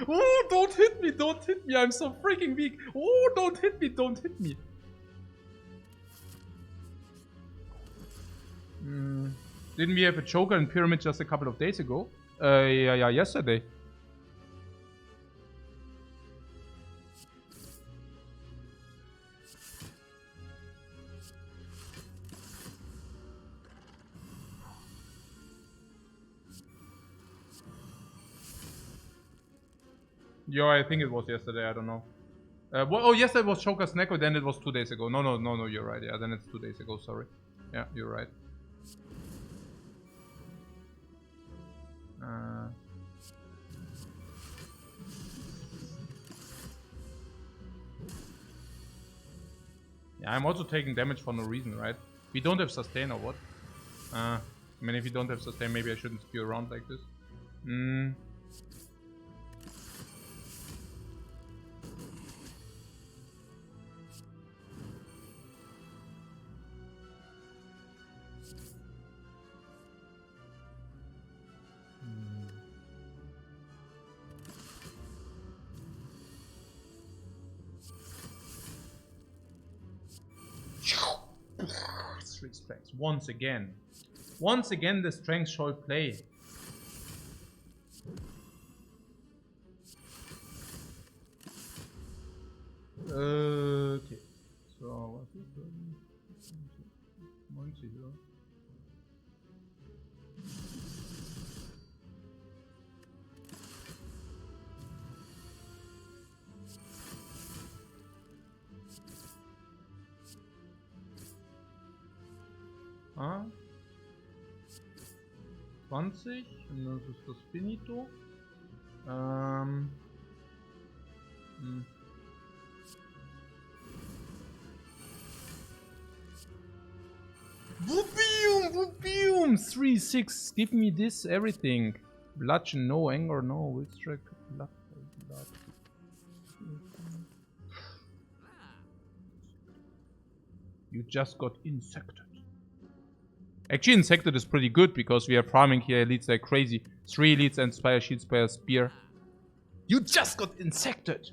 Oh, don't hit me, don't hit me, I'm so freaking weak. Oh, don't hit me, don't hit me. Didn't we have a Joker in Pyramid just a couple of days ago? Yeah, yesterday. Yo, I think it was yesterday, I don't know. Oh, yesterday was Joker's Neko, then it was 2 days ago. No, you're right. Yeah, then it's 2 days ago, sorry. Yeah, you're right. Yeah, I'm also taking damage for no reason, right? We don't have sustain or what? I mean, if you don't have sustain, maybe I shouldn't spew around like this. Three strengths. Once again. Once again, the strength shall play. Okay. So, was ist das? 90, ja. Ah. 20. Und das ist das Finito. Whoop-beum, whoop-beum! 3-6. Give me this, everything. Bludgeon, no. Anger, no. Will strike, blood. You just got insected. Actually, insected is pretty good because we are farming here elites like crazy. 3 elites and Spire, Shield, Spire, Spear. You just got insected!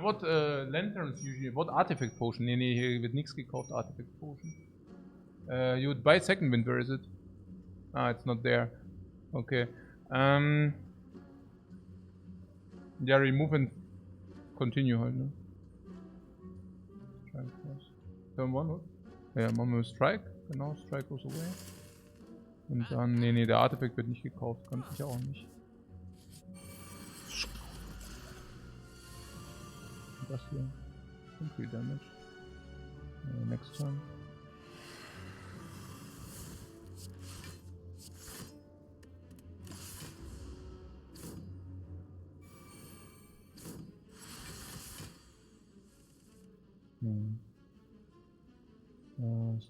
What lanterns usually? What artifact potion? Nee, hier wird nichts gekauft, artifact potion. You would buy second wind, where is it? Ah, it's not there. Okay. Yeah, remove and continue halt, ne? Turn 1, what? Ja, machen wir Strike. Genau, Strike goes away. Und dann, nee, der Artifact wird nicht gekauft, kann ich ja auch nicht. Das hier. Complete damage. Next turn.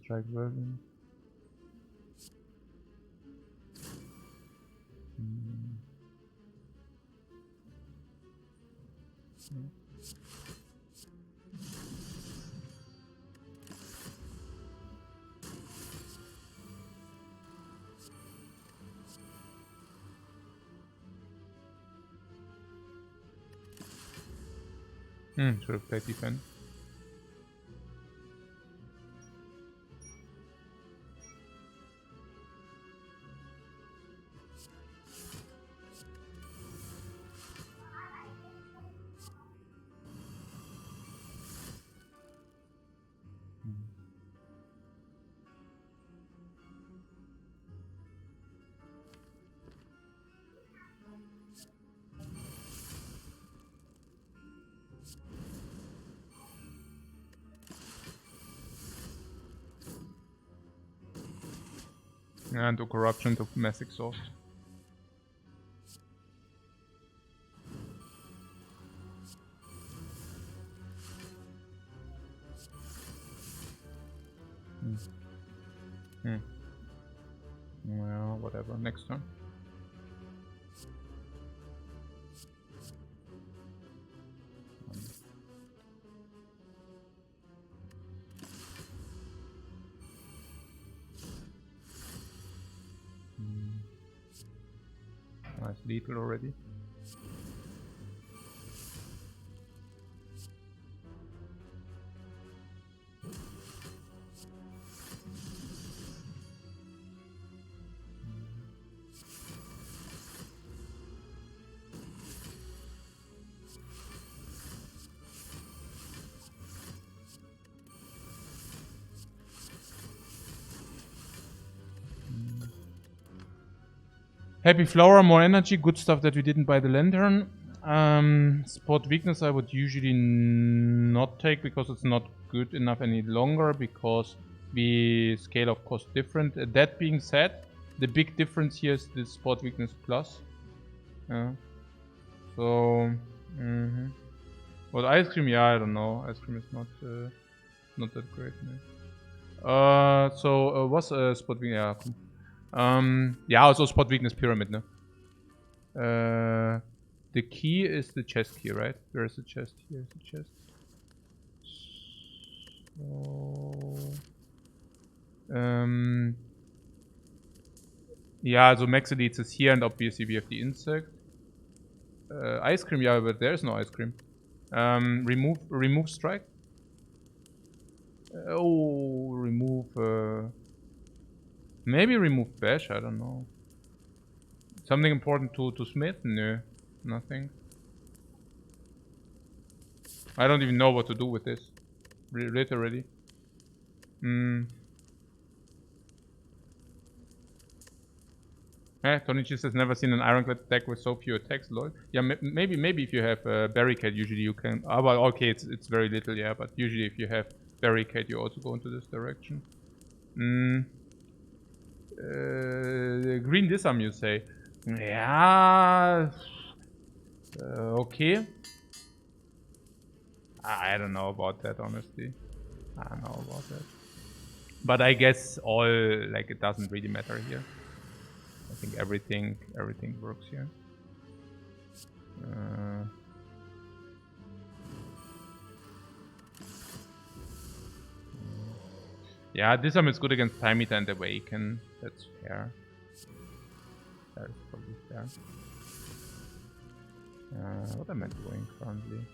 Strike version. Should have played defense. And to corruption to mass exhaust. Well, whatever. Next turn. Nice lethal already. Happy Flower, more energy, good stuff that we didn't buy the lantern. Spot weakness I would usually not take because it's not good enough any longer because we scale of cost different. That being said, the big difference here is the spot weakness plus. So, well, ice cream, yeah, I don't know. Ice cream is not that great. No. So what's spot weakness? Yeah, cool. Yeah, also spot weakness pyramid, no? The key is the chest key, right? Where is the chest? Here's the chest. So, yeah, so max elites is here, and obviously we have the insect. Ice cream, yeah, but there's no ice cream. Remove strike. Remove. Maybe remove bash, I don't know. Something important to smith? No, nothing. I don't even know what to do with this. Literally. Tonichi says never seen an Ironclad deck with so few attacks, lol. Yeah, maybe if you have barricade, usually you can. Well, okay, it's very little, yeah, but usually if you have barricade, you also go into this direction. Green disarm, you say? Yeah. Okay. I don't know about that, honestly. I don't know about that. But I guess it doesn't really matter here. I think everything works here. Yeah, disarm is good against Time Eater and Awaken. That's fair. That is probably fair. What am I doing currently?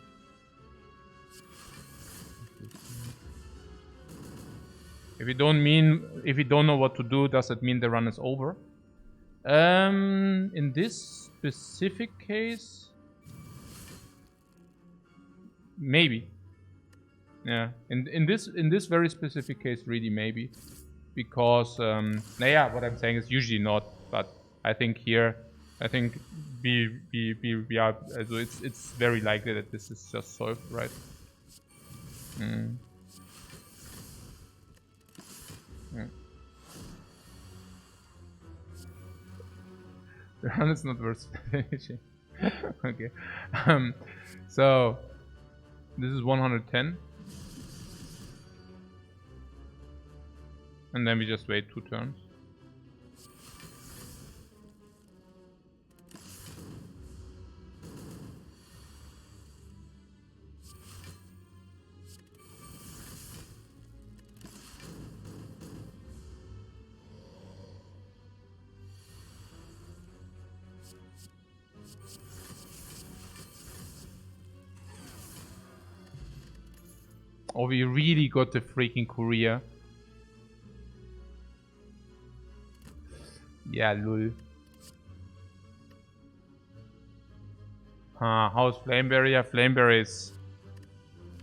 If you don't know what to do, does it mean the run is over? In this specific case, maybe. Yeah, in this very specific case, really maybe, because yeah, what I'm saying is usually not, but I think here, we are. So it's very likely that this is just solved, right? Yeah. The run is not worth finishing. Okay. So this is 110. And then we just wait 2 turns. Oh, we really got the freaking courier. Yeah, lol. How's Flameberry? Yeah, Flameberry is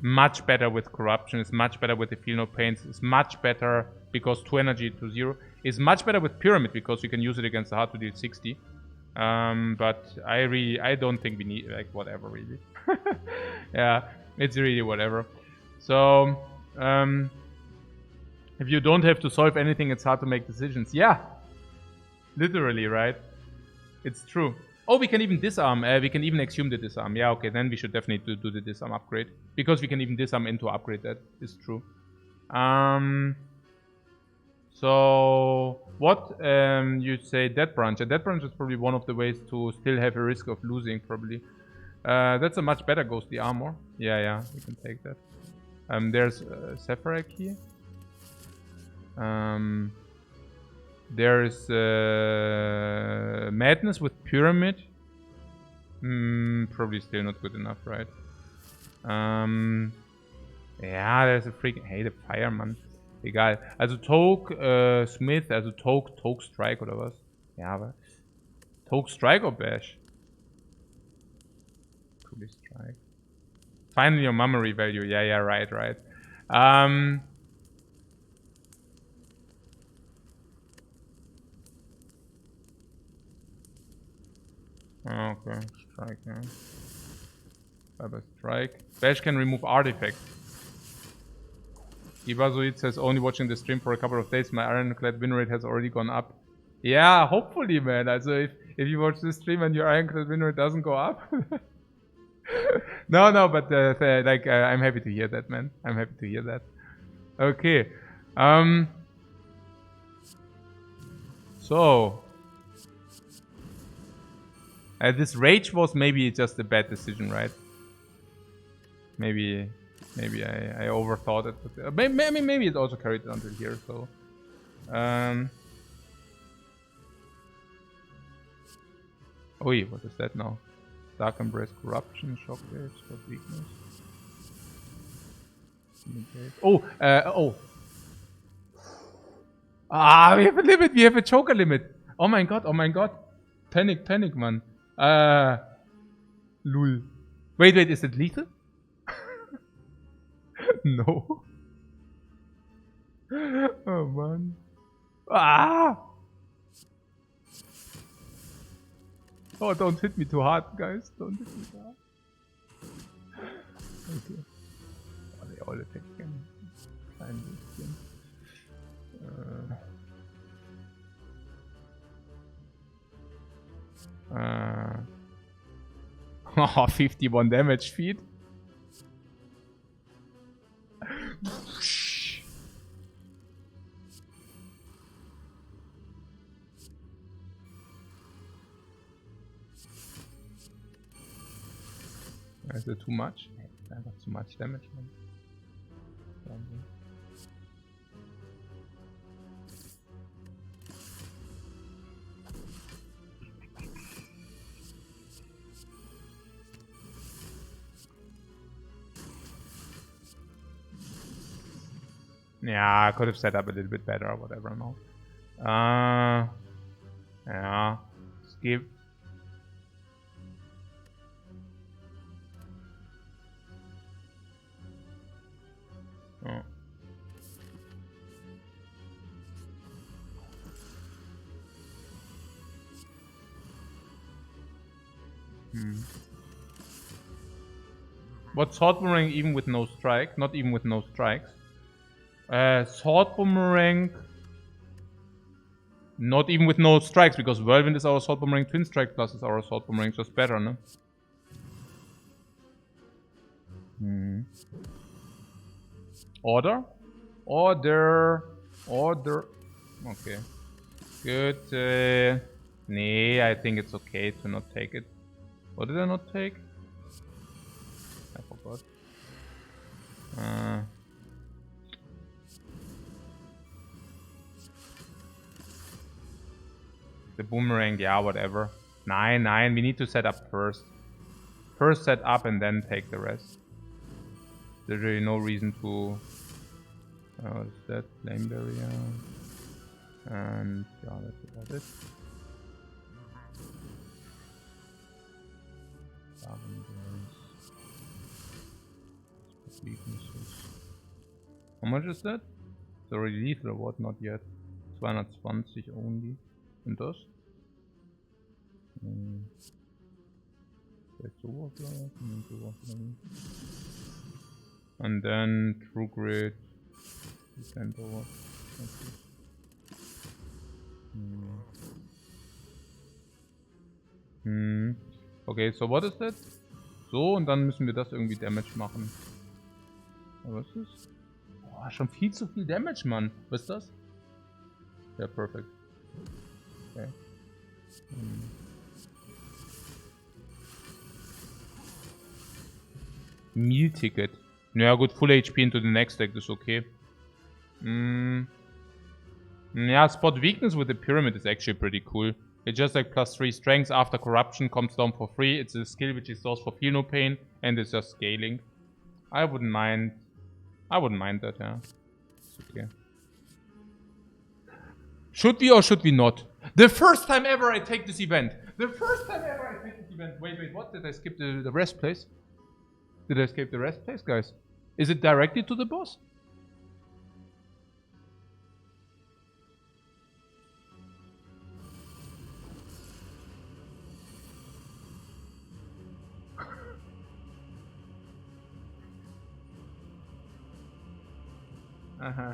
much better with corruption. It's much better with the Feel No Pains. It's much better because 2 energy to 0. It's much better with Pyramid because you can use it against the hard to deal 60. But I don't think we need, like, whatever, really. Yeah, it's really whatever. So, if you don't have to solve anything, it's hard to make decisions. Yeah, Literally, right? It's true. Oh, we can even disarm. We can even exhume the disarm. Yeah, okay, then we should definitely do the disarm upgrade. Because we can even disarm into upgrade. That is true. So, what you say Dead Branch. A Dead Branch is probably one of the ways to still have a risk of losing, probably. That's a much better ghostly armor. Yeah, we can take that. There's Sephiroth here. There's Madness with Pyramid. Probably still not good enough, right? Ja, there's a freaking... Hey, the Fireman. Egal. Also Toke, Smith, also Toke Strike oder was? Ja, aber... Toke Strike or Bash? Truly Strike. Finally your memory value. Yeah, right. Okay, Strike, yeah. Bye-bye Strike. Bash can remove artifacts. Ibazoid says, only watching the stream for a couple of days, my Ironclad win rate has already gone up. Yeah, hopefully, man. Also, if you watch this stream and your Ironclad win rate doesn't go up. No, but I'm happy to hear that, man. I'm happy to hear that. Okay. So. This rage was maybe just a bad decision, right? Maybe I overthought it. Maybe it also carried it until here, so... Oi, what is that now? Dark Embrace, Corruption, Shockwave, Stop Weakness. Oh! Ah, we have a limit, we have a choker limit! Oh my god! Panic, man. Lul. Wait, is it lethal? No. Oh man. Ah! Oh, don't hit me too hard, guys. Don't hit me too hard. Okay. Oh, they all attack again. Klein bisschen. Oh, 51 damage feed. Is it too much? I got too much damage, man. Yeah, I could have set up a little bit better or whatever now. Yeah. Skip. Oh. What Sword Boomerang even with no strike? Not even with no strikes. Sword Boomerang. Not even with no strikes, because Whirlwind is our Sword Boomerang, Twin Strike Plus is our Sword Boomerang, just better, no? Order. Okay. Good. Nee, I think it's okay to not take it. What did I not take? I forgot. The boomerang, yeah, whatever. 9, we need to set up first. First set up and then take the rest. There's really no reason to... what's that? Flame barrier. And yeah, that's about it. Weaknesses. How much is that? It's already lethal or what? Not yet. 220 only. Und das? And then True Grid. Okay, so what is that? So, und dann müssen wir das irgendwie Damage machen. Was ist das? Boah, schon viel zu viel Damage, Mann. Was ist das? Ja, perfekt. Okay. Meal Ticket. Ja gut, Full HP into the next deck ist okay. Yeah, spot weakness with the pyramid is actually pretty cool. It's just like +3 strength after corruption comes down for free. It's a skill which is sourced for feel no pain and it's just scaling. I wouldn't mind that, yeah. It's okay. Should we or should we not? The first time ever I take this event. Wait, what? Did I skip the rest place? Did I skip the rest place, guys? Is it directly to the boss? Uh-huh.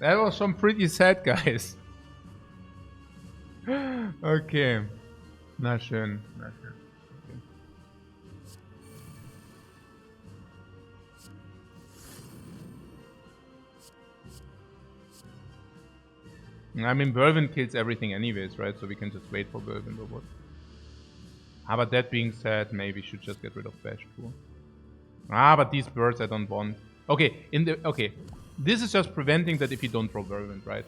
That was some pretty sad, guys. Okay. Na schön. Na schön. Okay. I mean, Berwin kills everything anyways, right? So we can just wait for Berwin or what? Ah, but that being said, maybe we should just get rid of Bash too. Ah, but these birds I don't want. Okay, okay. This is just preventing that if you don't draw Whirlwind, right?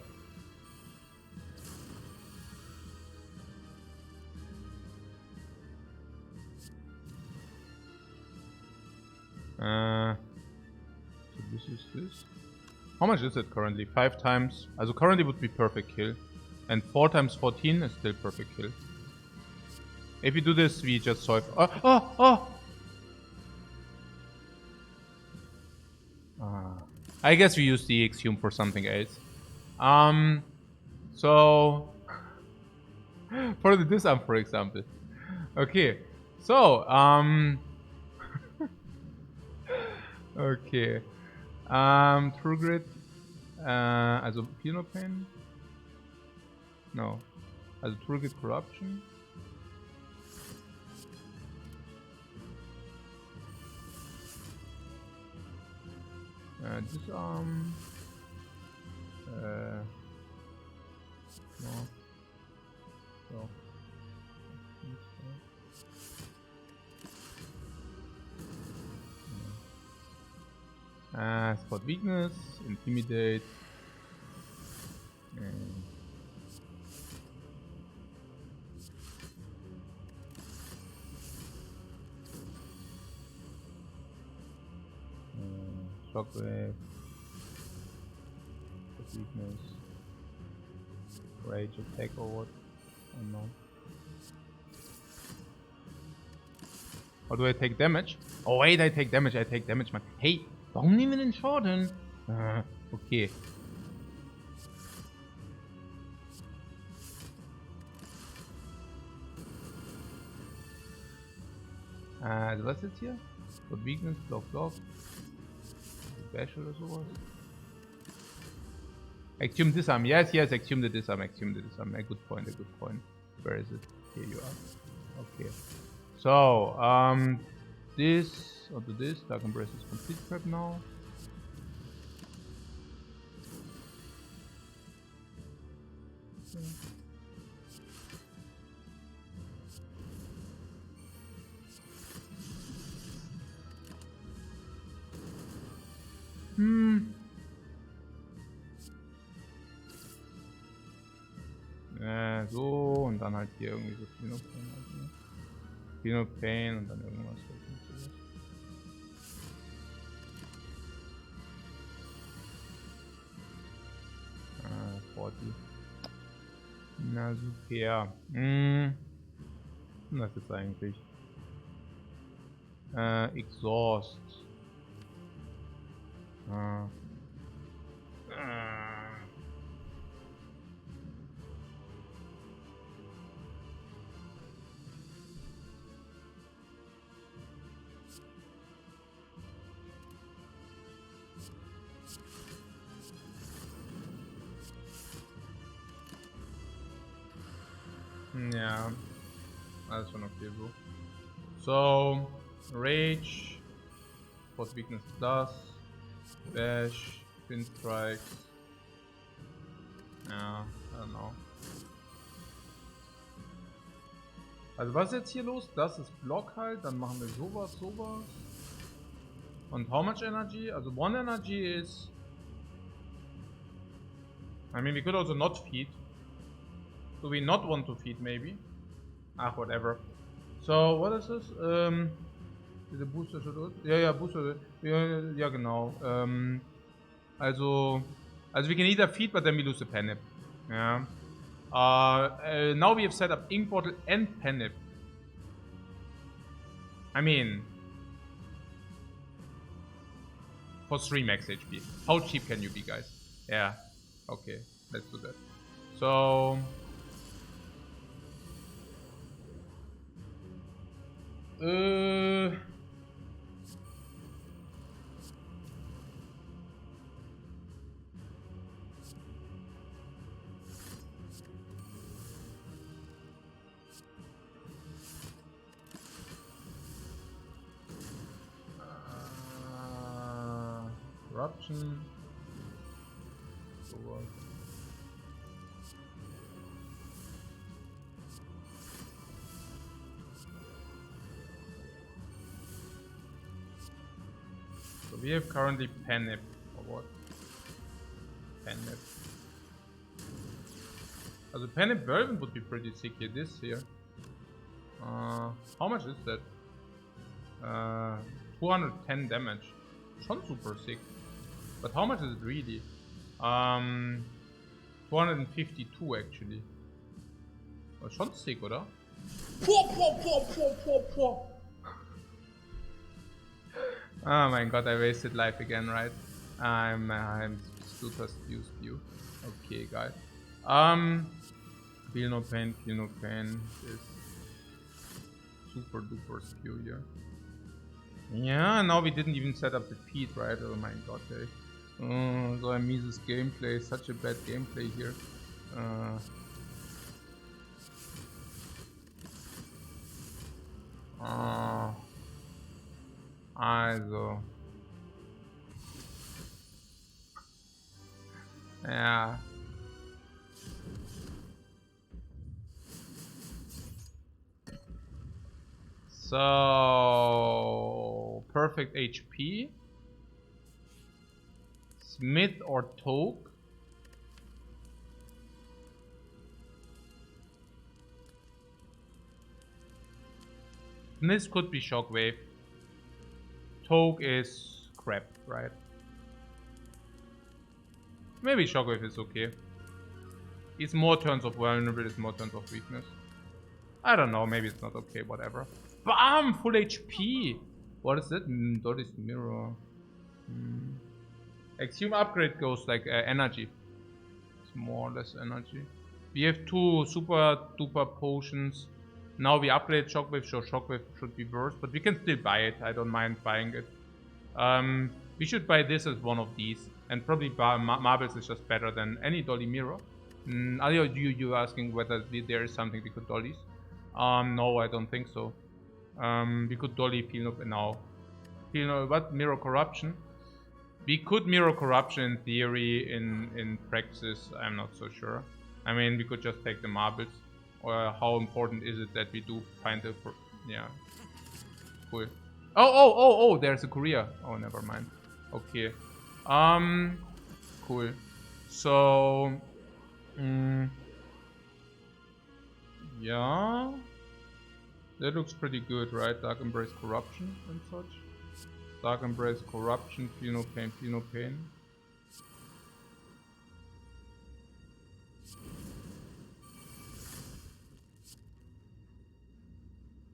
So this is this. How much is it currently? 5 times. Also currently would be perfect kill. And 4 times 14 is still perfect kill. If we do this, we just solve. Oh! I guess we use the Exhume for something else. So for the disarm, for example. Okay. So, okay. True Grit. Also Fear No Pain. No. Also True Grit Corruption. Disarm. No. So. Spot weakness, intimidate. Shockwave. Spot weakness. Rage attack or what? I don't know. Or do I take damage? Oh wait, I take damage, man. Hey, warum nehmen wir den Schaden? Okay. Also was jetzt hier? Spot Weakness, Block. Bash oder sowas. Exhume Disarm, yes, exhume the disarm. A good point. Where is it? Here you are. Okay. So, this, or do this, Dark Embrace is complete prep now. So, und dann halt hier irgendwie so Fear No Pain halt, ne? Fear No Pain und dann irgendwas. 40. Na super. Was ist jetzt eigentlich? Exhaust. Ja, alles schon okay so. So, Rage, Force Weakness Plus, Bash, Spin Strikes. Ja, I don't know. Also was ist jetzt hier los? Das ist Block halt, dann machen wir sowas. Und how much energy? Also 1 energy is... I mean, we could also not feed. Do we not want to feed maybe? Ah, whatever. So, what is this? Diese Booster should... Ja, Booster... Ja, genau. Also we can either feed, but then we lose the Penip. Yeah. Now we have set up Ink Bottle and Penip. I mean... For 3 max HP. How cheap can you be, guys? Yeah. Okay, let's do that. So... Corruption. So we have currently Penip, or what? Penip. Also Penip Whirlwind would be pretty sick here, this here. How much is that? 210 damage. Schon super sick. But how much is it really? 252 actually. Oh, schon sick, oder? Oh my god, I wasted life again, right? I'm super used to you. Okay, guys. Feel no pain is super duper skew here. Yeah, now we didn't even set up the feed, right? Oh my god, hey. So I miss this gameplay, such a bad gameplay here. Also. Ja. So, perfect HP. Smith or Toke. Smith could be Shockwave. Toke is crap, right? Maybe Shockwave is okay. It's more turns of vulnerable, it's more turns of weakness. I don't know, maybe it's not okay, whatever. Bam! Full HP! What is that? Dolly's mirror. Exhume upgrade goes like energy. It's more or less energy. We have 2 super duper potions. Now we upgrade Shockwave, so Shockwave should be worse, but we can still buy it. I don't mind buying it. We should buy this as one of these, and probably Marbles is just better than any Dolly mirror. Are you asking whether there is something we could Dollies? No, I don't think so. We could Dolly Feel what? Mirror Corruption? We could Mirror Corruption in theory, in practice, I'm not so sure. I mean, we could just take the marbles. Or how important is it that we do find the... Yeah. Cool. Oh, there's a Korea. Oh, never mind. Okay. Cool. So... yeah... That looks pretty good, right? Dark Embrace Corruption and such. Dark Embrace Corruption, Feel no pain, Feel no pain.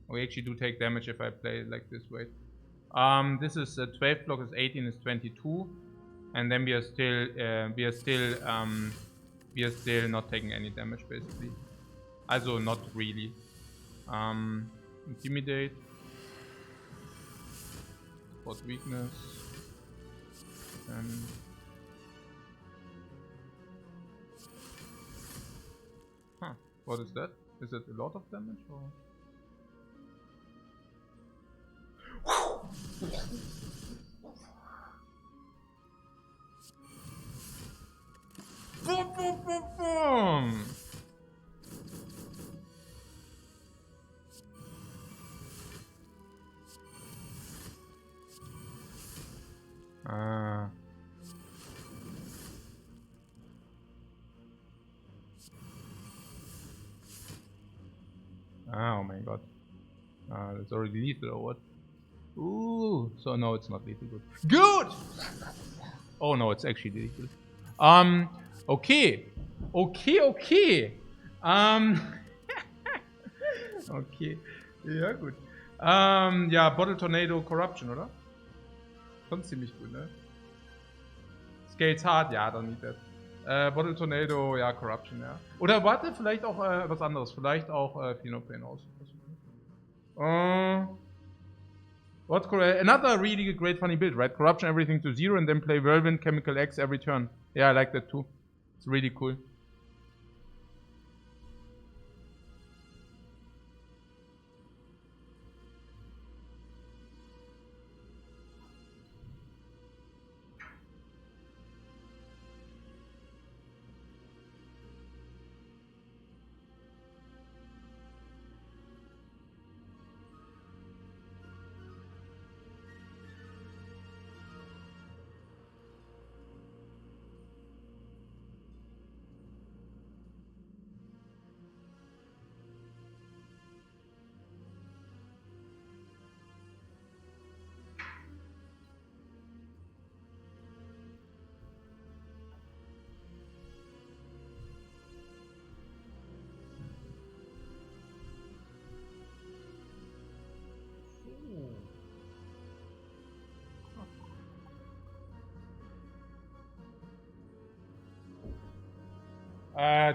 We actually do take damage if I play it like this way. This is 12 block is 18 is 22. And then we are still not taking any damage basically. Also not really. Intimidate. Spot weakness. And what is that? Is it a lot of damage or? Boom, boom, boom, boom. Oh my god. It's already lethal or what? Ooh, so no, it's not lethal. Good! Oh no, it's actually lethal. Okay. Okay. Okay. Ja, gut. Ja, Bottle Tornado Corruption, oder? Schon ziemlich gut, ne? Scales hart, ja, dann nicht das. Bottle Tornado, ja, Corruption, ja. Oder warte, vielleicht auch was anderes. Vielleicht auch Phenopain aus. What's correct? Another really great funny build, right? Corruption everything to 0 and then play Whirlwind, Chemical X every turn. Yeah, I like that too. It's really cool.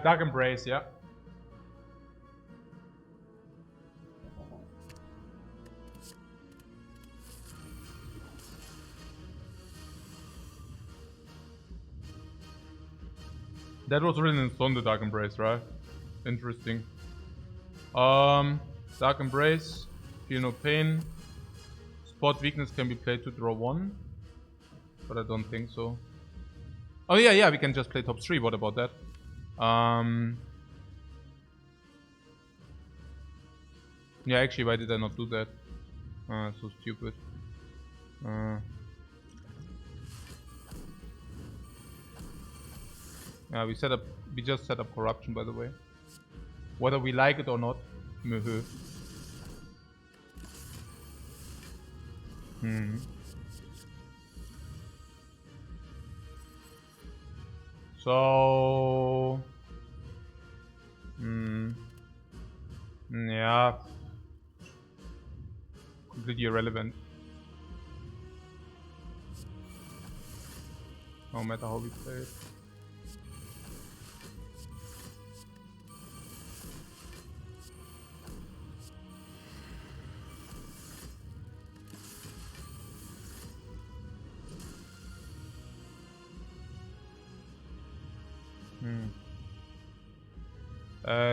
Dark Embrace, yeah. That was written in stone, the Dark Embrace, right? Interesting. Dark Embrace, Feel No Pain. Spot Weakness can be played to draw 1. But I don't think so. Oh yeah, we can just play top 3. What about that? Yeah, actually, why did I not do that? So stupid. Yeah, we just set up Corruption, by the way. Whether we like it or not. So... yeah. Completely irrelevant. No matter how we play it.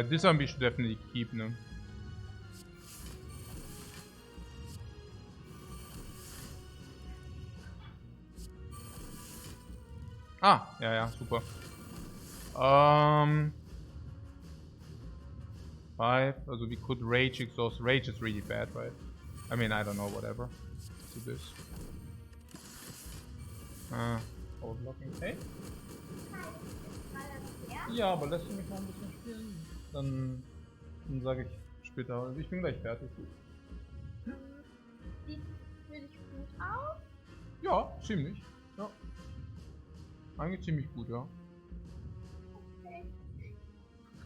This one we should definitely keep, no? Ja, super. 5, also we could Rage exhaust. Rage is really bad, right? I mean, I don't know, whatever. Let's do this. Overblocking. Hey? Ja, aber lässt du mich noch ein bisschen spielen? Dann sage ich später. Ich bin gleich fertig. Sieht für dich gut aus? Ja, ziemlich. Ja. Eigentlich ziemlich gut, ja. Okay.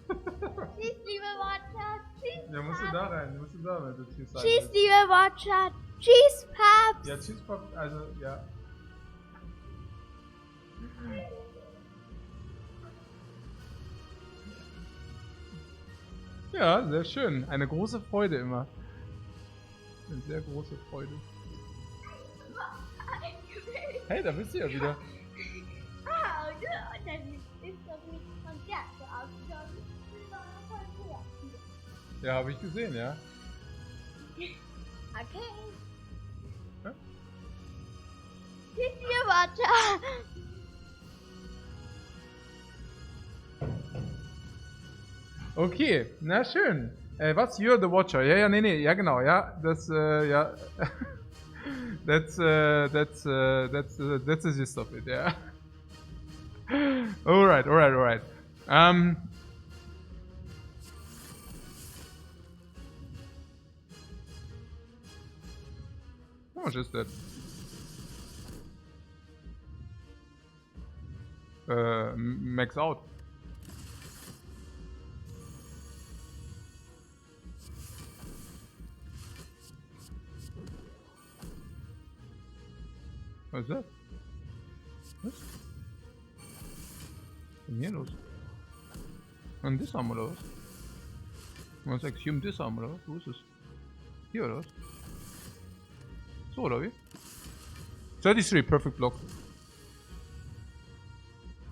Tschüss, liebe Watcher. Tschüss. Ja, musst du da rein, wenn du Tschüss sagst. Tschüss, liebe Watcher. Tschüss, Paps. Ja, Tschüss, Paps, also, ja. Ja, sehr schön. Eine große Freude immer. Eine sehr große Freude. Hey, da bist du ja wieder. Ah, und dann ist das nicht von der so ausgegangen. Ja, habe ich gesehen, ja. Okay. Ja? Sind wir weiter? Okay, na schön. Was? You're the Watcher. Ja, ja, nee, ja, genau, ja. Das, ja. That's the gist of it, yeah. Alright. How much is that? Max out. Was ist das? Was? Was ist denn hier los? Ein Disarm oder was? Was Axiom Disarm oder was? Wo ist es? Hier oder was? So oder wie? 33, perfect block.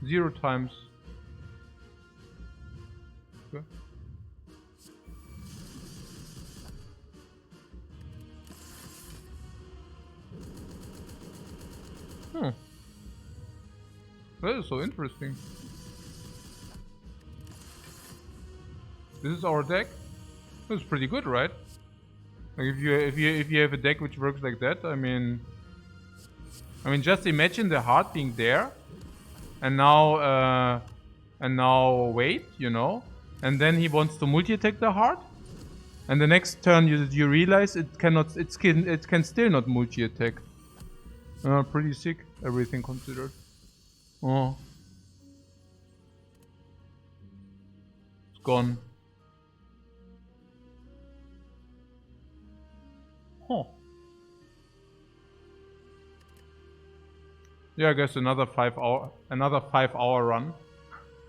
0 times. Okay. Hmm. That is so interesting. This is our deck. That's pretty good, right? Like if you have a deck which works like that, I mean, just imagine the heart being there, and now wait, you know, and then he wants to multi-attack the heart, and the next turn you realize it can still not multi-attack. Pretty sick, everything considered. Oh, it's gone. Huh. Yeah, I guess another 5 hour run.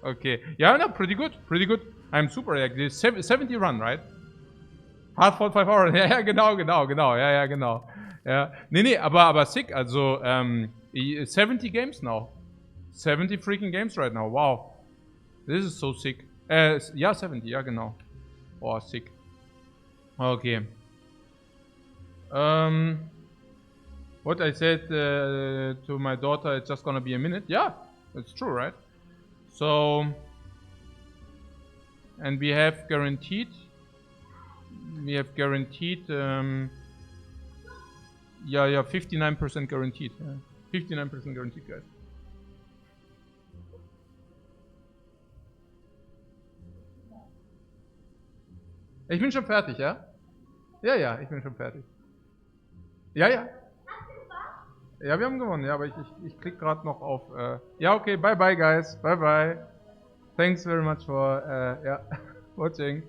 Okay. Yeah, no, pretty good. I'm super happy. 70 run, right? Hard for 5 hours. Ja, genau. Ja, genau. Ja. Nee, aber sick. Also, 70 games now. 70 freaking games right now. Wow. This is so sick. Ja, 70, ja, genau. Oh, sick. Okay. What I said to my daughter, it's just gonna be a minute. Yeah, that's true, right? So, and we have guaranteed. Yeah, 59% guaranteed. Yeah. 59% guaranteed, guys. Ich bin schon fertig, ja? Ja, ich bin schon fertig. Ja. Ja, wir haben gewonnen, ja, aber ich klicke gerade noch auf. Ja, okay, bye guys, bye. Thanks very much for watching.